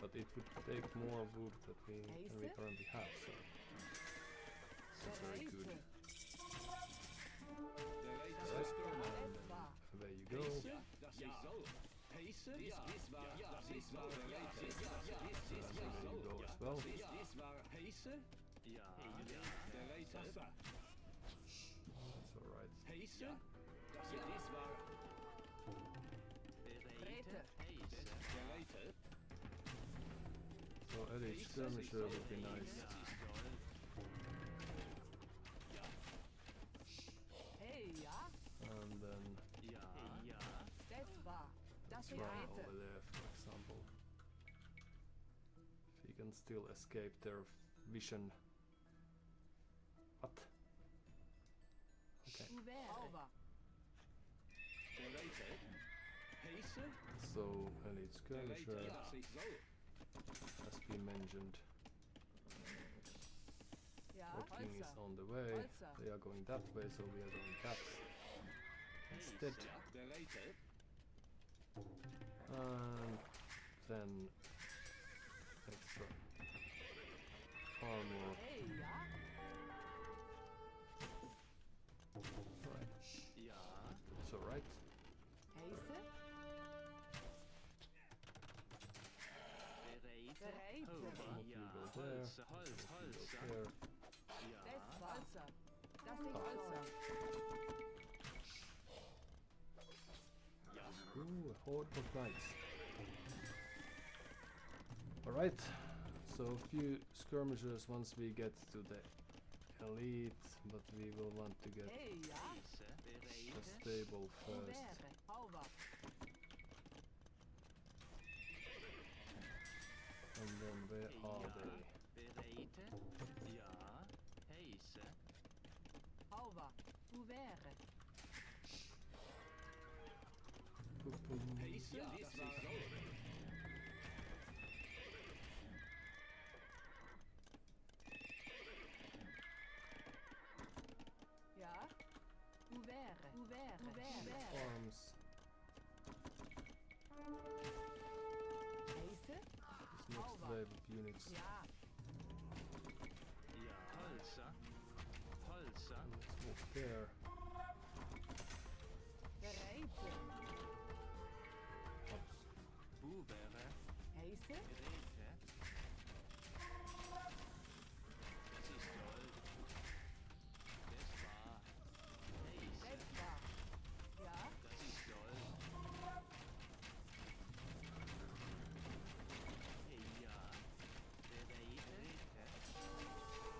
But it would take more wood than we currently have, so that's very good. Right, and there you go. And there you go as well. That's alright. So elite skirmisher would be nice. And then let's run over there, for example. If he can still escape their vision. What? Okay. So elite skirmisher, as we mentioned. King is on the way. They are going that way, so we are going that instead. And then extra armor. Right. It's alright. Go there. Go there. Ooh, a horde of knights. Alright, so a few skirmishers once we get to the elite, but we will want to get the stable first. And then where are they? Boom, boom. Heiße, das war Ja. Ouvert. Ouvert. Ouvert. Farms. Heiße. This next wave of units. Ja. Ja, Holzer. Holzer. Let's move there. Bereit. Oops. Buvere. Heiße. Geräte. Das ist toll. Das war. Heiße. Das war. Ja. Das ist toll. Hey, ja. Geräte.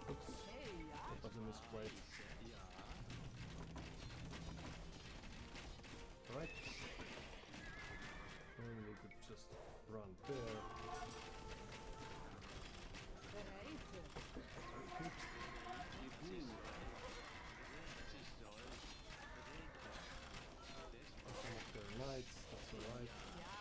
Oops. Hey, ja. That was a misplay. Heiße. Ja. Right. And we could just run there. Bereit. Repeat. Die Buvere. Das ist toll. Geräte. Das Some of their knights, that's alright. Ja.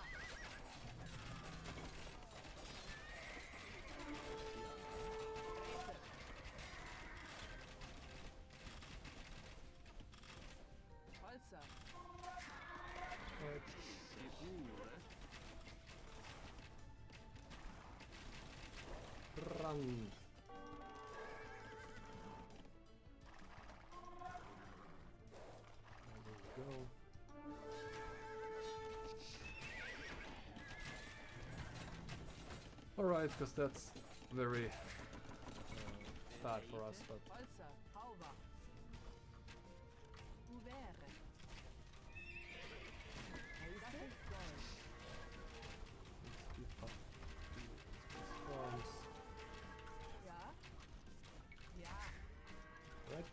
Holzer. Right. Die Bure. Run. There we go. Alright, because that's very bad for us, but Holzer. Hauber. Ouvert. Heiße. Gold. let's keep up these farms. Ja. Ja. Right?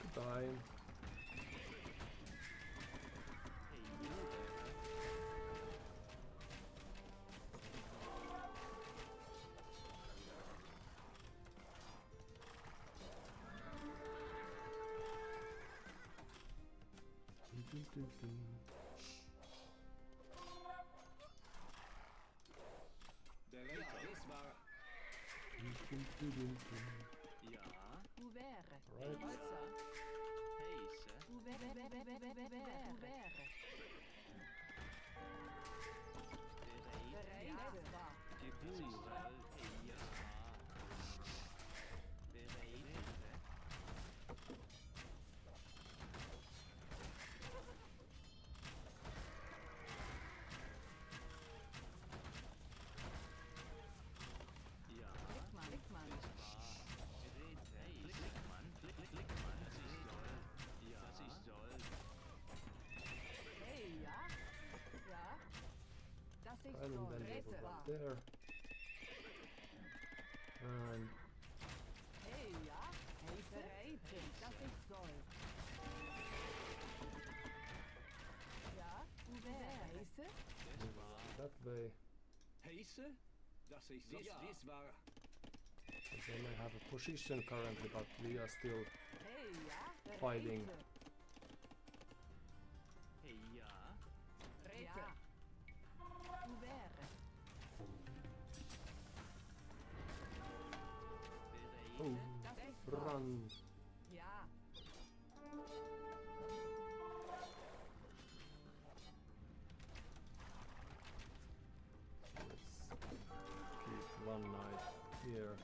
Goodbye. Bereit. Das war. Ja. Ouvert. Right. Holzer. Heiße. Ouvert. Ouvert. Bereit. Das war. Die Bure. Ja. Bereit. Ja. Blickmann. Blickmann. Das ist toll. Hey, ja. Ja. Das ist And Gold. then we will Das run war. there. And Hey, ja. Heiße. Bereit. Das ist Gold. Ja. Ouvert. Heiße. that way. Heiße? Das ist das war. They may have a position currently, but we are still Hey, ja. Bereit. Fighting. Hey, ja. Ja. Ouvert. Bereit. oh, Das ist Gold. run. Ja. Let's keep one knight here.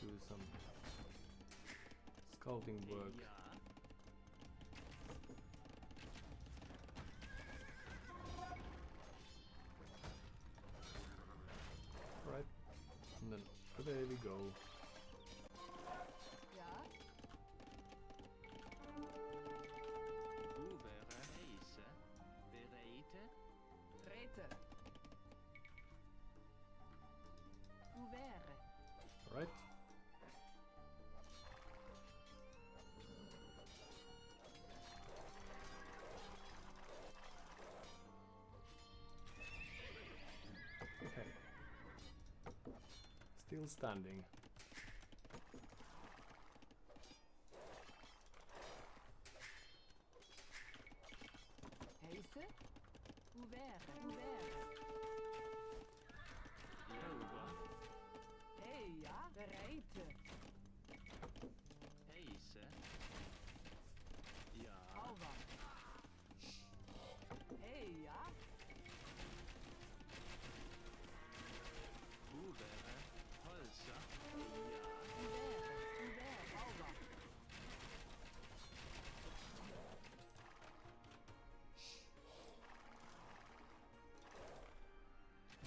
Do some scouting work. Ja. Right. And then away we go. Ja. standing. Heisse. Ouvert. Ouvert. Over. Hey, ja. Bereid. Heise. Ja. Over. Hey, ja. Uvere. Holsa. Ja. Ouvert. Ouvert. Over.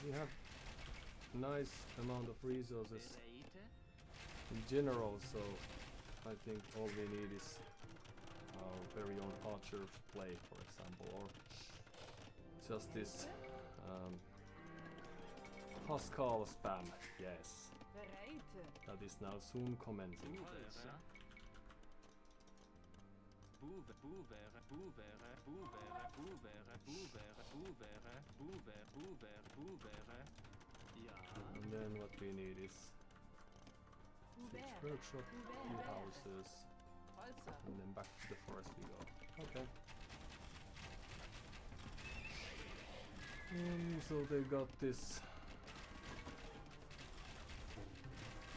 We have nice amount of resources Bereite. in general, so I think all we need is our very own archer's play, for example, or just this Pascal spam, yes, Bereid. that is now soon commencing. Holsa. Buvere. Buvere. Buvere. Buvere. Buvere. Buvere. Buvere. Buvere. Buvere. Buvere. Ja. And then what we need is 6 Ouvert. workshop, 2 Ouvert. houses, Holzer. and then back to the forest we go. Okay. So they got this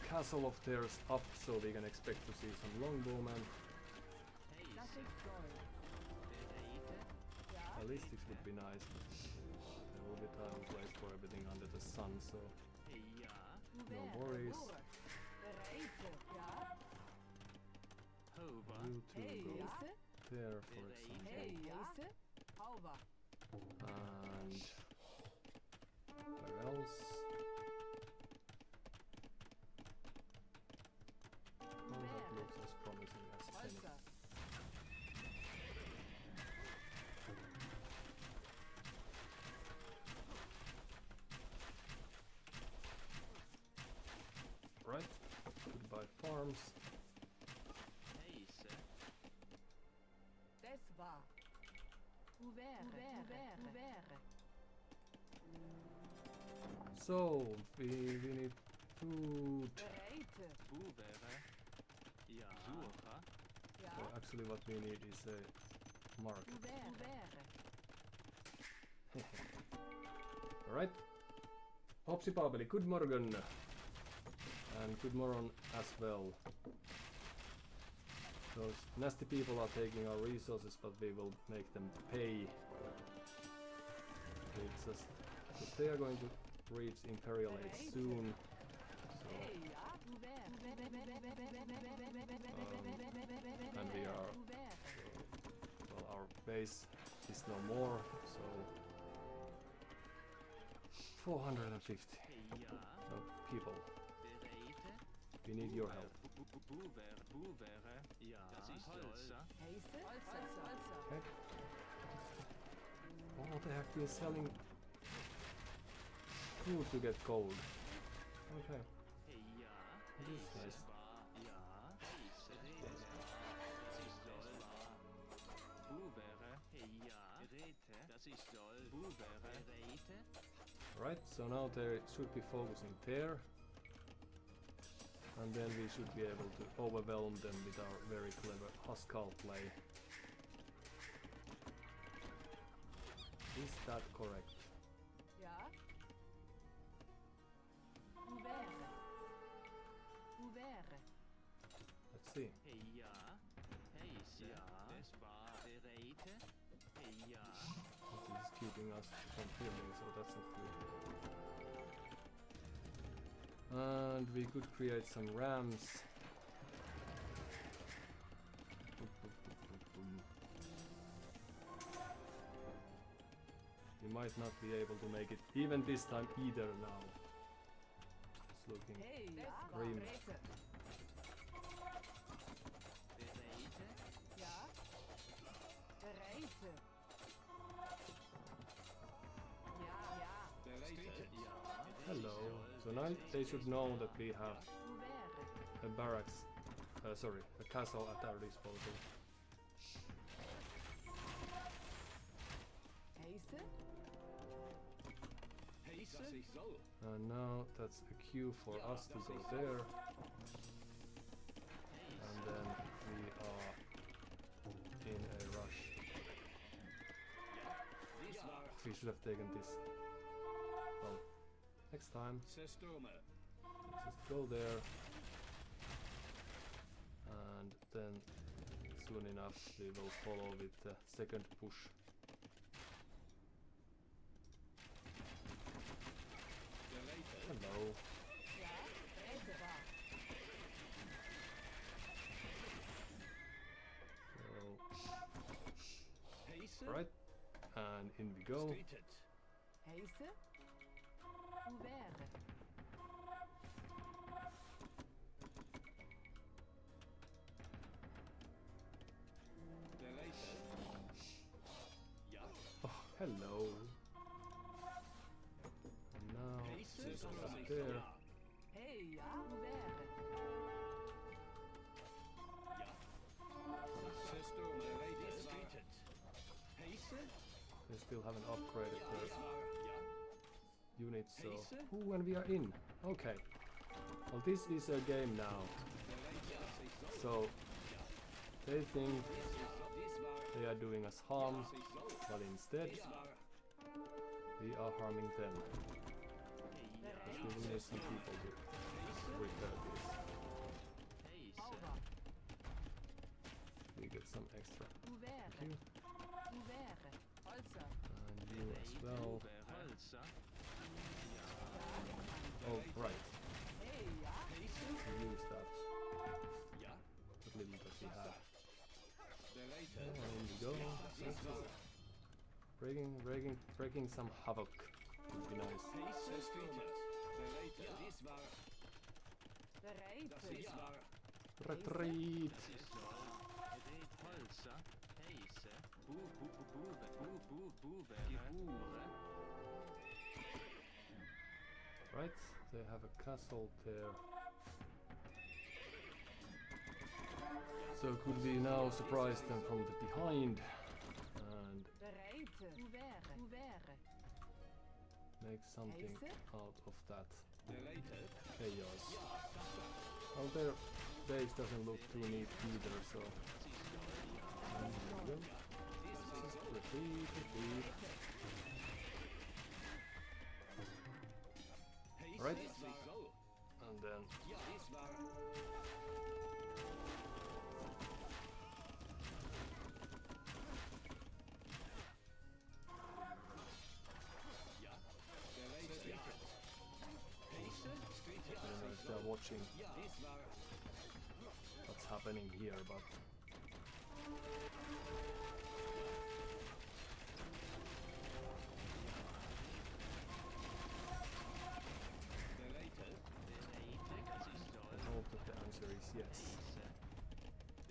castle of theirs up, so we can expect to see some longbowmen. Das Heise. ist Gold. Bereite. Ja. Ballistics would be nice, but there will be time and place for everything under the sun, so Ja. no Ouvert. worries. Ouvert. Bereid. Ja. Over. You two Hey, go ja. there, for Bereid. example. Hey, Heisse. Over. And where else? Oh, that looks as promising as any. Holzer. Right, goodbye farms. Heise. Das war. Ouvert. Ouvert. Ouvert. So, we need food. Bereid. Buvere. Ja. Suche. Ja. So actually what we need is a market. Ouvert. Ouvert. Alright. Hopsi Paabeli, good morgen. And good morning as well. Those nasty people are taking our resources, but we will make them pay. It's just because they are going to reach Imperial Age soon. So, Hey, ja. Ouvert. and we are, well, our base is no more, so 450 Ja. people. Bereite. We need your help. Buvere. Buvere. Ja. Das ist Holsa. Heisse. Holzer. Okay. Oh, they have been selling food to get gold. Okay. Ja. This is nice. Ja. Heise. Rete. Das ist doll. Buvere. Ja. Rete. Das ist doll. Buvere. Rete. Right, so now they should be focusing there. And then we should be able to overwhelm them with our very clever Pascal play. Is that correct? Ja. Ouvert. Ouvert. Let's see. Ja. Heise. Ja. Das war Bereite. Ja. This is keeping us from filming, so that's not good. And we could create some rams. We might not be able to make it even this time either now. It's looking Hey, ja. grim. Rete. Bereite. Ja. Bereid. Ja, ja. Ja. Hello. So now they should know that we have Ouvert. a barracks, sorry, a castle at our disposal. Heisse. And now that's a cue for us to go there. And then we are in a rush. We should have taken this. Well, next time. Just go there. And then soon enough we will follow with the second push. Hello. So, right, and in we go. Heiße? Ouvert. Oh, hello. And now we go up there. Hey, ja, ouvert. They still haven't upgraded their units, so... Ooh, and we are in. Okay. Well, this is a game now. So, they think they are doing us harm, but instead, we are harming them. Because we will need some people to repair this. We get some extra. Ouvert. Thank you. Ouvert. Holzer. And you as well. Oh, right. Hey, ja. To use that. What little that we have. Oh, in we go. Breaking some havoc would be nice. Bereit. Retreat! Right, they have a castle there. So could we now surprise them from the behind and Bereit. Ouvert. Ouvert. make something Heiße? out of that chaos? Well, their base doesn't look too neat either, so... And here we go. Just retreat. Right? And then... I don't know if they're watching what's happening here, but... I hope that the answer is yes.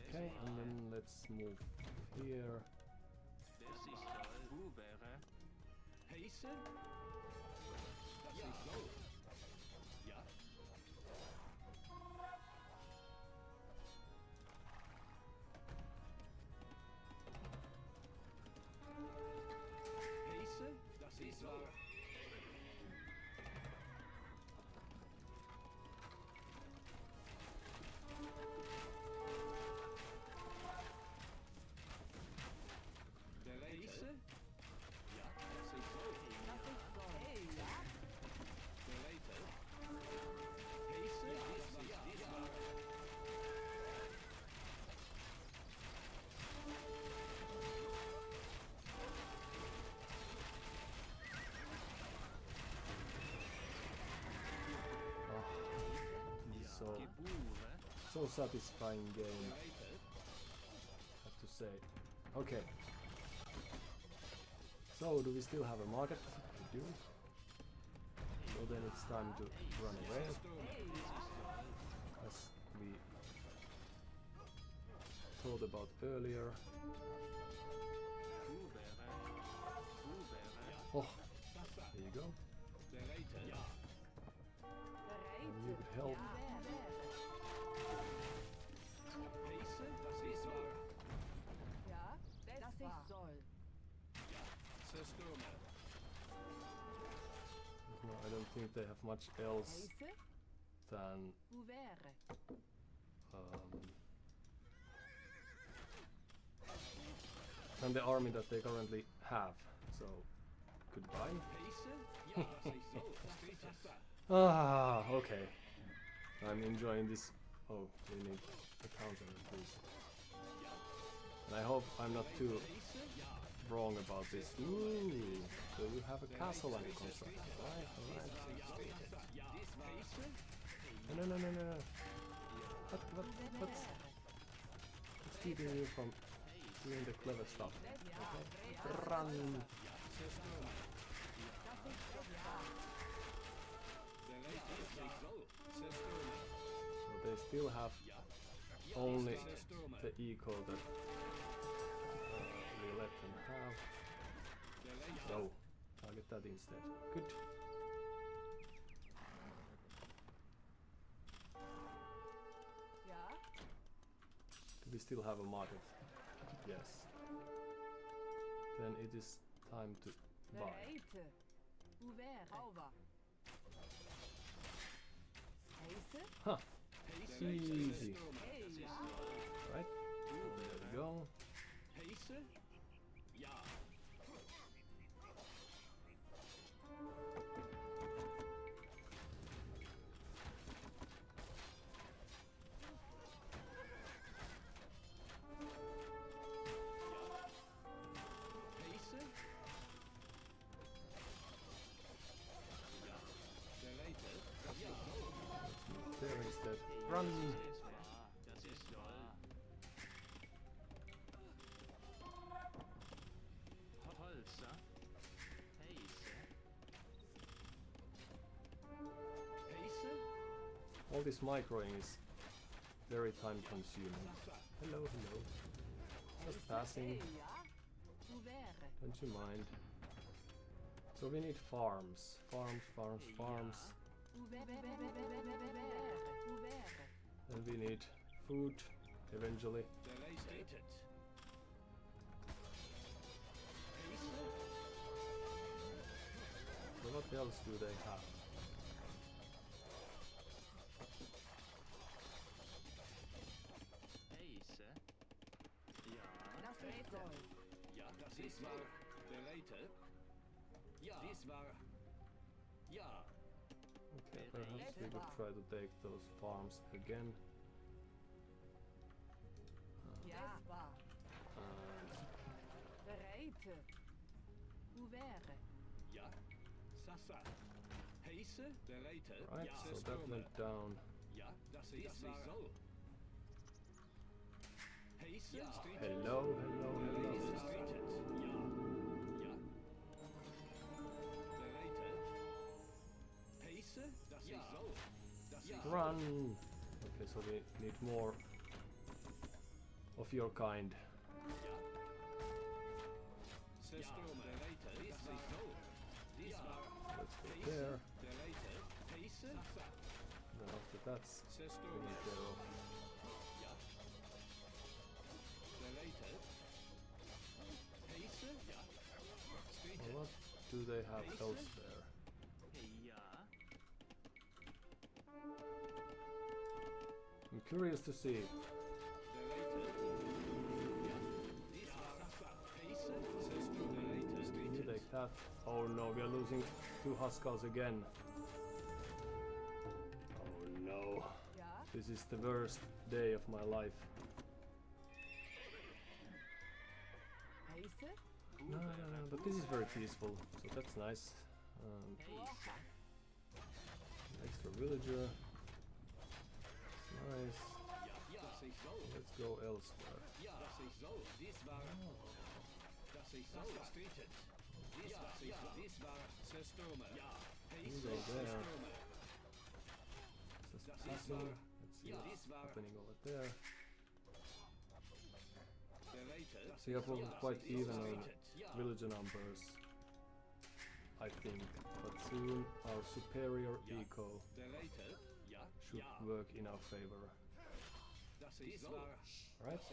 Okay, and then let's move here. So satisfying game, I have to say. Okay. So, do we still have a market? We do. So then it's time to run away. As we thought about earlier. Oh, there you go. And you could help. Das ich soll. There's no think they have much else than than the army that they currently have. So, goodbye. Okay. I'm enjoying this. Oh, we need a counter, please. And I hope I'm not too wrong about this. Ooh, so you have a castle under construction. Right, alright. No. What's keeping you from doing the clever stuff? Okay. Run! So they still have only the eco that we let them have. So, I'll get that instead. Good. Do we still have a market? Yes. Then it is time to buy. Huh. Easy. Right. There we go. There instead. Run! All this microing is very time consuming. Hello, hello. Just passing. Don't you mind? So we need farms. Farms. And we need food eventually. So what else do they have? Okay, perhaps we could try to take those farms again. Right, so that went down. Hello. Run! Okay, so we need more of your kind. Let's go there. Then after that's taken care of. Well, what do they have else there? I'm curious to see. You take that. Oh no, we are losing 2 Huskars again. Oh no. This is the worst day of my life. No, but this is very peaceful, so that's nice. Extra villager. Nice. Let's go elsewhere. You go there. Just passing. Let's see what's happening over there. So you have quite even on villager numbers, I think, but soon our superior eco should work in our favor. Right?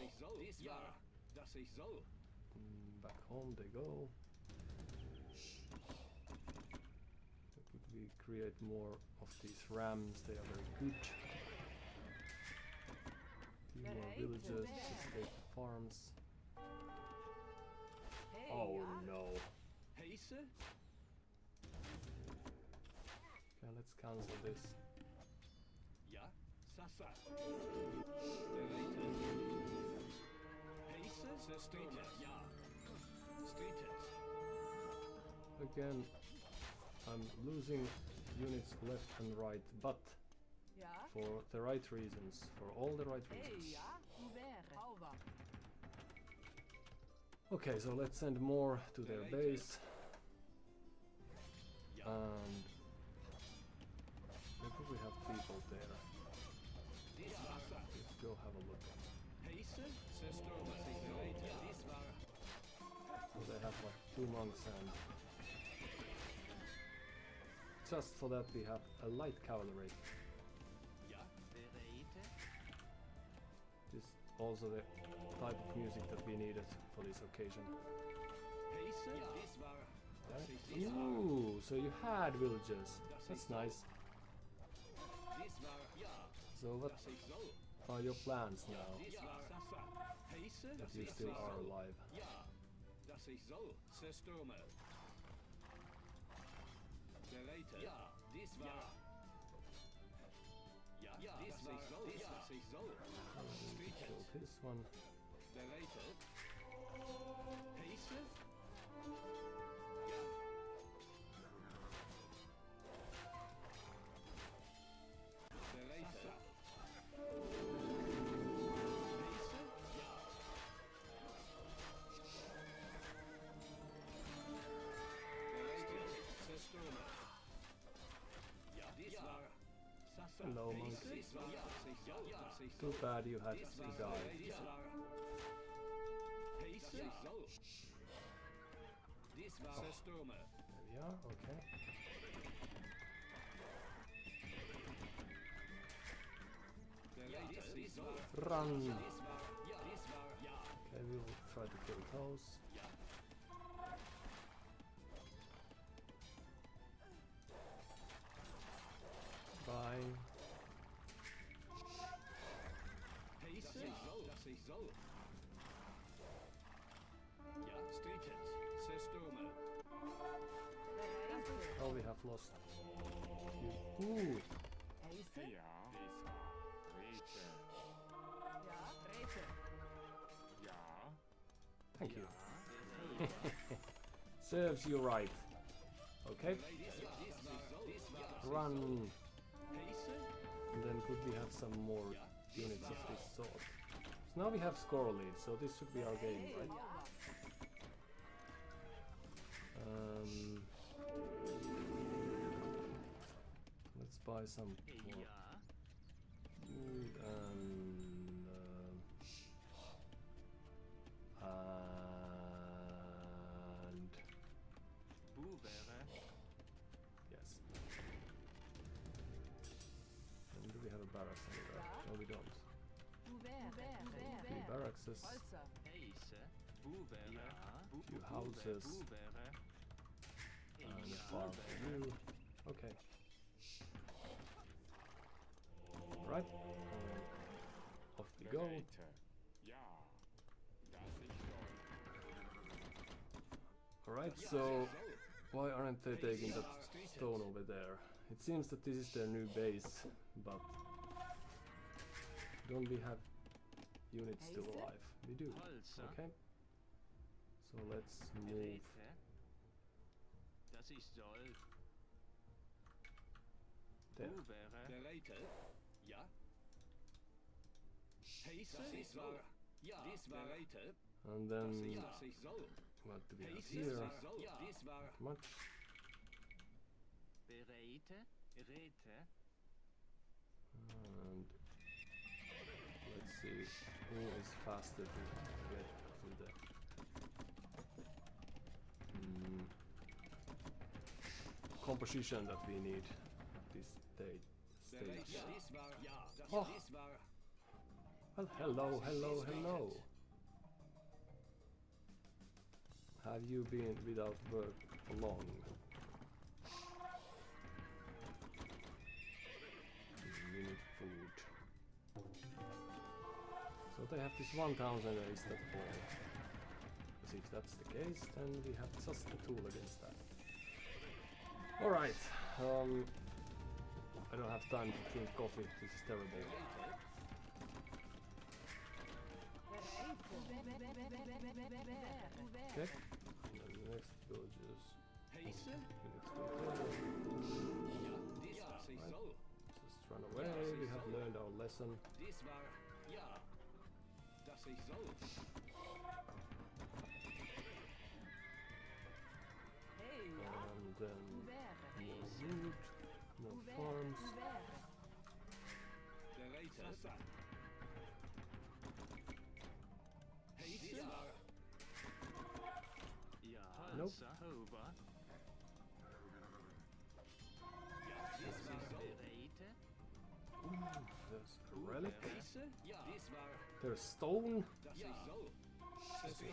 Back home they go. We could we create more of these rams, they are very good. Few more villagers, escape farms. Oh no. Heise? Okay, let's cancel this. Ja, Sasa. Bereite. Heise? Streetes. Ja. Streetes. Again, I'm losing units left and right, but for the right reasons, for all the right reasons. Okay, so let's send more to their base. And maybe we have people there. Let's go have a look. So they have like 2 monks, and just for that we have a light cavalry. This is also the type of music that we needed for this occasion. Okay. Ooh, so you had villagers. That's nice. So what are your plans now that you still are alive? Kill this one. Hello, monk. Too bad you had to die. Oh. There we are, okay. Run! Okay, we will try to kill those. Bye. Oh, we have lost. Ooh! Thank you. Serves you right. Okay. Run. And then could we have some more units of this sort? So now we have score lead, so this should be our game, right? Let's buy some more food and yes. And do we have a barracks anywhere? No, we don't. Few barracks, few houses, and a farm for you. Okay. Right. Off we go. Alright, so why aren't they taking that stone over there? It seems that this is their new base, but don't we have units still alive? We do. Okay. So let's move. There. And then what do we have here? Not much. And let's see who is faster to get to the composition that we need at this stage. Oh. Well, hello, hello, hello. Have you been without work for long? they have this 1000 is that all. Because if that's the case, then we have just the tool against that. Alright, I don't have time to drink coffee, this is terrible. Okay, and then the next villages. Let's just run away, we have learned our lesson. And then more wood, more farms. Nope. There's a relic. There's stone.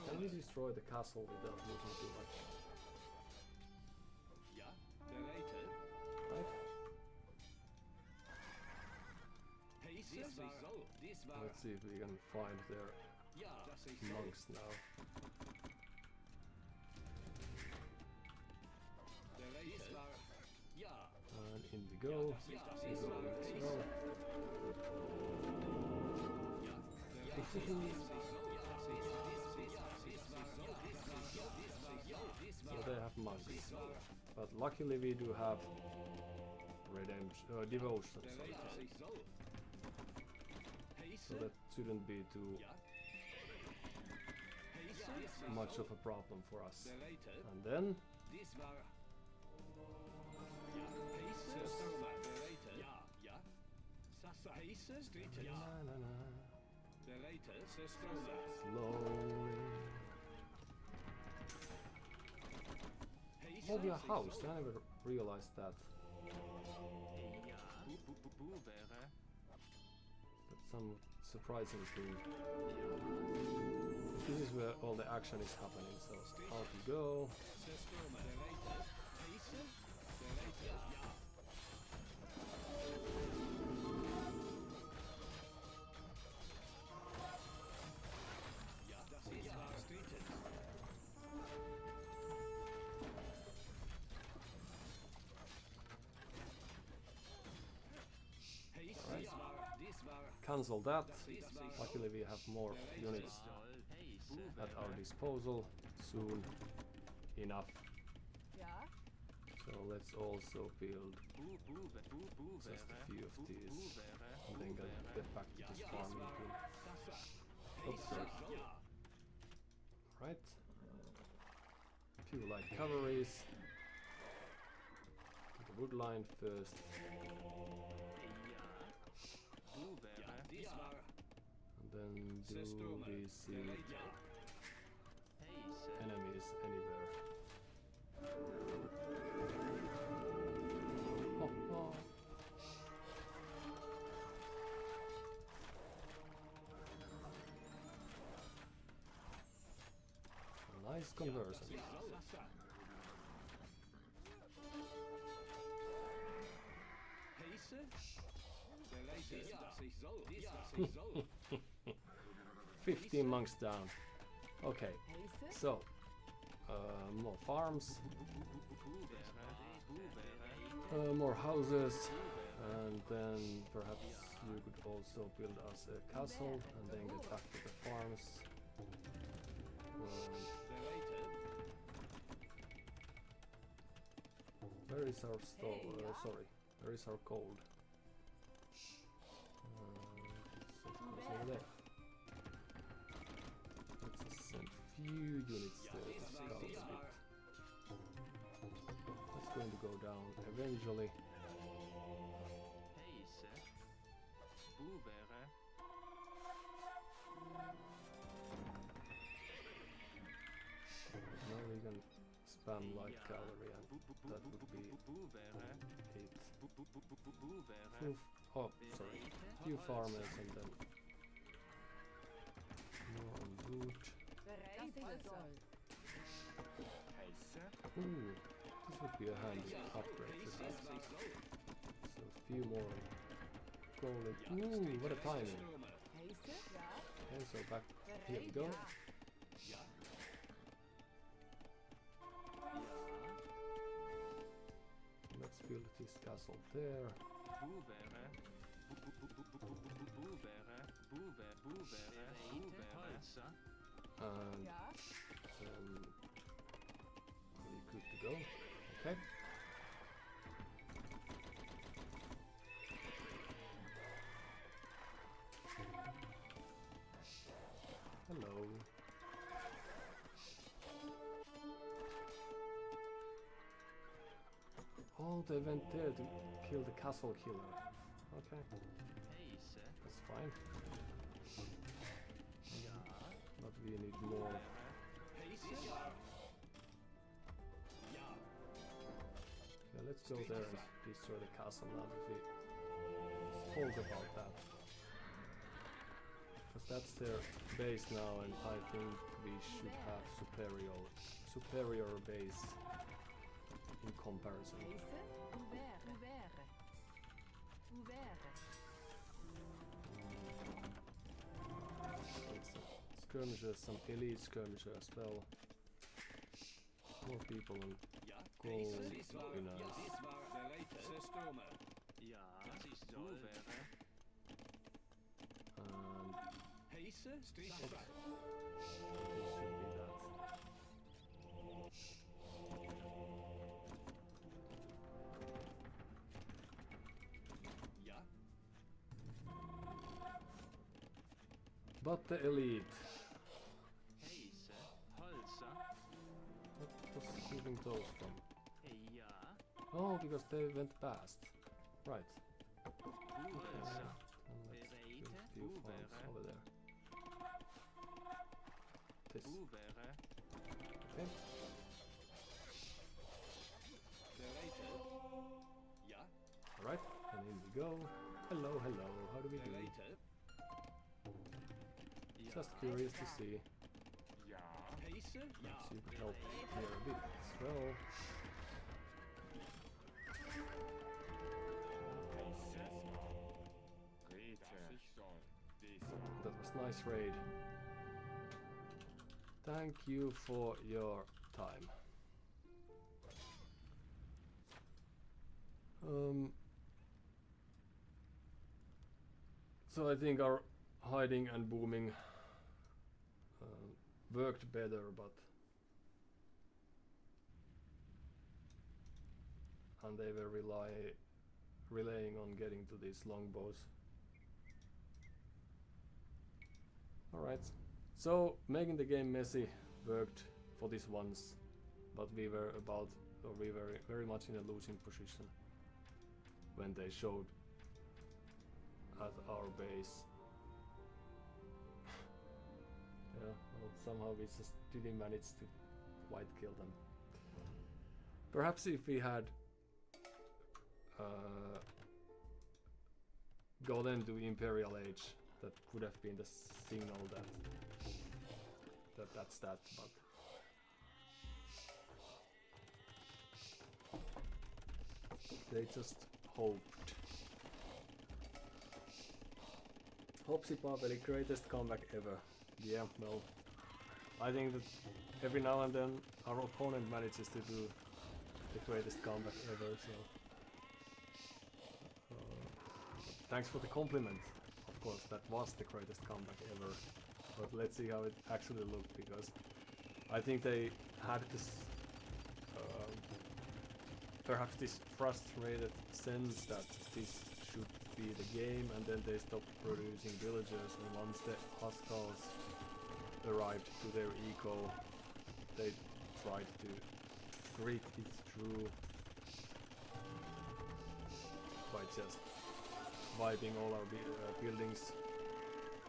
Can we destroy the castle without losing too much? Right? Let's see if we can find their monks now. And in we go. Let's go. So they have monks, but luckily we do have devotion, so that shouldn't be too much of a problem for us. And then slowly. Oh, your house, I never realized that. That's some surprising thing. This is where all the action is happening, so out you go. Cancel that. Luckily we have more units at our disposal soon enough. So let's also build just a few of these and then get back to this farming thing. Oops, sorry. Right. Few light cavalries. The wood line first. And then do we see enemies anywhere? Oh, oh. Nice conversion. $15 monks down. Okay, so more farms, more houses, and then perhaps you could also build us a castle and then get back to the farms. Where is our stove? Sorry, where is our cold? It's over there. Let's just send few units there to scout a bit. That's going to go down eventually. Now we can spam light cavalry and that would be it. Few farmers and then more on wood. Ooh, this would be a handy upgrade to have. So a few more golden. Ooh, what a timing. Yes, so back here we go. Ja. Ja. Let's build this castle there. Boevere. Boevere. Boevere. Halsa. And Ja. are you good to go? Okay. Hello. Oh, they went there to kill the castle killer. Okay, Heise. that's fine. Ja. But we need more. Heise. Ja. Yeah, let's go there and destroy the castle now that we spoke about that. Because that's their base now, and I think we should have superior base in comparison. Heise. Ouvert. Ouvert. Ouvert. Take some skirmishers, some elite skirmishers as well. More people and Ja. gold Heise. would be nice. Ja. Boevere. And Heise. this should be that. Ja. But the elite. Heise. Halsa. What was moving those from? Ja. Oh, because they went past. Right. Halsa. And let's Bereite. build a few farms Boevere. over there. This. Boevere. Okay. Ja. Alright, and in we go. Hello, hello. How do we do? Ja. Just curious to see. Ja. Heise. Ja. Perhaps you could help here a bit as well. That was nice raid. Thank you for your time. So I think our hiding and booming worked better, but and they were relying on getting to these longbows. Alright, so making the game messy worked for this once, but we were very much in a losing position when they showed at our base. Yeah, well, somehow we just didn't manage to quite kill them. Perhaps if we had gotten to Imperial Age, that could have been the signal that's that, but they just hoped. Hopsi Papeli, greatest comeback ever. Yeah, well, I think that every now and then our opponent manages to do the greatest comeback ever, so thanks for the compliment. Of course, that was the greatest comeback ever, but let's see how it actually looked, because I think they had this perhaps this frustrated sense that this should be the game, and then they stopped producing villagers, and once the Huskals arrived to their eco, they tried to grit it through by just wiping all our buildings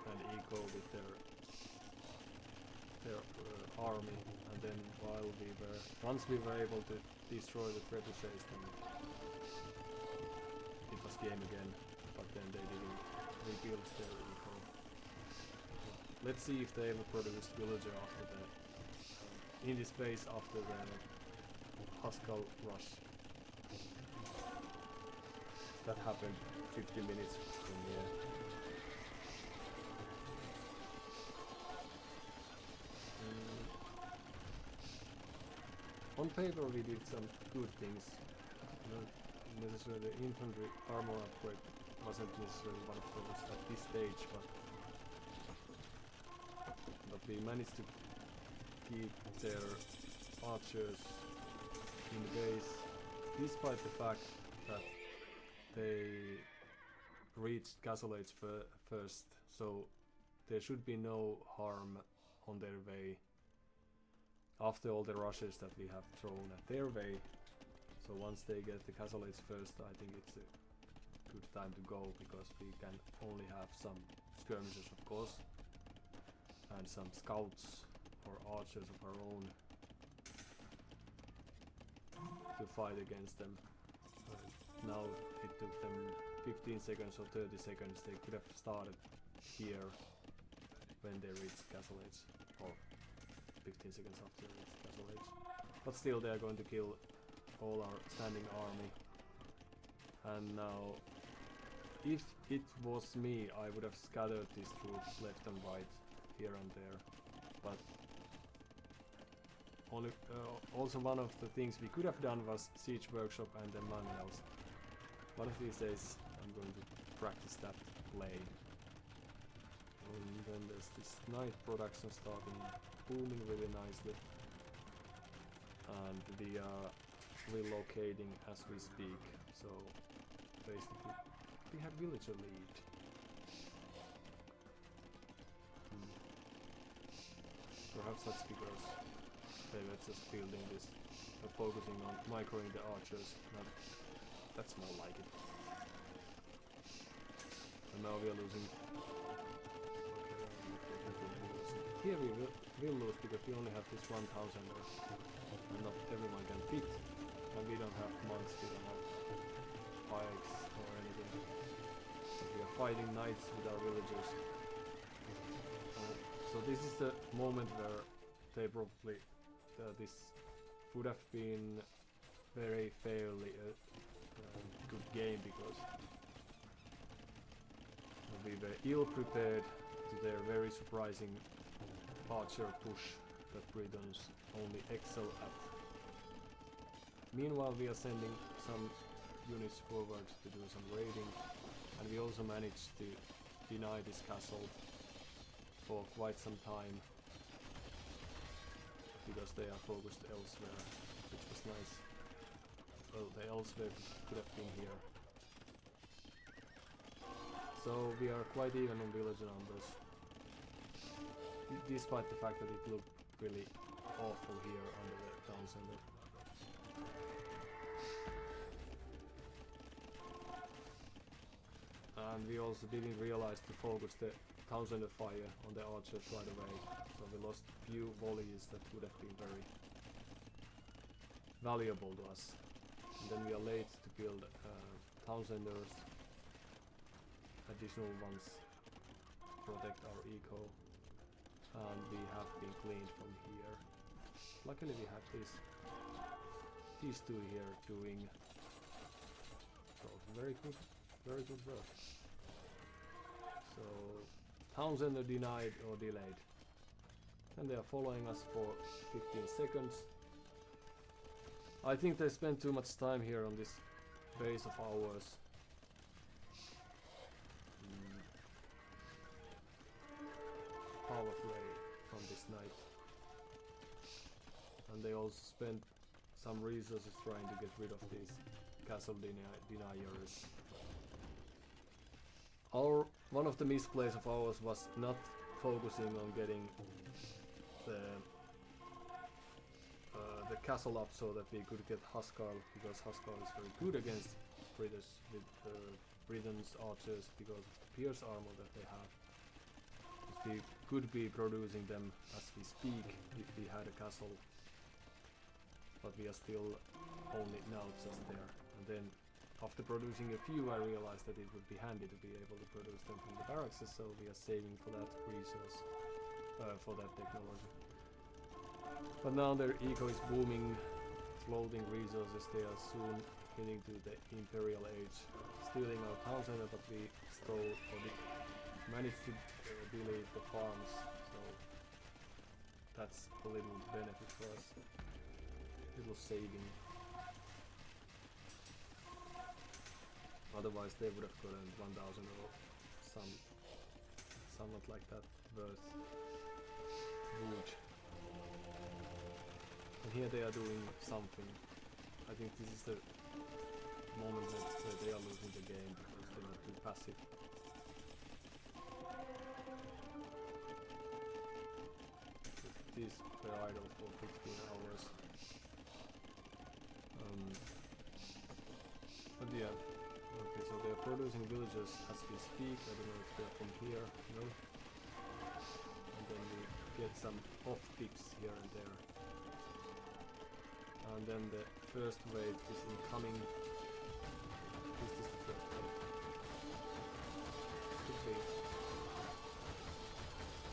and eco with their army, and then once we were able to destroy the trebuchets, then it was game again, but then they didn't rebuild their eco. Let's see if they ever produced villager after in this base after the Huskal rush. That happened 50 minutes from here. On paper we did some good things. Not necessarily the infantry armor upgrade wasn't necessarily one of those at this stage, but we managed to keep their archers in base, despite the fact that they reached Castle Age first, so there should be no harm on their way after all the rushes that we have thrown at their way. So once they get the Castle Age first, I think it's a good time to go, because we can only have some skirmishes, of course, and some scouts or archers of our own to fight against them. Now it took them 15 seconds or 30 seconds. They could have started here when they reached Castle Age, or 15 seconds after they reached Castle Age. But still they are going to kill all our standing army. And now, if it was me, I would have scattered these troops left and right, here and there. But only, also one of the things we could have done was Siege Workshop and then Manuals. One of these days I'm going to practice that play. And then there's this night production starting, booming really nicely. And we are relocating as we speak, so basically we have villager lead. Perhaps that's because they were just building this, focusing on microing the archers. That's more like it. And now we are losing. Here we will lose because we only have this 1,000 and not everyone can fit. And we don't have monks, we don't have pikes or anything. But we are fighting knights with our villagers. So this is the moment where they probably, this would have been very fairly a good game, because we were ill prepared to their very surprising archer push that Britons only excel at. Meanwhile we are sending some units forward to do some raiding, and we also managed to deny this castle for quite some time, because they are focused elsewhere, which was nice. Well, the elsewhere could have been here. So we are quite even on villager numbers, despite the fact that it looked really awful here under the town center. And we also didn't realize to focus the town center fire on the archers right away, so we lost few volleys that would have been very valuable to us. And then we are late to build town centers, additional ones to protect our eco, and we have been cleaned from here. Luckily we have these two here doing so very good work. So town center denied or delayed, and they are following us for 15 seconds. I think they spent too much time here on this base of ours. Power play from this night, and they also spent some resources trying to get rid of these castle deniers. One of the misplays of ours was not focusing on getting the castle up so that we could get Huskarl, because Huskarl is very good against Britain's archers because of the pierce armor that they have. We could be producing them as we speak if we had a castle, but we are still only now just there. And then after producing a few, I realized that it would be handy to be able to produce them from the barracks, so we are saving for that resource, for that technology. But now their eco is booming, floating resources. They are soon heading to the Imperial Age, stealing our town center, but we stole or managed to delete the farms, so that's a little benefit for us. little saving. Otherwise they would have gotten 1000 or somewhat like that worth wood. And here they are doing something. I think this is the moment where they are losing the game because they are too passive. These were idle for 15 hours. But yeah, okay, so they're producing villagers as we speak. I don't know if they're from here, no. And then we get some off pips here and there. And then the first wave is incoming. Is this the first wave? Could be.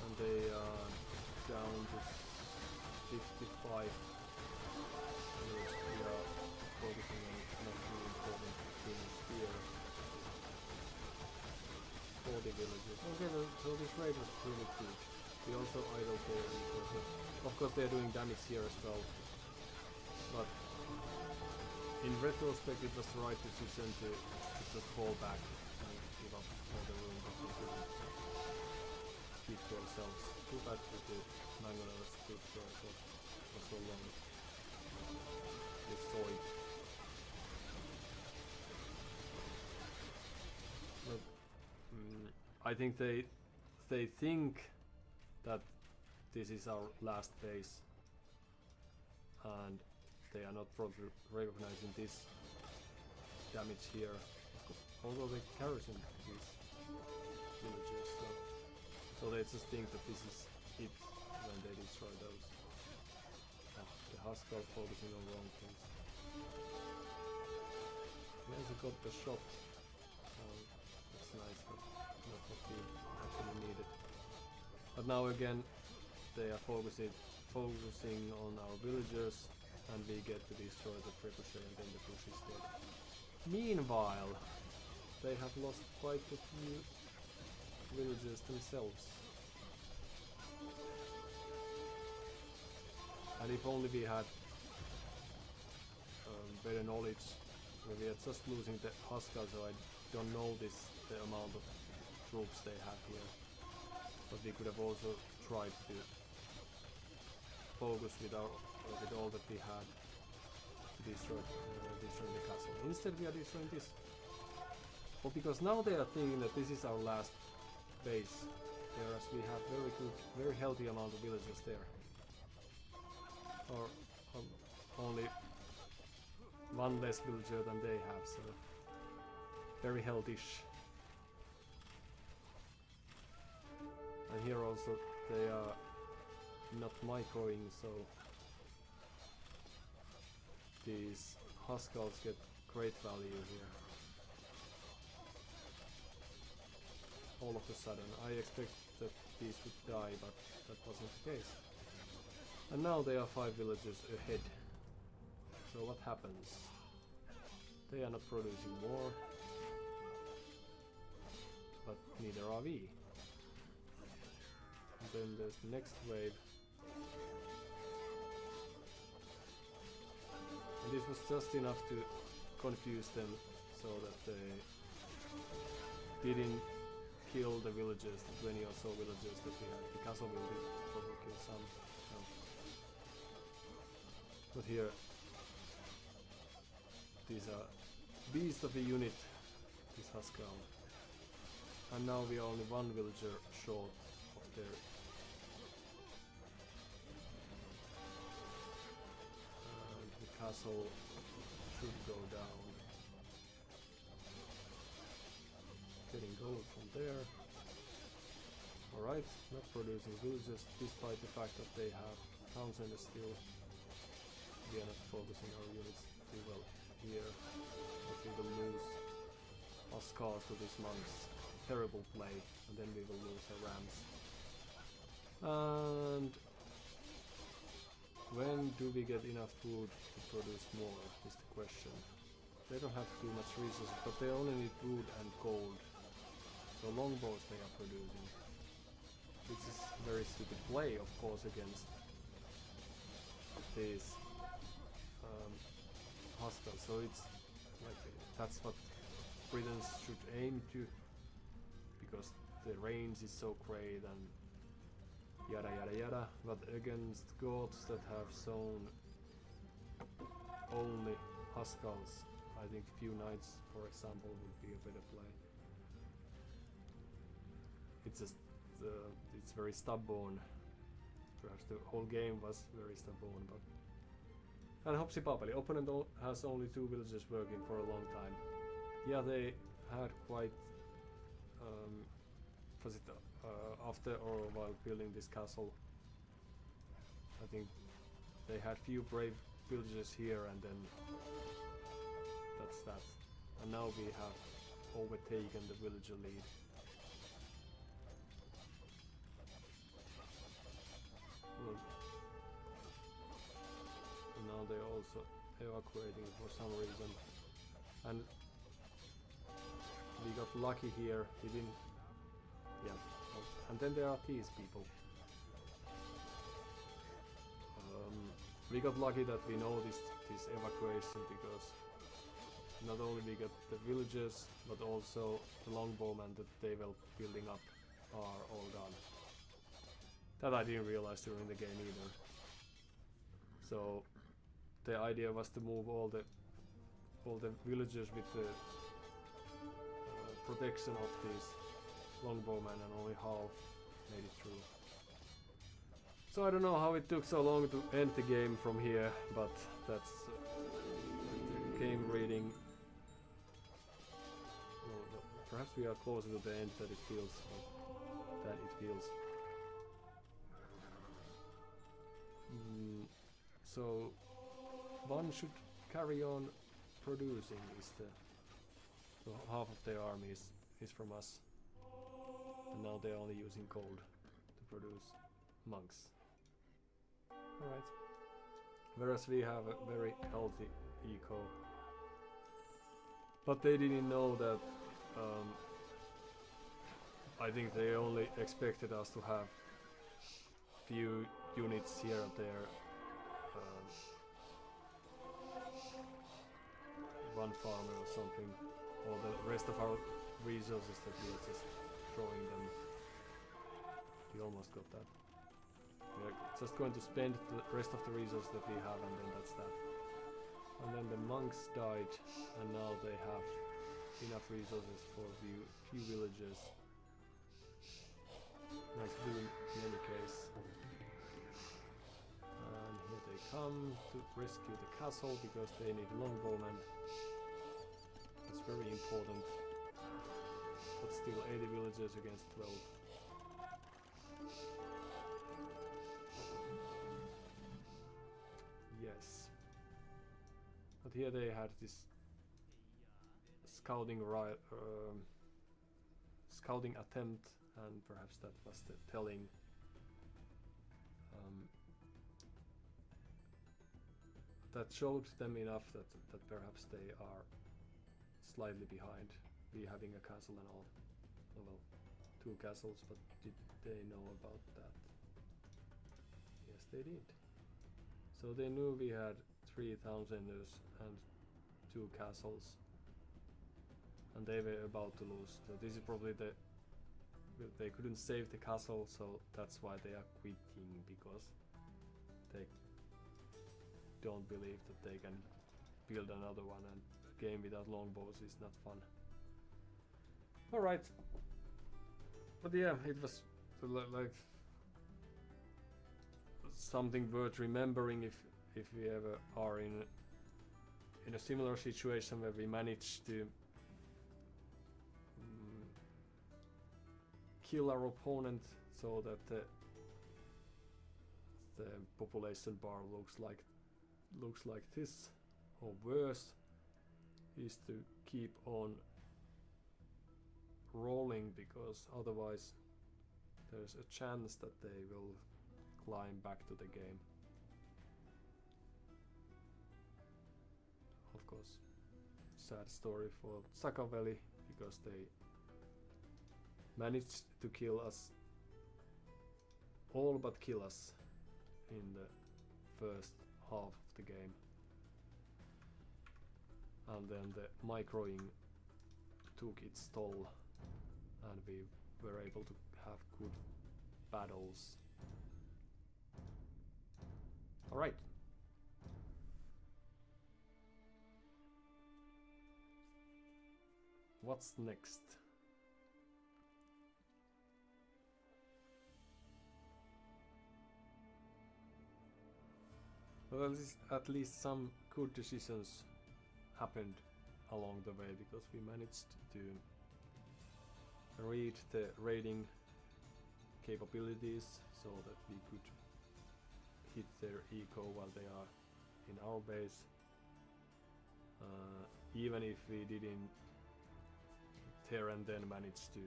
And they are down to 55. We are focusing on not too important things here. 40 villages. Okay, so this raid was pretty good. We also idle there because of course they are doing damage here as well. But in retrospect it was the right decision to just fall back and give up all the room that we couldn't keep to ourselves. Too bad that the Mangola stood for so long. This soy. But I think they think that this is our last base and they are not probably recognizing this damage here, although they garrison these villages, so they just think that this is it when they destroy those. The Huskar focusing on wrong things. He also got the shop, that's nice, but not what we actually needed. But now again they are focusing on our villagers, and we get to destroy the trebuchet and then the bush is dead. Meanwhile, they have lost quite a few villagers themselves. And if only we had better knowledge, we are just losing the Huskar, so I don't notice the amount of troops they have here. But we could have also tried to focus with all that we had to destroy the castle. Instead we are destroying this. Well, because now they are thinking that this is our last base, whereas we have very healthy amount of villagers there. Or only one less villager than they have, so very healthy-ish. And here also they are not microing, so these Huskars get great value here. All of a sudden. I expect that these would die, but that wasn't the case. And now they are 5 villages ahead. So what happens? They are not producing more, but neither are we. And then there's the next wave. And this was just enough to confuse them so that they didn't kill the villagers, the 20 or so villagers that we had. The castle will probably kill some. No. But here, these are beast of a unit, this Huskar. And now we are only 1 villager short of their the castle should go down. Getting gold from there. Alright, not producing villages despite the fact that they have Townsend still. We are not focusing our units too well here. But we will lose Huskars to these monks. Terrible play, and then we will lose our rams. And when do we get enough food to produce more is the question. They don't have too much resources, but they only need wood and gold. So longbows they are producing. Which is very stupid play, of course, against these Haskell. So it's like that's what Britons should aim to, because the range is so great and yada yada yada. But against gods that have shown only Huskarls, I think few knights, for example, would be a better play. It's just it's very stubborn. Perhaps the whole game was very stubborn, but and Hopsi Papeli, opponent has only 2 villages working for a long time. Yeah, they had quite was it after or while building this castle. I think they had few brave villagers here, and then that's that. And now we have overtaken the villager lead. Well, and now they're also evacuating for some reason, and we got lucky here. We didn't. Yeah, and then there are these people. We got lucky that we noticed this evacuation, because not only we got the villagers, but also the longbowmen that they were building up are all gone. That I didn't realize during the game either. So the idea was to move all the villagers with the protection of these longbowmen, and only half made it through. So I don't know how it took so long to end the game from here, but that's game reading. Well, perhaps we are closer to the end than it feels. So one should carry on producing. So half of their army is from us, and now they're only using gold to produce monks. Alright. Whereas we have a very healthy eco. But they didn't know that. I think they only expected us to have few units here and there. One farmer or something. All the rest of our resources that we are just throwing them. We almost got that. We're just going to spend the rest of the resources that we have, and then that's that. And then the monks died, and now they have enough resources for a few villagers. Nice boom in any case. And here they come to rescue the castle, because they need longbowmen. That's very important. But still 80 villagers against 12. Yes. But here they had this scouting attempt, and perhaps that was the telling. That showed them enough that perhaps they are slightly behind. We having a castle and all. Oh, well, 2 castles, but did they know about that? Yes, they did. So they knew we had 3 townenders and 2 castles, and they were about to lose. So this is probably they couldn't save the castle, so that's why they are quitting, because they don't believe that they can build another one, and game without longbows is not fun. Alright. But yeah, it was like something worth remembering if we ever are in a similar situation where we manage to kill our opponent, so that the population bar looks like this, or worse, is to keep on rolling, because otherwise there's a chance that they will climb back to the game. Of course, sad story for Sakaveli, because they managed to kill us, all but kill us, in the first half of the game. and then the microing took its toll, and we were able to have good battles. Alright. What's next? Well, at least some good decisions happened along the way, because we managed to read the raiding capabilities so that we could hit their eco while they are in our base. Even if we didn't there and then manage to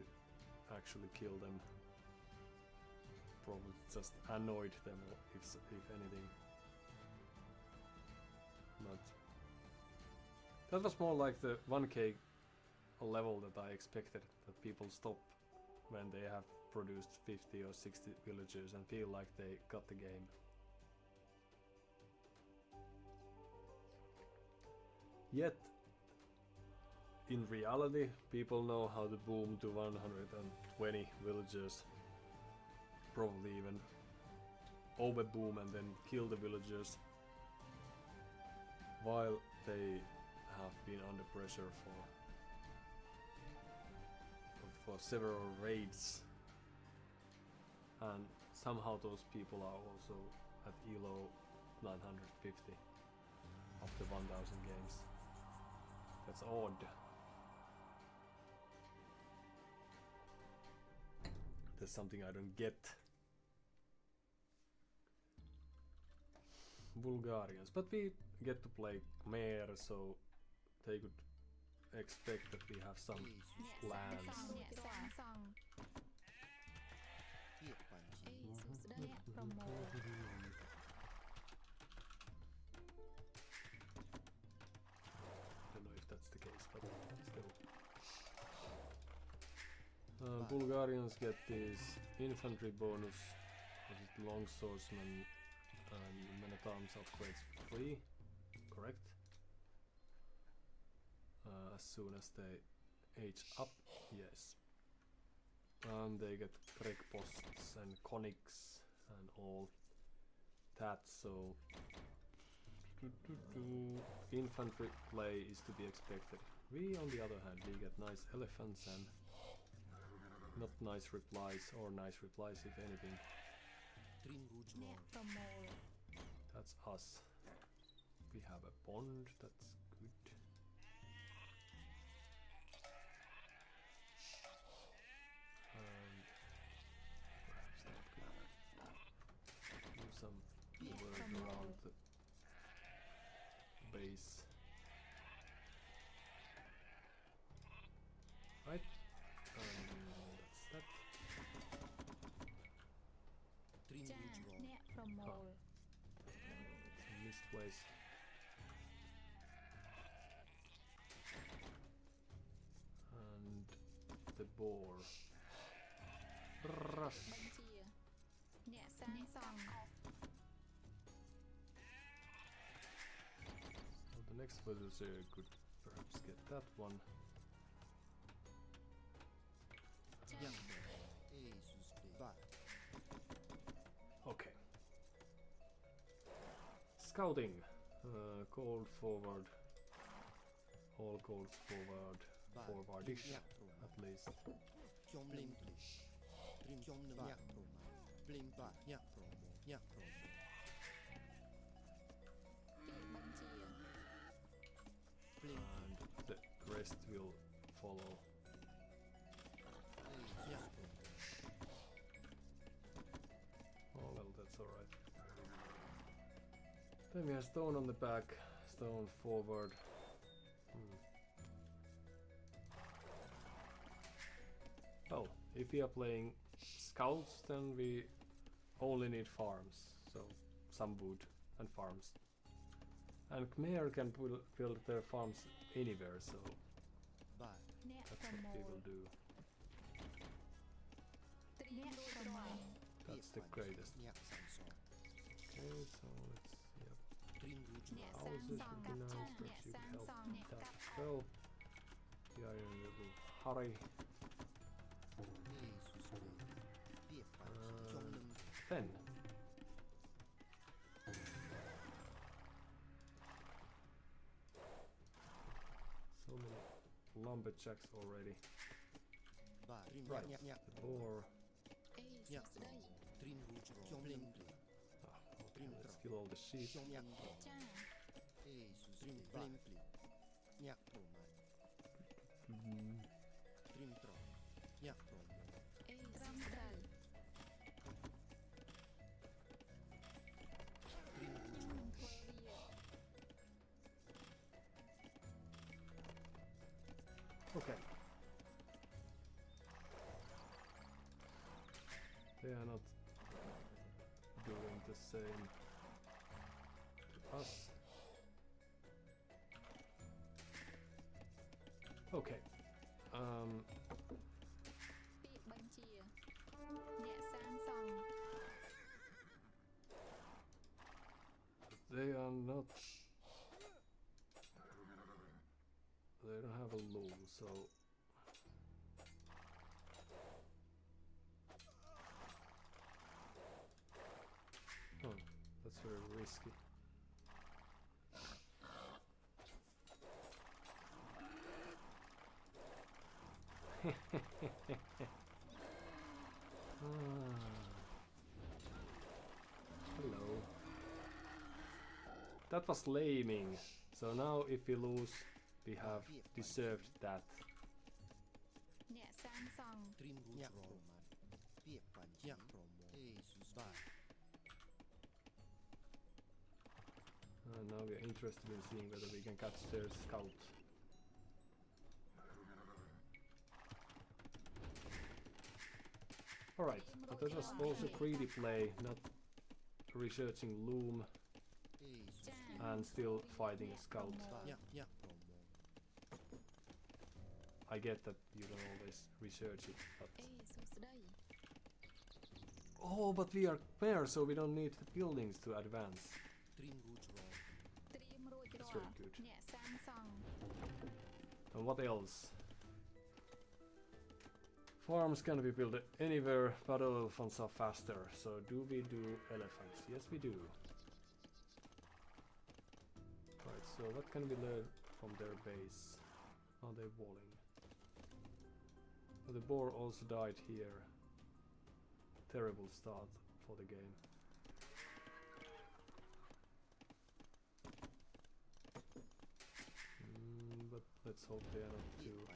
actually kill them, probably just annoyed them, if anything. But that was more like the 1k level that I expected, that people stop when they have produced 50 or 60 villagers and feel like they got the game. Yet, in reality, people know how to boom to 120 villagers, probably even overboom and then kill the villagers, while they have been under pressure for several raids, and somehow those people are also at ELO 950 after 1000 games. That's odd. There's something I don't get. Bulgarians, but we get to play Khmer, so they could expect that we have some lands. Don't know if that's the case, but still. Bulgarians get this infantry bonus, which is long swordsman and men at arms upgrades free, correct? As soon as they age up, yes. And they get Greg posts and conics and all that, so infantry play is to be expected. We, on the other hand, we get nice elephants and not nice replies, or nice replies if anything. That's us. We have a bond, that's good. And perhaps that could do some work around the base. Right? That's that. Misplaced. And the boar. Rush. So the next villager could perhaps get that one. Okay. Scouting. Called forward. All calls forward. Forwardish, at least. And the rest will follow. Oh well, that's alright. Then we have stone on the back, stone forward. Oh, if we are playing scouts, then we only need farms, so some wood and farms. And Khmer can build their farms anywhere, so that's what we will do. That's the greatest. Okay, so let's, yep. Houses would be nice, but you can help that as well. The iron will hurry. 10. So many lumberjacks already. Right, the boar. Okay, let's kill all the sheep. Okay. They are not doing the same to us. Okay. They are not. They don't have a loom, so. Oh, that's very risky. Hello. That was laming. So now if we lose, we have deserved that. Now we are interested in seeing whether we can catch their scout. Alright, but that was also greedy play, not researching loom and still fighting a scout. I get that you don't always research it, but... Oh, but we are there, so we don't need the buildings to advance. That's very good. And what else? Farms can be built anywhere, but elephants are faster. So do we do elephants? Yes, we do. Right, so what can we learn from their base? Are they walling? Oh, the boar also died here. Terrible start for the game. But let's hope they are not too...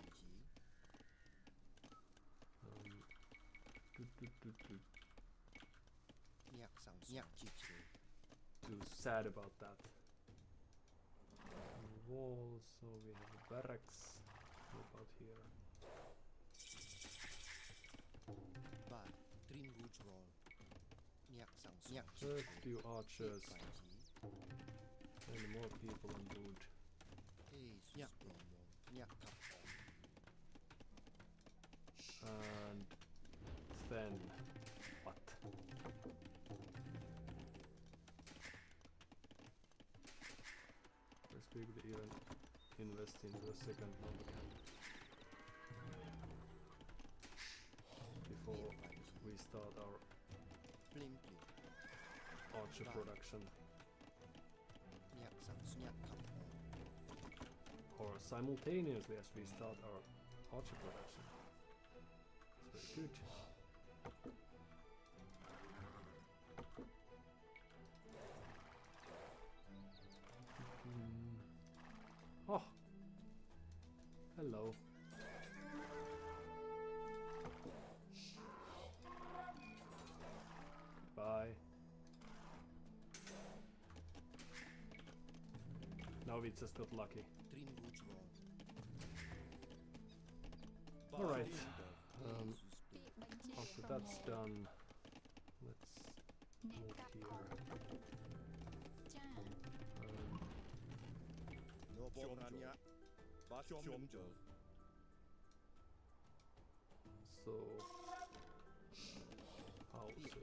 too sad about that. Walls, so we have a barracks. What about here? First few archers and more people on board. And then what? First we could even invest into a second lumber camp before we start our archer production. Or simultaneously as we start our archer production. It's very good. Oh! Hello. Bye. Now we just got lucky. Alright. After that's done, let's move here. So, houses.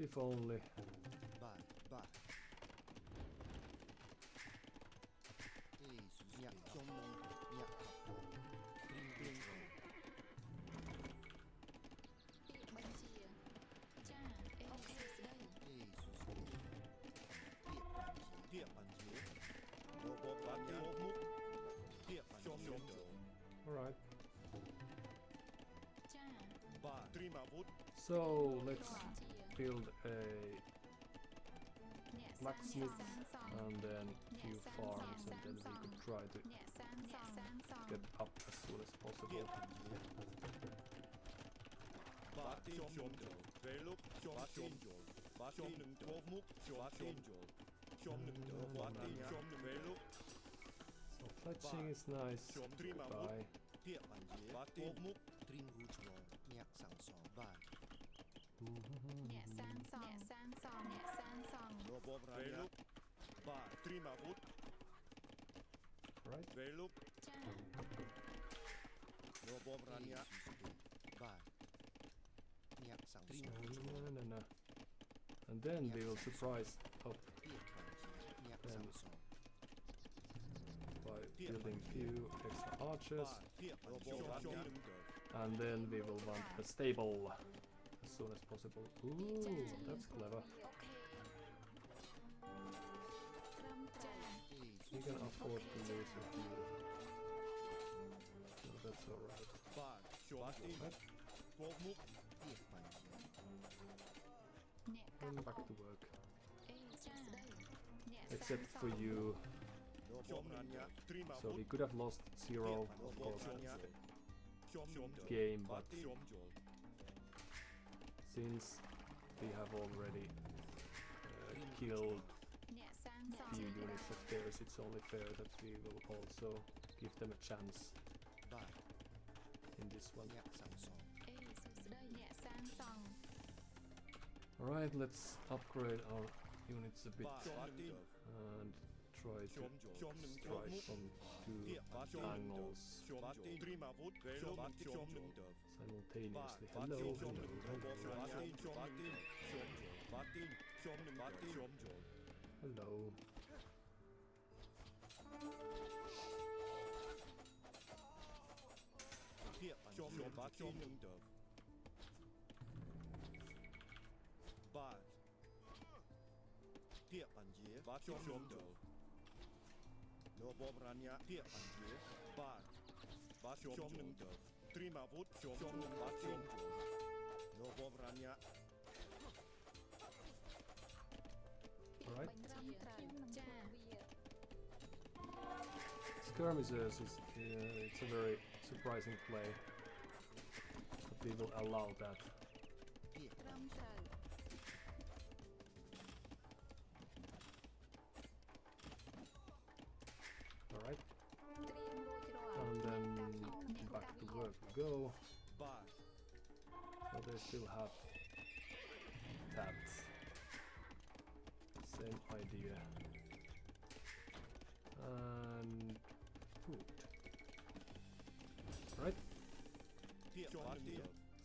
If only. Vai, vai. Nhạc trong nông nhạc học bổng. Bling bling. ពាក្យបញ្ជាចាអូខេស្ដី Địa bàn chế. Lô bố bán nhá. Múc. Địa bàn chế. Alright. ចា Ba. Trim avut. So let's បញ្ជា build a អ្នក blacksmith សាងសង់ and then few farms and then we could try to អ្នកសាងសង់ get up as soon as possible. Địa bàn chế. Ba. Chôm chôm chôm. Về lúc chôm chôm chôm. Ba chôm nâng chôm múc. Chôm chôm chôm. Chôm nâng chôm. Ba tin chôm nâng về lúc. So fletching is nice. Chôm trim avut. Goodbye. Địa bàn chế. Ba tin múc. Trim hú chuông. Nhạc sẵn sò. Vai. អ្នកសាងសង់អ្នកសាងសង់អ្នកសាងសង់ Lô bố bán nhá. Ba. Trim avut. Right. Về lúc. ចា Lô bố bán nhá. Vai. Nhạc sẵn sò. No. And then we will surprise up Biết bàn chế. Nhạc sẵn sò. by building few extra archers, Ba. Địa bàn chế. Chôm nâng chôm. and then we will want a stable as soon as possible. Ooh, that's clever. អូខេត្រឹមត្រូវ We can afford to lose a few. So that's alright. Ba. Chôm tin. Chôm múc. Biết bàn chế. អ្នកកាប់ And អុ back ក to work. អេចាស្ដីអ្នកសាង Except ស for ង់ you. Lô bố bán nhá. Trim So we avut. could have lost zero, Lô of bố course, bán nhá. Chôm chôm chôm. game, Ba but tin. Chôm chôm. since we have already killed អ្នកសាងសង់ few units of theirs, it's only fair that we will also give them a chance Vai. in this one. Nhạc sẵn sò. អេសួស្ដីអ្នកសាងសង់ Alright, let's upgrade our units a bit Ba. Ba tin. and try to Chôm chôm. Chôm nâng chôm strike múc. from two Địa bàn chôm nâng angles chôm. Ba tin. Trim avut. Về lúc. Ba chôm nâng chôm. simultaneously. Ba Hello, tin. hello, Chôm nâng chôm. hello, Ba tin. Chôm nâng chôm. Ba tin. Chôm nâng ba tin. Chôm chôm. hello. Địa bàn chôm nâng ba chôm nâng chôm. Ba. Địa bàn chế. Ba chôm nâng chôm. Lô bố bán nhá. Địa bàn chế. Ba. Ba chôm nâng chôm. Trim avut. Chôm nâng ba chôm chôm. Lô bố bán nhá. ពាក្យ Alright. បញ្ជាចា Skirmishers is it's a very surprising play, but we will allow that. Biết ត្រឹមត្រូវ Alright, ត្រៀមរួចរាល់ and then អ្នក back កាប់ to អុក work we go. Ba. So they still have that same idea. And food. Right? Địa bàn chế.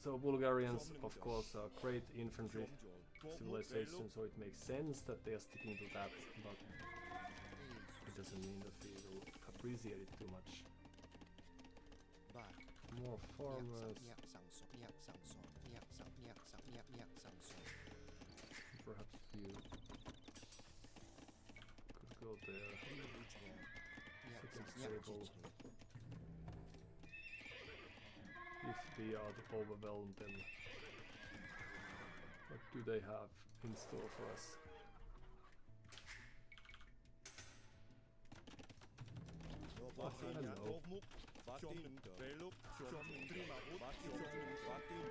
So Bulgarians, of course, are great infantry Chôm chôm. civilization, so it makes sense that they are sticking to that, but it doesn't mean that we will appreciate it too much. Vai. More farmers, Nhạc sẵn sò. Nhạc sẵn sò. Nhạc sẵn. Nhạc sẵn. Nhạc sẵn sò. perhaps few could go there. Trim hú chuông. Nhạc Second sẵn. Nhạc stable. chích chích. If we are to overwhelm them, what do they have in store for us? Lô bố bán nhá. hello. Chôm múc. Ba tin. Về lúc. Chôm nâng trim avut. Ba chôm nâng ba tin.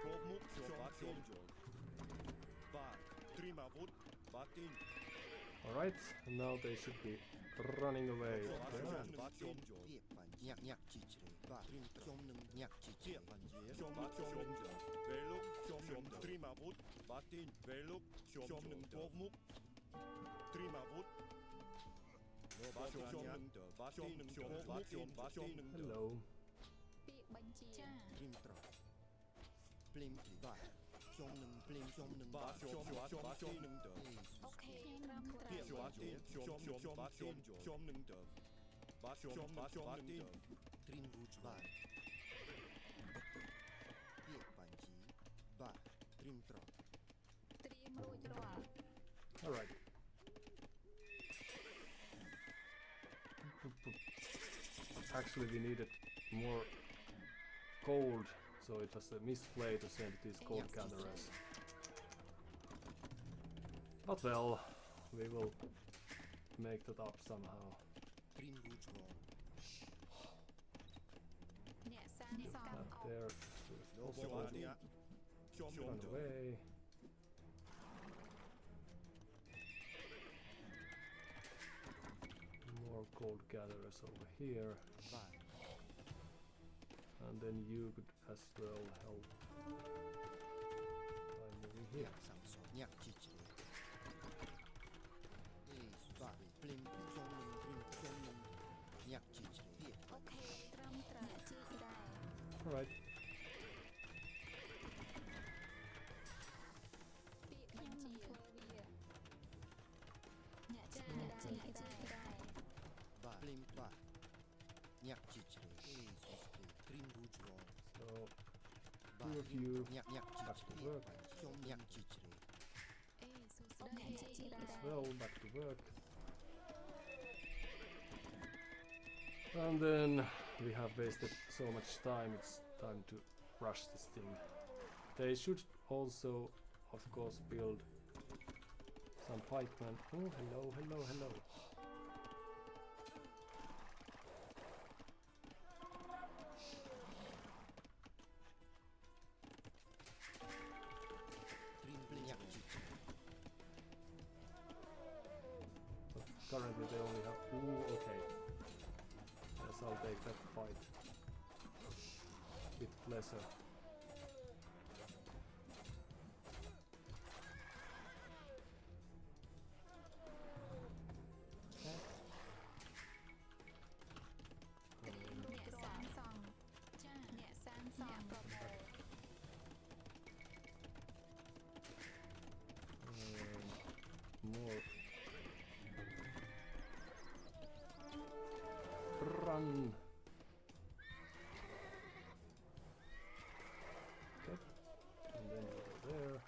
Chôm múc. Chôm ba chôm chôm. Ba. Trim avut. Ba tin. Alright, and now they should be running away. Ba Okay. chôm nâng ba chôm chôm. Biết bàn nhạc nhạc chích chích. Vai. Trim trong nâng nhạc chích chích. Địa bàn chế. Chôm ba chôm nâng chôm. Về lúc. Chôm nâng trim avut. Ba tin. Về lúc. Chôm nâng chôm múc. Trim avut. Lô ba chôm nâng chôm. Ba tin nâng chôm. Ba chôm. Ba chôm nâng chôm. Hello. ពាក្យបញ្ជាចា Trim trò. Blim blim. Vai. ខ្ញុំនឹងភ្លេងខ្ញុំនឹងបាទខ្ញុំនឹងទៅ អូខេត្រឹមត្រូវ បាទខ្ញុំនឹងទៅបាទខ្ញុំបាទទីទ្រីមវូជបាទពាក្យបញ្ជីបាទទ្រីមត្រង់ ត្រៀមរួចរាល់ Alright. Actually, we needed more gold, so it was a misplay to send these gold gatherers. But well, we will make that up somehow. ទ្រីមវូជរង អ្នកសាងសង់ That អុក there. លោក Also បាទនេះខ្ញុំនឹង run ទៅ away. More gold gatherers over here, បាទ and then you could as well help by moving ញា here. ក់សាំសងញាក់ជីជ្រេបាទភ្លេងខ្ញុំនឹងញាក់ជីជ្រេពាក្យ អូខេត្រឹមត្រូវអ្នកជីកដែរ Alright. ពាក្យខ្ញុំនឹងធ្វើវាអ្នកជីកដែរ បាទភ្លេងបាទញាក់ជីជ្រេទ្រីមវូជរង So បាទ two of you ញាក់ជី back ជ្រេ to work ខ្ញុំញាក់ជីជ្រេ អេសួស្ដីអ្នកជីកដែរ as well, back to work. And then we have wasted so much time, it's time to rush this thing. They should also, of course, build some pikemen. Oh, hello, hello, hello. But currently they only have. Ooh, okay. Yes, I'll take that fight. With pleasure. Okay. អ្នកសាងសង់ចាអ្នកសាងសង់ប្រមូល More. Run. Okay. And then you go there.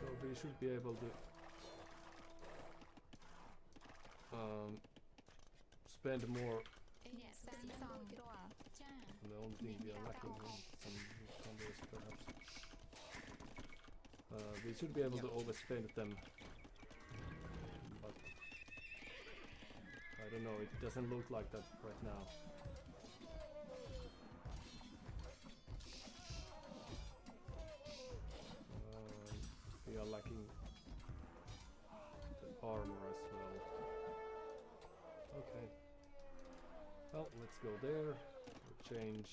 So we should be able to spend more. អ្នកសាងសង់រាល់ចា The only thing we are lacking in some numbers, perhaps. We should be able to overspend them, but I don't know. It doesn't look like that right now. We are lacking the armor as well. Okay. Well, let's go there. We'll change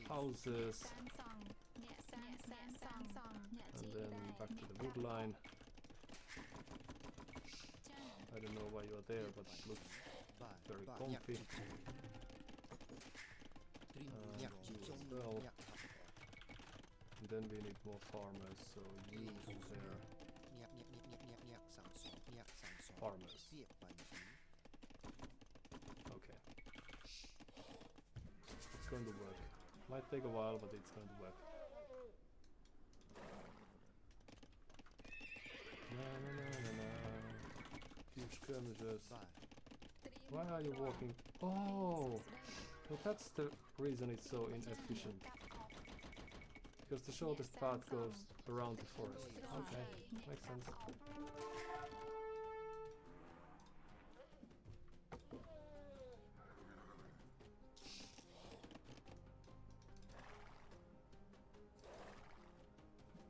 houses សាងសង់អ្នកសាងសង់អ្នក and ជីក then ដែរ back to the wood line. ចា I don't know why you're there, but it looks បាទ very បាទ comfy. ទ្រីមញាក់ជីខ្ញុំ well. ញាក់ And then we need more farmers, so you go there. ញាក់សាំសងញាក់សាំសង Farmers. ពាក្យបញ្ជី Okay. It's going to work. Might take a while, but it's going to work. Na na na na na. Few skirmishes. បាទ Why are you walking? Oh, so that's the reason it's so inefficient. Because the shortest path goes around the forest. Okay, makes sense.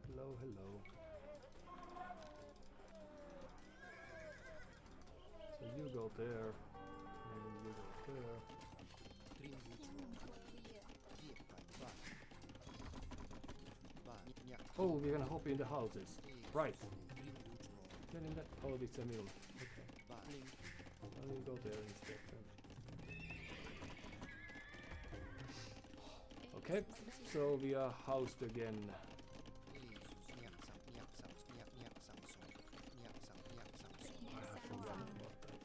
Hello, hello. So you go there. there. Oh, we're gonna hop in the houses. Right. Then in that. Oh, it's a mill. Okay. I will go there instead then. Okay, so we are housed again. I have forgotten about that.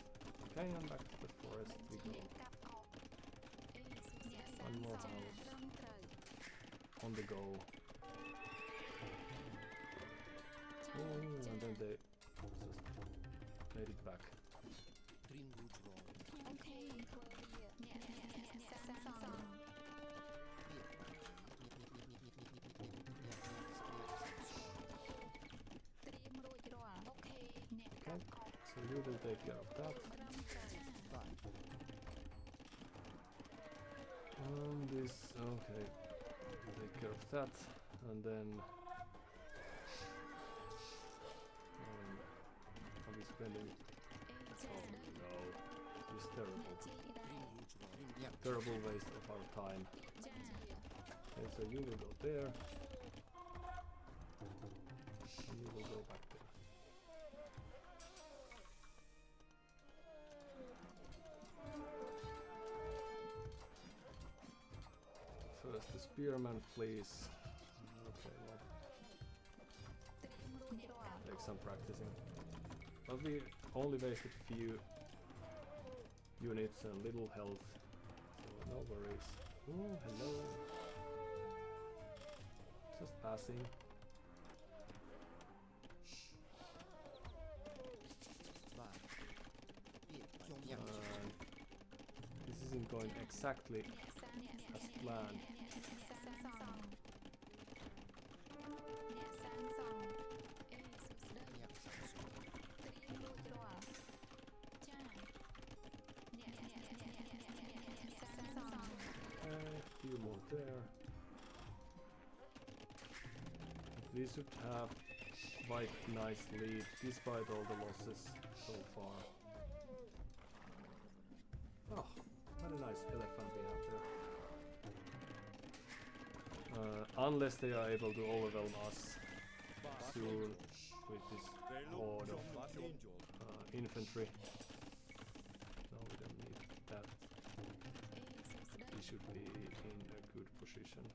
Okay, I'm back to the forest. We go. One more house. On the go. Oh, and then they just made it back. Okay, so you will take care of that. This, okay, take care of that, and then are we spending? Oh no, this is terrible. Terrible waste of our time. Okay, so you will go there. And you will go back there. First the spearman, please. Okay, well, take some practicing. But we only wasted few units and little health, so no worries. Oh, hello. Just passing. This isn't going exactly as planned. Few more there. We should have quite nice lead despite all the losses so far. Oh, what a nice elephant we have there. Unless they are able to overwhelm us soon with this horde of infantry. No, we don't need that. We should be in a good position.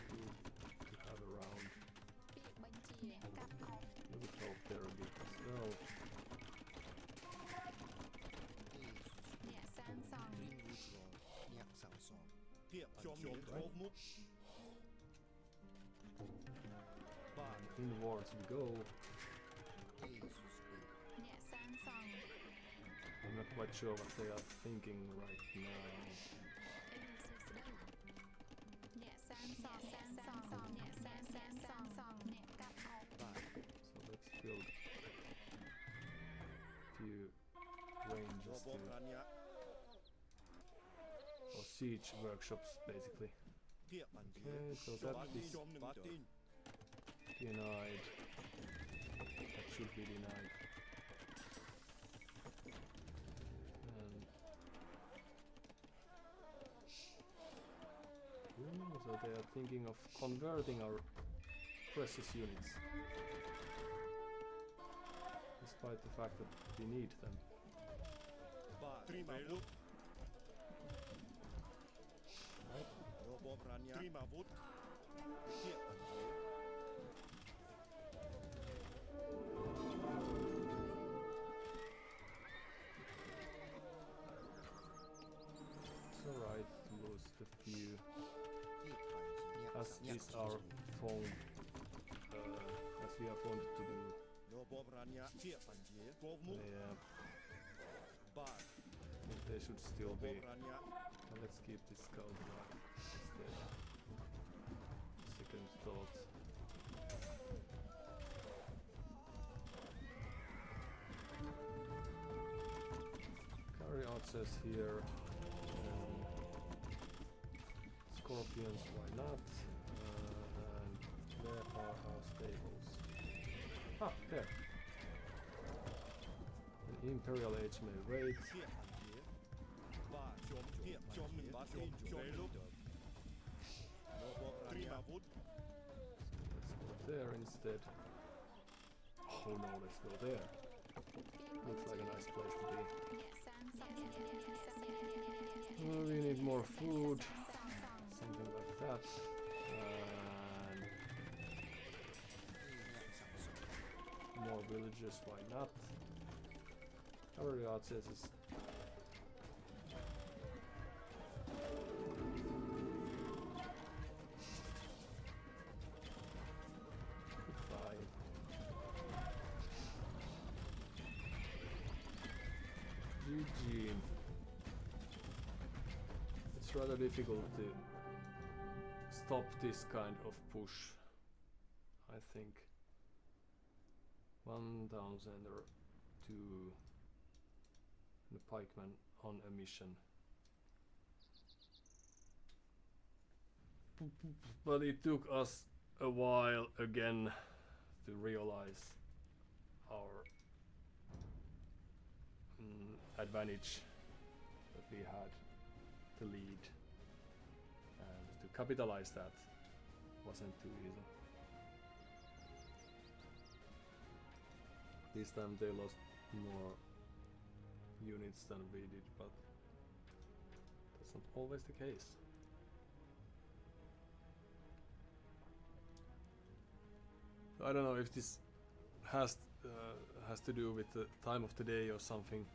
To have around. We would help there a bit as well. Inwards we go. I'm not quite sure what they are thinking right now. So let's build a few ranges to, or siege workshops basically. Okay, so that is denied. That should be denied. So they are thinking of converting our precious units, despite the fact that we need them. It's alright to lose the few, as is our phone, as we are fond to do. They should still be. Let's keep this scout alive instead. Second thought. Carry archers here. Scorpions, why not? And there. Ah, there. An Imperial Age may wait. Let's go there instead. Oh no, let's go there. Looks like a nice place to be. We need more food. Something like that. And more villagers, why not? Cavalry archers is fine. GG. It's rather difficult to stop this kind of push, I think. 1000 or 2 the pikeman on a mission. But it took us a while again to realize our advantage that we had to lead, and to capitalize that wasn't too easy. This time they lost more units than we did, but that's not always the case. I don't know if this has to do with the time of the day or something,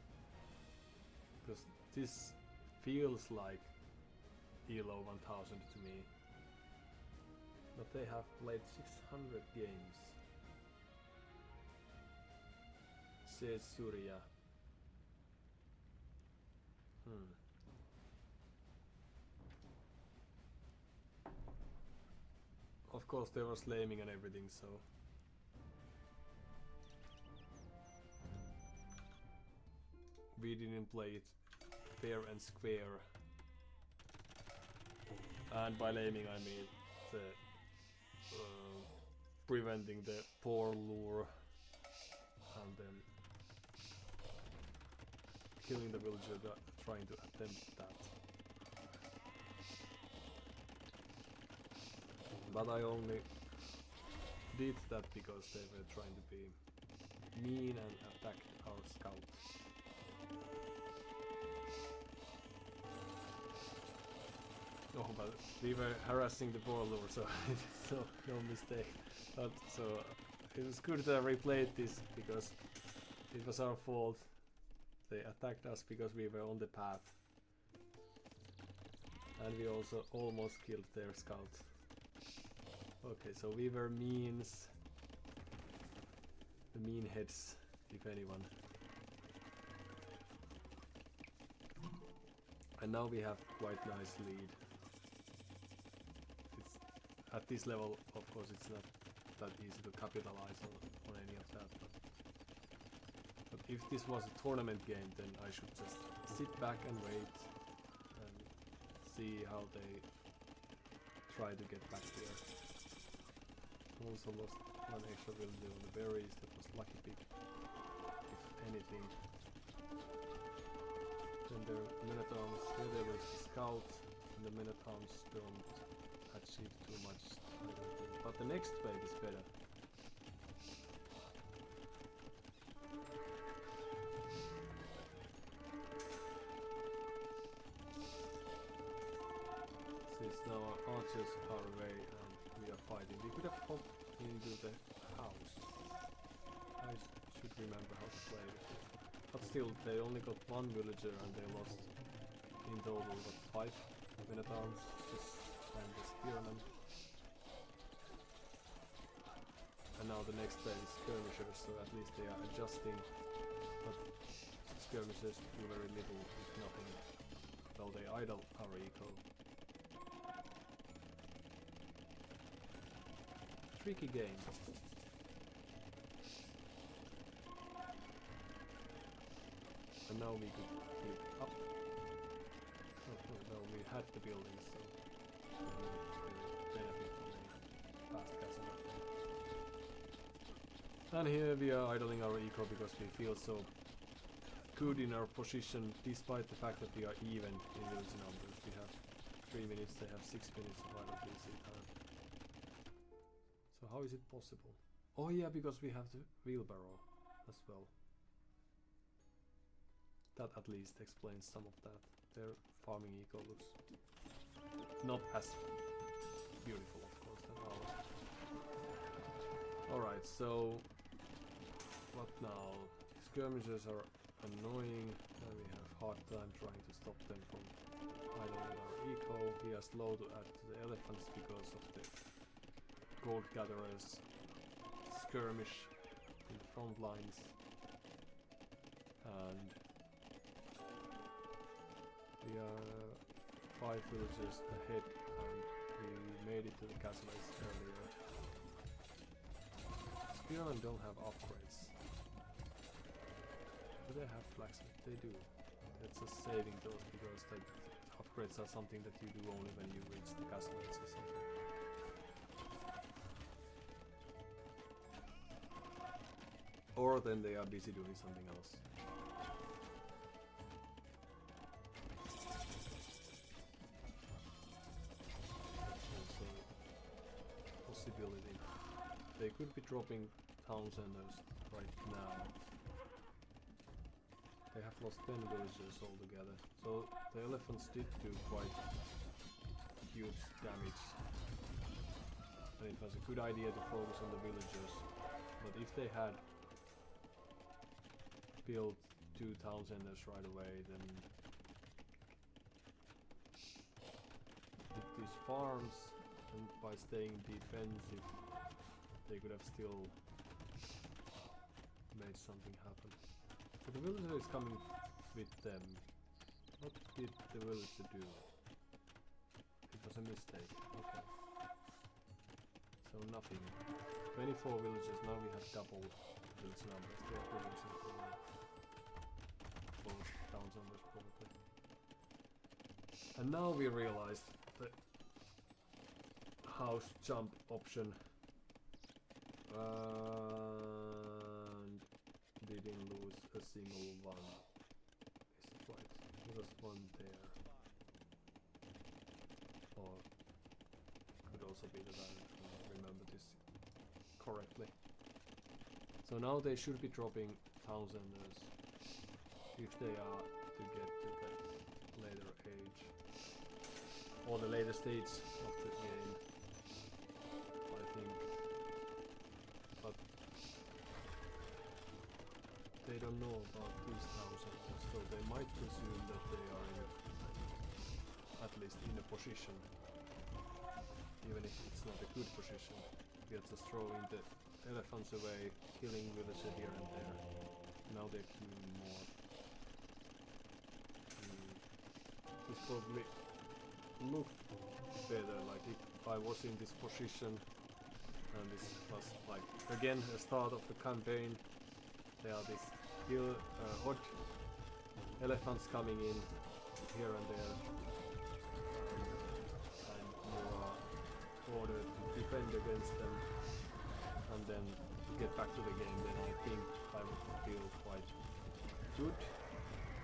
because this feels like ELO 1000 to me, but they have played 600 games. Says Surya. Of course there was slaming and everything, so we didn't play it fair and square. And by laming I mean the preventing the poor lure and then killing the villager trying to attempt that. But I only did that because they were trying to be mean and attacked our scouts. Oh, but we were harassing the poor lure, so no mistake. But so it was good that I replayed this because it was our fault. They attacked us because we were on the path, and we also almost killed their scouts. Okay, so we were means, the mean heads, if anyone. And now we have quite nice lead. It's at this level, of course, it's not that easy to capitalize on any of that. But if this was a tournament game, then I should just sit back and wait and see how they try to get back there. Also lost one extra villager on the berries, that was lucky pick, if anything. Then the Minotaurs, here there was the scout, and the Minotaurs don't achieve too much, I don't think. But the next wave is better. Since now our archers are away and we are fighting, we could have popped into the house. I should remember how to play with it. But still, they only got one villager and they lost in total what, 5 Minotaurs and the spearmen. And now the next phase is skirmishers, so at least they are adjusting. But skirmishers do very little, if nothing. Well, they idle our eco. Tricky game. And now we could click up. Oh, well, we had the buildings, so we benefit from any fast castle up there. And here we are idling our eco because we feel so good in our position, despite the fact that we are even in village numbers. We have 3 minutes, they have 6 minutes of idle PC time. So how is it possible? Oh yeah, because we have the wheelbarrow as well. That at least explains some of that. Their farming eco looks not as beautiful, of course, than ours. Alright, so what now? Skirmishers are annoying, and we have hard time trying to stop them from idling our eco. We are slow to add to the elephants because of the gold gatherers skirmish in the front lines. And we are 5 villages ahead, and we made it to the castles earlier. Spearmen don't have upgrades. Do they have blacksmith? They do. It's just saving those because the upgrades are something that you do only when you reach the castle or something. Or then they are busy doing something else. Also possibility. They could be dropping town centers right now. They have lost 10 villagers altogether. So the elephants did do quite huge damage. And it was a good idea to focus on the villagers. But if they had built 2 town centers right away, then with these farms and by staying defensive, they could have still made something happen. So the villager is coming with them. What did the villager do? It was a mistake. Okay. So nothing. 24 villagers, now we have double village numbers. They are producing both town numbers probably. And now we realized the house jump option, and didn't lose a single one. Is it right? There was one there. Or could also be that I don't remember this correctly. So now they should be dropping thousanders if they are to get to the later age or the later stage of the game, I think. But they don't know about these thousanders, so they might presume that they are in, at least in a position, even if it's not a good position. We are just throwing the elephants away, killing villager here and there. Now they're killing more. This probably looked better, like if I was in this position and this was like again the start of the campaign. There are these odd elephants coming in here and there, and you are ordered to defend against them and then get back to the game. Then I think I would feel quite good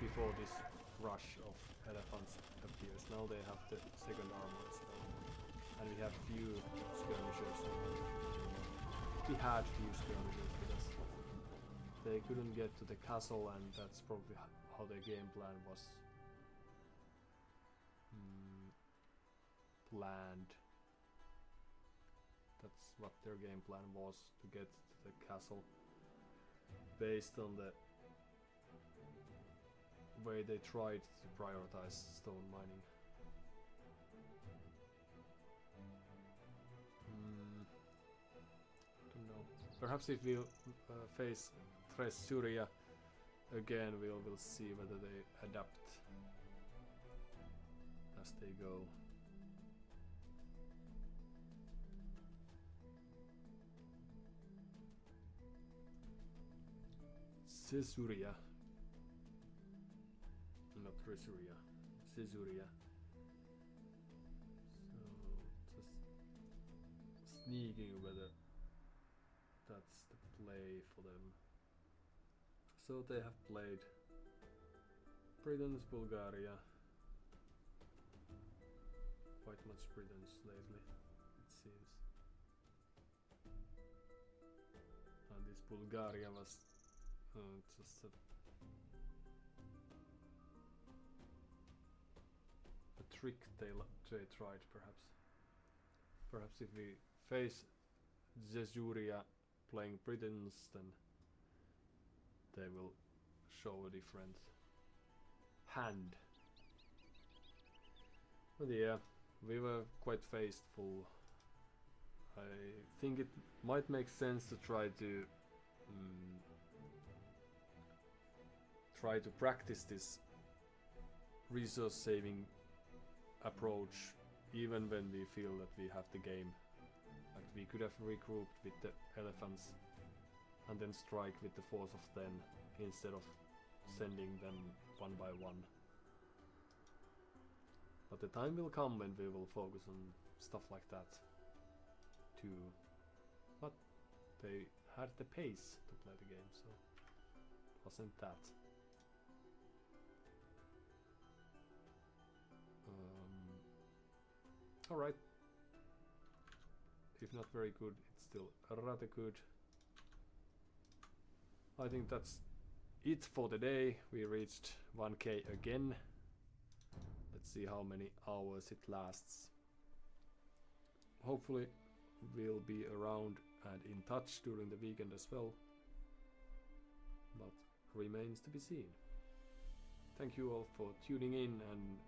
before this rush of elephants appears. Now they have the second armor as well, and we have few skirmishers. We had few skirmishers because they couldn't get to the castle, and that's probably how their game plan was planned. That's what their game plan was, to get to the castle based on the way they tried to prioritize stone mining. Don't know. Perhaps if we'll face Syria again, we'll see whether they adapt as they go. Caesarea. Not Treasuria. Caesarea. So just sneaking whether that's the play for them. So they have played Britons, Bulgaria. Quite much Britons lately, it seems. And this Bulgaria was just a trick they tried, perhaps. Perhaps if we face Zezuria playing Britons, then they will show a different hand. But yeah, we were quite faithful. I think it might make sense to try to practice this resource saving approach even when we feel that we have the game. Like we could have regrouped with the elephants and then strike with the force of 10 instead of sending them one by one. But the time will come when we will focus on stuff like that too. But they had the pace to play the game, so wasn't that. Alright. If not very good, it's still rather good. I think that's it for the day. We reached 1k again. Let's see how many hours it lasts. Hopefully we'll be around and in touch during the weekend as well. But remains to be seen. Thank you all for tuning in and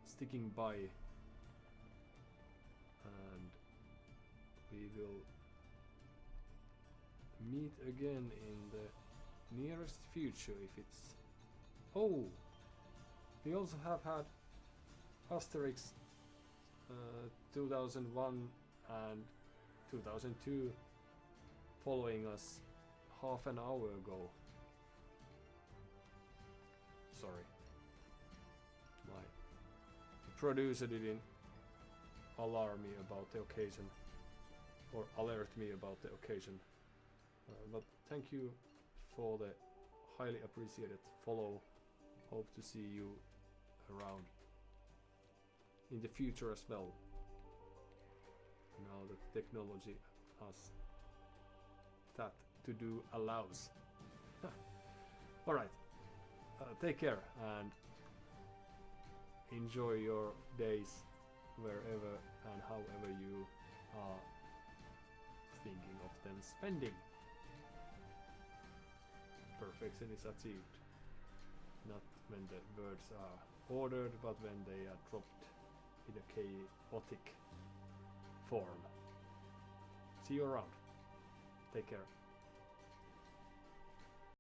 sticking by. And we will meet again in the nearest future if it's... Oh! We also have had Asterix 2001 and 2002 following us half an hour ago. Sorry. My producer didn't alarm me about the occasion or alert me about the occasion. But thank you for the highly appreciated follow. Hope to see you around in the future as well. Now that technology has that to do allows. Alright, take care and enjoy your days wherever and however you are thinking of them spending. Perfection is achieved. Not when the words are ordered, but when they are dropped in a chaotic form. See you around. Take care.